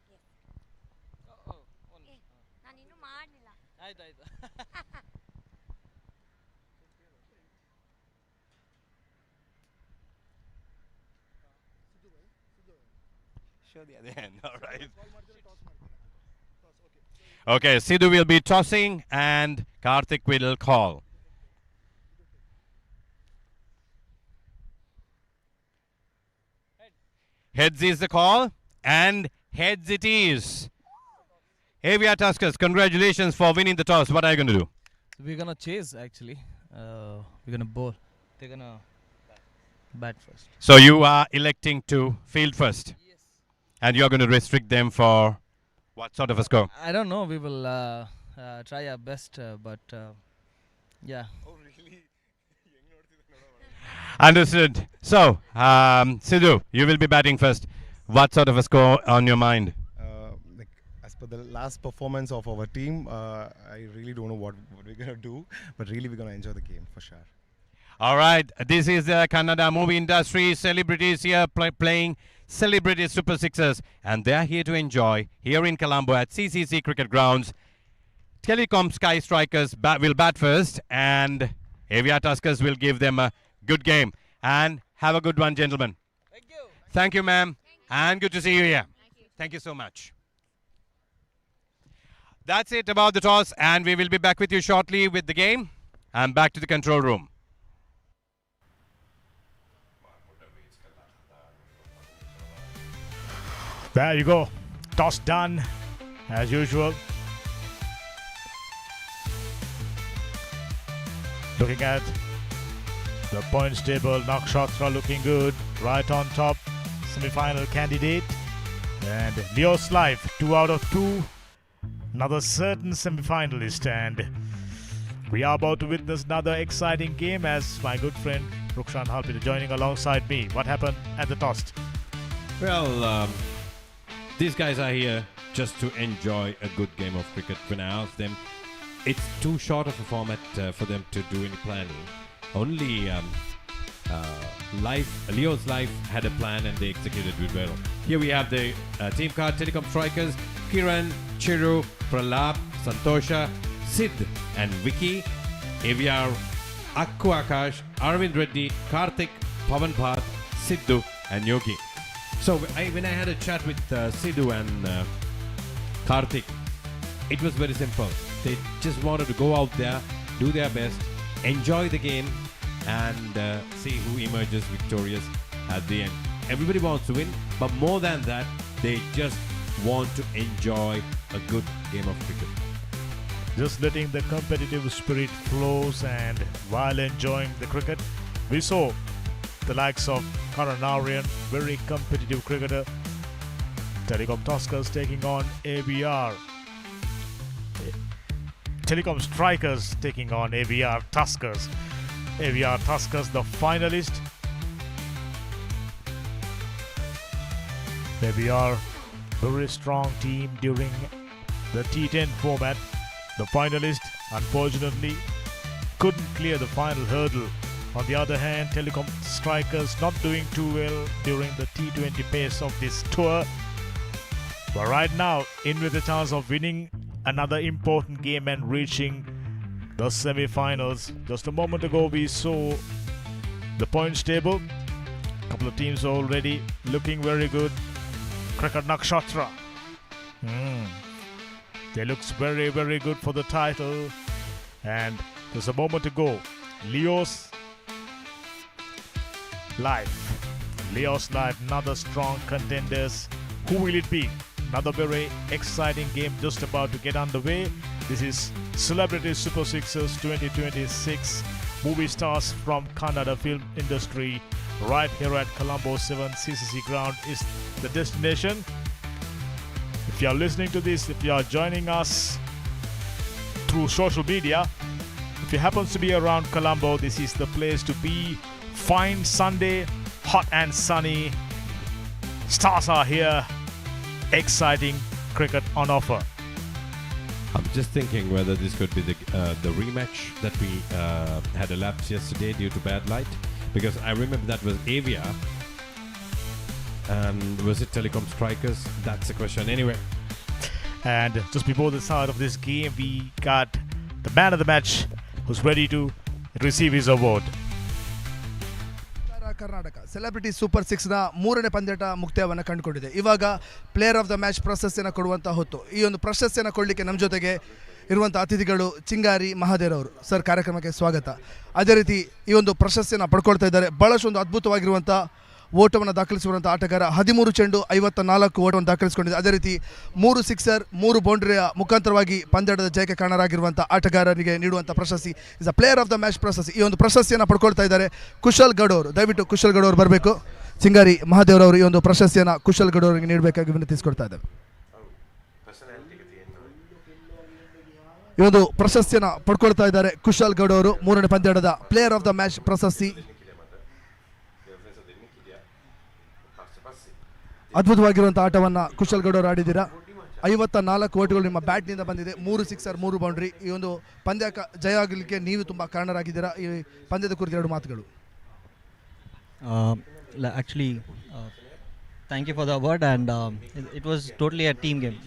Speaker 2: Show the other hand. All right. Okay, Sidhu will be tossing and Karthik will call. Heads is the call, and heads it is. AVR Tuskers, congratulations for winning the toss. What are you going to do?
Speaker 9: We're gonna chase actually. We're gonna bowl. They're gonna bat first.
Speaker 2: So you are electing to field first?
Speaker 9: Yes.
Speaker 2: And you're going to restrict them for what sort of a score?
Speaker 9: I don't know. We will try our best, but yeah.
Speaker 2: Understood. So, Sidhu, you will be batting first. What sort of a score on your mind?
Speaker 10: Like as per the last performance of our team, I really don't know what we're gonna do, but really we're gonna enjoy the game for sure.
Speaker 2: All right, this is the Kannada movie industry. Celebrities here playing Celebrity Super Sixers, and they're here to enjoy here in Colombo at CCC Cricket Grounds. Telecom Sky Strikers will bat first, and AVR Tuskers will give them a good game. And have a good one, gentlemen.
Speaker 9: Thank you.
Speaker 2: Thank you, ma'am. And good to see you here. Thank you so much. That's it about the toss, and we will be back with you shortly with the game. And back to the control room.
Speaker 1: There you go. Toss done as usual. Looking at the points table, Nakshatra looking good, right on top, semi-final candidate. And Leo's Life, 2 out of 2, another certain semi-finalist. And we are about to witness another exciting game as my good friend Rukshan Halpita joining alongside me. What happened at the toss?
Speaker 2: Well, these guys are here just to enjoy a good game of cricket. When I asked them, it's too short of a format for them to do any planning. Only Leo's Life had a plan and they executed it well. Here we have the team card: Telecom Strikers, Kiran, Chiru, Pralab, Santosha, Sid and Vicky, AVR, Akku Akash, Arvind Reddy, Karthik, Pavan Bhatt, Sidhu and Yogi. So when I had a chat with Sidhu and Karthik, it was very simple. They just wanted to go out there, do their best, enjoy the game, and see who emerges victorious at the end. Everybody wants to win, but more than that, they just want to enjoy a good game of cricket.
Speaker 1: Just letting the competitive spirit flows, and while enjoying the cricket, we saw the likes of Karan Aryan, very competitive cricketer. Telecom Tuskers taking on ABR. Telecom Strikers taking on AVR Tuskers. AVR Tuskers, the finalist. AVR, very strong team during the T10 format. The finalist, unfortunately, couldn't clear the final hurdle. On the other hand, Telecom Strikers not doing too well during the T20 pace of this tour. But right now, in with a chance of winning another important game and reaching the semi-finals. Just a moment ago, we saw the points table. A couple of teams already looking very good. Cricket Nakshatra. They looks very, very good for the title. And there's a moment to go. Leos Live. Leos Live, another strong contenders. Who will it be? Another very exciting game just about to get underway. This is Celebrity Super Sixers 2026. Movie stars from Kannada film industry. Right here at Colombo 7 CCC ground is the destination. If you are listening to this, if you are joining us through social media, if you happen to be around Colombo, this is the place to be. Fine Sunday, hot and sunny. Stars are here. Exciting cricket on offer.
Speaker 2: I'm just thinking whether this could be the rematch that we had elapsed yesterday due to bad light, because I remember that was Avia, and was it Telecom Strikers? That's the question. Anyway,
Speaker 1: And just before the start of this game, we got the man of the match who's ready to receive his award.
Speaker 3: Karnataka celebrity super 6ನ ಮೂರನೇ ಪಂದ್ಯಾಟ ಮುಕ್ತಾಯವನ್ನು ಕಂಡುಕೊಂಡಿದೆ. ಇವಾಗ player of the match ಪ್ರಶಸ್ತಿಯನ್ನು ಕೊಡುವಂಥ ಹೊತ್ತು. ಈ ಒಂದು ಪ್ರಶಸ್ತಿಯನ್ನು ಕೊಡಲಿಕ್ಕೆ ನಮ್ಮ ಜೊತೆಗೆ ಇರುವಂಥ ಅತಿಥಿಗಳು ಚಿಂಗಾರಿ ಮಹಾದೇವ್ ಅವರು. ಸರ್, ಕಾರ್ಯಕ್ರಮಕ್ಕೆ ಸ್ವಾಗತ. ಅದೇ ರೀತಿ ಈ ಒಂದು ಪ್ರಶಸ್ತಿಯನ್ನು ಪಡ್ಕೊಳ್ತಾ ಇದ್ದಾರೆ. ಭಾಳಷ್ಟು ಒಂದು ಅದ್ಭುತವಾಗಿರುವಂಥ ಓಟವನ್ನು ದಾಖಲಿಸಿರುವಂಥ ಆಟಗಾರ. 13 ಚೆಂಡು 54 ಓಟವನ್ನು ದಾಖಲಿಸಿಕೊಂಡಿದೆ. ಅದೇ ರೀತಿ 3 ಸಿಕ್ಸರ್ 3 ಬೌಂಡ್ರಿಯ ಮುಖಾಂತರವಾಗಿ ಪಂದ್ಯಾಟದ ಜಯಕ್ಕೆ ಕಾರಣರಾಗಿರುವಂಥ ಆಟಗಾರನಿಗೆ ನೀಡುವಂಥ ಪ್ರಶಸ್ತಿ is a player of the match ಪ್ರಶಸ್ತಿ. ಈ ಒಂದು ಪ್ರಶಸ್ತಿಯನ್ನು ಪಡ್ಕೊಳ್ತಾ ಇದ್ದಾರೆ ಕುಶಲ್ ಗೌಡ್ ಅವರು. ದಯವಿಟ್ಟು ಕುಶಲ್ ಗೌಡ್ ಅವರು ಬರಬೇಕು. ಚಿಂಗಾರಿ ಮಹಾದೇವ್ರವರು ಈ ಒಂದು ಪ್ರಶಸ್ತಿಯನ್ನು ಕುಶಲ್ ಗೌಡ್ ಅವರಿಗೆ ನೀಡಬೇಕಾಗಿ ವಿನಂತಿಸಿಕೊಳ್ತಾ ಇದ್ದಾರೆ. ಈ ಒಂದು ಪ್ರಶಸ್ತಿಯನ್ನು ಪಡ್ಕೊಳ್ತಾ ಇದ್ದಾರೆ ಕುಶಲ್ ಗೌಡ್ ಅವರು. ಮೂರನೇ ಪಂದ್ಯಾಟದ ಪ್ಲೇಯರ್ ಆಫ್ ದ ಮ್ಯಾಚ್ ಪ್ರಶಸ್ತಿ. ಅದ್ಭುತವಾಗಿರುವಂಥ ಆಟವನ್ನು ಕುಶಲ್ ಗೌಡ್ ಅವರು ಆಡಿದ್ದೀರಾ. 54 ಓಟುಗಳು ನಿಮ್ಮ ಬ್ಯಾಟ್ನಿಂದ ಬಂದಿದೆ. 3 ಸಿಕ್ಸರ್ 3 ಬೌಂಡ್ರಿ. ಈ ಒಂದು ಪಂದ್ಯ ಜಯ ಆಗಲಿಕ್ಕೆ ನೀವು ತುಂಬ ಕಾರಣರಾಗಿದ್ದೀರಾ. ಈ ಪಂದ್ಯದ ಕುರಿತು 2 ಮಾತುಗಳು.
Speaker 11: Actually, thank you for the award, and it was totally a team game.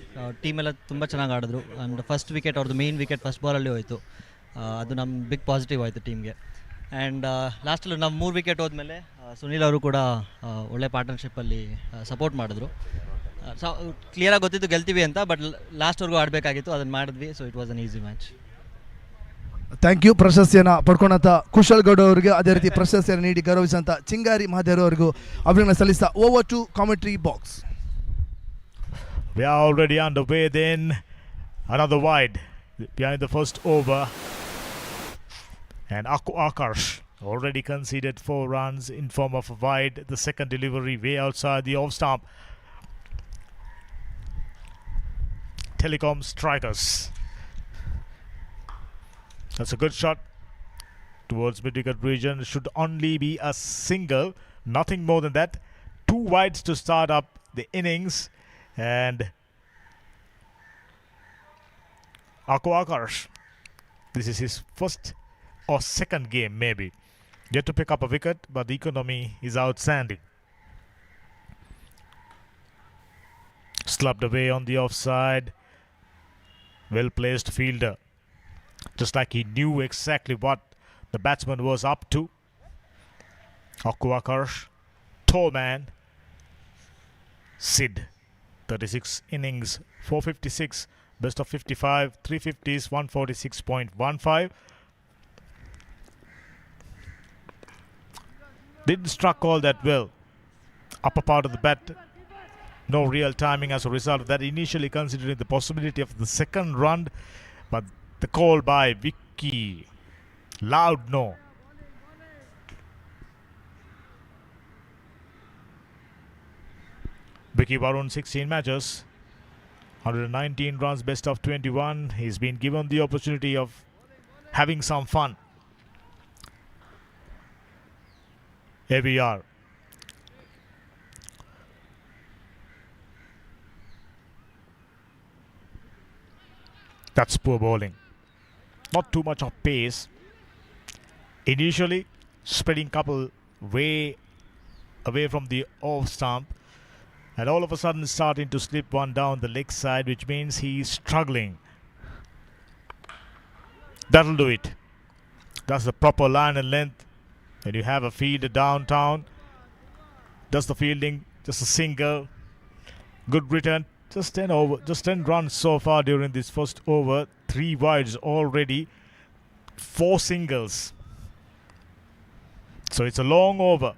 Speaker 11: Team ಎಲ್ಲ ತುಂಬ ಚೆನ್ನಾಗಿ ಆಡಿದ್ರು. ಆ್ಯಂಡ್ ಫಸ್ಟ್ ವಿಕೆಟ್ ಅವ್ರದ್ದು ಮೇನ್ ವಿಕೆಟ್ ಫಸ್ಟ್ ಬಾಲಲ್ಲಿ ಹೋಯಿತು. ಅದು ನಮ್ಮ ಬಿಗ್ ಪಾಸಿಟಿವ್ ಆಯಿತು ಟೀಮ್ಗೆ. ಆ್ಯಂಡ್ ಲಾಸ್ಟಲ್ಲಿ ನಾವು 3 ವಿಕೆಟ್ ಹೋದ್ಮೇಲೆ ಸುನೀಲ್ ಅವರು ಕೂಡ ಒಳ್ಳೆ ಪಾರ್ಟ್ನರ್ಶಿಪ್ಪಲ್ಲಿ ಸಪೋರ್ಟ್ ಮಾಡಿದ್ರು. ಕ್ಲಿಯರಾಗಿ ಗೊತ್ತಿತ್ತು ಗೆಲ್ತೀವಿ ಅಂತ, ಬಟ್ ಲಾಸ್ಟ್ವರೆಗೂ ಆಡಬೇಕಾಗಿತ್ತು, ಅದನ್ನು ಮಾಡಿದ್ವಿ. So it was an easy match.
Speaker 3: Thank you. ಪ್ರಶಸ್ತಿಯನ್ನು ಪಡ್ಕೊಂಡಂಥ ಕುಶಲ್ ಗೌಡ್ ಅವರಿಗೆ, ಅದೇ ರೀತಿ ಪ್ರಶಸ್ತಿಯನ್ನು ನೀಡಿ ಗೌರವಿಸಿದಂಥ ಚಿಂಗಾರಿ ಮಹಾದೇವ್ ಅವರಿಗೂ ಅಭಿನಂದನೆ ಸಲ್ಲಿಸ್ತಾ over to commentary box.
Speaker 1: We are already underway then. Another wide behind the first over. And Akash already conceded 4 runs in form of a wide. The second delivery way outside the off stump. Telecom Strikers. That's a good shot towards mid-wicket region. Should only be a single, nothing more than that. 2 wides to start up the innings. And Akash, this is his first or second game maybe. Yet to pick up a wicket, but the economy is outstanding. Slubbed away on the offside. Well placed fielder. Just like he knew exactly what the batsman was up to. Akash, tall man. Sid, 36 innings, 456, best of 55, 350s, 146.15. Didn't struck all that well. Upper part of the bat, no real timing as a result of that. Initially considering the possibility of the second run, but the call by Vicky, loud no. Vicky Varun, 16 matches, 119 runs, best of 21. He's been given the opportunity of having some fun. Here we are. That's poor bowling. Not too much of pace. Initially, spreading couple way away from the off stump. And all of a sudden starting to slip one down the leg side, which means he's struggling. That'll do it. That's the proper line and length. When you have a fielder downtown, does the fielding, just a single, good return, just 10 runs so far during this first over, 3 wides already, 4 singles. So it's a long over.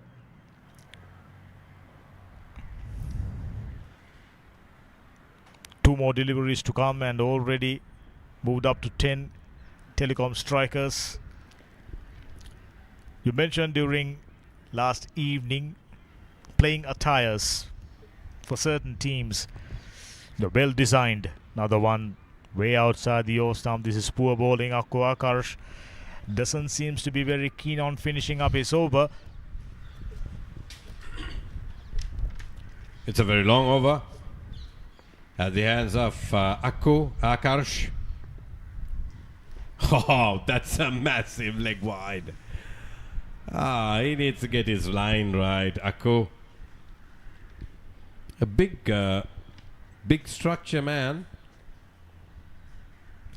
Speaker 1: 2 more deliveries to come and already moved up to 10 telecom strikers. You mentioned during last evening playing attires for certain teams. They're well designed. Another one way outside the off stump. This is poor bowling. Akash doesn't seem to be very keen on finishing up his over.
Speaker 2: It's a very long over at the hands of Akash. Oh, that's a massive leg wide. He needs to get his line right, Akku. A big structure man.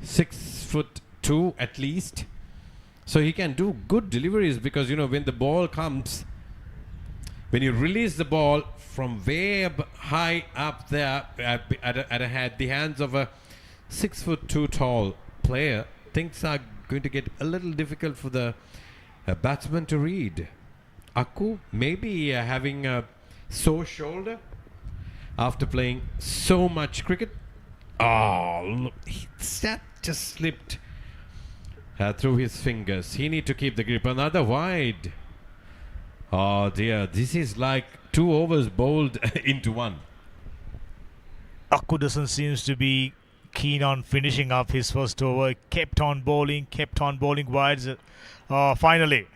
Speaker 2: 6'2" at least. So he can do good deliveries because, when the ball comes, when you release the ball from way high up there at the hands of a 6'2" tall player, things are going to get a little difficult for the batsman to read. Akku maybe having a sore shoulder after playing so much cricket. Oh, that just slipped through his fingers. He need to keep the grip. Another wide. Oh dear, this is like 2 overs bowled into one.
Speaker 1: Akku doesn't seem to be keen on finishing up his first over. Kept on bowling wides. Finally,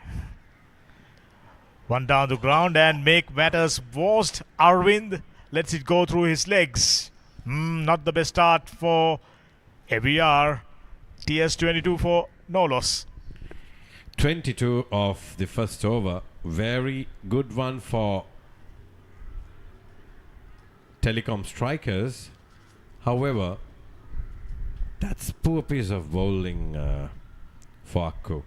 Speaker 1: one down the ground, and make matters worse, Arvind lets it go through his legs. Not the best start for AVR. TS 22 for no loss.
Speaker 2: 22 of the first over. Very good one for telecom strikers. However, that's poor piece of bowling for Akku.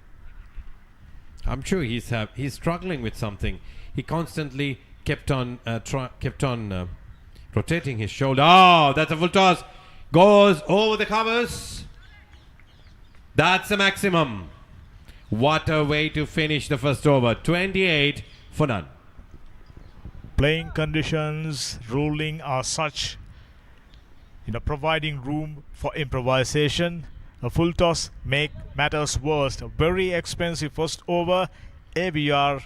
Speaker 2: I'm sure he's struggling with something. He constantly kept on rotating his shoulder. Oh, that's a full toss. Goes over the covers. That's the maximum. What a way to finish the first over. 28 for none.
Speaker 1: Playing conditions ruling are such, providing room for improvisation. A full toss make matters worse. A very expensive first over. AVR,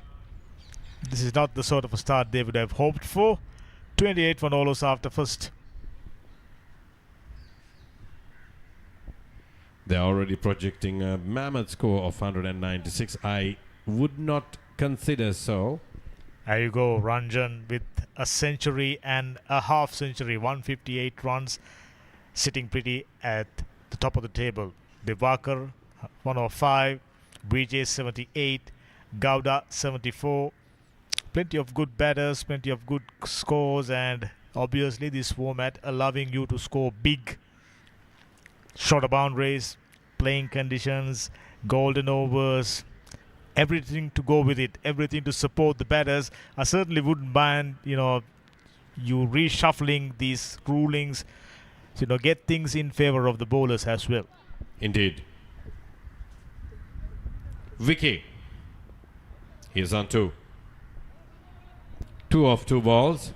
Speaker 1: this is not the sort of a start they would have hoped for. 28 for no loss after first.
Speaker 2: They're already projecting a mammoth score of 196. I would not consider so.
Speaker 1: There you go, Ranjan with a century and a half century, 158 runs, sitting pretty at the top of the table. Divakar 105, Vijay 78, Gowda 74. Plenty of good batters, plenty of good scores, and obviously this format allowing you to score big. Shorter boundaries, playing conditions, golden overs, everything to go with it, everything to support the batters. I certainly wouldn't mind, you reshuffling these rulings to, get things in favor of the bowlers as well.
Speaker 2: Indeed. Vicky. He's on 2. 2 of 2 balls.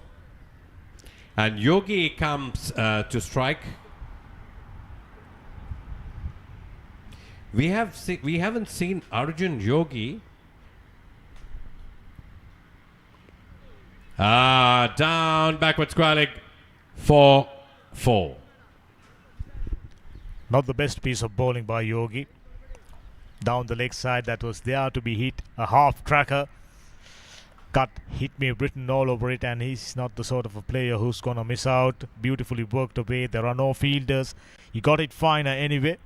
Speaker 2: And Yogi comes to strike. We haven't seen Arjun Yogi. Down, backward squalling. 4-4.
Speaker 1: Not the best piece of bowling by Yogi. Down the leg side, that was there to be hit. A half tracker. Cut, hit me written all over it, and he's not the sort of a player who's gonna miss out. Beautifully worked away. There are no fielders. He got it finer anyway.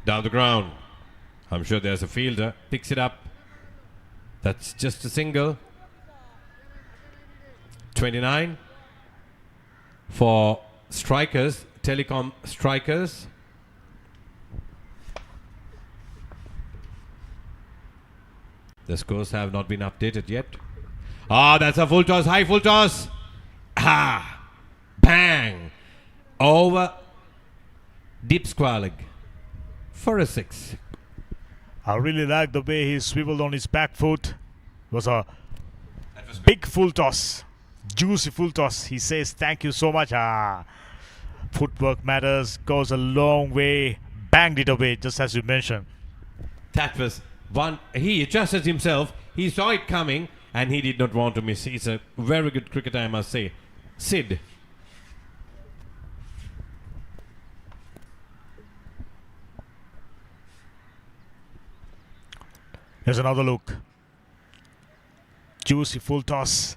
Speaker 2: Down the ground. I'm sure there's a fielder. Picks it up. That's just a single. 29 for strikers, telecom strikers. The scores have not been updated yet. That's a full toss, high full toss. Bang. over Deep Squalig for a 6.
Speaker 1: I really like the way he swiveled on his back foot. It was a big full toss, juicy full toss. He says thank you so much. Footwork matters, goes a long way. Banged it away, just as you mentioned.
Speaker 2: That was one. He adjusted himself. He saw it coming, and he did not want to miss. He's a very good cricketer, I must say. Sid.
Speaker 1: Here's another look. Juicy full toss.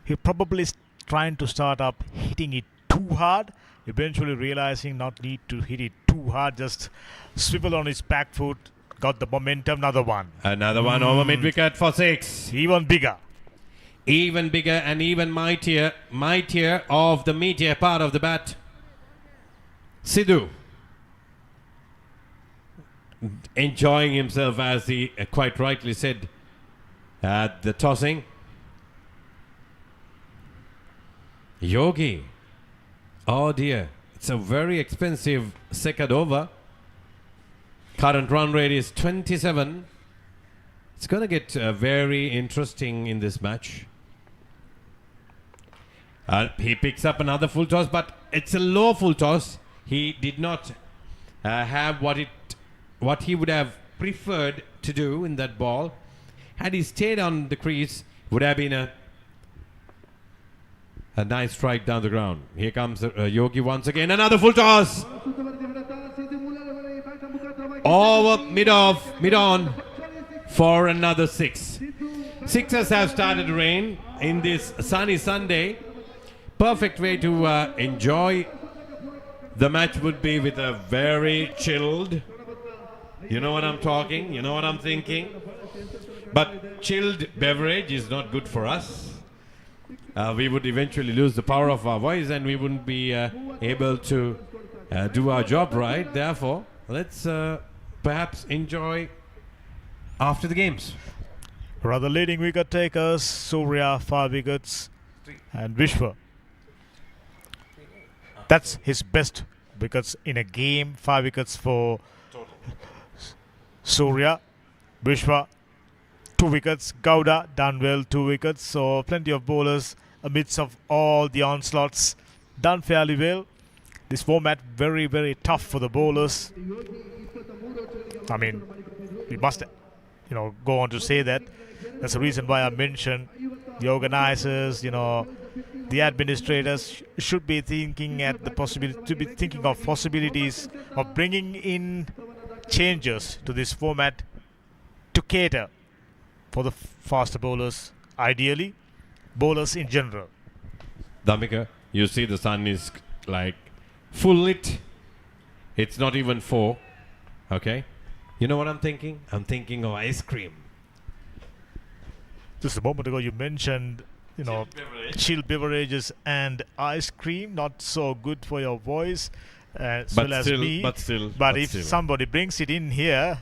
Speaker 1: He probably is trying to start up hitting it too hard. Eventually realizing not need to hit it too hard. Just swivel on his back foot. Got the momentum. Another one.
Speaker 2: Another one over mid-wicket for 6.
Speaker 1: Even bigger.
Speaker 2: Even bigger and even mightier. Mightier of the meteor part of the bat. Sidhu. Enjoying himself, as he quite rightly said, at the tossing. Yogi. Oh dear. It's a very expensive second over. Current run rate is 27. It's going to get very interesting in this match. He picks up another full toss, but it's a low full toss. He did not have what he would have preferred to do in that ball. Had he stayed on the crease, would have been a nice strike down the ground. Here comes Yogi once again. Another full toss. Over mid-on for another 6. Sixers have started to rain in this sunny Sunday. Perfect way to enjoy the match would be with a very chilled. You know what I'm talking? You know what I'm thinking? But chilled beverage is not good for us. We would eventually lose the power of our voice and we wouldn't be able to do our job right. Therefore, let's perhaps enjoy after the games.
Speaker 1: Rather leading wicket takers, Surya 5 wickets and Vishwa. That's his best wickets in a game. 5 wickets for Surya. Vishwa 2 wickets. Gowda done well, 2 wickets. So plenty of bowlers amidst of all the onslaughts, done fairly well. This format very, very tough for the bowlers. I mean, we must, go on to say that. That's the reason why I mentioned the organizers, the administrators should be thinking of possibilities of bringing in changes to this format to cater for the faster bowlers, ideally bowlers in general.
Speaker 2: Dhammika, you see the sun is like full lit. It's not even 4. Okay? You know what I'm thinking? I'm thinking of ice cream.
Speaker 1: Just a moment ago you mentioned, chilled beverages and ice cream, not so good for your voice as well as me. But if somebody brings it in here,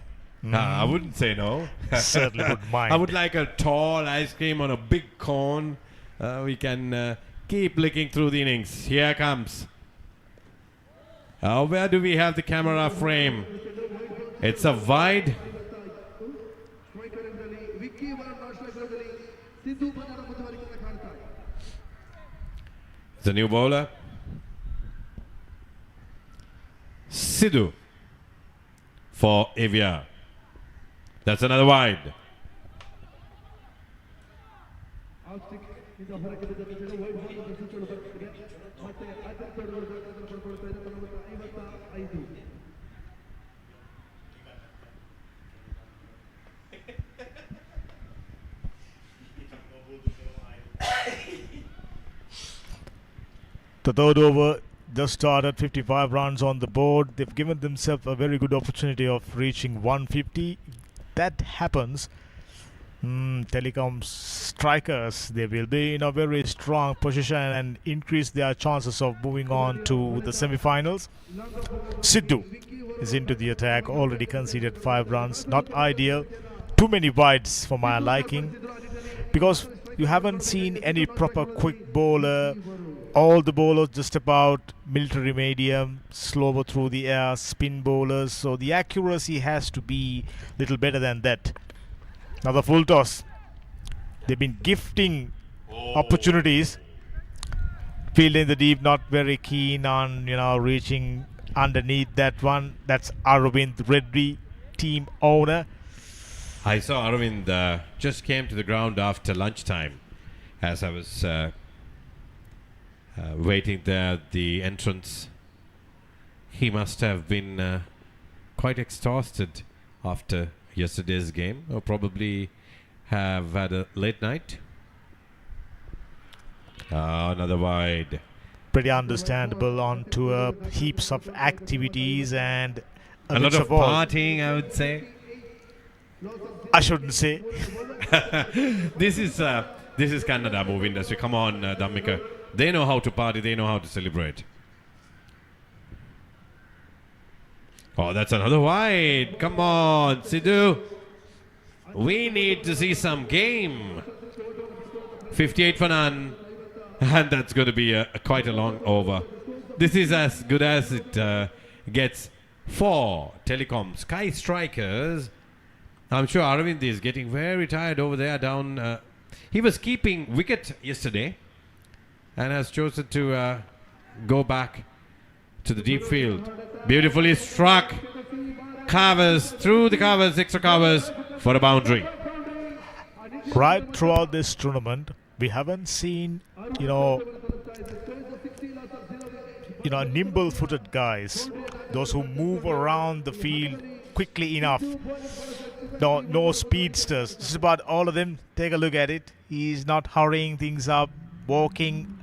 Speaker 2: I wouldn't say no.
Speaker 1: certainly wouldn't mind.
Speaker 2: I would like a tall ice cream on a big cone. We can keep licking through the innings. Here comes. Where do we have the camera frame? It's a wide. The new bowler. Sidhu for Avia. That's another wide.
Speaker 1: The third over just started, 55 runs on the board. They've given themselves a very good opportunity of reaching 150. That happens. Telecom strikers, they will be in a very strong position and increase their chances of moving on to the semi-finals. Sidhu is into the attack, already conceded 5 runs. Not ideal. Too many wides for my liking, because you haven't seen any proper quick bowler all the bowlers just about military medium, slower through the air, spin bowlers. So the accuracy has to be little better than that. Now the full toss. They've been gifting opportunities. Field in the deep, not very keen on reaching underneath that one. That's Arvind Reddy, team owner.
Speaker 2: I saw Arvind just came to the ground after lunchtime as I was waiting there at the entrance. He must have been quite exhausted after yesterday's game, or probably have had a late night. Another wide.
Speaker 1: Pretty understandable on tour, heaps of activities and
Speaker 2: A lot
Speaker 1: bit
Speaker 2: of
Speaker 1: all.
Speaker 2: partying, I would say.
Speaker 1: I shouldn't say.
Speaker 2: This is Kannada movie industry. Come on, Dhammika. They know how to party. They know how to celebrate. Oh, that's another wide. Come on, Sidhu. We need to see some game. 58 for none. And that's going to be quite a long over. This is as good as it gets for Telecom Sky Strikers. I'm sure Arvind is getting very tired over there down. He was keeping wicket yesterday and has chosen to go back to the deep field. Beautifully struck. Covers through the covers, extra covers for a boundary.
Speaker 1: Right throughout this tournament, we haven't seen, nimble-footed guys, those who move around the field quickly enough. No speedsters. Just about all of them. Take a look at it. He's not hurrying things up, walking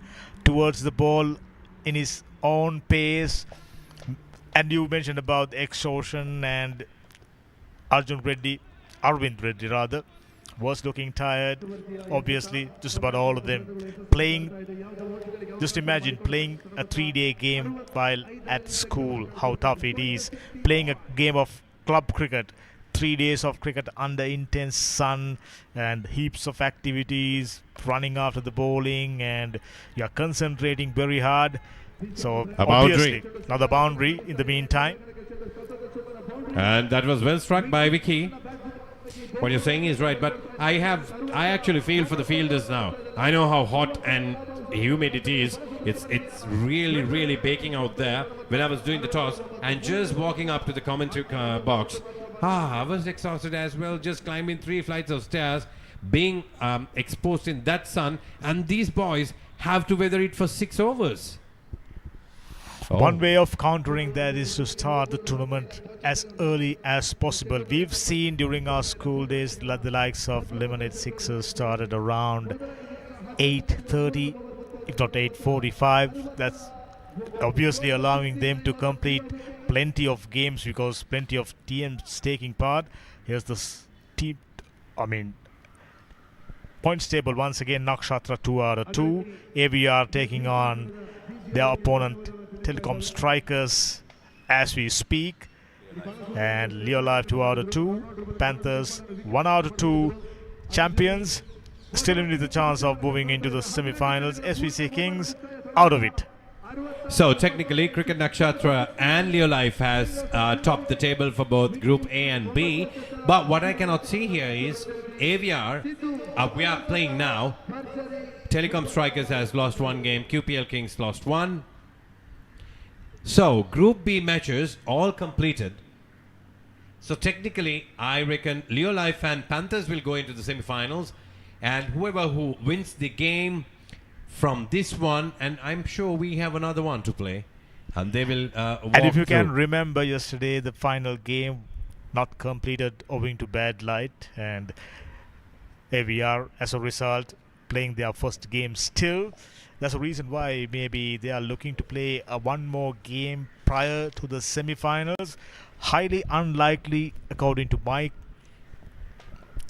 Speaker 1: towards the ball in his own pace. And you mentioned about exhaustion, and Arvind Reddy rather, was looking tired. Obviously, just about all of them playing. Just imagine playing a 3-day game while at school, how tough it is. Playing a game of club cricket, 3 days of cricket under intense sun and heaps of activities, running after the bowling, and you're concentrating very hard. So obviously, another boundary in the meantime.
Speaker 2: And that was well struck by Vicky. What you're saying is right, but I actually feel for the fielders now. I know how hot and humid it is. It's really baking out there. When I was doing the toss and just walking up to the commentary box, I was exhausted as well, just climbing 3 flights of stairs, being exposed in that sun, and these boys have to weather it for 6 overs.
Speaker 1: One way of countering that is to start the tournament as early as possible. We've seen during our school days the likes of Lemonade Sixers started around 8:30, if not 8:45. That's obviously allowing them to complete plenty of games because plenty of teams taking part. Here's the team, points table once again. Nakshatra 2 out of 2. AVR taking on their opponent Telecom Strikers as we speak, and Leo Live 2 out of 2. Panthers 1 out of 2. Champions still with the chance of moving into the semi-finals. SVC Kings out of it.
Speaker 2: So technically, Cricket Nakshatra and Leo Life has topped the table for both Group A and B. But what I cannot see here is AVR. We are playing now. Telecom Strikers has lost 1 game. QPL Kings lost 1. So, Group B matches all completed. So, technically, I reckon Leo Life and Panthers will go into the semi-finals. And whoever who wins the game from this one, and I'm sure we have another one to play, and they will walk
Speaker 1: And if you
Speaker 2: through.
Speaker 1: can remember yesterday, the final game not completed owing to bad light, and AVR, as a result, playing their first game still. That's the reason why maybe they are looking to play one more game prior to the semi-finals. Highly unlikely, according to my,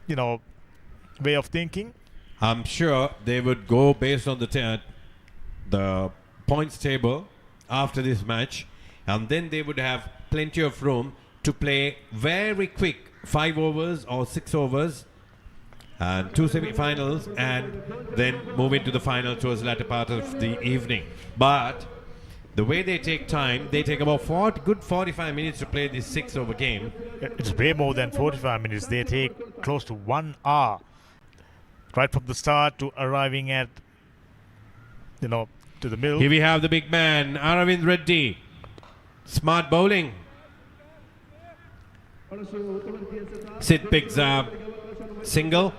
Speaker 1: way of thinking.
Speaker 2: I'm sure they would go based on the points table after this match, and then they would have plenty of room to play very quick 5 overs or 6 overs and 2 semi-finals, and then move into the final towards the latter part of the evening. But the way they take time, they take about 45 minutes to play this 6-over game.
Speaker 1: It's way more than 45 minutes. They take close to 1 hour, right from the start to arriving at, to the middle.
Speaker 2: Here we have the big man, Aravind Reddy. Smart bowling. Sid picks up single.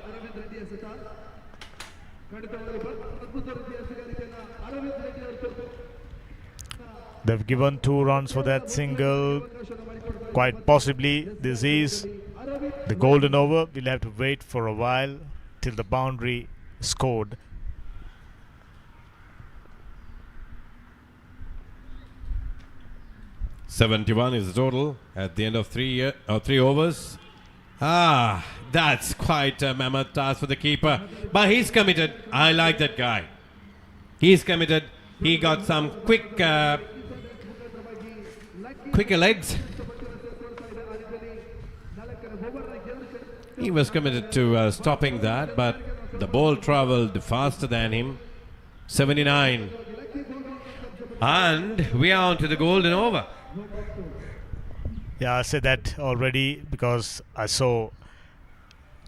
Speaker 1: They've given 2 runs for that single. Quite possibly this is the golden over. We'll have to wait for a while till the boundary scored.
Speaker 2: .71 is the total at the end of 3 overs. That's quite a mammoth task for the keeper. But he's committed. I like that guy. He's committed. He got some quicker legs. He was committed to stopping that, but the ball travelled faster than him. 79. And we are on to the golden over.
Speaker 1: Yeah, I said that already because I saw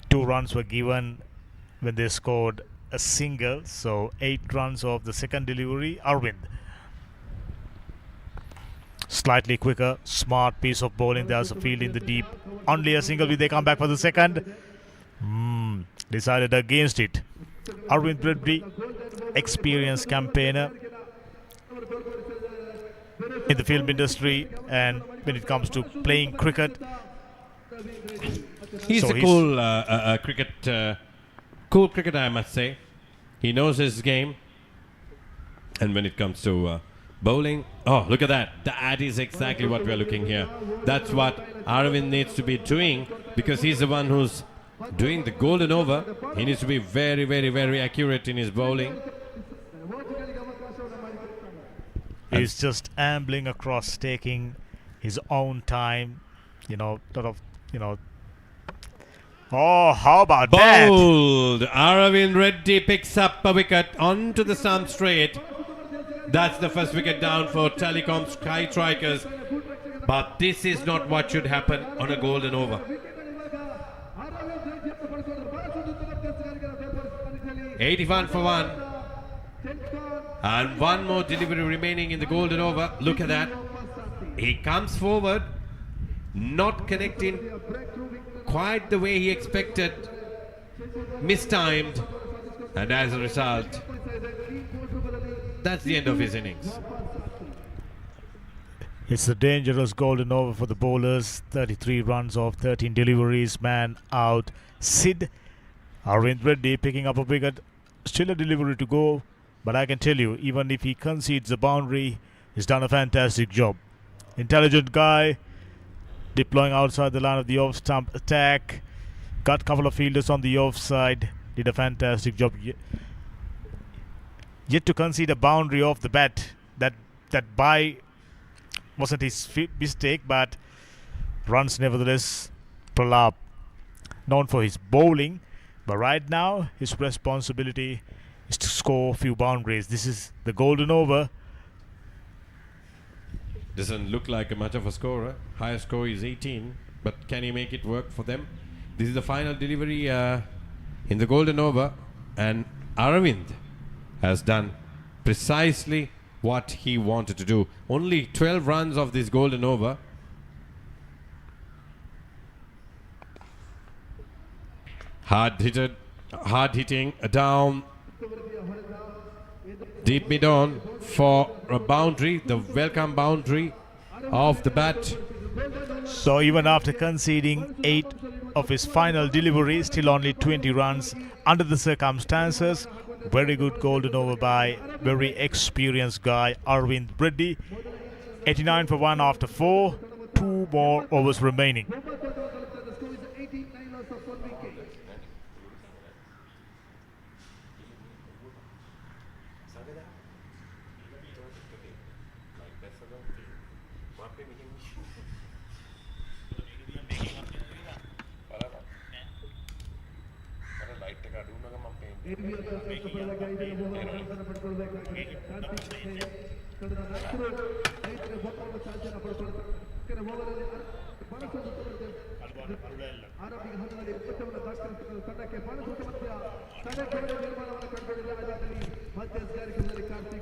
Speaker 1: 2 runs were given when they scored a single. So 8 runs of the second delivery. Arvind. Slightly quicker, smart piece of bowling. There's a field in the deep. Only a single. Will they come back for the second? Decided against it. Arvind Reddy, experienced campaigner in the film industry, and when it comes to playing cricket,
Speaker 2: he's a cool cricketer, I must say. He knows his game, and when it comes to bowling, look at that. That is exactly what we are looking here. That's what Aravind needs to be doing, because he's the one who's doing the golden over. He needs to be very, very, very accurate in his bowling.
Speaker 1: He's just ambling across, taking his own time, Oh, how about that?
Speaker 2: Bowled. Aravind Reddy picks up a wicket onto the stump straight. That's the first wicket down for Telecom Sky Strikers. But this is not what should happen on a golden over. 81 for 1. And 1 more delivery remaining in the golden over. Look at that. He comes forward, not connecting quite the way he expected, mistimed, and as a result, that's the end of his innings.
Speaker 1: It's a dangerous golden over for the bowlers. 33 runs off 13 deliveries, man out. Sid, Aravind Reddy picking up a wicket. Still a delivery to go, but I can tell you, even if he concedes the boundary, he's done a fantastic job. Intelligent guy, deploying outside the line of the off-stump attack. Got a couple of fielders on the offside. Did a fantastic job. Yet to concede a boundary off the bat. That by wasn't his mistake, but runs nevertheless. Pralab, known for his bowling, but right now his responsibility is to score a few boundaries. This is the golden over.
Speaker 2: Doesn't look like much of a score. Highest score is 18, but can he make it work for them? This is the final delivery in the golden over, and Aravind has done precisely what he wanted to do. Only 12 runs of this golden over. Hard hitting down deep mid on for a boundary, the welcome boundary of the bat.
Speaker 1: So even after conceding 8 of his final deliveries, still only 20 runs under the circumstances. Very good golden over by very experienced guy Aravind Reddy. 89 for 1 after 4. 2 more overs remaining.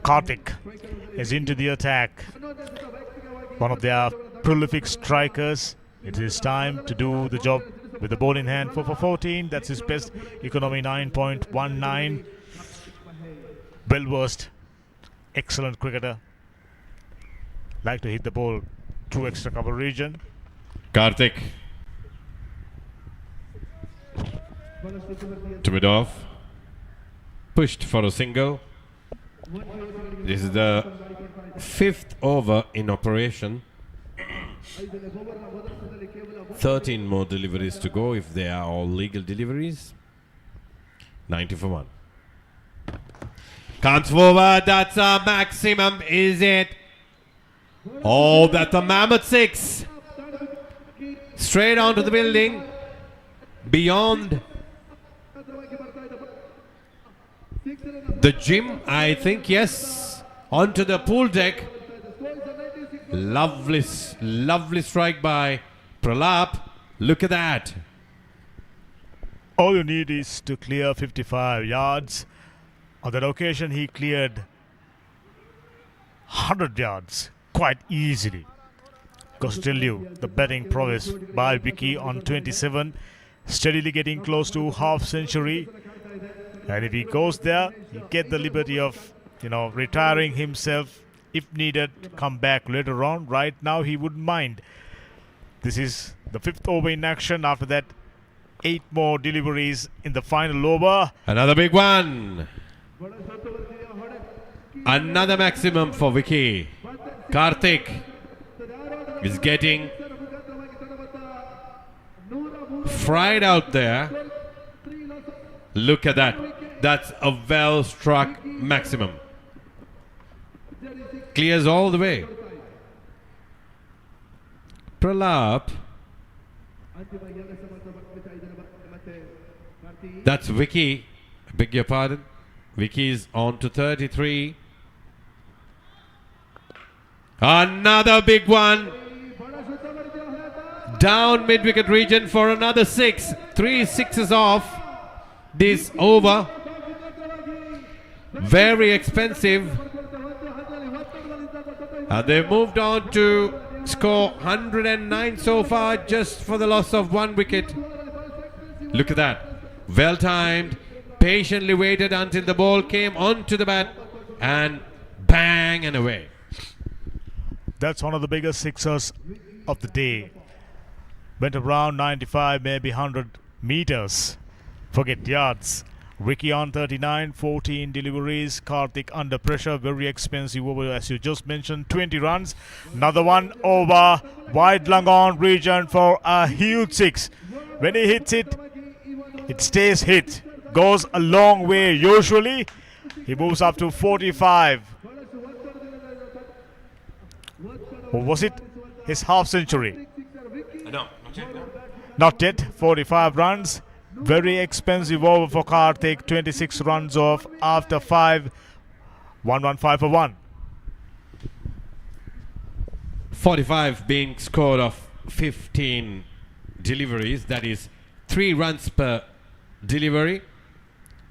Speaker 1: Karthik is into the attack. One of their prolific strikers. It is time to do the job with the ball in hand. 4 for 14. That's his best. Economy 9.19. Well versed. Excellent cricketer. Like to hit the ball through extra cover region.
Speaker 2: Karthik. To mid off. Pushed for a single. This is the 5th over in operation. 13 more deliveries to go if they are all legal deliveries. 90 for 1. Comes forward. That's a maximum, is it? Oh, that's a mammoth 6. Straight onto the building. Beyond the gym, I think, yes. Onto the pool deck. Lovely strike by Pralap. Look at that.
Speaker 1: All you need is to clear 55 yards. On that occasion, he cleared 100 yards quite easily. Because tell you, the batting prowess by Vicky on 27, steadily getting close to half century. And if he goes there, he get the liberty of, retiring himself if needed, come back later on. Right now, he wouldn't mind. This is the 5th over in action. After that, 8 more deliveries in the final over.
Speaker 2: Another big one. Another maximum for Vicky. Karthik is getting fried out there. Look at that. That's a well struck maximum. Clears all the way. Pralap. That's Vicky. I beg your pardon. Vicky's on to 33. Another big one. Down mid-wicket region for another 6. 3 sixes off this over. Very expensive. They've moved on to score 109 so far, just for the loss of 1 wicket. Look at that. Well timed. Patiently waited until the ball came onto the bat and bang and away.
Speaker 1: That's one of the biggest sixers of the day. Went around 95, maybe 100 meters. Forget yards. Ricky on 39, 14 deliveries. Karthik under pressure, very expensive over, as you just mentioned, 20 runs. Another one over wide Lanka region for a huge 6. When he hits it, it stays hit. Goes a long way usually. He moves up to 45. Or was it his half century?
Speaker 2: No,
Speaker 1: not yet. 45 runs. Very expensive over for Karthik. 26 runs off after 5. 115 for 1.
Speaker 2: 45 being scored of 15 deliveries. That is 3 runs per delivery.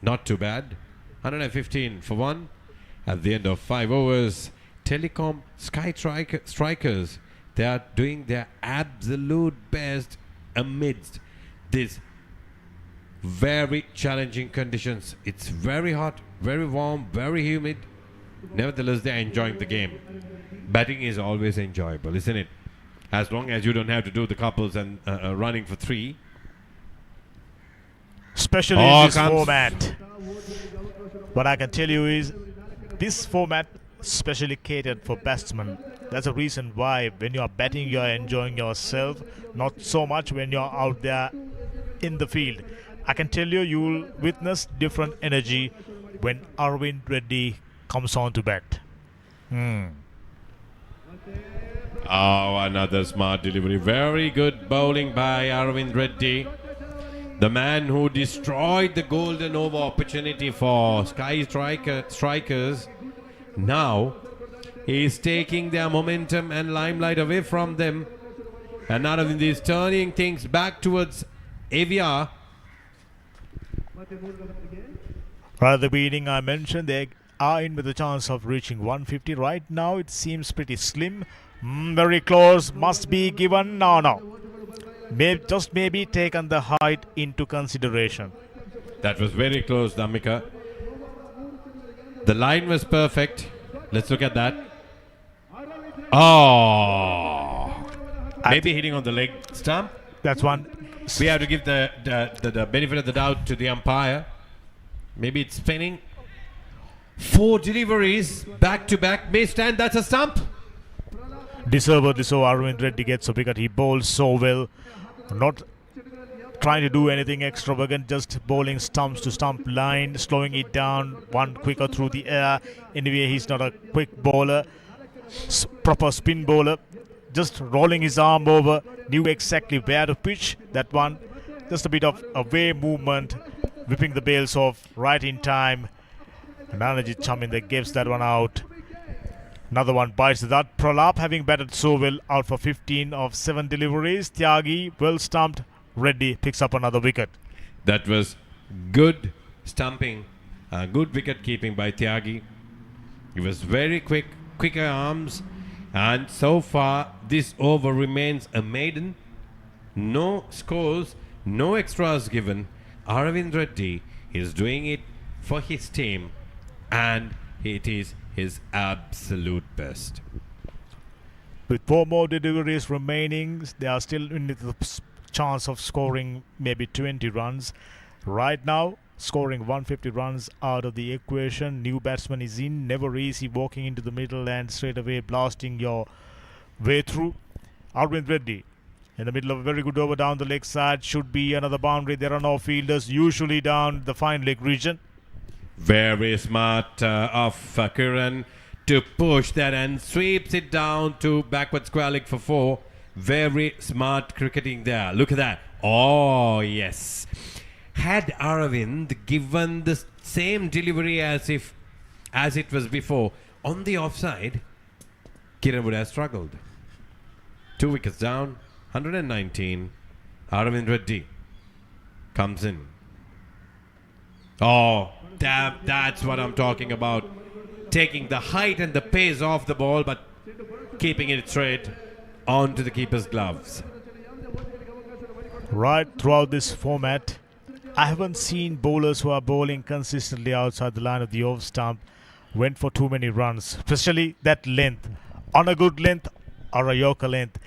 Speaker 2: Not too bad. 115 for 1. At the end of 5 overs, Telecom strikers, they are doing their absolute best amidst this very challenging conditions. It's very hot, very warm, very humid. Nevertheless, they are enjoying the game. Batting is always enjoyable, isn't it? As long as you don't have to do the couples and running for 3.
Speaker 1: Especially in this format. What I can tell you is, this format specially catered for batsmen. That's the reason why when you are batting, you are enjoying yourself. Not so much when you are out there in the field. I can tell you, you will witness different energy when Arvind Reddy comes on to bat.
Speaker 2: Oh, another smart delivery. Very good bowling by Arvind Reddy. The man who destroyed the golden over opportunity for strikers, now he is taking their momentum and limelight away from them. And Aravind is turning things back towards AVR.
Speaker 1: Right at the beginning, I mentioned they are in with a chance of reaching 150. Right now, it seems pretty slim. Very close. Must be given. No. Just maybe taken the height into consideration.
Speaker 2: That was very close, Dhammika. The line was perfect. Let's look at that. Oh! Maybe hitting on the leg stump.
Speaker 1: That's one.
Speaker 2: We have to give the benefit of the doubt to the umpire. Maybe it's spinning. 4 deliveries back to back. May stand. That's a stump.
Speaker 1: Deservedly so, Arvind Reddy gets a wicket. He bowls so well. Not trying to do anything extravagant, just bowling stumps to stump line, slowing it down, one quicker through the air. Anyway, he's not a quick bowler, proper spin bowler. Just rolling his arm over, knew exactly where to pitch that one. Just a bit of away movement, whipping the bails off right in time. Nanajit Chaminda gives that one out. Another one bites that. Pralap, having batted so well, out for 15 of 7 deliveries. Tyagi, well stumped. Reddy picks up another wicket.
Speaker 2: That was good stumping, good wicket keeping by Tyagi. He was very quicker arms, and so far this over remains a maiden. No scores, no extras given. Aravind Reddy is doing it for his team, and it is his absolute best.
Speaker 1: With 4 more deliveries remaining, they are still in the chance of scoring maybe 20 runs. Right now, scoring 150 runs out of the equation. New batsman is in. Never easy walking into the middle and straight away blasting your way through. Arvind Reddy in the middle of a very good over down the leg side. Should be another boundary. There are no fielders usually down the fine leg region.
Speaker 2: Very smart of Kiran to push that and sweeps it down to backward square leg for 4. Very smart cricketing there. Look at that. Oh, yes. Had Aravind given the same delivery as it was before on the offside, Kiran would have struggled. 2 wickets down, 119. Aravind Reddy comes in. Oh, damn, that's what I'm talking about. Taking the height and the pace off the ball, but keeping it straight onto the keeper's gloves.
Speaker 1: Right throughout this format, I haven't seen bowlers who are bowling consistently outside the line of the off stump went for too many runs, especially that length. On a good length or a Yorker length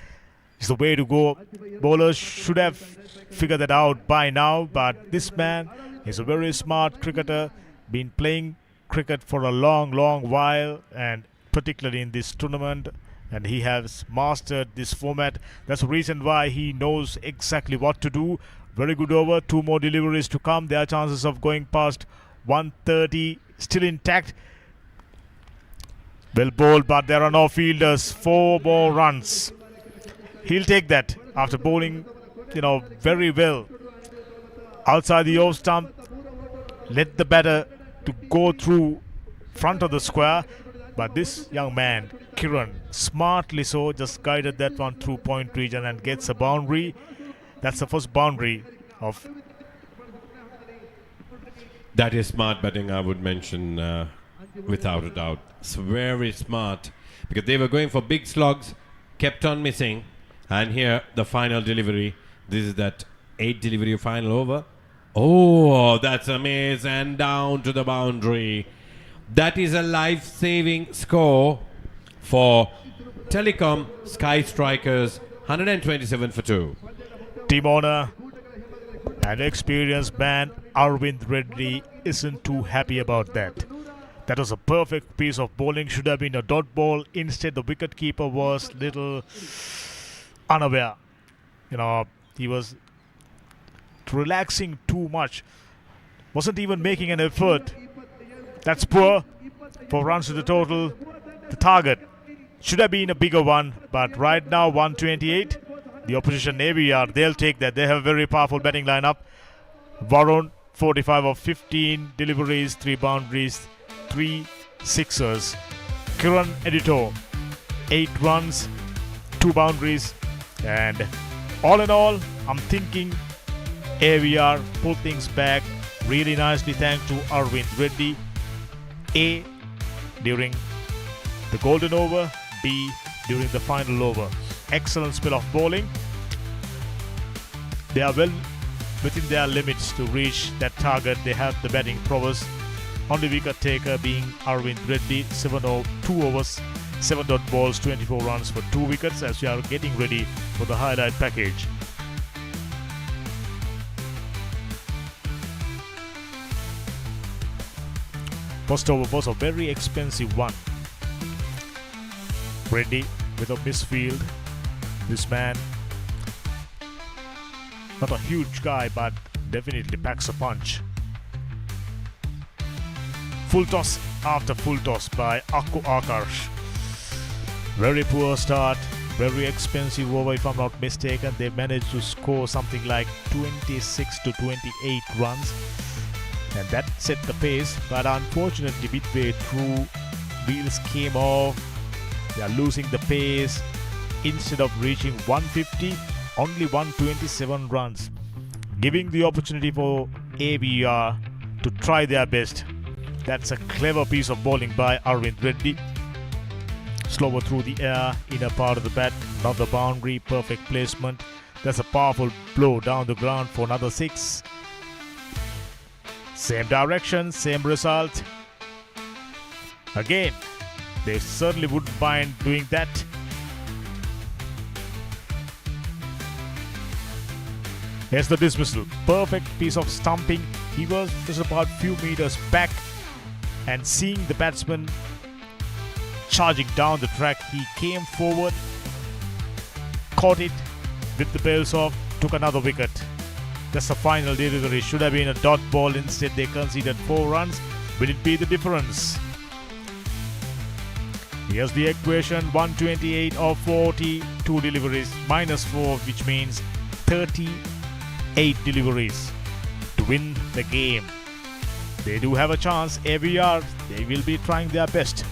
Speaker 1: is the way to go. Bowlers should have figured that out by now, but this man is a very smart cricketer, been playing cricket for a long while, and particularly in this tournament, and he has mastered this format. That's the reason why he knows exactly what to do. Very good over, 2 more deliveries to come. There are chances of going past 130, still intact. Well bowled, but there are no fielders. 4 more runs. He'll take that after bowling, very well. Outside the off stump, let the batter to go through front of the square. But this young man, Kiran, smartly so, just guided that one through point region and gets a boundary. That's the first boundary of...
Speaker 2: That is smart batting, I would mention, without a doubt. It's very smart, because they were going for big slugs, kept on missing, and here the final delivery. This is that 8 delivery final over. Oh, that's amazing, and down to the boundary. That is a life-saving score for Telecom Sky Strikers, 127 for 2.
Speaker 1: Team owner and experienced man Arvind Reddy isn't too happy about that. That was a perfect piece of bowling. Should have been a dot ball. Instead, the wicketkeeper was little unaware. He was relaxing too much. Wasn't even making an effort. That's poor. 4 runs to the total. The target should have been a bigger one, but right now 128. The opposition AVR, they'll take that. They have a very powerful batting lineup. Varun 45 of 15 deliveries, 3 boundaries, 3 sixers. Kiran Edito 8 runs, 2 boundaries, and all in all, I'm thinking AVR pull things back really nicely thanks to Arvind Reddy. A during the golden over, B during the final over. Excellent spell of bowling. They are well within their limits to reach that target. They have the batting prowess. Only wicket taker being Arvind Reddy, 2 overs, 7 dot balls, 24 runs for 2 wickets as we are getting ready for the highlight package. First over was a very expensive one. Reddy with a misfield. This man, not a huge guy, but definitely packs a punch. Full toss after full toss by Akku Akarsh. Very poor start, very expensive over if I'm not mistaken. They managed to score something like 26 to 28 runs. And that set the pace, but unfortunately midway through, wheels came off. They are losing the pace. Instead of reaching 150, only 127 runs, giving the opportunity for ABR to try their best. That's a clever piece of bowling by Arvind Reddy. Slower through the air, inner part of the bat, another boundary, perfect placement. That's a powerful blow down the ground for another 6. Same direction, same result. Again, they certainly wouldn't mind doing that. Here's the dismissal. Perfect piece of stumping. He was just about few meters back, and seeing the batsman charging down the track, he came forward, caught it with the bells off, took another wicket. That's the final delivery. Should have been a dot ball. Instead, they conceded 4 runs. Will it be the difference? Here's the equation. 128 of 42 deliveries minus 4, which means 38 deliveries to win the game. They do have a chance. AVR, they will be trying their best.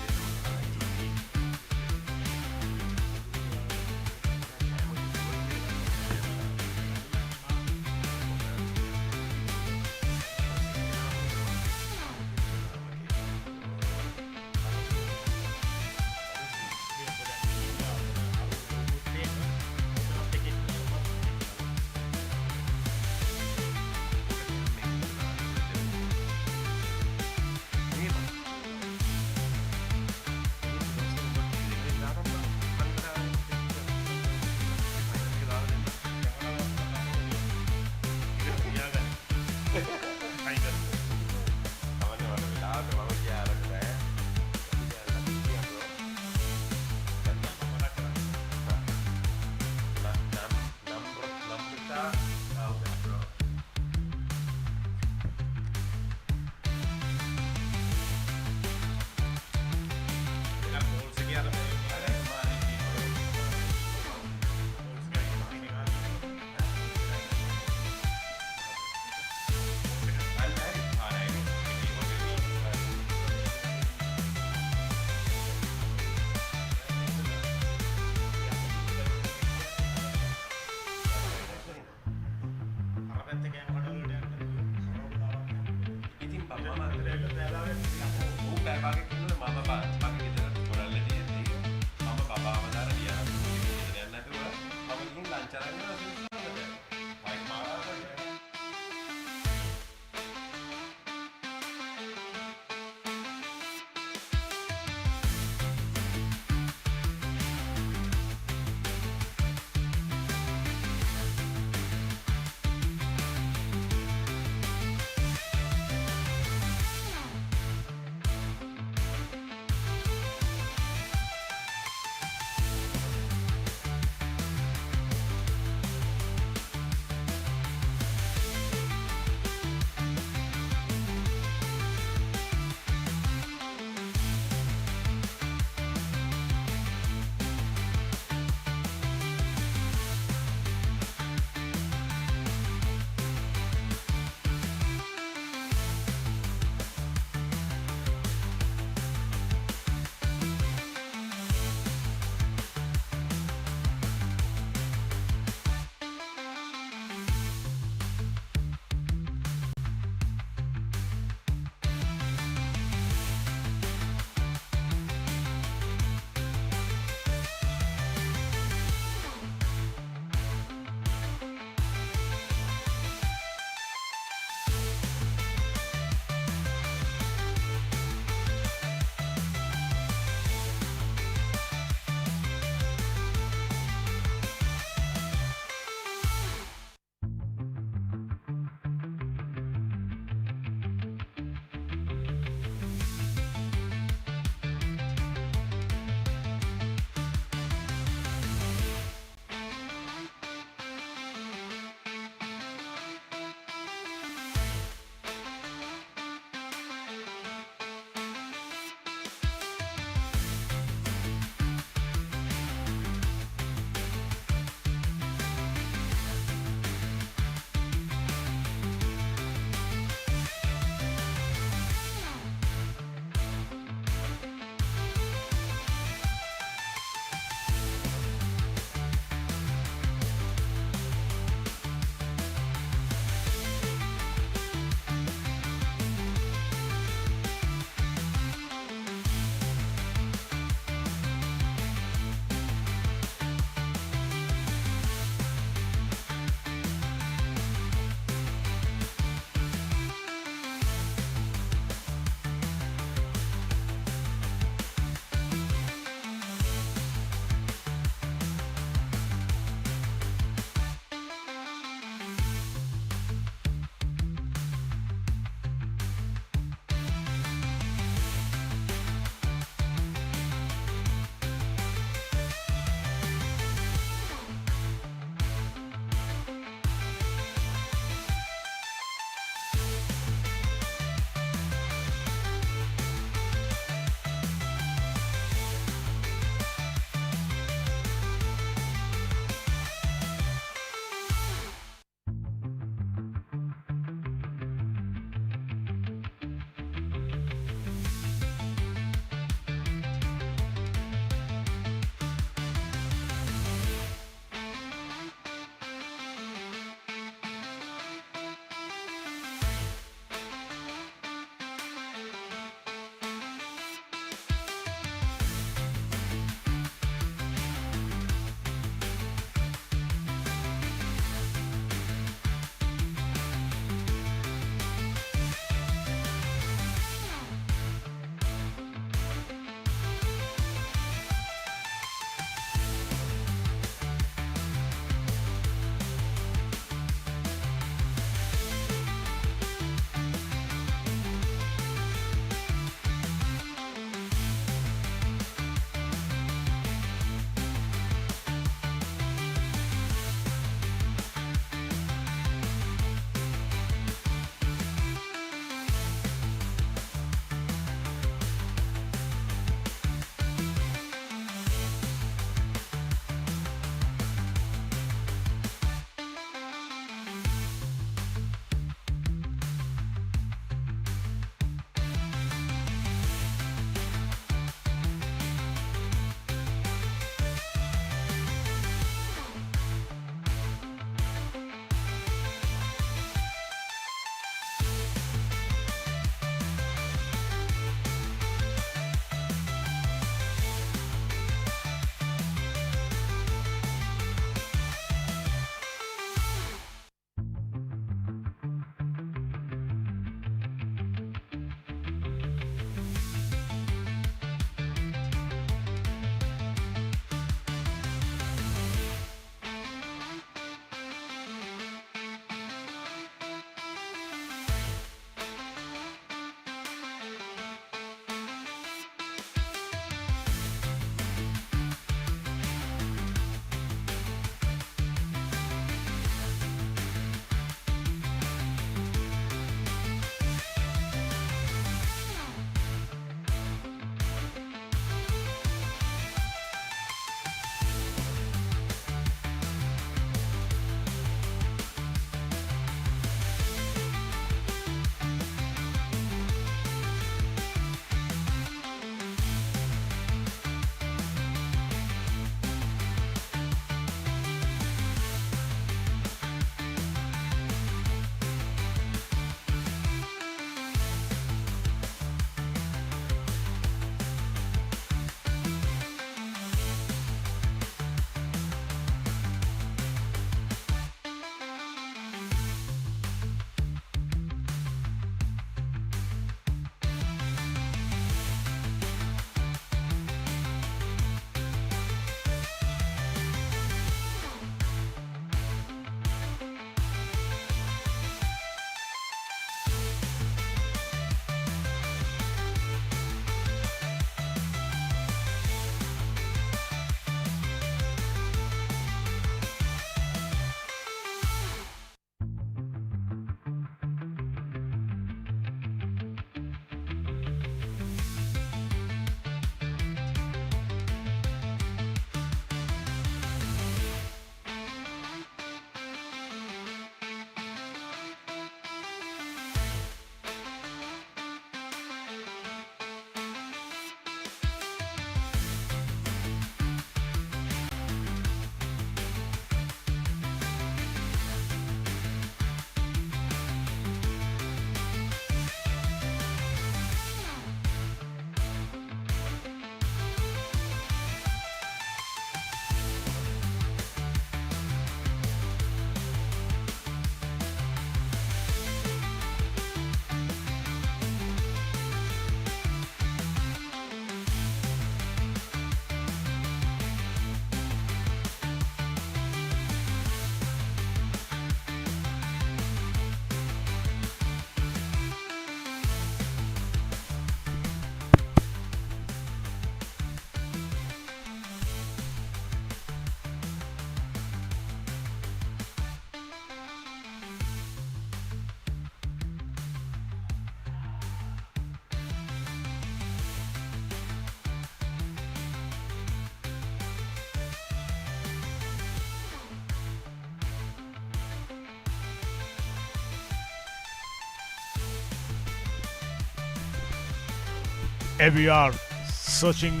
Speaker 1: AVR searching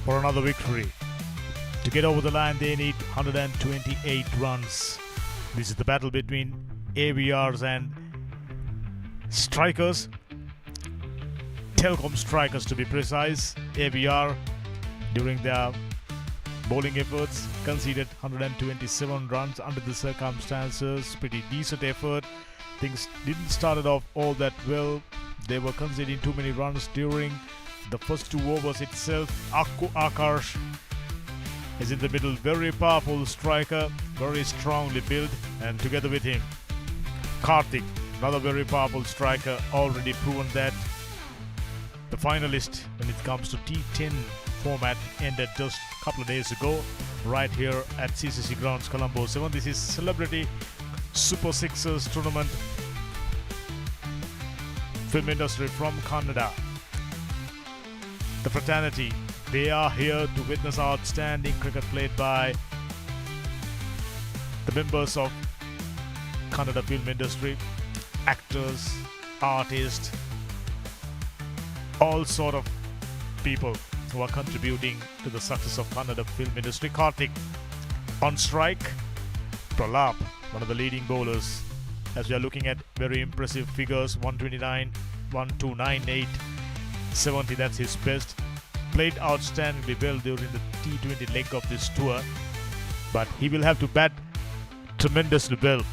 Speaker 1: for another victory. To get over the line, they need 128 runs. This is the battle between AVRs and strikers. Telecom strikers, to be precise. AVR, during their bowling efforts, conceded 127 runs under the circumstances. Pretty decent effort. Things didn't start off all that well. They were conceding too many runs during the first 2 overs itself. Akash is in the middle, very powerful striker, very strongly built, and together with him, Karthik, another very powerful striker, already proven that. The finalist when it comes to T10 format ended just a couple of days ago, right here at CCC Grounds, Colombo 7. This is Celebrity Super Sixers tournament. Film industry from Canada. The fraternity, they are here to witness outstanding cricket played by the members of Kannada film industry, actors, artists, all sort of people who are contributing to the success of Kannada film industry. Karthik on strike, Pralap, one of the leading bowlers, as we are looking at very impressive figures, 129, 1298, 70, that's his best. Played outstandingly well during the T20 leg of this tour, but he will have to bat tremendously well.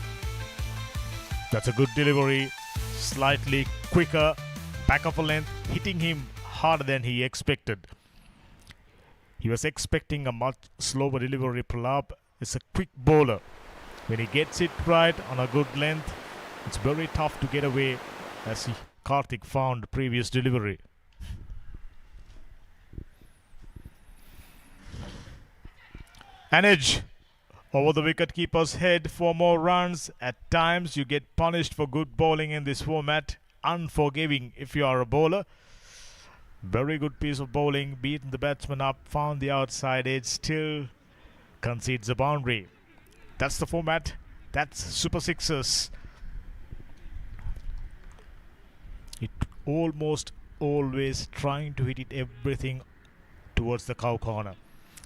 Speaker 1: That's a good delivery, slightly quicker, back of a length, hitting him harder than he expected. He was expecting a much slower delivery. Pralap is a quick bowler. When he gets it right on a good length, it's very tough to get away, as Karthik found previous delivery. An edge over the wicketkeeper's head for more runs. At times you get punished for good bowling in this format. Unforgiving if you are a bowler. Very good piece of bowling, beaten the batsman up, found the outside edge, still concedes a boundary. That's the format. That's Super Sixers. It almost always trying to hit it everything towards the cow corner.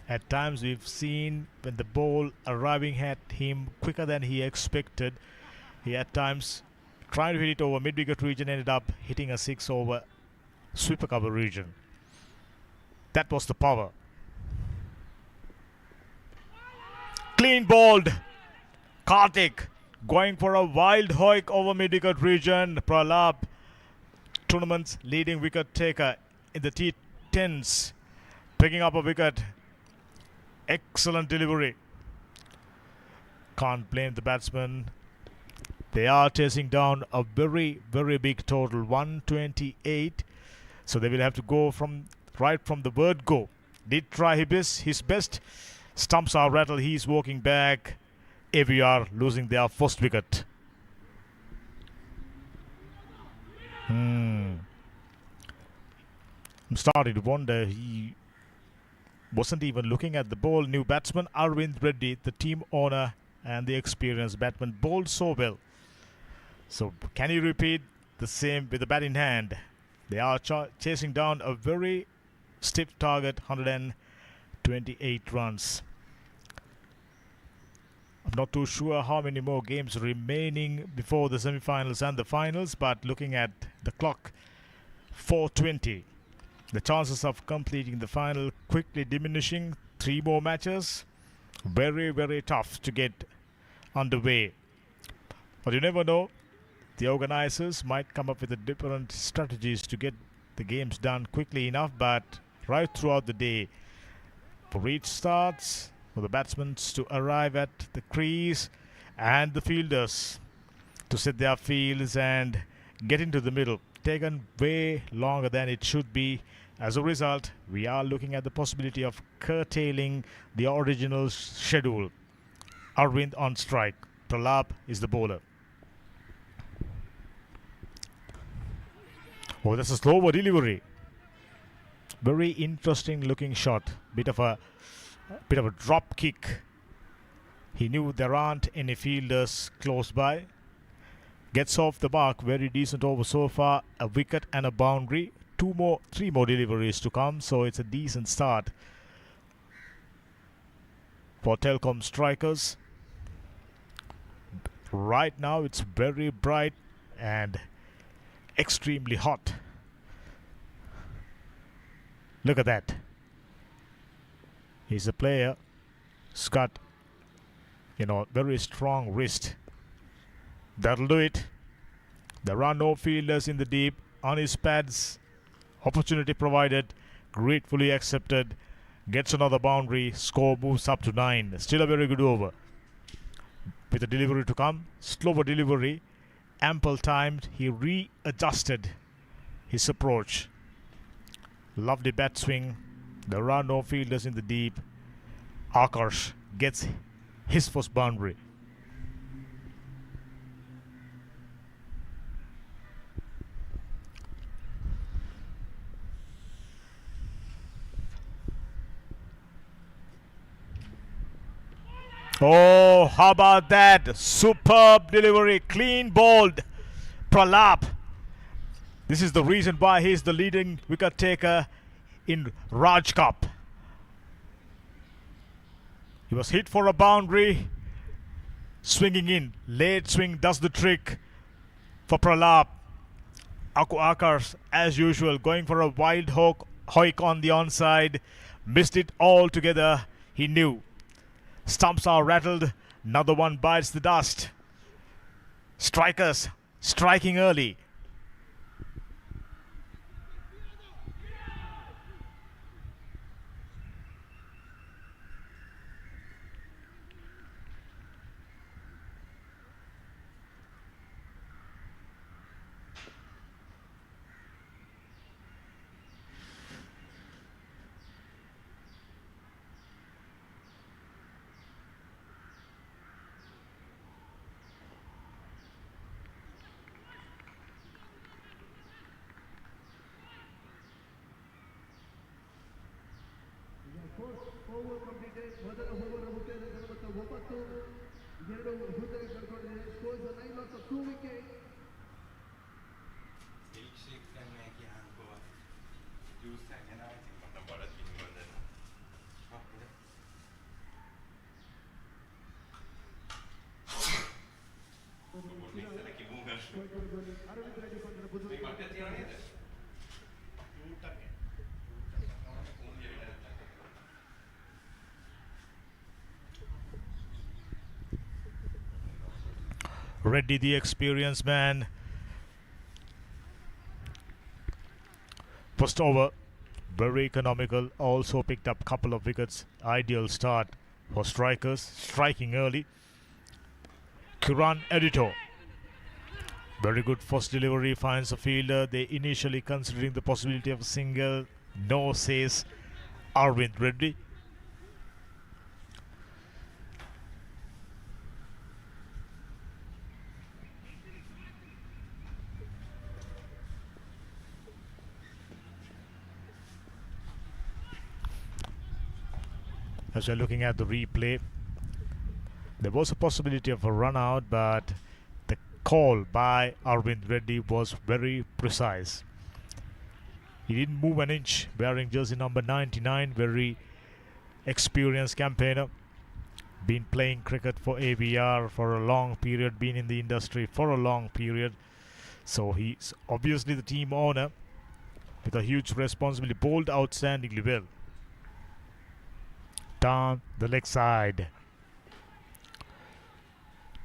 Speaker 1: At times we've seen when the ball arriving at him quicker than he expected, he at times tried to hit it over mid-wicket region, ended up hitting a 6 over sweeper cover region. That was the power. Clean bowled. Karthik going for a wild hoik over mid-wicket region. Pralap, tournament's leading wicket taker in the T10s, picking up a wicket. Excellent delivery. Can't blame the batsman. They are chasing down a very, very big total, 128. So they will have to go right from the word go. Did try his best. Stumps are rattled. He's walking back. AVR losing their first wicket. I'm starting to wonder. He wasn't even looking at the ball. New batsman Arvind Reddy, the team owner and the experienced batsman, bowled so well. So can he repeat the same with the bat in hand? They are chasing down a very stiff target, 128 runs. I'm not too sure how many more games remaining before the semi-finals and the finals, but looking at the clock, 4:20. The chances of completing the final quickly diminishing. 3 more matches. Very, very tough to get underway. But you never know. The organizers might come up with different strategies to get the games done quickly enough, but right throughout the day, for each starts, for the batsmen to arrive at the crease and the fielders to set their fields and get into the middle, taken way longer than it should be. As a result, we are looking at the possibility of curtailing the original schedule. Arvind on strike. Pralap is the bowler. Oh, that's a slower delivery. Very interesting looking shot. Bit of a drop kick. He knew there aren't any fielders close by. Gets off the mark. Very decent over so far. A wicket and a boundary. three more deliveries to come, so it's a decent start for Telkom strikers. Right now it's very bright and extremely hot. Look at that. He's a player. He's got, very strong wrist. That'll do it. There are no fielders in the deep. On his pads, opportunity provided, gratefully accepted. Gets another boundary. Score moves up to 9. Still a very good over. With a delivery to come, slower delivery, ample time. He readjusted his approach. Lovely bat swing. There are no fielders in the deep. Akash gets his first boundary. Oh, how about that? Superb delivery, clean bowled. Pralap. This is the reason why he's the leading wicket taker in Raj Cup. He was hit for a boundary. Swinging in. Late swing does the trick for Pralap. Aku Akars, as usual, going for a wild hoik on the onside. Missed it altogether. He knew. Stumps are rattled. Another one bites the dust. Strikers striking early. Reddy, the experienced man. First over, very economical. Also picked up couple of wickets. Ideal start for strikers. Striking early. Kiran Editor. Very good first delivery. Finds a fielder. They initially considering the possibility of a single. No, says Arvind Reddy. As we're looking at the replay, there was a possibility of a run out, but the call by Arvind Reddy was very precise. He didn't move an inch, wearing jersey number 99, very experienced campaigner. Been playing cricket for ABR for a long period, been in the industry for a long period. So he's obviously the team owner with a huge responsibility. Bowled outstandingly well. Down the leg side.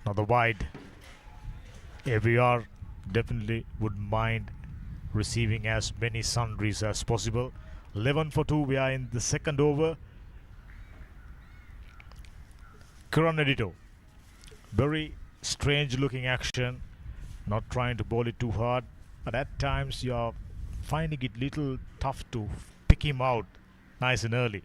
Speaker 1: Now the wide. AVR definitely would mind receiving as many sundries as possible. 11 for 2. We are in the second over. Kiran Edito. Very strange looking action. Not trying to bowl it too hard. But at times you are finding it little tough to pick him out nice and early.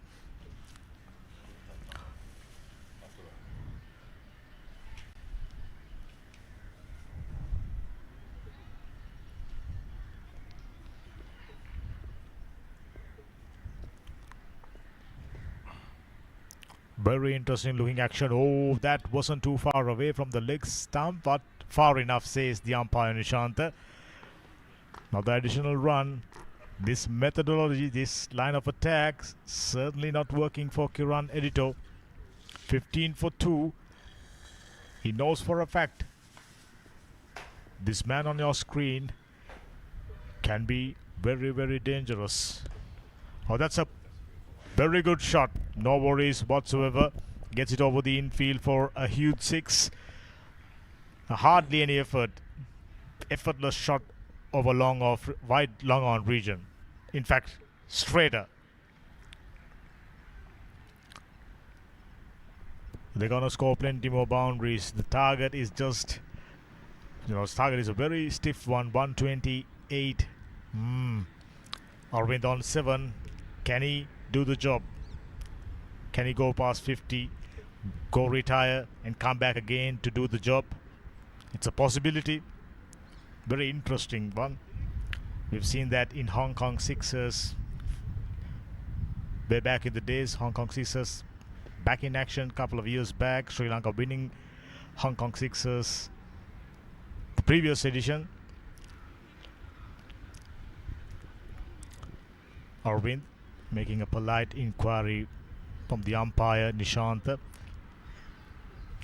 Speaker 1: Very interesting looking action. Oh, that wasn't too far away from the leg stump, but far enough, says the umpire Nishanta. Now the additional run This methodology, this line of attack, certainly not working for Kiran Edito. 15 for 2. He knows for a fact this man on your screen can be very, very dangerous. Oh, that's a very good shot. No worries whatsoever. Gets it over the infield for a huge 6. Hardly any effort. Effortless shot over long off, wide long on region. In fact, straighter. They're gonna score plenty more boundaries. The target is just, target is a very stiff one. 128. Arvind on 7. Can he do the job? Can he go past 50, go retire, and come back again to do the job? It's a possibility. Very interesting one. We've seen that in Hong Kong Sixers. Way back in the days, Hong Kong Sixers back in action a couple of years back. Sri Lanka winning Hong Kong Sixers the previous edition. Arvind making a polite inquiry from the umpire Nishant.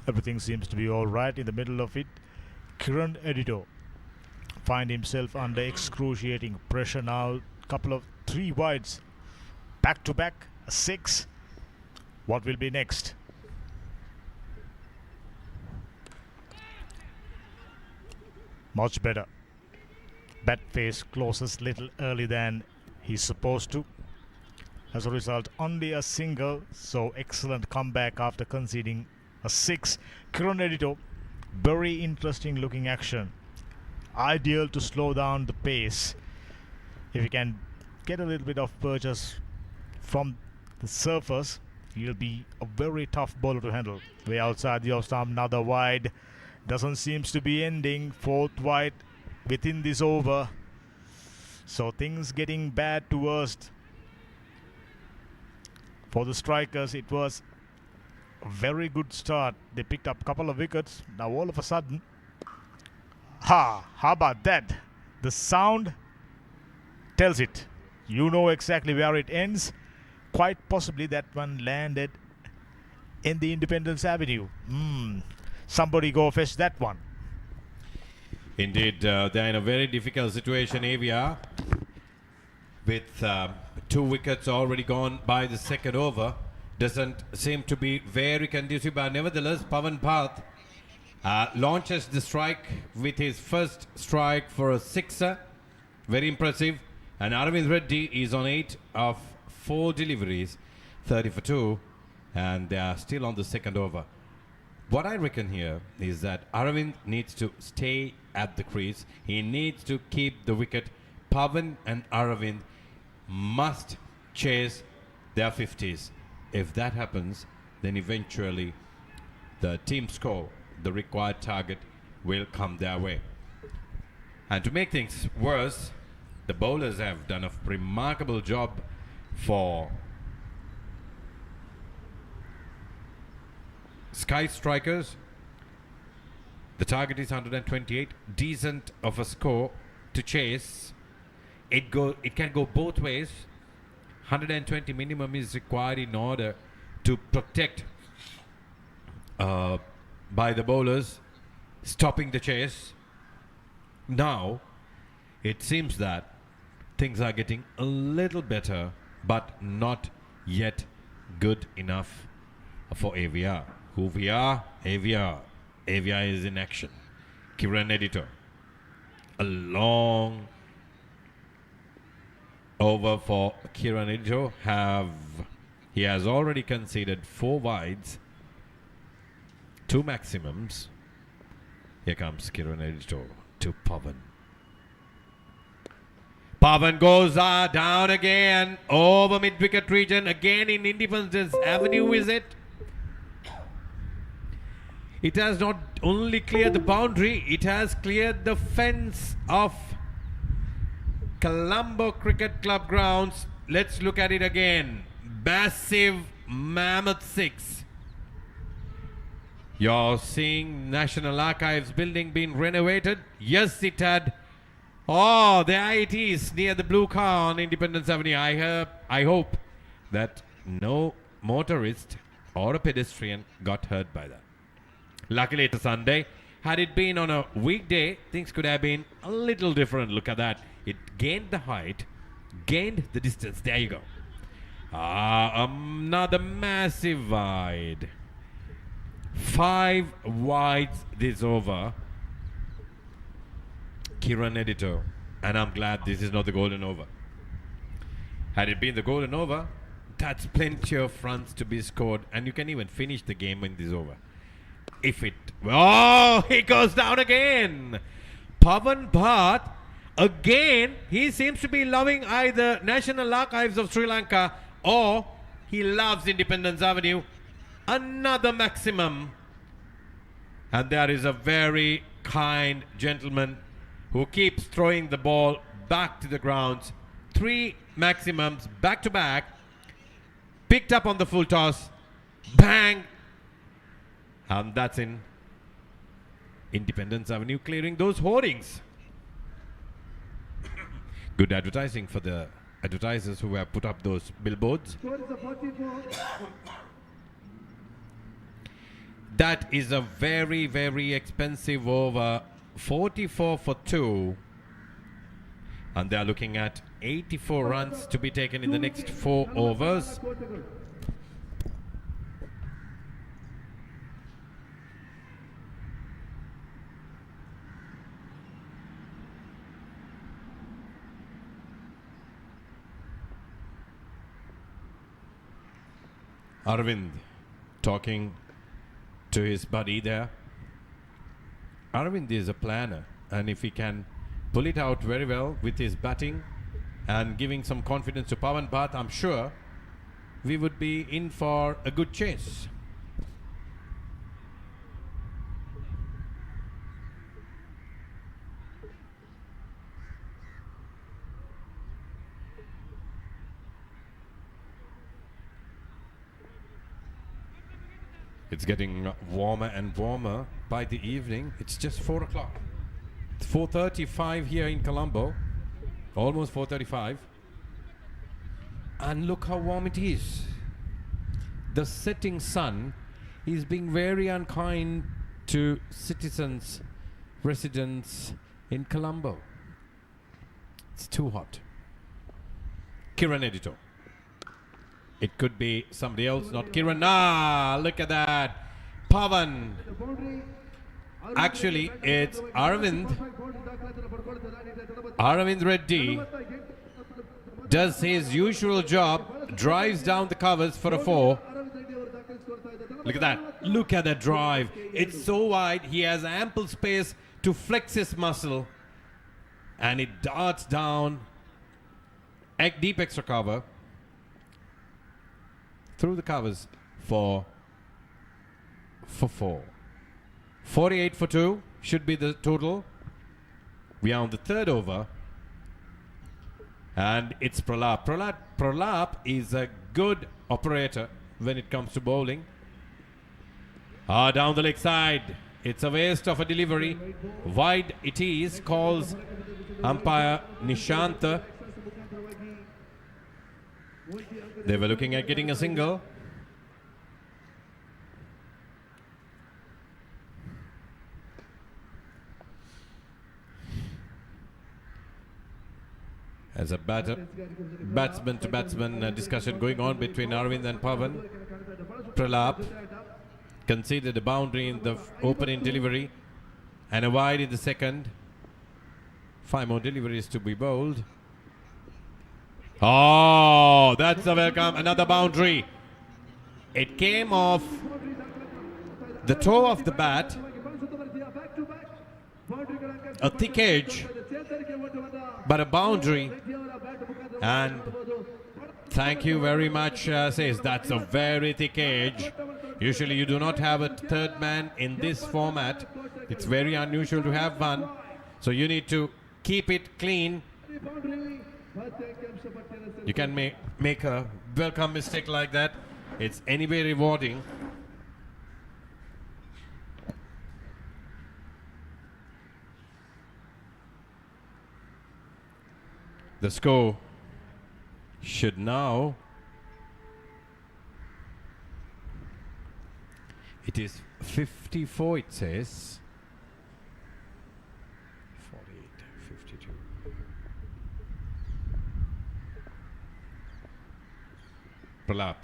Speaker 1: Everything seems to be all right. In the middle of it, Kiran Edito find himself under excruciating pressure now. Couple of 3 wides back to back, a 6. What will be next? Much better. Bat face closes little early than he's supposed to. As a result, only a single. So excellent comeback after conceding a 6. Kiran Edito, very interesting looking action. Ideal to slow down the pace. If you can get a little bit of purchase from the surface, he'll be a very tough bowler to handle. Way outside the off stump, another wide. Doesn't seem to be ending. 4th wide within this over. So things getting bad to worst. For the strikers, it was a very good start. They picked up a couple of wickets. Now all of a sudden, how about that? The sound tells it. You know exactly where it ends. Quite possibly that one landed in the Independence Avenue. Somebody go fetch that one.
Speaker 2: Indeed, they're in a very difficult situation, AVR, with 2 wickets already gone by the second over. Doesn't seem to be very conducive, but nevertheless, Pavan Path launches the strike with his first strike for a 6er. Very impressive. And Aravind Reddy is on 8 of 4 deliveries, 30 for 2, and they are still on the second over. What I reckon here is that Aravind needs to stay at the crease. He needs to keep the wicket. Pavan and Aravind must chase their 50s. If that happens, then eventually the team score, the required target, will come their way. And to make things worse, the bowlers have done a remarkable job for Sky Strikers. The target is 128. Decent of a score to chase. It can go both ways. 120 minimum is required in order to protect by the bowlers stopping the chase. Now it seems that things are getting a little better, but not yet good enough for AVR. Who we are? AVR. AVR is in action. Kiran Editor. A long over for Kiran Editor. He has already conceded 4 wides, 2 maximums. Here comes Kiran Editor to Pavan. Pavan goes down again over mid-wicket region. Again in Independence Avenue, is it? It has not only cleared the boundary, it has cleared the fence of Colombo Cricket Club grounds. Let's look at it again. Massive mammoth 6. You're seeing National Archives building being renovated. Yes, it had Oh, there it is near the blue car on Independence Avenue. I hope that no motorist or a pedestrian got hurt by that. Luckily, it's a Sunday. Had it been on a weekday, things could have been a little different. Look at that. It gained the height, gained the distance. There you go. Another massive wide. 5 wides this over. Kiran editor. And I'm glad this is not the golden over. Had it been the golden over, that's plenty of runs to be scored. And you can even finish the game in this over. If it... Oh, he goes down again. Pavan Bhatt. Again, he seems to be loving either National Archives of Sri Lanka or he loves Independence Avenue. Another maximum. And there is a very kind gentleman who keeps throwing the ball back to the grounds. 3 maximums back to back. Picked up on the full toss. Bang. And that's in Independence Avenue, clearing those hoardings. Good advertising for the advertisers who have put up those billboards. That is a very, very expensive over. 44 for 2. And they are looking at 84 runs to be taken in the next 4 overs. Arvind talking to his buddy there. Arvind is a planner, and if he can pull it out very well with his batting and giving some confidence to Pavan Bhatt, I'm sure we would be in for a good chase. It's getting warmer and warmer by the evening. It's just 4 o'clock. It's 4:35 here in Colombo. Almost 4:35. And look how warm it is. The setting sun is being very unkind to citizens, residents in Colombo. It's too hot. Kiran editor. It could be somebody else, not Kiran. Ah, look at that. Pavan. Actually, it's Arvind. Arvind Reddy does his usual job, drives down the covers for a 4. Look at that. Look at that drive. It's so wide. He has ample space to flex his muscle. And it darts down. Deep extra cover. Through the covers for 4. 48 for 2 should be the total. We are on the 3rd over. And it's Pralap. Pralap is a good operator when it comes to bowling. Down the leg side. It's a waste of a delivery. Wide it is, calls umpire Nishanta. They were looking at getting a single. As a batsman to batsman discussion going on between Arvind and Pavan. Pralap conceded a boundary in the opening delivery and a wide in the second. 5 more deliveries to be bowled. Oh, that's a welcome. Another boundary. It came off the toe of the bat. A thick edge, but a boundary. And thank you very much, says that's a very thick edge. Usually you do not have a third man in this format. It's very unusual to have one. So you need to keep it clean. You can make a welcome mistake like that. It's anyway rewarding. The score should now, it is 54, it says. 48, 52. Pralap.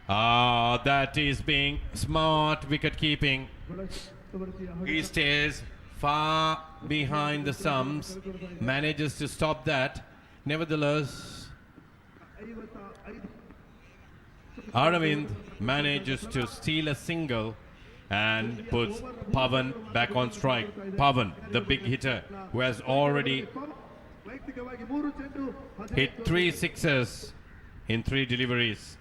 Speaker 2: Ah, that is being smart wicket keeping. He stays far behind the stumps, manages to stop that. Nevertheless, Aravind manages to steal a single and puts Pavan back on strike. Pavan, the big hitter, who has already hit 3 sixes in 3 deliveries.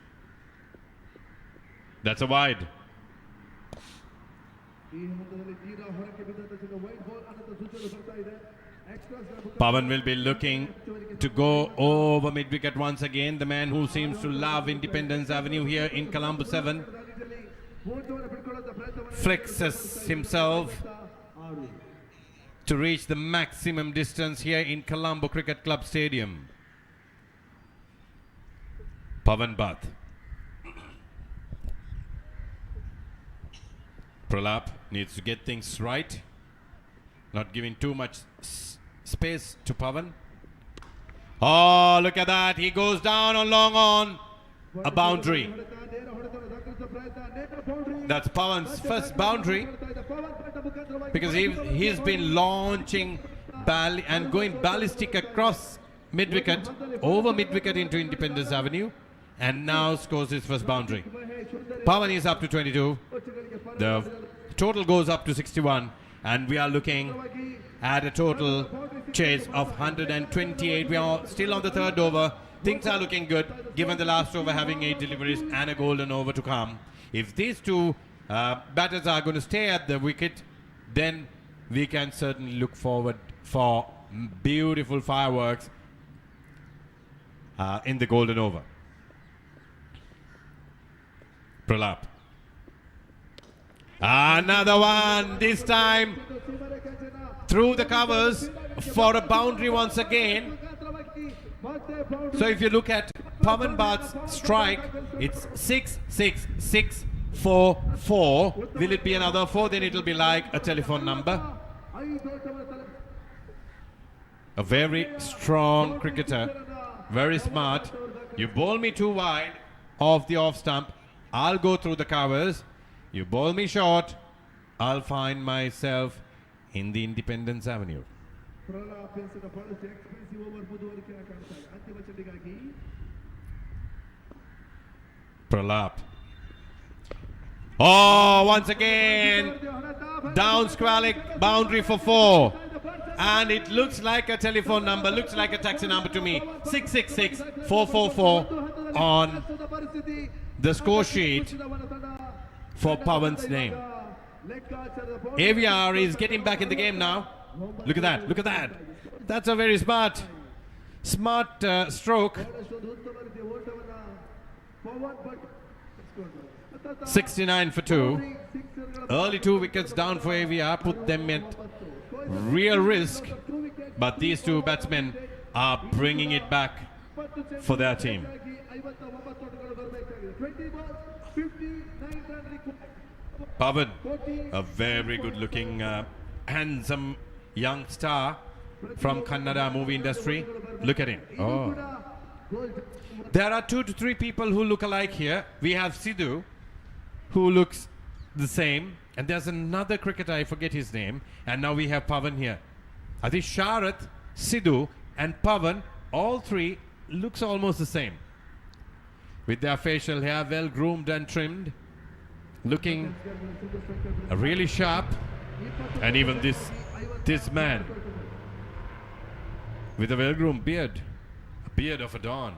Speaker 2: That's a wide. Pavan will be looking to go over mid-wicket once again. The man who seems to love Independence Avenue here in Colombo 7 flexes himself to reach the maximum distance here in Colombo Cricket Club Stadium. Pavan Bath. Pralap needs to get things right, not giving too much space to Pavan. Oh, look at that. He goes down on long on. A boundary. That's Pavan's first boundary, because he's been launching and going ballistic across mid-wicket, over mid-wicket into Independence Avenue, and now scores his first boundary. Pavan is up to 22. The total goes up to 61, and we are looking at a total chase of 128. We are still on the third over. Things are looking good, given the last over having 8 deliveries and a golden over to come. If these two batters are going to stay at the wicket, then we can certainly look forward for beautiful fireworks in the golden over. Pralap. Another one, this time through the covers for a boundary once again. So if you look at Pavan Bath's strike, it's 6, 6, 6, 4, 4. Will it be another 4? Then it will be like a telephone number. A very strong cricketer, very smart. You bowl me too wide off the off stump, I'll go through the covers. You bowl me short, I'll find myself in the Independence Avenue. Pralap. Oh, once again, down squalic, boundary for 4. And it looks like a telephone number, looks like a taxi number to me. 666 444 on the score sheet for Pavan's name. AVR is getting back in the game now. Look at that, look at that. That's a very smart stroke. 69 for 2. Early 2 wickets down for AVR put them at real risk, but these two batsmen are bringing it back for their team. Pavan, a very good looking, handsome young star from Kannada movie industry. Look at him. Oh. There are 2 to 3 people who look alike here. We have Sidhu, who looks the same, and there's another cricketer, I forget his name, and now we have Pavan here. I think Sharath, Sidhu and Pavan, all 3 looks almost the same, with their facial hair well groomed and trimmed, looking really sharp. And even this man with a well groomed beard, a beard of a dawn.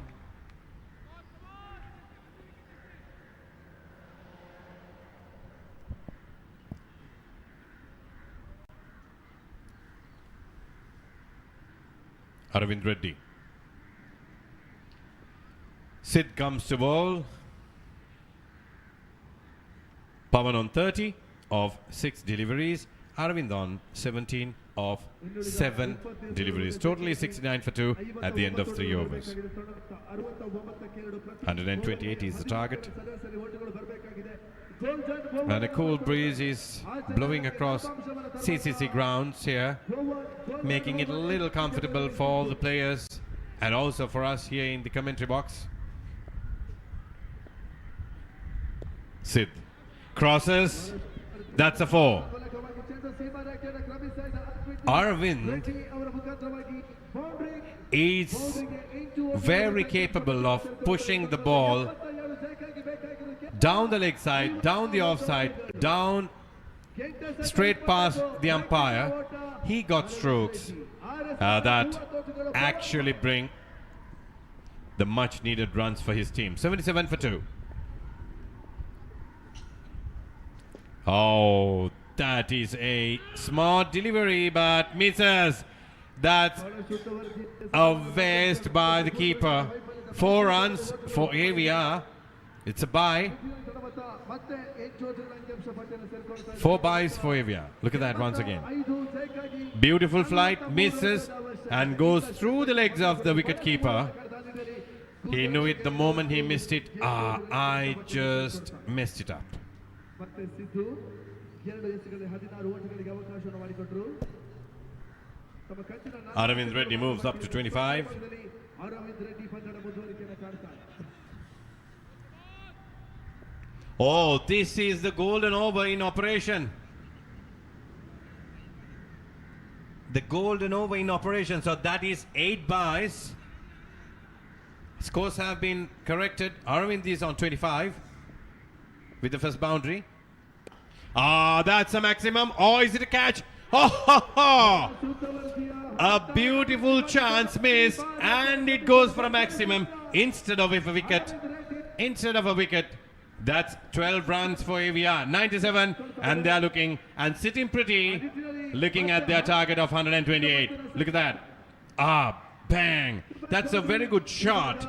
Speaker 2: Aravind Reddy. Sid comes to ball. Pavan on 30 of 6 deliveries. Aravind on 17 of 7 deliveries. Totally 69 for 2 at the end of 3 overs. 128 is the target. And a cool breeze is blowing across CCC grounds here, making it a little comfortable for all the players and also for us here in the commentary box. Sid crosses. That's a 4. Arvind is very capable of pushing the ball down the leg side, down the offside, down straight past the umpire. He got strokes that actually bring the much needed runs for his team. 77 for 2. Oh, that is a smart delivery, but misses. That's a waste by the keeper. 4 runs for AVR. It's a bye. 4 byes for AVR. Look at that once again. Beautiful flight, misses and goes through the legs of the wicket keeper. He knew it the moment he missed it. I just messed it up. Aravind Reddy moves up to 25. Oh, this is the golden over in operation. The golden over in operation. So that is 8 byes. Scores have been corrected. Aravind is on 25 with the first boundary. That's a maximum. Oh, is it a catch? Oh, a beautiful chance miss, and it goes for a maximum instead of a wicket. That's 12 runs for AVR. 97, and they're looking and sitting pretty, looking at their target of 128. Look at that. Bang. That's a very good shot.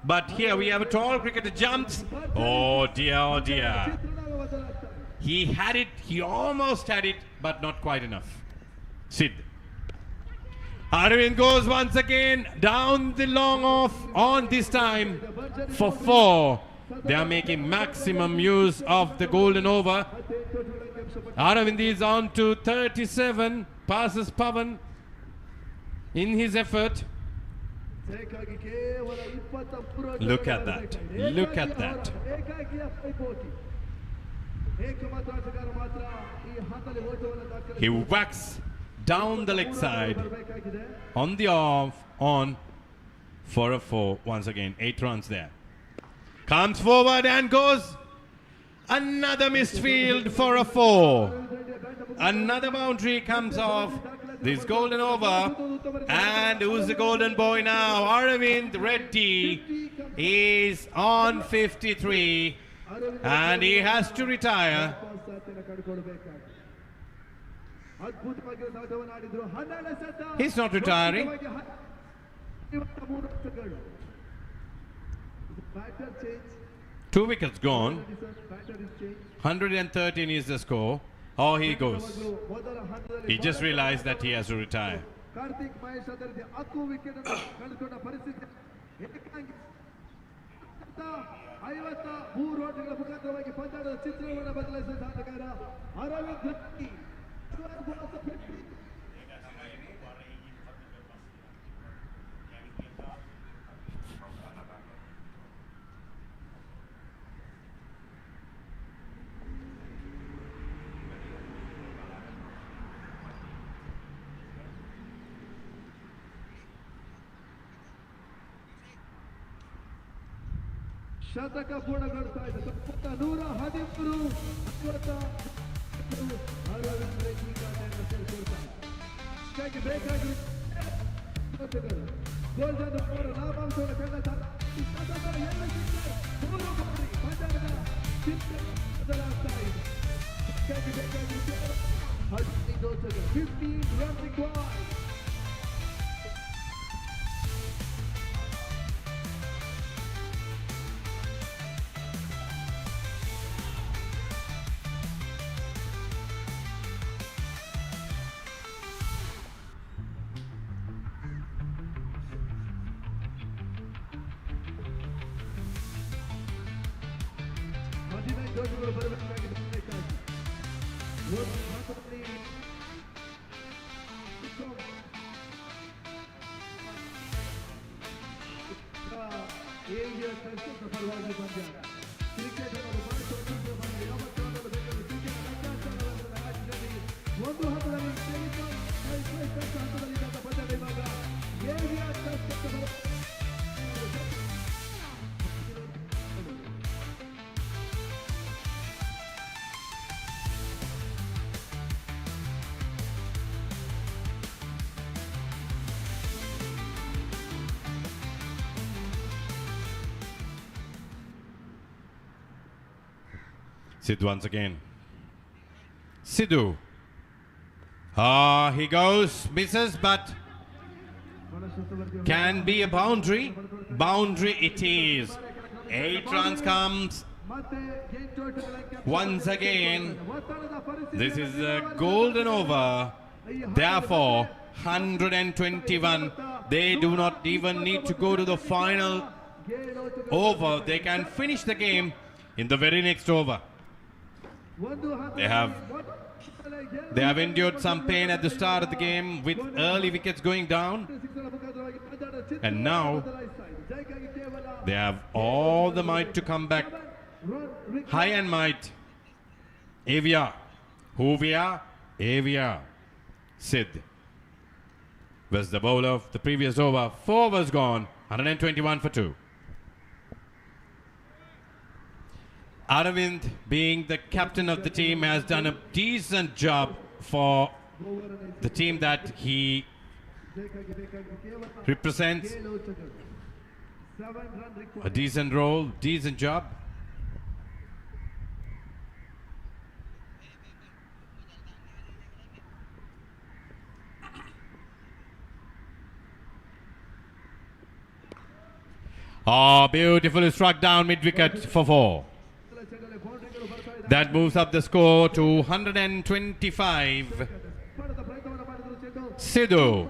Speaker 2: But here we have a tall cricketer jumps. Oh dear. He had it, he almost had it, but not quite enough. Sid. Arvind goes once again down the long off on this time for 4. They are making maximum use of the golden over. Arvind is on to 37, passes Pavan in his effort. Look at that. Look at that. He whacks down the leg side on the off on for a 4 once again. 8 runs there. Comes forward and goes. Another missed field for a 4. Another boundary comes off. This golden over. And who's the golden boy now? Aravind Reddy is on 53. And he has to retire. He's not retiring. 2 wickets gone. 113 is the score. Oh, he goes. He just realized that he has to retire.
Speaker 12: ಶತಕ ಪೂರ್ಣಗೊಳ್ತಾ ಇದೆ. 113 ಬೇಕಾಗಿ golden ಅವರ ಲಾಭಾಂಶವನ್ನು ಕಂಡ ಪಂಜಾಬದ ಬದಲಾಗ್ತಾ ಇದೆ. ಬೇಕಾಗಿ 15 run required. ಜೋಶಿಗಳು ಬರಬೇಕಾಗಿ ಬೇಕಾಗಿ ಒಂದು ಹಂತದಲ್ಲಿ ಏರಿಯಾ ಟೆಸ್ಟ್ ಪರವಾಗಿ ಪಂದ್ಯ ಕ್ರಿಕೆಟ್ ಅನ್ನೋದು ಬಹಳ ಸ್ವತಂತ್ರ ಪಂದ್ಯ ಯಾವತ್ತೂ ಕ್ರಿಕೆಟ್ ಲೆಕ್ಕಾಚಾರವನ್ನು ರಾಜ್ಯದಲ್ಲಿ ಒಂದು ಹಂತದಲ್ಲಿ ಟೆಸ್ಟ್ ಹಂತದಲ್ಲಿ ಇದ್ದಂಥ ಪಂದ್ಯದ ಇವಾಗ area test
Speaker 2: Sid once again. Sidhu. He goes, misses, but can be a boundary. Boundary it is. 8 runs comes once again. This is a golden over. Therefore, 121. They do not even need to go to the final over. They can finish the game in the very next over. They have endured some pain at the start of the game with early wickets going down, and now they have all the might to come back. High and might. Avia, Hovia, Avia. Sid was the bowler of the previous over. 4 was gone. 121 for 2. Aravind, being the captain of the team, has done a decent job for the team that he represents. A decent role, decent job. Oh, beautifully struck down mid-wicket for 4. That moves up the score to 125. Sidhu.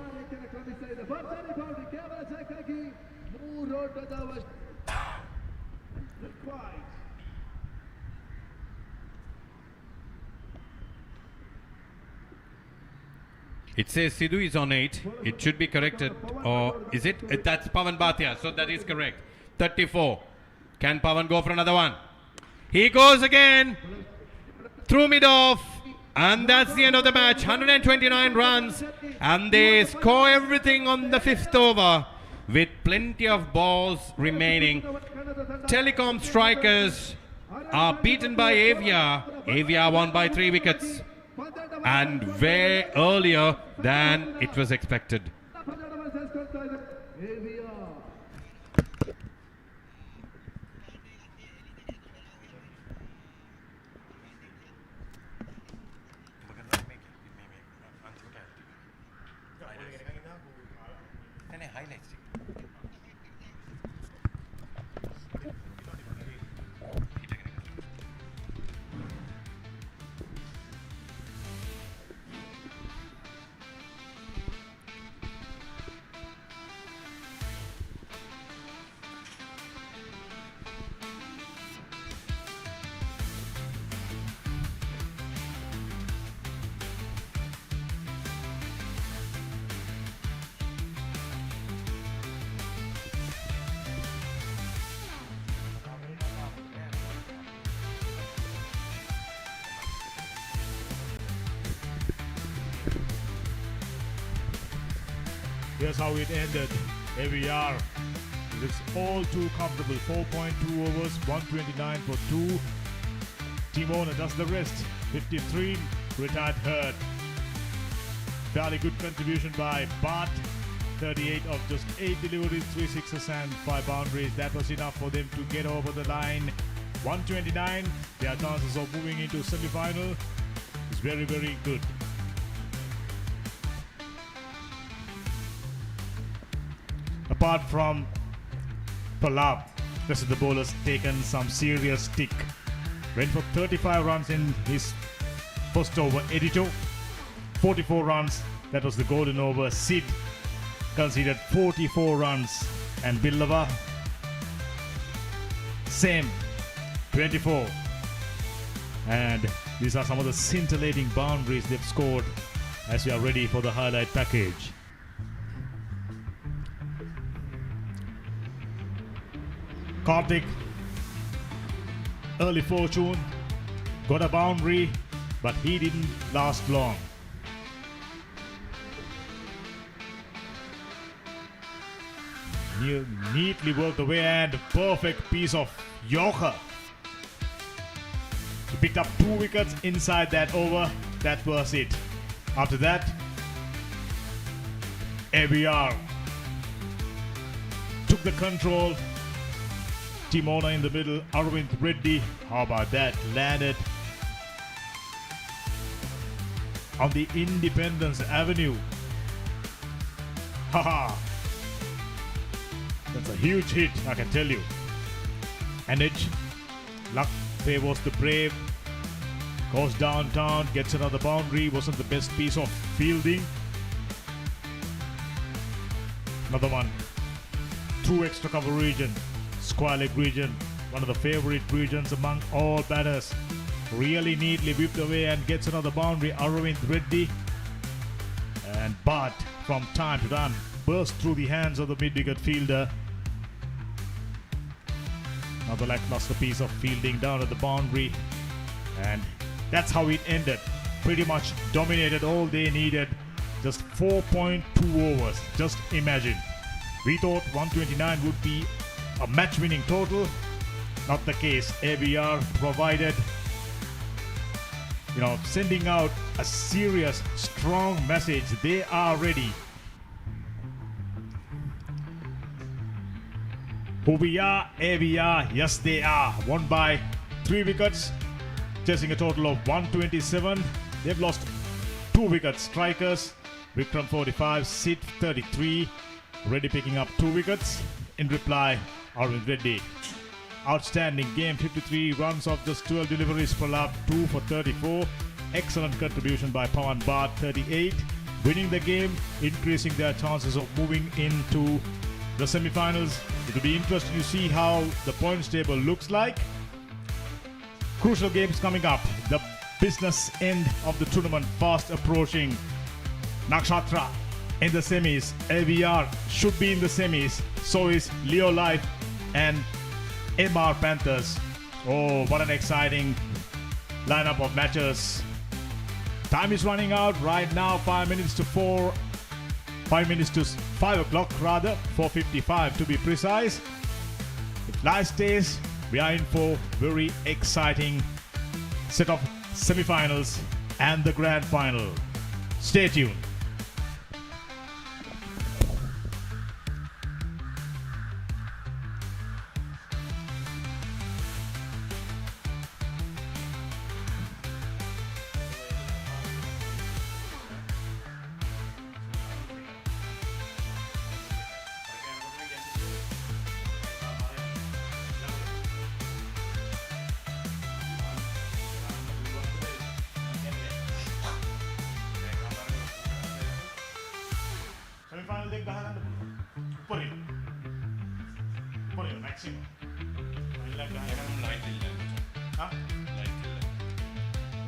Speaker 2: It says Sidhu is on 8. It should be corrected. Or is it? That's Pawan Bhatia. So that is correct. 34. Can Pawan go for another one? He goes again. Through mid-off. And that's the end of the match. 129 runs. And they score everything on the 5th over with plenty of balls remaining. Telecom Strikers are beaten by Avia. Avia won by 3 wickets. And way earlier than it was expected.
Speaker 1: Here's how it ended. AVR looks all too comfortable. 4.2 overs, 129 for 2. Team owner does the rest. 53, retired hurt. Fairly good contribution by Bart. 38 of just 8 deliveries, 3 sixes and 5 boundaries. That was enough for them to get over the line. 129, their chances of moving into semi-final is very, very good. Apart from Palab, rest of the bowlers taken some serious stick. Went for 35 runs in his first over. 82, 44 runs. That was the golden over. Sid conceded 44 runs, and Billava same, 24. And these are some of the scintillating boundaries they've scored as we are ready for the highlight package. Karthik, early fortune, got a boundary, but he didn't last long. Neatly worked away and perfect piece of Yorker. He picked up 2 wickets inside that over. That was it. After that, ABR took the control. Timona in the middle, Arvind Reddy, how about that? Landed on the Independence Avenue. Haha. That's a huge hit, I can tell you. And it, luck favors the brave. Goes downtown, gets another boundary. Wasn't the best piece of fielding. Another one. Through extra cover region. Square leg region. One of the favorite regions among all batters. Really neatly whipped away and gets another boundary. Arvind Reddy. And but from time to time burst through the hands of the mid-wicket fielder. Another lackluster piece of fielding down at the boundary. And that's how it ended. Pretty much dominated all they needed. Just 4.2 overs. Just imagine. We thought 129 would be a match-winning total. Not the case. ABR provided, sending out a serious, strong message. They are ready. Who we are, ABR, yes they are. Won by 3 wickets, chasing a total of 127. They've lost 2 wickets. Strikers, Vikram 45, Sid 33. Reddy picking up 2 wickets. In reply, Arvind Reddy. Outstanding game, 53 runs off just 12 deliveries per lap, 2 for 34. Excellent contribution by Pawan Bhatt, 38. Winning the game, increasing their chances of moving into the semi-finals. It will be interesting to see how the points table looks like. Crucial games coming up. The business end of the tournament fast approaching. Nakshatra in the semis. AVR should be in the semis. So is Leo Life and MR Panthers. Oh, what an exciting lineup of matches. Time is running out right now. 5 minutes to 4. 5 minutes to 5 o'clock rather. 4:55 to be precise. If life stays, we are in for very exciting set of semi-finals and the grand final. Stay tuned. Semi-final දෙක ගහගන්න පුළුවන්. උඩින් maximum. final ගහගන්න light ඉල්ල. හා? light ඉල්ල.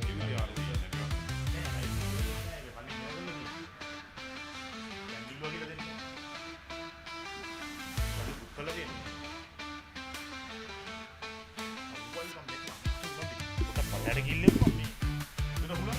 Speaker 1: ඉතින් යාළුවෝ කියන්නේ බ්‍රෝ. නෑ ඒක පන්නේ නේද? දැන් දිල්ලෝ කියලා දෙන්න. ඒක බුක් කරලා දෙන්න. අම්බල් කම් දෙන්න. පුතක් පල්ලයට ගිල්ලෙන්න මේ. ඒක හුලා.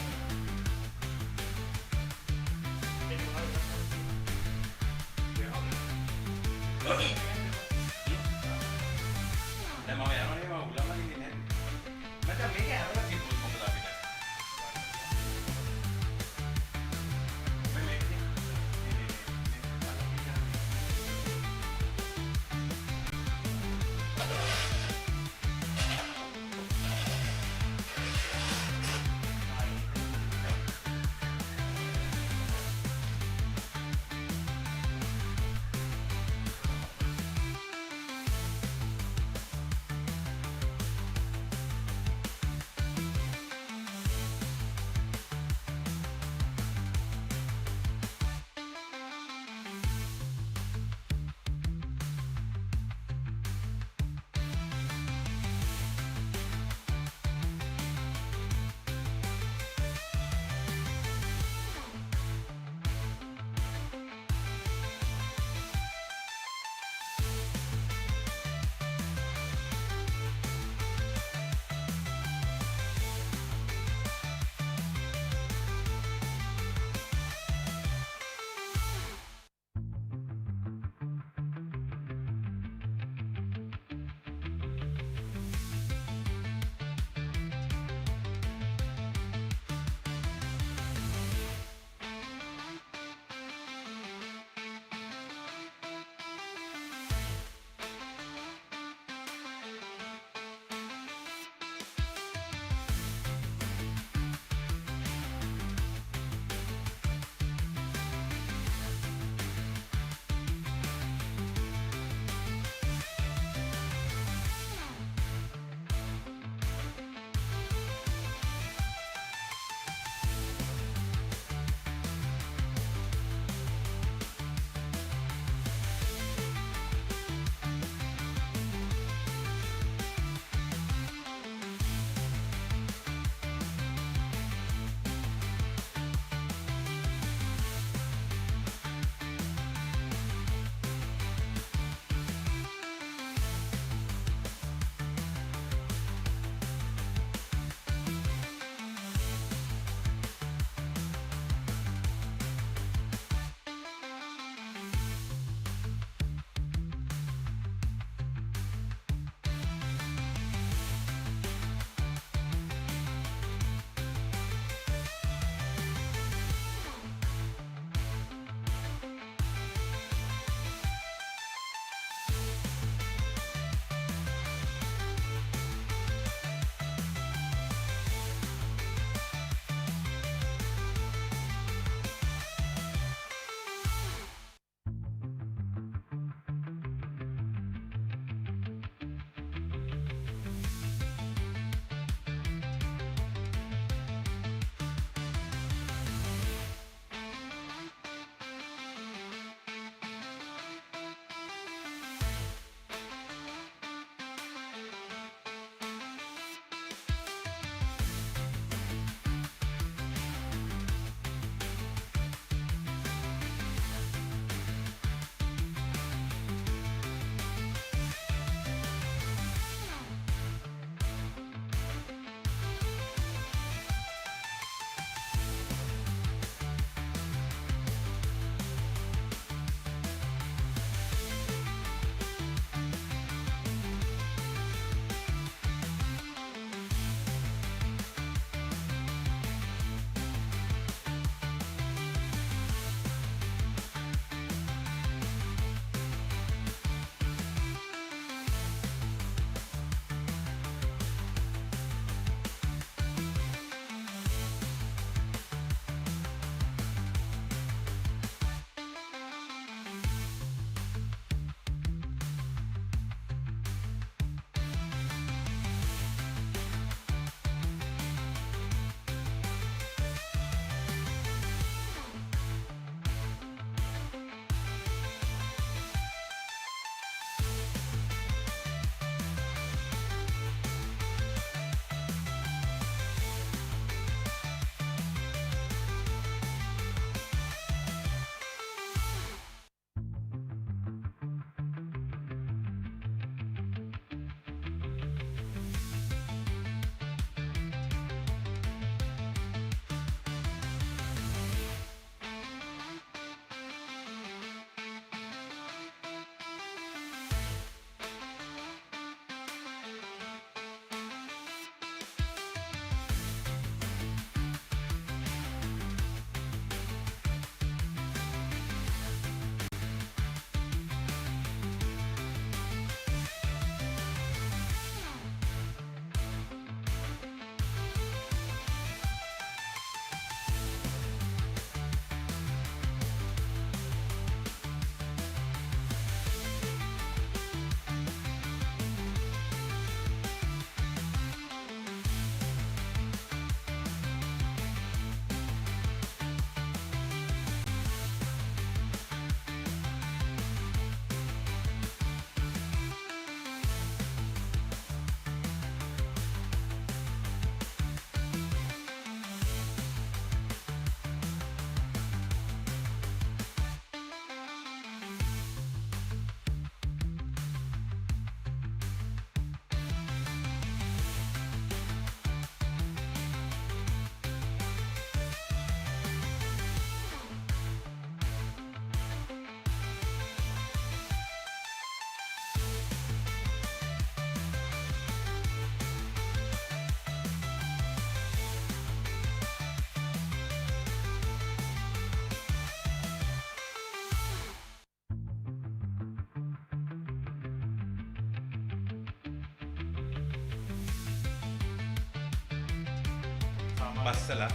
Speaker 2: Masala.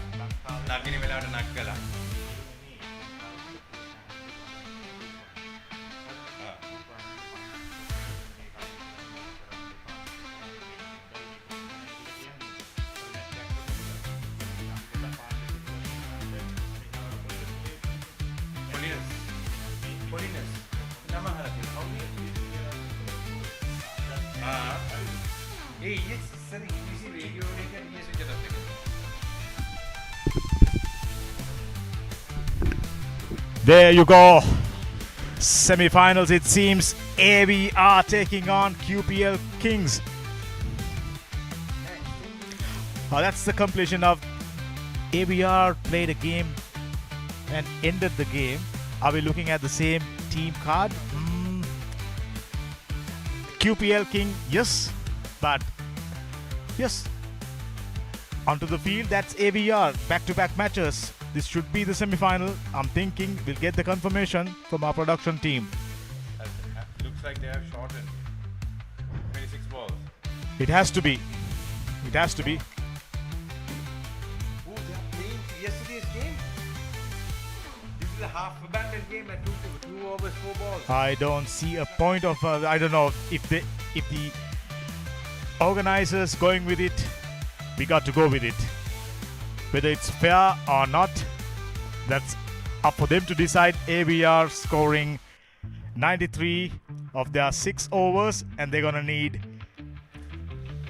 Speaker 2: Nagini velada naggala. Holiness. Namaharati. Hey, yes, sir. Easy radio. Yes, we can.
Speaker 1: There you go. Semi-finals. It seems AVR taking on QPL Kings. That's the completion of AVR played a game and ended the game. Are we looking at the same team card? QPL King, yes, but yes. Onto the field, that's AVR. Back-to-back matches. This should be the semi-final. I'm thinking we'll get the confirmation from our production team.
Speaker 2: Looks like they have shortened 26 balls.
Speaker 1: It has to be. It has to be.
Speaker 2: Oh, they are playing yesterday's game. This is a half-abandoned game at 2 overs, 4 balls.
Speaker 1: I don't see a point of. I don't know if the organizers going with it. We got to go with it. Whether it's fair or not, that's up for them to decide. AVR scoring 93 of their 6 overs, and they're gonna need.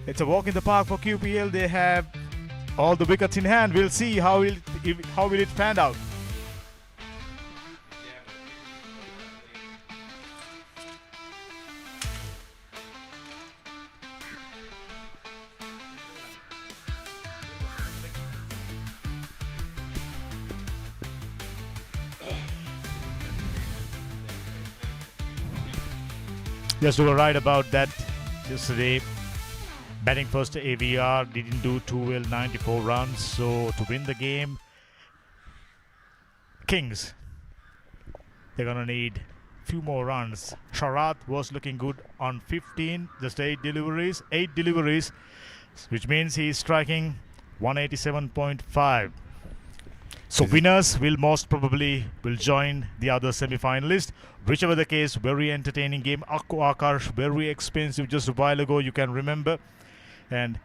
Speaker 1: It's a walk in the park for QPL. They have all the wickets in hand. We'll see how will it pan out. Yes, we were right about that yesterday. Batting first to AVR, didn't do too well, 94 runs. So to win the game, Kings, they're gonna need few more runs. Sharath was looking good on 15, just 8 deliveries, which means he's striking 187.5. So winners will most probably will join the other semi-finalists. Whichever the case, very entertaining game. Akku Akash, very expensive just a while ago, you can remember. And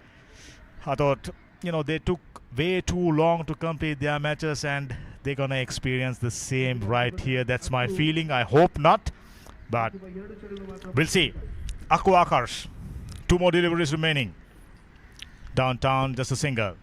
Speaker 1: I thought, they took way too long to complete their matches, and they're going to experience the same right here. That's my feeling. I hope not, but we'll see. Akku Akash, 2 more deliveries remaining. Downtown, just a single.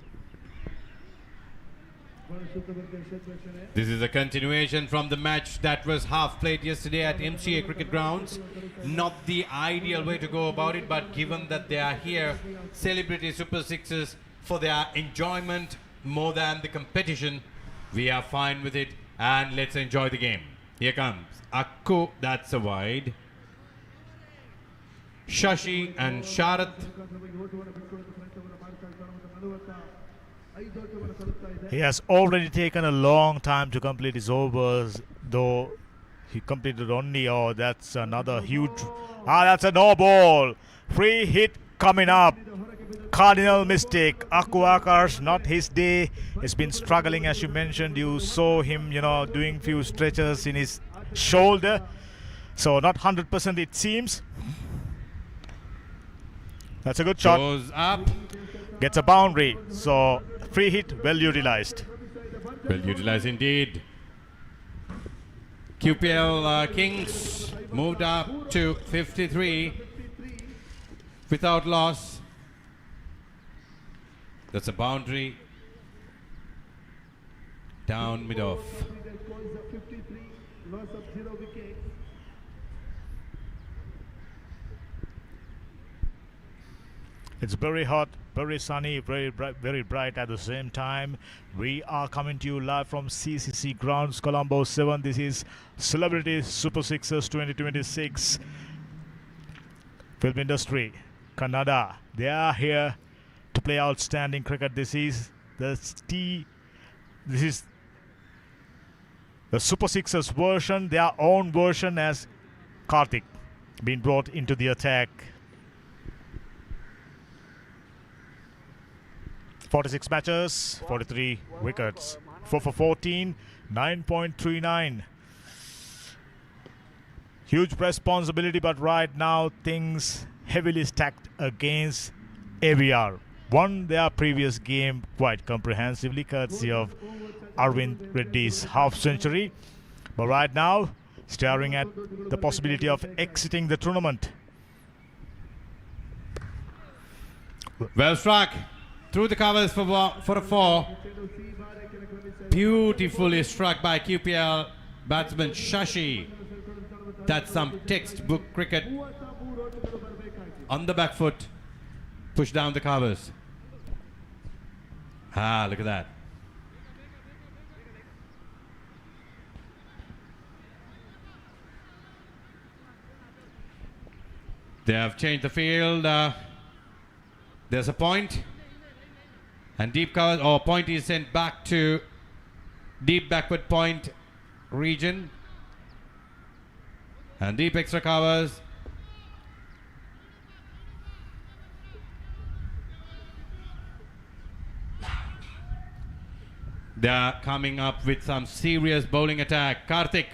Speaker 2: This is a continuation from the match that was half played yesterday at MCA Cricket Grounds. Not the ideal way to go about it, but given that they are here, Celebrity Super Sixes, for their enjoyment more than the competition, we are fine with it, and let's enjoy the game. Here comes Akku, that's a wide. Shashi and Sharath.
Speaker 1: He has already taken a long time to complete his overs, though he completed only. Oh, that's another huge. That's a no ball. Free hit coming up. Cardinal mistake. Akku Akash, not his day. He's been struggling, as you mentioned. You saw him, doing few stretches in his shoulder. So not 100% it seems. That's a good shot.
Speaker 2: Goes up.
Speaker 1: Gets a boundary. So free hit, well utilized.
Speaker 2: Well utilized indeed. QPL Kings moved up to 53 without loss. That's a boundary. Down mid-off.
Speaker 1: It's very hot, very sunny, very bright at the same time. We are coming to you live from CCC Grounds, Colombo 7. This is Celebrity Super Sixers 2026. Film industry, Kannada. They are here to play outstanding cricket. This is the Super Sixers version, their own version, as Karthik been brought into the attack. 46 matches, 43 wickets. 4 for 14, 9.39. Huge responsibility, but right now things heavily stacked against AVR. Won their previous game quite comprehensively, courtesy of Arvind Reddy's half century. But right now, staring at the possibility of exiting the tournament.
Speaker 2: Well struck. Through the covers for a 4. Beautifully struck by QPL batsman Shashi. That's some textbook cricket. On the back foot. Push down the covers. Ah, look at that. They have changed the field. There's a point. And deep cover, point is sent back to deep backward point region. And deep extra covers. They are coming up with some serious bowling attack. Karthik.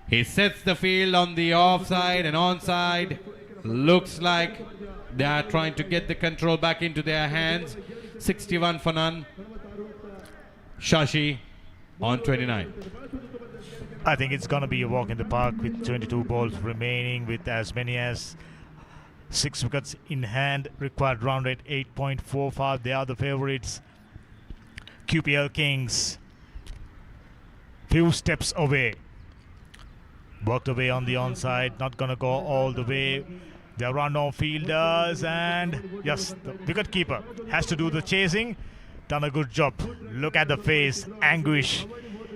Speaker 2: He sets the field on the offside and onside. Looks like they are trying to get the control back into their hands. 61 for none. Shashi on 29.
Speaker 1: I think it's going to be a walk in the park with 22 balls remaining, with as many as 6 wickets in hand. Required run rate 8.45. They are the favorites. QPL Kings. Few steps away. Worked away on the onside. Not going to go all the way. Their run-off fielders, and yes, the wicket-keeper has to do the chasing. Done a good job. Look at the face, anguish.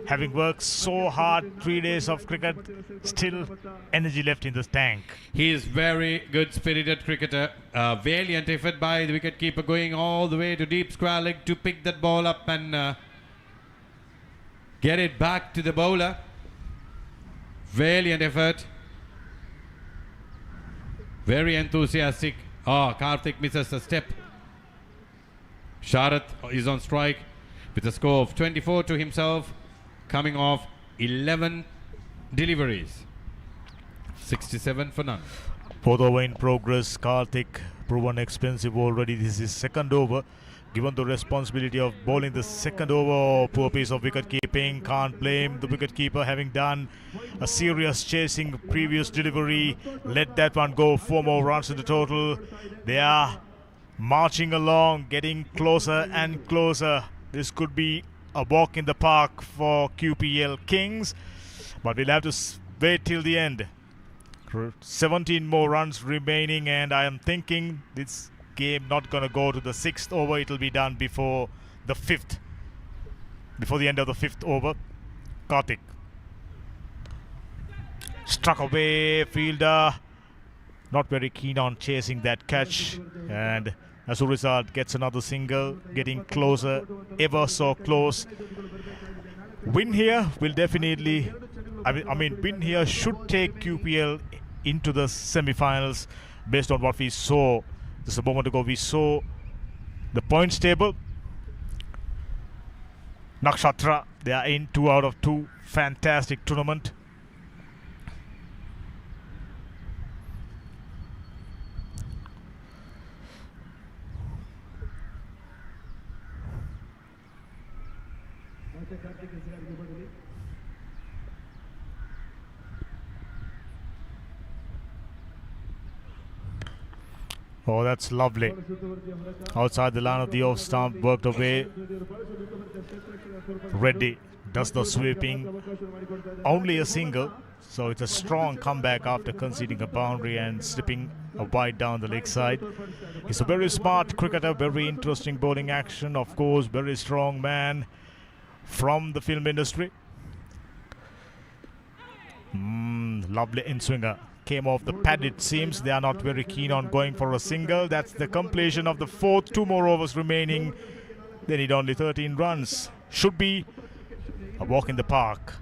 Speaker 1: Having worked so hard, 3 days of cricket, still energy left in the tank.
Speaker 2: He is very good spirited cricketer. Valiant effort by the wicket-keeper, going all the way to deep square leg to pick that ball up and get it back to the bowler. Valiant effort. Very enthusiastic. Karthik misses a step. Sharath is on strike with a score of 24 to himself, coming off 11 deliveries. 67 for none.
Speaker 1: Fourth over in progress. Karthik proven expensive already. This is second over. Given the responsibility of bowling the second over, poor piece of wicket keeping. Can't blame the wicket keeper, having done a serious chasing previous delivery. Let that one go. 4 more runs in the total. They are marching along, getting closer and closer. This could be a walk in the park for QPL Kings, but we'll have to wait till the end. 17 more runs remaining, and I am thinking this game not going to go to the 6th over. It will be done before the 5th, before the end of the 5th over. Karthik struck away, fielder not very keen on chasing that catch, and as a result gets another single, getting closer, ever so close. Win here will definitely, win here should take QPL into the semi-finals based on what we saw just a moment ago. We saw the points table. Nakshatra, they are in 2 out of 2. Fantastic tournament. Oh, that's lovely. Outside the line of the off stump, worked away. Reddy does the sweeping. Only a single, so it's a strong comeback after conceding a boundary and slipping a wide down the leg side. He's a very smart cricketer, very interesting bowling action, of course, very strong man from the film industry. Lovely in-swinger. Came off the pad, it seems. They are not very keen on going for a single. That's the completion of the 4th. 2 more overs remaining. They need only 13 runs. Should be a walk in the park.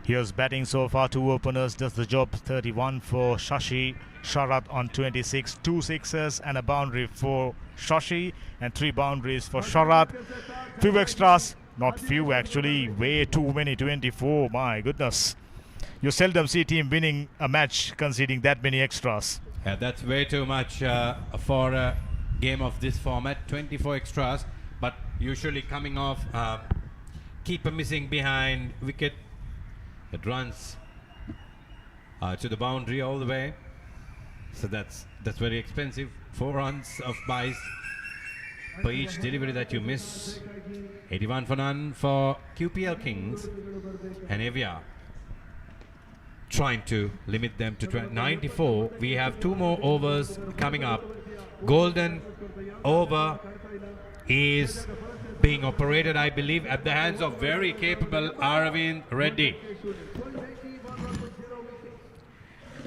Speaker 1: Here's batting so far. 2 openers does the job. 31 for Shashi. Sharat on 26. 2 sixes and a boundary for Shashi. And 3 boundaries for Sharat. Few extras. Not few actually. Way too many. 24. My goodness. You seldom see a team winning a match conceding that many extras.
Speaker 2: Yeah, that's way too much for a game of this format. 24 extras, but usually coming off keeper missing behind wicket. It runs to the boundary all the way. So that's very expensive. 4 runs of buys per each delivery that you miss. 81 for none for QPL Kings and Evia. Trying to limit them to 94. We have 2 more overs coming up. Golden over is being operated, I believe, at the hands of very capable Aravind Reddy.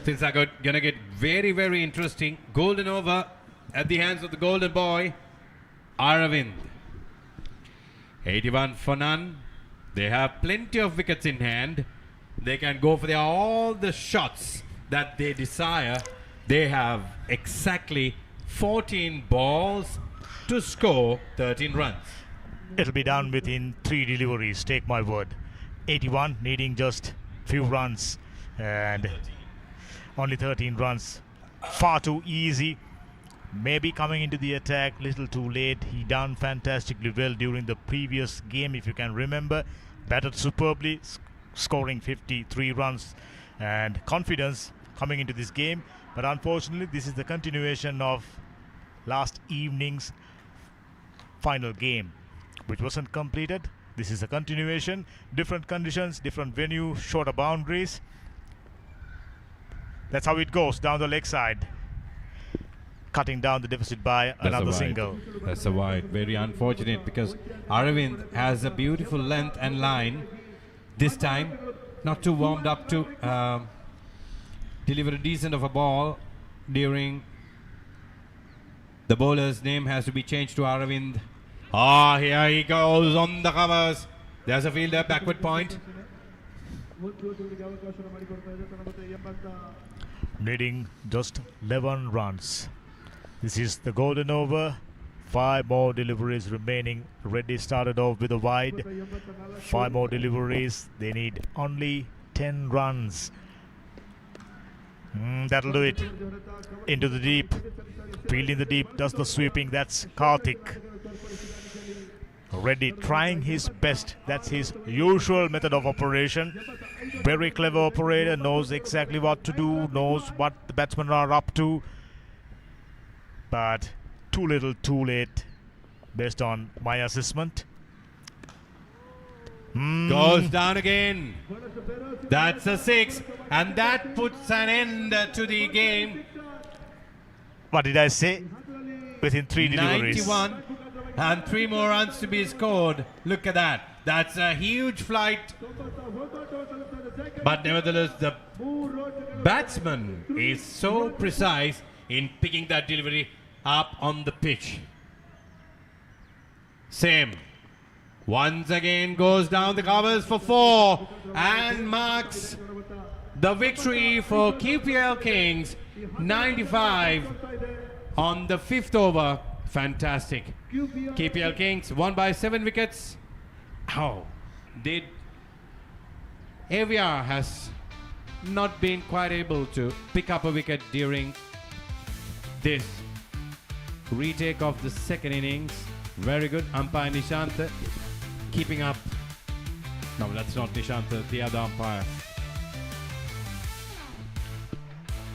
Speaker 2: Things are gonna get very, very interesting. Golden over at the hands of the golden boy, Aravind. 81 for none. They have plenty of wickets in hand. They can go for all the shots that they desire. They have exactly 14 balls to score 13 runs.
Speaker 1: It'll be done within 3 deliveries, take my word. 81 needing just few runs and only 13 runs. Far too easy. Maybe coming into the attack little too late. He done fantastically well during the previous game, if you can remember. Batted superbly, scoring 53 runs and confidence coming into this game. But unfortunately, this is the continuation of last evening's final game, which wasn't completed. This is a continuation. Different conditions, different venue, shorter boundaries. That's how it goes down the leg side. Cutting down the deficit by another single.
Speaker 2: That's a wide. Very unfortunate because Aravind has a beautiful length and line. This time, not too warmed up to deliver a decent of a ball during the bowler's name has to be changed to Aravind. Here he goes on the covers. There's a fielder, backward point.
Speaker 1: Needing just 11 runs. This is the golden over. 5 more deliveries remaining. Reddy started off with a wide. 5 more deliveries. They need only 10 runs. That'll do it. Into the deep. Fielding the deep. Does the sweeping. That's Karthik. Reddy trying his best. That's his usual method of operation. Very clever operator. Knows exactly what to do. Knows what the batsmen are up to. But too little, too late, based on my assessment.
Speaker 2: Goes down again. That's a 6, and that puts an end to the game.
Speaker 1: What did I say? Within 3 deliveries.
Speaker 2: 91, and 3 more runs to be scored. Look at that. That's a huge flight. But nevertheless, the batsman is so precise in picking that delivery up on the pitch. Same. Once again goes down the covers for 4 and marks the victory for QPL Kings. 95 on the 5th over. Fantastic. QPL Kings won by 7 wickets. Avia has not been quite able to pick up a wicket during this retake of the second innings. Very good. Umpire Nishant keeping up. No, that's not Nishant, the other umpire.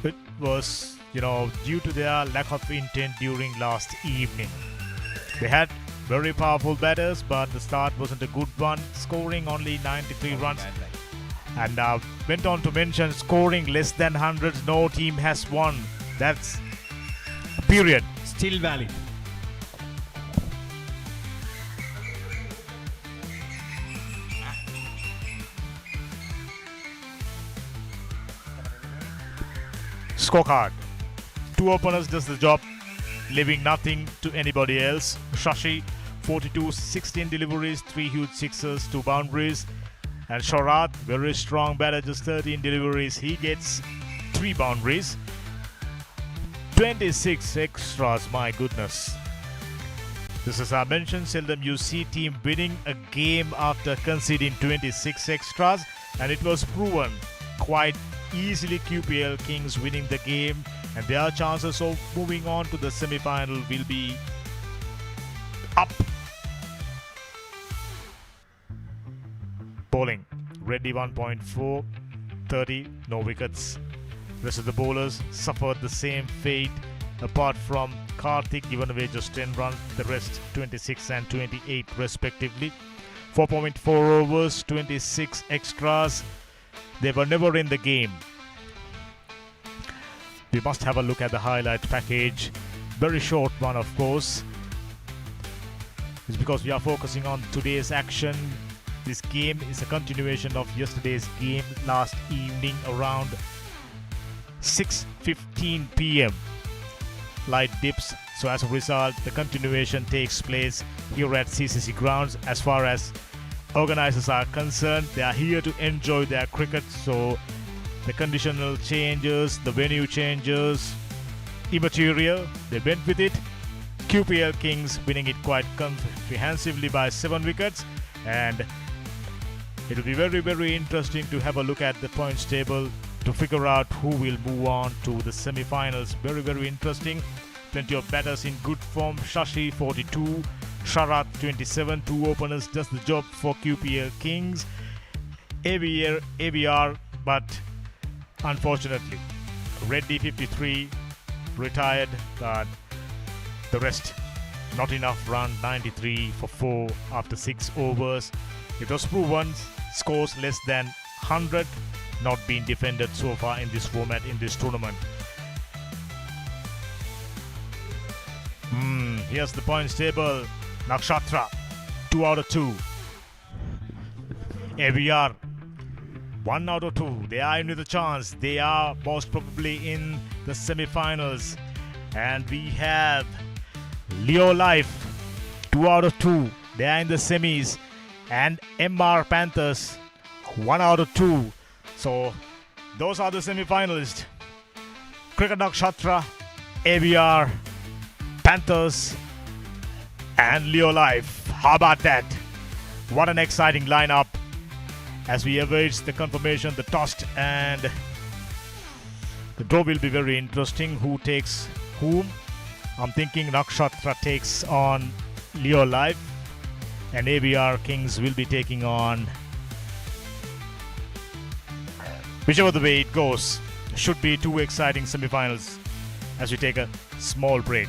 Speaker 1: It was, due to their lack of intent during last evening. They had very powerful batters, but the start wasn't a good one, scoring only 93 runs. And went on to mention scoring less than hundreds, no team has won. That's a period.
Speaker 2: Still valid.
Speaker 1: Scorecard. 2 openers does the job, leaving nothing to anybody else. Shashi, 42, 16 deliveries, 3 huge sixes, 2 boundaries. And Shorat, very strong batter, just 13 deliveries. He gets 3 boundaries. 26 extras, my goodness. This is, I mentioned, seldom you see team winning a game after conceding 26 extras, and it was proven quite easily. QPL Kings winning the game, and their chances of moving on to the semi-final will be up. Bowling, Reddy 1.4, 30, no wickets. Rest of the bowlers suffered the same fate, apart from Karthik, given away just 10 runs, the rest 26 and 28 respectively. 4.4 overs, 26 extras. They were never in the game. We must have a look at the highlight package. Very short one, of course. It's because we are focusing on today's action. This game is a continuation of yesterday's game last evening around 6:15 p.m. Light dips, so as a result, the continuation takes place here at CCC grounds. As far as organizers are concerned, they are here to enjoy their cricket, so the conditional changes, the venue changes, immaterial, they went with it. QPL Kings winning it quite comprehensively by 7 wickets, and it will be very, very interesting to have a look at the points table to figure out who will move on to the semi-finals. Very, very interesting. Plenty of batters in good form. Shashi 42, Sharat 27, 2 openers does the job for QPL Kings. AVR, but unfortunately, Reddy 53 retired, but the rest not enough run, 93 for 4 after 6 overs. It was proven scores less than 100 not been defended so far in this format, in this tournament. Here's the points table. Nakshatra 2 out of 2. AVR 1 out of 2. They are in with a chance. They are most probably in the semi-finals. And we have Leo Life 2 out of 2. They are in the semis. And MR Panthers 1 out of 2. So those are the semi-finalists. Cricket Nakshatra, AVR, Panthers, and Leo Life. How about that? What an exciting lineup as we await the confirmation, the toss, and the draw will be very interesting. Who takes whom? I'm thinking Nakshatra takes on Leo Life, and AVR Kings will be taking on whichever the way it goes. Should be 2 exciting semi-finals as we take a small break.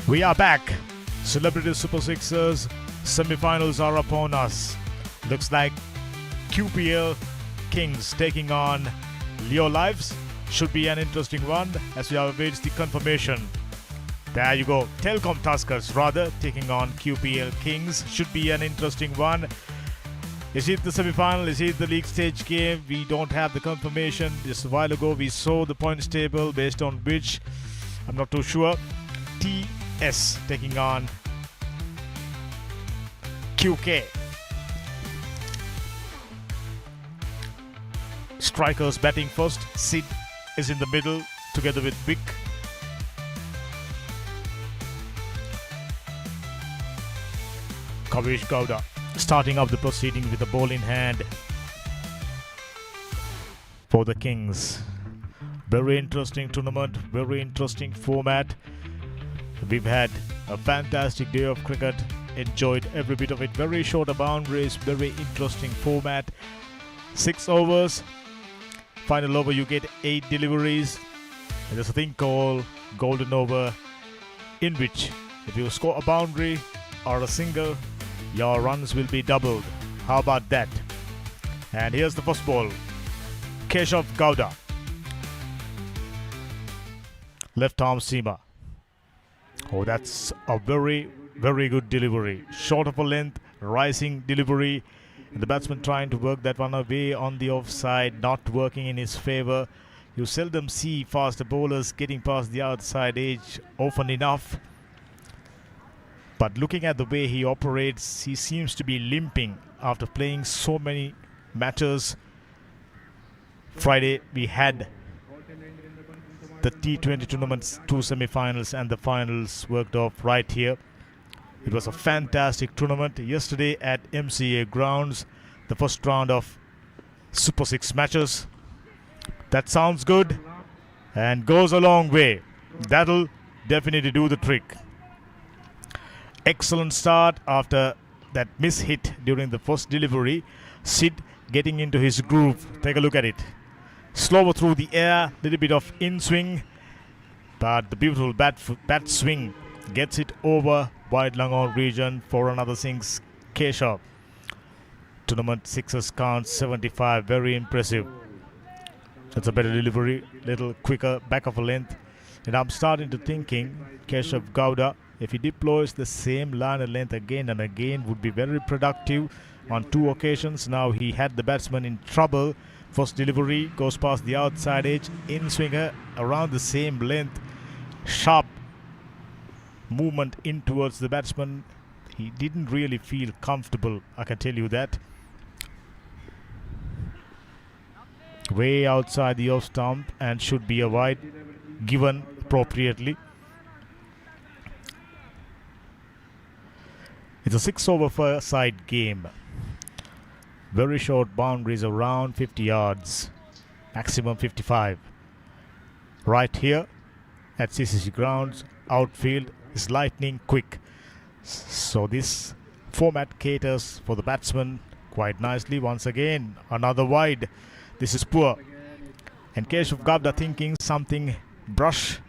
Speaker 1: We are back. Celebrity Super Sixers semi-finals are upon us. Looks like QPL Kings taking on Leo Lives. Should be an interesting one as we await the confirmation. There you go. Telkom Tuskers rather taking on QPL Kings. Should be an interesting one. Is it the semi-final? Is it the league stage game? We don't have the confirmation. Just a while ago we saw the points table based on which I'm not too sure. TS taking on QK. Strikers batting first. Sid is in the middle together with Vic. Kavish Gowda starting up the proceeding with the ball in hand for the Kings. Very interesting tournament, very interesting format. We've had a fantastic day of cricket, enjoyed every bit of it. Very short boundaries, very interesting format. 6 overs, final over you get 8 deliveries. And there's a thing called golden over, in which if you score a boundary or a single, your runs will be doubled. How about that? And here's the first ball. Keshav Gowda. Left arm seamer. Oh, that's a very, very good delivery. Short of a length, rising delivery. And the batsman trying to work that one away on the offside, not working in his favour. You seldom see faster bowlers getting past the outside edge often enough. But looking at the way he operates, he seems to be limping after playing so many matches. Friday we had the T20 tournament's 2 semi-finals and the finals worked off right here. It was a fantastic tournament yesterday at MCA grounds, the first round of Super 6 matches. That sounds good and goes a long way. That'll definitely do the trick. Excellent start after that miss hit during the first delivery. Sid getting into his groove. Take a look at it. Slower through the air, little bit of in swing, but the beautiful bat swing gets it over wide long on region for another sings Keshav. Tournament sixes count 75, very impressive. That's a better delivery, little quicker, back of a length. And I'm starting to thinking Keshav Gowda, if he deploys the same line of length again and again, would be very productive. On 2 occasions now he had the batsman in trouble. First delivery goes past the outside edge, in swinger around the same length, sharp movement in towards the batsman. He didn't really feel comfortable, I can tell you that. Way outside the off stump and should be a wide given appropriately. It's a 6 over side game. Very short boundaries around 50 yards, maximum 55. Right here at CCC grounds, outfield is lightning quick. So this format caters for the batsman quite nicely. Once again, another wide. This is poor. And Keshav Gowda thinking something brush.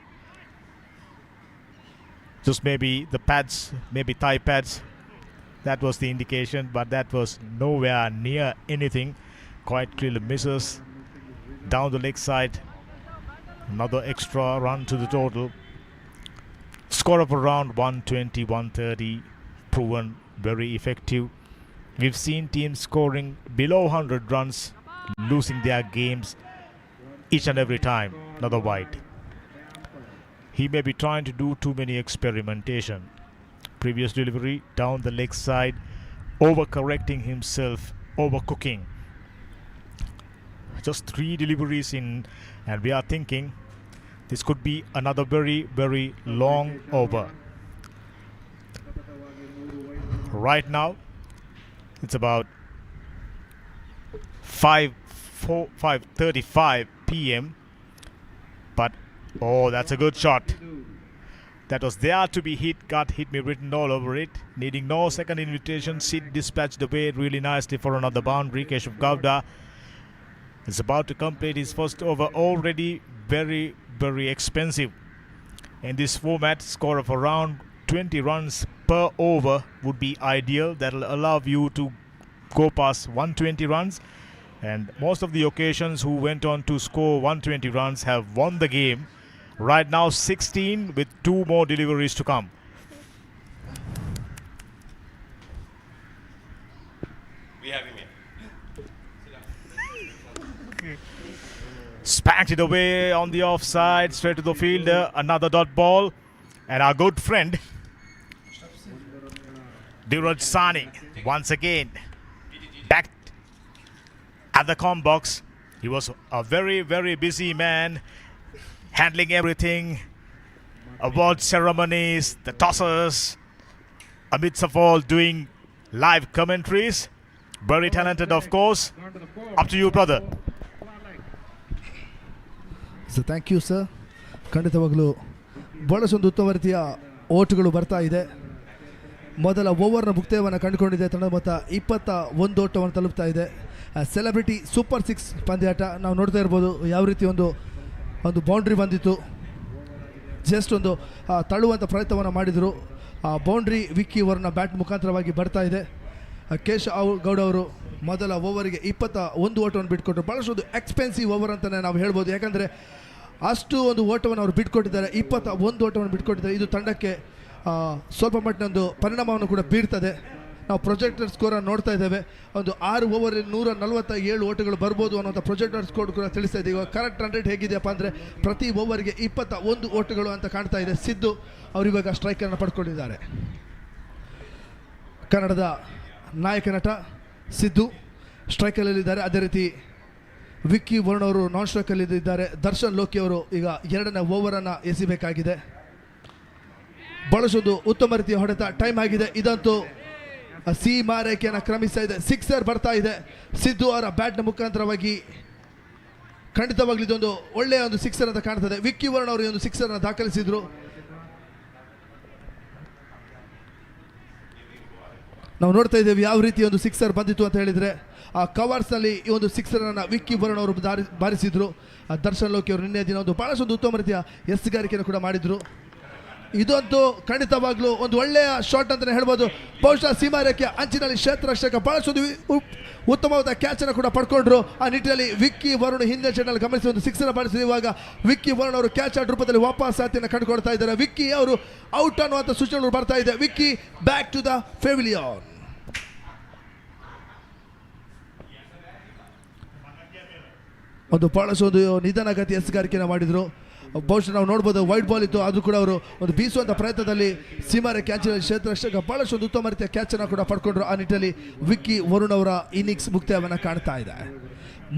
Speaker 1: Just maybe the pads, maybe thigh pads. That was the indication, but that was nowhere near anything. Quite clearly misses. Down the leg side. Another extra run to the total. Score of around 120, 130. Proven very effective. We've seen teams scoring below 100 runs, losing their games each and every time. Another wide. He may be trying to do too many experimentation. Previous delivery down the leg side, overcorrecting himself, overcooking. Just 3 deliveries in, and we are thinking this could be another very, very long over. Right now, it's about 5:35 p.m. But oh, that's a good shot. That was there to be hit, got hit me written all over it. Needing no second invitation, Sid dispatched away really nicely for another boundary. Keshav Gowda is about to complete his first over, already very, very expensive. In this format, score of around 20 runs per over would be ideal. That will allow you to go past 120 runs. And most of the occasions who went on to score 120 runs have won the game. Right now 16 with 2 more deliveries to come.
Speaker 2: We have him here.
Speaker 1: Spanked it away on the offside, straight to the fielder. Another dot ball. And our good friend, Dhiraj Sani, once again back at the com box. He was a very, very busy man, handling everything, award ceremonies, the tossers, amidst of all doing live commentaries. Very talented, of course. Up to you, brother.
Speaker 3: So thank you sir. ಖಂಡಿತವಾಗಲೂ ಭಾಳಷ್ಟೊಂದು ಉತ್ತಮ ರೀತಿಯ ಓಟುಗಳು ಬರ್ತಾ ಇದೆ. ಮೊದಲ ಓವರ್ನ ಮುಕ್ತಾಯವನ್ನು ಕಂಡುಕೊಂಡಿದೆ. ತಂಡದ ಮೊತ್ತ 21 ಓಟವನ್ನು ತಲುಪ್ತಾ ಇದೆ. ಸೆಲೆಬ್ರಿಟಿ ಸೂಪರ್ 6 ಪಂದ್ಯಾಟ ನಾವು ನೋಡ್ತಾ ಇರ್ಬೋದು ಯಾವ ರೀತಿ ಒಂದು ಬೌಂಡ್ರಿ ಬಂದಿತ್ತು. ಜಸ್ಟ್ ಒಂದು ತಳ್ಳುವಂಥ ಪ್ರಯತ್ನವನ್ನು ಮಾಡಿದರು. ಆ ಬೌಂಡ್ರಿ ವಿಕ್ಕಿ ಅವರನ್ನ ಬ್ಯಾಟ್ ಮುಖಾಂತರವಾಗಿ ಬರ್ತಾ ಇದೆ. ಕೇಶವ್ ಗೌಡ ಅವರು ಮೊದಲ ಓವರಿಗೆ 21 ಓಟವನ್ನು ಬಿಟ್ಕೊಟ್ರು. ಭಾಳಷ್ಟು ಒಂದು ಎಕ್ಸ್ಪೆನ್ಸಿವ್ ಓವರ್ ಅಂತಲೇ ನಾವು ಹೇಳ್ಬೋದು. ಯಾಕಂದರೆ ಅಷ್ಟು ಒಂದು ಓಟವನ್ನು ಅವರು ಬಿಟ್ಕೊಟ್ಟಿದ್ದಾರೆ. 21 ಓಟವನ್ನು ಬಿಟ್ಕೊಟ್ಟಿದ್ದಾರೆ. ಇದು ತಂಡಕ್ಕೆ ಸ್ವಲ್ಪ ಮಟ್ಟಿನ ಒಂದು ಪರಿಣಾಮವನ್ನು ಕೂಡ ಬೀರ್ತದೆ. ನಾವು ಪ್ರೊಜೆಕ್ಟರ್ ಸ್ಕೋರನ್ನು ನೋಡ್ತಾ ಇದ್ದೇವೆ. ಒಂದು 6 ಓವರಲ್ಲಿ 147 ಓಟಗಳು ಬರ್ಬೋದು ಅನ್ನೋಂಥ ಪ್ರೊಜೆಕ್ಟರ್ ಸ್ಕೋರ್ ಕೂಡ ತಿಳಿಸ್ತಾ ಇದೆ. ಇವಾಗ ಕರೆಕ್ಟ್ ರನ್ ರೇಟ್ ಹೇಗಿದೆಯಪ್ಪ ಅಂದರೆ ಪ್ರತಿ ಓವರ್ಗೆ 21 ಓಟಗಳು ಅಂತ ಕಾಣ್ತಾ ಇದೆ. ಸಿದ್ದು ಅವರು ಇವಾಗ ಸ್ಟ್ರೈಕನ್ನು ಪಡ್ಕೊಂಡಿದ್ದಾರೆ. ಕನ್ನಡದ ನಾಯಕ ನಟ ಸಿದ್ದು ಸ್ಟ್ರೈಕಲ್ಲಿದ್ದಾರೆ. ಅದೇ ರೀತಿ ವಿಕ್ಕಿ ವರ್ಣ ಅವರು ನಾನ್ ಸ್ಟ್ರೈಕಲ್ಲಿದ್ದಾರೆ. ದರ್ಶನ್ ಲೋಕಿ ಅವರು ಈಗ 2ನೇ ಓವರನ್ನು ಎಸಿಬೇಕಾಗಿದೆ. ಭಾಳಷ್ಟೊಂದು ಉತ್ತಮ ರೀತಿಯ ಹೊಡೆತ ಟೈಮ್ ಆಗಿದೆ. ಇದಂತೂ ಸೀಮಾ ರೇಖೆಯನ್ನು ಕ್ರಮಿಸ್ತಾ ಇದೆ. ಸಿಕ್ಸರ್ ಬರ್ತಾ ಇದೆ. ಸಿದ್ದು ಅವರ ಬ್ಯಾಟ್ನ ಮುಖಾಂತರವಾಗಿ ಖಂಡಿತವಾಗ್ಲೂ ಇದೊಂದು ಒಳ್ಳೆಯ ಒಂದು ಸಿಕ್ಸರ್ ಅಂತ ಕಾಣ್ತದೆ. ವಿಕ್ಕಿ ವರ್ಣ ಅವರು ಈ ಒಂದು ಸಿಕ್ಸರ್ನ ದಾಖಲಿಸಿದ್ರು. ನಾವು ನೋಡ್ತಾ ಇದ್ದೇವೆ ಯಾವ ರೀತಿ ಒಂದು ಸಿಕ್ಸರ್ ಬಂದಿತ್ತು ಅಂತ ಹೇಳಿದರೆ ಆ ಕವರ್ಸ್ನಲ್ಲಿ ಈ ಒಂದು ಸಿಕ್ಸರನ್ನು ವಿಕ್ಕಿ ವರ್ಣ ಅವರು ಬಾರಿಸಿದ್ರು. ದರ್ಶನ್ ಲೋಕಿ ಅವರು ನಿನ್ನೆ ದಿನ ಒಂದು ಭಾಳಷ್ಟೊಂದು ಉತ್ತಮ ರೀತಿಯ ಎಸ್ಗಾರಿಕೆಯನ್ನು ಕೂಡ ಮಾಡಿದರು. ಇದಂತೂ ಖಂಡಿತವಾಗ್ಲೂ ಒಂದು ಒಳ್ಳೆಯ ಶಾಟ್ ಅಂತಲೇ ಹೇಳ್ಬೋದು. ಬಹುಶಃ ಸೀಮಾರೇಖೆ ಅಂಚಿನಲ್ಲಿ ಕ್ಷೇತ್ರರಕ್ಷಕ ಭಾಳಷ್ಟೊಂದು ಉತ್ತಮವಾದ ಕ್ಯಾಚನ್ನು ಕೂಡ ಪಡ್ಕೊಂಡ್ರು. ಆ ನಿಟ್ಟಿನಲ್ಲಿ ವಿಕ್ಕಿ ವರುಣ್ ಹಿಂದೆ ಚೆಂಡಲ್ಲಿ ಗಮನಿಸಿ ಒಂದು ಸಿಕ್ಸರ್ ಬಾರಿಸಿದ್ರು. ಇವಾಗ ವಿಕ್ಕಿ ವರುಣ್ ಅವರು ಕ್ಯಾಚ್ ಔಟ್ ರೂಪದಲ್ಲಿ ವಾಪಸ್ ಸಾಥಿಯನ್ನು ಕಂಡುಕೊಳ್ತಾ ಇದ್ದಾರೆ. ವಿಕ್ಕಿ ಅವರು ಔಟ್ ಅನ್ನುವಂಥ ಸೂಚನೆಗಳು ಬರ್ತಾ ಇದೆ. Vicky back to the pavilion. ಒಂದು ಭಾಳಷ್ಟೊಂದು ನಿಧಾನಗತಿ ಎಸ್ಗಾರಿಕೆಯನ್ನು ಮಾಡಿದರು. ಬಹುಶಃ ನಾವು ನೋಡ್ಬೋದು ವೈಟ್ ಬಾಲ್ ಇತ್ತು, ಅದು ಕೂಡ ಅವರು ಒಂದು ಬೀಸುವಂಥ ಪ್ರಯತ್ನದಲ್ಲಿ ಸೀಮಾರೆ ಕ್ಯಾಚಿನಲ್ಲಿ ಕ್ಷೇತ್ರರಕ್ಷಕ ಭಾಳಷ್ಟೊಂದು ಉತ್ತಮ ರೀತಿಯ ಕ್ಯಾಚನ್ನು ಕೂಡ ಪಡ್ಕೊಂಡ್ರು. ಆ ನಿಟ್ಟಿನಲ್ಲಿ ವಿಕ್ಕಿ ವರುಣ್ ಅವರ ಇನ್ನಿಂಗ್ಸ್ ಮುಕ್ತಾಯವನ್ನು ಕಾಣ್ತಾ ಇದೆ.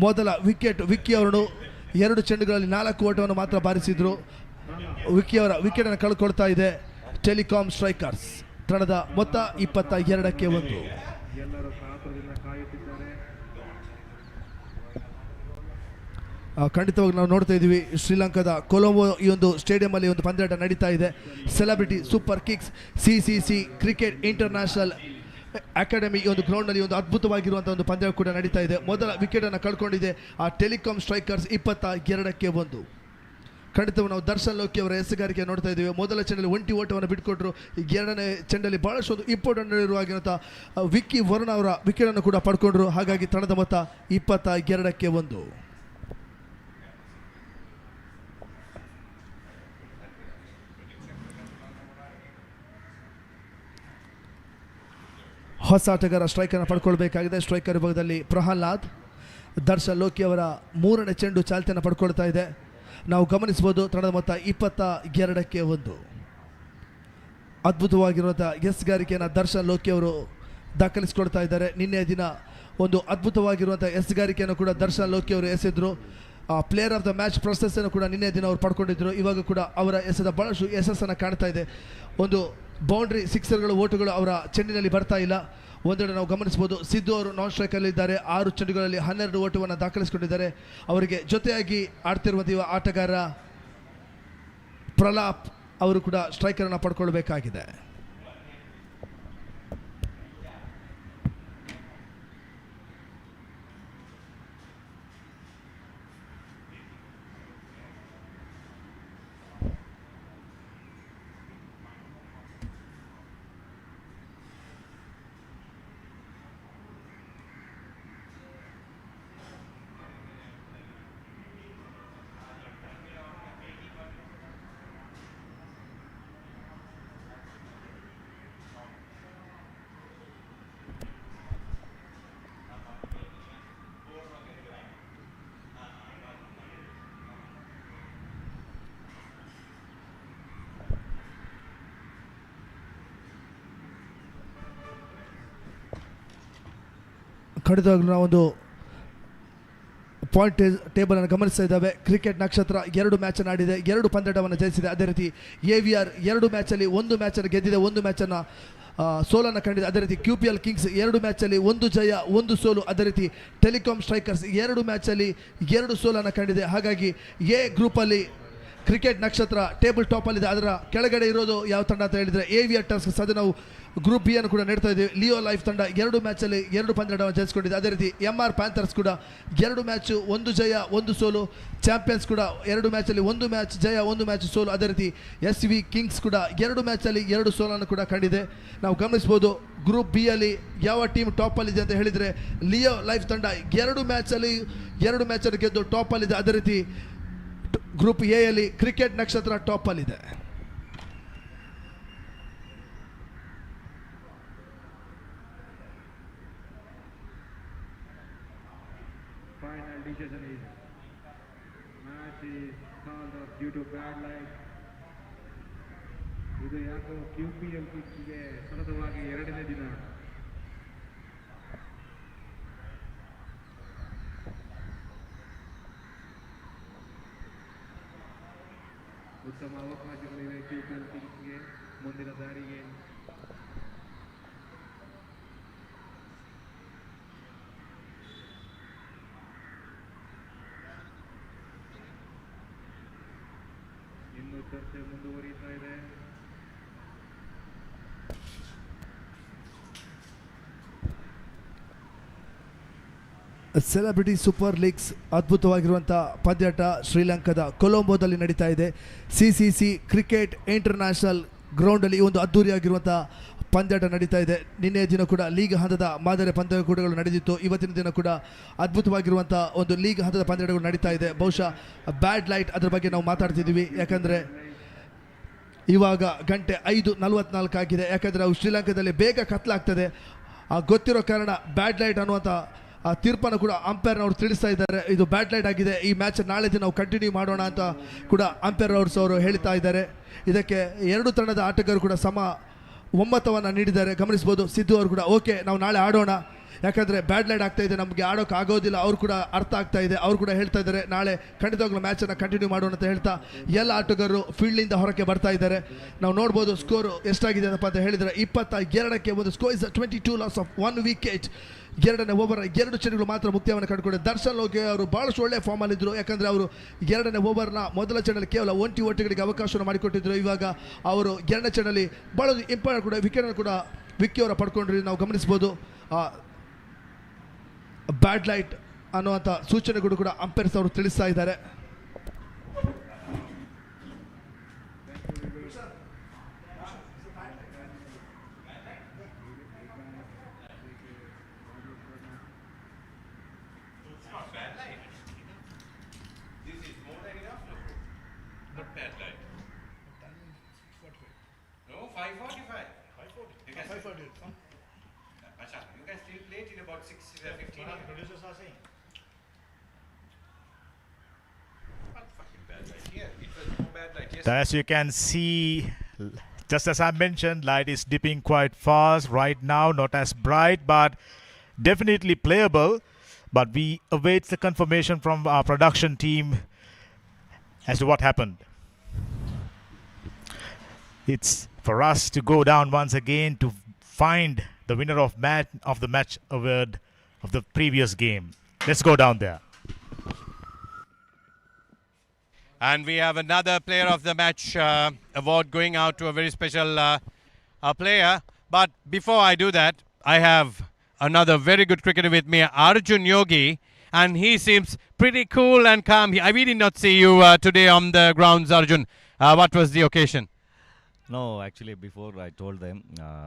Speaker 3: ಮೊದಲ ವಿಕೆಟ್ ವಿಕ್ಕಿ ಅವರು 2 ಚೆಂಡುಗಳಲ್ಲಿ 4 ಓಟವನ್ನು ಮಾತ್ರ ಬಾರಿಸಿದ್ರು. ವಿಕ್ಕಿ ಅವರ ವಿಕೆಟನ್ನು ಕಳ್ಕೊಳ್ತಾ ಇದೆ ಟೆಲಿಕಾಂ ಸ್ಟ್ರೈಕರ್ಸ್. ತಂಡದ ಮೊತ್ತ 22ಕ್ಕೆ 1. ಖಂಡಿತವಾಗಿ ನಾವು ನೋಡ್ತಾ ಇದ್ದೀವಿ ಶ್ರೀಲಂಕಾದ ಕೊಲಂಬೋ ಈ ಒಂದು ಸ್ಟೇಡಿಯಂಲ್ಲಿ ಒಂದು ಪಂದ್ಯಾಟ ನಡೀತಾ ಇದೆ. Celebrity super kicks CCC cricket international academy ಈ ಒಂದು ಗ್ರೌಂಡ್ನಲ್ಲಿ ಒಂದು ಅದ್ಭುತವಾಗಿರುವಂಥ ಒಂದು ಪಂದ್ಯ ಕೂಡ ನಡೀತಾ ಇದೆ. ಮೊದಲ ವಿಕೆಟನ್ನು ಕಳ್ಕೊಂಡಿದೆ ಆ ಟೆಲಿಕಾಂ ಸ್ಟ್ರೈಕರ್ಸ್ 22ಕ್ಕೆ 1. ಖಂಡಿತವಾಗಿ ನಾವು ದರ್ಶನ್ ಲೋಕಿ ಅವರ ಎಸೆಗಾರಿಕೆ ನೋಡ್ತಾ ಇದ್ದೀವಿ. ಮೊದಲ ಚೆಂಡಲ್ಲಿ 1 ಓಟವನ್ನು ಬಿಟ್ಕೊಟ್ರು. ಈಗ 2ನೇ ಚೆಂಡಲ್ಲಿ ಭಾಳಷ್ಟು ಇಂಪಾರ್ಟೆಂಟ್ ಇರುವಾಗಿರುವಂಥ ವಿಕ್ಕಿ ವರುಣ್ ಅವರ ವಿಕೆಟನ್ನು ಕೂಡ ಪಡ್ಕೊಂಡ್ರು. ಹಾಗಾಗಿ ತಂಡದ ಮೊತ್ತ 22ಕ್ಕೆ 1. ಹೊಸ ಆಟಗಾರ ಸ್ಟ್ರೈಕರ್ನ ಪಡ್ಕೊಳ್ಬೇಕಾಗಿದೆ. ಸ್ಟ್ರೈಕರ್ ವಿಭಾಗದಲ್ಲಿ ಪ್ರಹ್ಲಾದ್. ದರ್ಶನ್ ಲೋಕಿ ಅವರ 3ನೇ ಚೆಂಡು ಚಾಲ್ತಿಯನ್ನು ಪಡ್ಕೊಳ್ತಾ ಇದೆ. ನಾವು ಗಮನಿಸ್ಬೋದು ತಂಡದ ಮೊತ್ತ 22ಕ್ಕೆ 1. ಅದ್ಭುತವಾಗಿರುವಂಥ ಎಸ್ಗಾರಿಕೆಯನ್ನು ದರ್ಶನ್ ಲೋಕಿ ಅವರು ದಾಖಲಿಸಿಕೊಳ್ತಾ ಇದ್ದಾರೆ. ನಿನ್ನೆ ದಿನ ಒಂದು ಅದ್ಭುತವಾಗಿರುವಂಥ ಎಸ್ಗಾರಿಕೆಯನ್ನು ಕೂಡ ದರ್ಶನ್ ಲೋಕಿ ಅವರು ಎಸೆದ್ರು. ಪ್ಲೇಯರ್ ಆಫ್ ದ ಮ್ಯಾಚ್ ಪ್ರಶಸ್ತಿಯನ್ನು ಕೂಡ ನಿನ್ನೆ ದಿನ ಅವರು ಪಡ್ಕೊಂಡಿದ್ದರು. ಇವಾಗ ಕೂಡ ಅವರ ಎಸೆದ ಭಾಳಷ್ಟು ಯಶಸ್ಸನ್ನು ಕಾಣ್ತಾ ಇದೆ. ಒಂದು ಬೌಂಡ್ರಿ ಸಿಕ್ಸರ್ಗಳು ಓಟುಗಳು ಅವರ ಚೆಂಡಿನಲ್ಲಿ ಬರ್ತಾ ಇಲ್ಲ. ಒಂದೆಡೆ ನಾವು ಗಮನಿಸ್ಬೋದು ಸಿದ್ದು ಅವರು ನಾನ್ ಸ್ಟ್ರೈಕಲ್ಲಿದ್ದಾರೆ. 6 ಚೆಂಡುಗಳಲ್ಲಿ 12 ಓಟವನ್ನು ದಾಖಲಿಸಿಕೊಂಡಿದ್ದಾರೆ. ಅವರಿಗೆ ಜೊತೆಯಾಗಿ ಆಡ್ತಿರುವಂಥ ಆಟಗಾರ ಪ್ರಲಾಪ್ ಅವರು ಕೂಡ ಸ್ಟ್ರೈಕರನ್ನು ಪಡ್ಕೊಳ್ಬೇಕಾಗಿದೆ. ಖಂಡಿತವಾಗ್ಲೂ ನಾವೊಂದು ಪಾಯಿಂಟ್ ಟೇಬಲನ್ನು ಗಮನಿಸ್ತಾ ಇದ್ದಾವೆ. ಕ್ರಿಕೆಟ್ ನಕ್ಷತ್ರ 2 ಮ್ಯಾಚನ್ನು ಆಡಿದೆ, 2 ಪಂದ್ಯವನ್ನು ಜಯಿಸಿದೆ. ಅದೇ ರೀತಿ AVR 2 ಮ್ಯಾಚಲ್ಲಿ 1 ಮ್ಯಾಚನ್ನು ಗೆದ್ದಿದೆ, 1 ಮ್ಯಾಚನ್ನು ಸೋಲನ್ನು ಕಂಡಿದೆ. ಅದೇ ರೀತಿ QPL ಕಿಂಗ್ಸ್ 2 ಮ್ಯಾಚಲ್ಲಿ 1 ಜಯ 1 ಸೋಲು. ಅದೇ ರೀತಿ ಟೆಲಿಕಾಂ ಸ್ಟ್ರೈಕರ್ಸ್ 2 ಮ್ಯಾಚಲ್ಲಿ 2 ಸೋಲನ್ನು ಕಂಡಿದೆ. ಹಾಗಾಗಿ ಎ ಗ್ರೂಪಲ್ಲಿ ಕ್ರಿಕೆಟ್ ನಕ್ಷತ್ರ ಟೇಬಲ್ ಟಾಪಲ್ಲಿದೆ. ಅದರ ಕೆಳಗಡೆ ಇರೋದು ಯಾವ ತಂಡ ಅಂತ ಹೇಳಿದರೆ AVR ಟಸ್ಕರ್ಸ್. ಅದು ನಾವು ಗ್ರೂಪ್ ಬಿ ಅನ್ನು ಕೂಡ ನೀಡ್ತಾ ಇದ್ದೀವಿ. ಲಿಯೋ ಲೈಫ್ ತಂಡ 2 ಮ್ಯಾಚಲ್ಲಿ 2 ಪಂದ್ಯವನ್ನು ಜಯಿಸಿಕೊಂಡಿದೆ. ಅದೇ ರೀತಿ MR ಪ್ಯಾಂಥರ್ಸ್ ಕೂಡ 2 ಮ್ಯಾಚು 1 ಜಯ 1 ಸೋಲು. ಚಾಂಪಿಯನ್ಸ್ ಕೂಡ 2 ಮ್ಯಾಚಲ್ಲಿ 1 ಮ್ಯಾಚ್ ಜಯ 1 ಮ್ಯಾಚ್ ಸೋಲು. ಅದೇ ರೀತಿ SV ಕಿಂಗ್ಸ್ ಕೂಡ 2 ಮ್ಯಾಚಲ್ಲಿ 2 ಸೋಲನ್ನು ಕೂಡ ಕಂಡಿದೆ. ನಾವು ಗಮನಿಸ್ಬೋದು ಗ್ರೂಪ್ ಬಿ ಅಲ್ಲಿ ಯಾವ ಟೀಮ್ ಟಾಪಲ್ಲಿದೆ ಅಂತ ಹೇಳಿದರೆ ಲಿಯೋ ಲೈಫ್ ತಂಡ 2 ಮ್ಯಾಚಲ್ಲಿ ಗೆದ್ದು ಟಾಪಲ್ಲಿದೆ. ಅದೇ ರೀತಿ ಗ್ರೂಪ್ ಎ ಅಲ್ಲಿ ಕ್ರಿಕೆಟ್ ನಕ್ಷತ್ರ ಟಾಪಲ್ಲಿದೆ.
Speaker 12: Final decision is match is called off due to bad light. ಇದು ಯಾಕೋ QPL ಕಿಂಗ್ಸ್ಗೆ ಸತತವಾಗಿ 2ನೇ ದಿನ ಉತ್ತಮ ಅವಕಾಶಗಳಿವೆ QPL ಕಿಂಗ್ಸ್ಗೆ ಮುಂದಿನ ದಾರಿಗೆ. ಇನ್ನು ಚರ್ಚೆ ಮುಂದುವರಿತಾ ಇದೆ.
Speaker 3: ಸೆಲೆಬ್ರಿಟಿ ಸೂಪರ್ ಲೀಗ್ಸ್ ಅದ್ಭುತವಾಗಿರುವಂಥ ಪಂದ್ಯಾಟ ಶ್ರೀಲಂಕಾದ ಕೊಲಂಬೋದಲ್ಲಿ ನಡೀತಾ ಇದೆ. CCC ಕ್ರಿಕೆಟ್ ಇಂಟರ್ನ್ಯಾಷನಲ್ ಗ್ರೌಂಡಲ್ಲಿ ಈ ಒಂದು ಅದ್ದೂರಿಯಾಗಿರುವಂಥ ಪಂದ್ಯಾಟ ನಡೀತಾ ಇದೆ. ನಿನ್ನೆಯ ದಿನ ಕೂಡ ಲೀಗ್ ಹಂತದ ಮಾದರಿ ಪಂದ್ಯಾಟಗಳು ನಡೆದಿತ್ತು. ಇವತ್ತಿನ ದಿನ ಕೂಡ ಅದ್ಭುತವಾಗಿರುವಂಥ ಒಂದು ಲೀಗ್ ಹಂತದ ಪಂದ್ಯಾಟಗಳು ನಡೀತಾ ಇದೆ. ಬಹುಶಃ ಬ್ಯಾಡ್ ಲೈಟ್ ಅದರ ಬಗ್ಗೆ ನಾವು ಮಾತಾಡ್ತಿದ್ದೀವಿ. ಯಾಕಂದರೆ ಇವಾಗ ಗಂಟೆ 5:44 ಆಗಿದೆ. ಯಾಕಂದರೆ ಅವು ಶ್ರೀಲಂಕಾದಲ್ಲಿ ಬೇಗ ಕತ್ಲಾಗ್ತದೆ. ಗೊತ್ತಿರೋ ಕಾರಣ ಬ್ಯಾಡ್ ಲೈಟ್ ಅನ್ನುವಂಥ ಆ ತೀರ್ಪನ್ನು ಕೂಡ ಅಂಪೈರ್ನವರು ತಿಳಿಸ್ತಾ ಇದ್ದಾರೆ. ಇದು ಬ್ಯಾಡ್ ಲೈಟ್ ಆಗಿದೆ, ಈ ಮ್ಯಾಚ್ ನಾಳೆ ದಿನ ನಾವು ಕಂಟಿನ್ಯೂ ಮಾಡೋಣ ಅಂತ ಕೂಡ ಅಂಪೈರ್ ಅವರು ಹೇಳ್ತಾ ಇದ್ದಾರೆ. ಇದಕ್ಕೆ 2 ತಂಡದ ಆಟಗಾರರು ಕೂಡ ಸಮ ಒಮ್ಮತವನ್ನು ನೀಡಿದ್ದಾರೆ. ಗಮನಿಸ್ಬೋದು ಸಿದ್ದು ಅವರು ಕೂಡ ಓಕೆ ನಾವು ನಾಳೆ ಆಡೋಣ, ಯಾಕಂದರೆ ಬ್ಯಾಡ್ ಲೈಟ್ ಆಗ್ತಾ ಇದೆ, ನಮಗೆ ಆಡೋಕೆ ಆಗೋದಿಲ್ಲ. ಅವ್ರು ಕೂಡ ಅರ್ಥ ಆಗ್ತಾ ಇದೆ. ಅವ್ರು ಕೂಡ ಹೇಳ್ತಾ ಇದ್ದಾರೆ ನಾಳೆ ಖಂಡಿತವಾಗ್ಲೂ ಮ್ಯಾಚನ್ನು ಕಂಟಿನ್ಯೂ ಮಾಡೋಣ ಅಂತ ಹೇಳ್ತಾ ಎಲ್ಲ ಆಟಗಾರರು ಫೀಲ್ಡಿಂದ ಹೊರಕ್ಕೆ ಬರ್ತಾ ಇದ್ದಾರೆ. ನಾವು ನೋಡ್ಬೋದು ಸ್ಕೋರು ಎಷ್ಟಾಗಿದೆ ಅಂತ ಹೇಳಿದರೆ 22ಕ್ಕೆ ಒಂದು score is 22 loss of 1 wicket. 2ನೇ ಓವರ್ 2 ಚೆಂಡುಗಳು ಮಾತ್ರ ಮುಕ್ತಾಯವನ್ನು ಕಂಡುಕೊಂಡೆ. ದರ್ಶನ್ ಲೋಕೆ ಅವರು ಭಾಳಷ್ಟು ಒಳ್ಳೆಯ ಫಾರ್ಮಲ್ಲಿದ್ದರು. ಯಾಕಂದರೆ ಅವರು 2ನೇ ಓವರ್ನ ಮೊದಲ ಚೆಂಡಲ್ಲಿ ಕೇವಲ ಒಂಟಿಗಳಿಗೆ ಅವಕಾಶವನ್ನು ಮಾಡಿಕೊಟ್ಟಿದ್ದರು. ಇವಾಗ ಅವರು 2ನೇ ಚೆಂಡಲ್ಲಿ ಭಾಳ ಇಂಪಾರ್ಟೆಂಟ್ ಕೂಡ ವಿಕೆಟನ್ನು ಕೂಡ ವಿಕ್ಕಿ ಅವರ ಪಡ್ಕೊಂಡ್ರಿ. ನಾವು ಗಮನಿಸ್ಬೋದು ಬ್ಯಾಡ್ ಲೈಟ್ ಅನ್ನುವಂಥ ಸೂಚನೆಗಳು ಕೂಡ ಅಂಪೈರ್ಸ್ ಅವರು ತಿಳಿಸ್ತಾ ಇದ್ದಾರೆ.
Speaker 1: As you can see, just as I mentioned, light is dipping quite fast right now, not as bright, but definitely playable. But we await the confirmation from our production team as to what happened. It's for us to go down once again to find the winner of the match award of the previous game. Let's go down there.
Speaker 2: And we have another player of the match award going out to a very special player. But before I do that, I have another very good cricketer with me, Arjun Yogi. And he seems pretty cool and calm. We did not see you today on the grounds, Arjun. What was the occasion?
Speaker 13: No, actually before I told them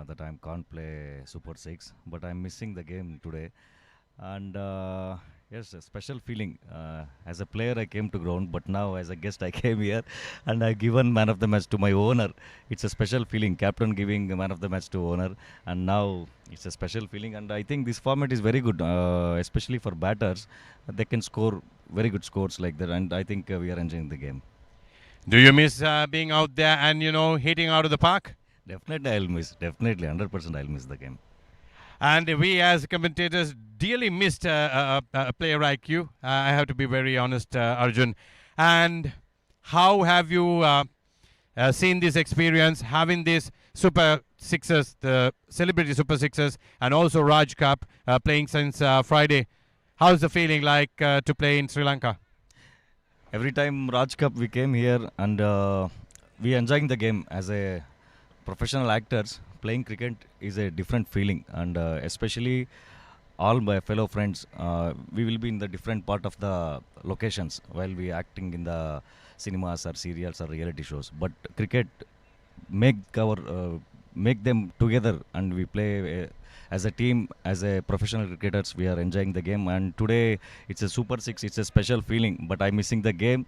Speaker 13: that I can't play Super 6, but I'm missing the game today. And yes, a special feeling. As a player I came to ground, but now as a guest I came here and I given man of the match to my owner. It's a special feeling, captain giving man of the match to owner, and now it's a special feeling. And I think this format is very good, especially for batters. They can score very good scores like that, and I think we are enjoying the game.
Speaker 2: Do you miss being out there and hitting out of the park?
Speaker 13: Definitely I'll miss, definitely 100% I'll miss the game.
Speaker 2: And we as commentators dearly missed a player like you. I have to be very honest, Arjun. And how have you seen this experience, having this Super Sixers, the Celebrity Super Sixers, and also Raj Cup playing since Friday? How's the feeling like to play in Sri Lanka?
Speaker 13: Every time Raj Cup we came here and we enjoying the game as a professional actors. Playing cricket is a different feeling, and especially all my fellow friends, we will be in the different part of the locations while we acting in the cinemas or serials or reality shows. But cricket make them together, and we play as a team, as a professional cricketers. We are enjoying the game, and today it's a Super Six. It's a special feeling, but I'm missing the game.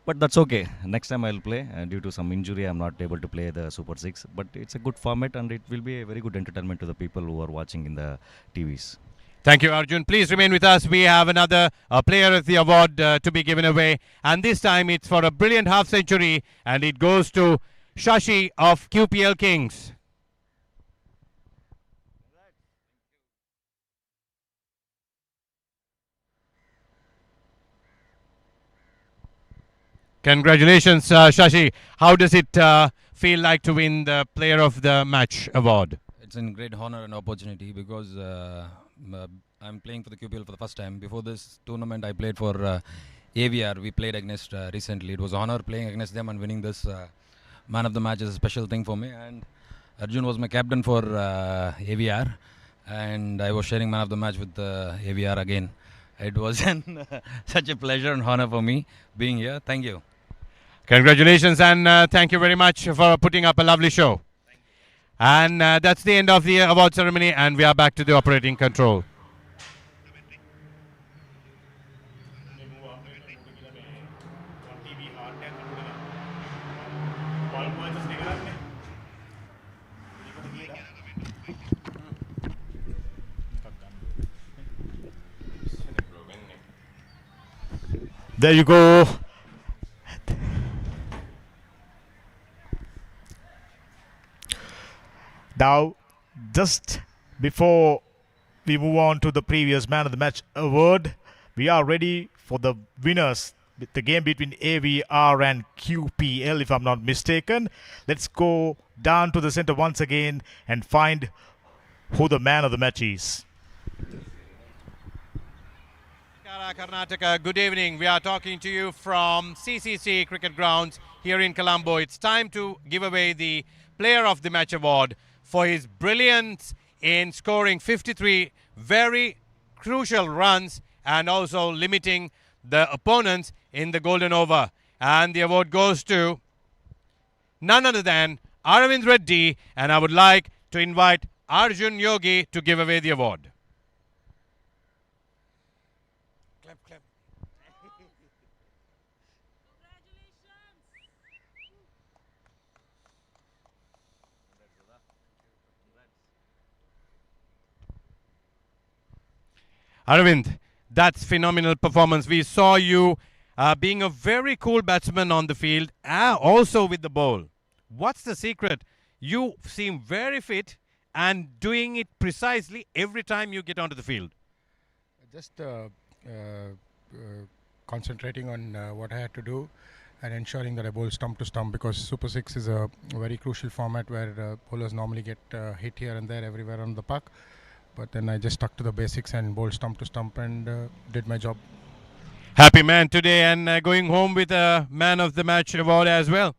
Speaker 13: But that's okay. Next time I'll play. Due to some injury, I'm not able to play the Super Six. But it's a good format, and it will be a very good entertainment to the people who are watching in the TVs.
Speaker 2: Thank you, Arjun. Please remain with us. We have another player of the award to be given away. And this time it's for a brilliant half century. And it goes to Shashi of QPL Kings. Congratulations, Shashi. How does it feel like to win the Player of the Match award?
Speaker 14: It's a great honor and opportunity because I'm playing for the QPL for the first time. Before this tournament, I played for AVR. We played against recently. It was an honor playing against them and winning this man of the match is a special thing for me. And Arjun was my captain for AVR, and I was sharing man of the match with AVR again. It was such a pleasure and honor for me being here. Thank you.
Speaker 2: Congratulations, and thank you very much for putting up a lovely show. And that's the end of the award ceremony, and we are back to the operating control.
Speaker 1: There you go. Now, just before we move on to the previous Man of the Match award, we are ready for the winners. The game between AVR and QPL, if I'm not mistaken. Let's go down to the center once again and find who the Man of the Match is.
Speaker 2: Karnataka, good evening. We are talking to you from CCC Cricket Grounds here in Colombo. It's time to give away the Player of the Match award for his brilliance in scoring 53 very crucial runs and also limiting the opponents in the golden over. And the award goes to none other than Aravind Reddy, and I would like to invite Arjun Yogi to give away the award. Clap, clap. Aravind, that's phenomenal performance. We saw you being a very cool batsman on the field, also with the ball. What's the secret? You seem very fit and doing it precisely every time you get onto the field.
Speaker 15: Just concentrating on what I had to do and ensuring that I bowl stump to stump, because Super 6 is a very crucial format where bowlers normally get hit here and there everywhere on the park. But then I just stuck to the basics and bowled stump to stump and did my job.
Speaker 2: Happy man today, and going home with a Man of the Match award as well.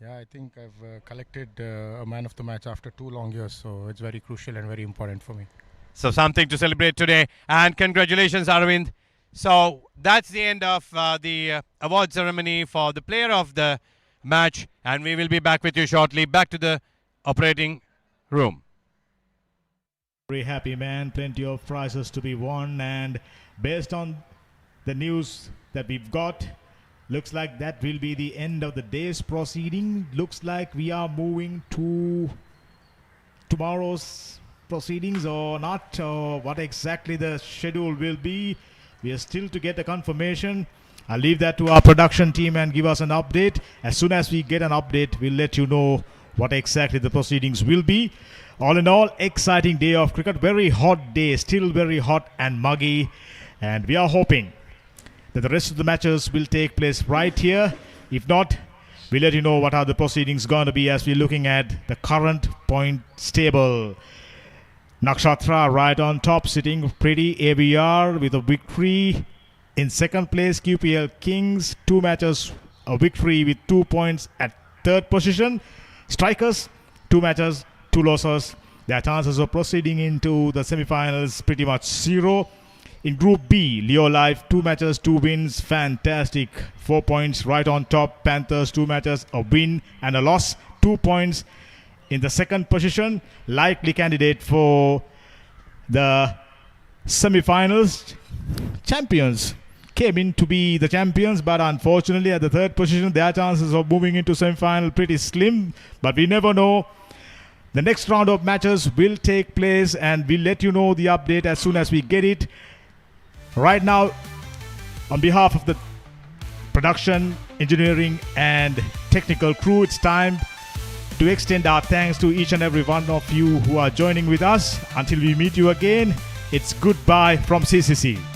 Speaker 15: Yeah, I think I've collected a Man of the Match after 2 long years, so it's very crucial and very important for me.
Speaker 2: So something to celebrate today, and congratulations, Aravind. So that's the end of the award ceremony for the Player of the Match, and we will be back with you shortly. Back to the operating room.
Speaker 1: Very happy man, plenty of prizes to be won, and based on the news that we've got, looks like that will be the end of the day's proceeding. Looks like we are moving to tomorrow's proceedings or not, or what exactly the schedule will be. We are still to get a confirmation. I'll leave that to our production team and give us an update. As soon as we get an update, we'll let you know what exactly the proceedings will be. All in all, exciting day of cricket. Very hot day, still very hot and muggy. And we are hoping that the rest of the matches will take place right here. If not, we'll let you know what are the proceedings going to be as we're looking at the current point table. Nakshatra right on top, sitting pretty. ABR with a victory. In second place, QPL Kings, 2 matches, a victory with 2 points at third position. Strikers, 2 matches, 2 losses. Their chances of proceeding into the semi-finals pretty much 0. In Group B, Leo Life, 2 matches, 2 wins. Fantastic. 4 points right on top. Panthers, 2 matches, a win and a loss. 2 points in the second position. Likely candidate for the semi-finals. Champions came in to be the champions, but unfortunately at the third position, their chances of moving into semi-final pretty slim. But we never know. The next round of matches will take place, and we'll let you know the update as soon as we get it. Right now, on behalf of the production, engineering and technical crew, it's time to extend our thanks to each and every one of you who are joining with us. Until we meet you again, it's goodbye from CCC.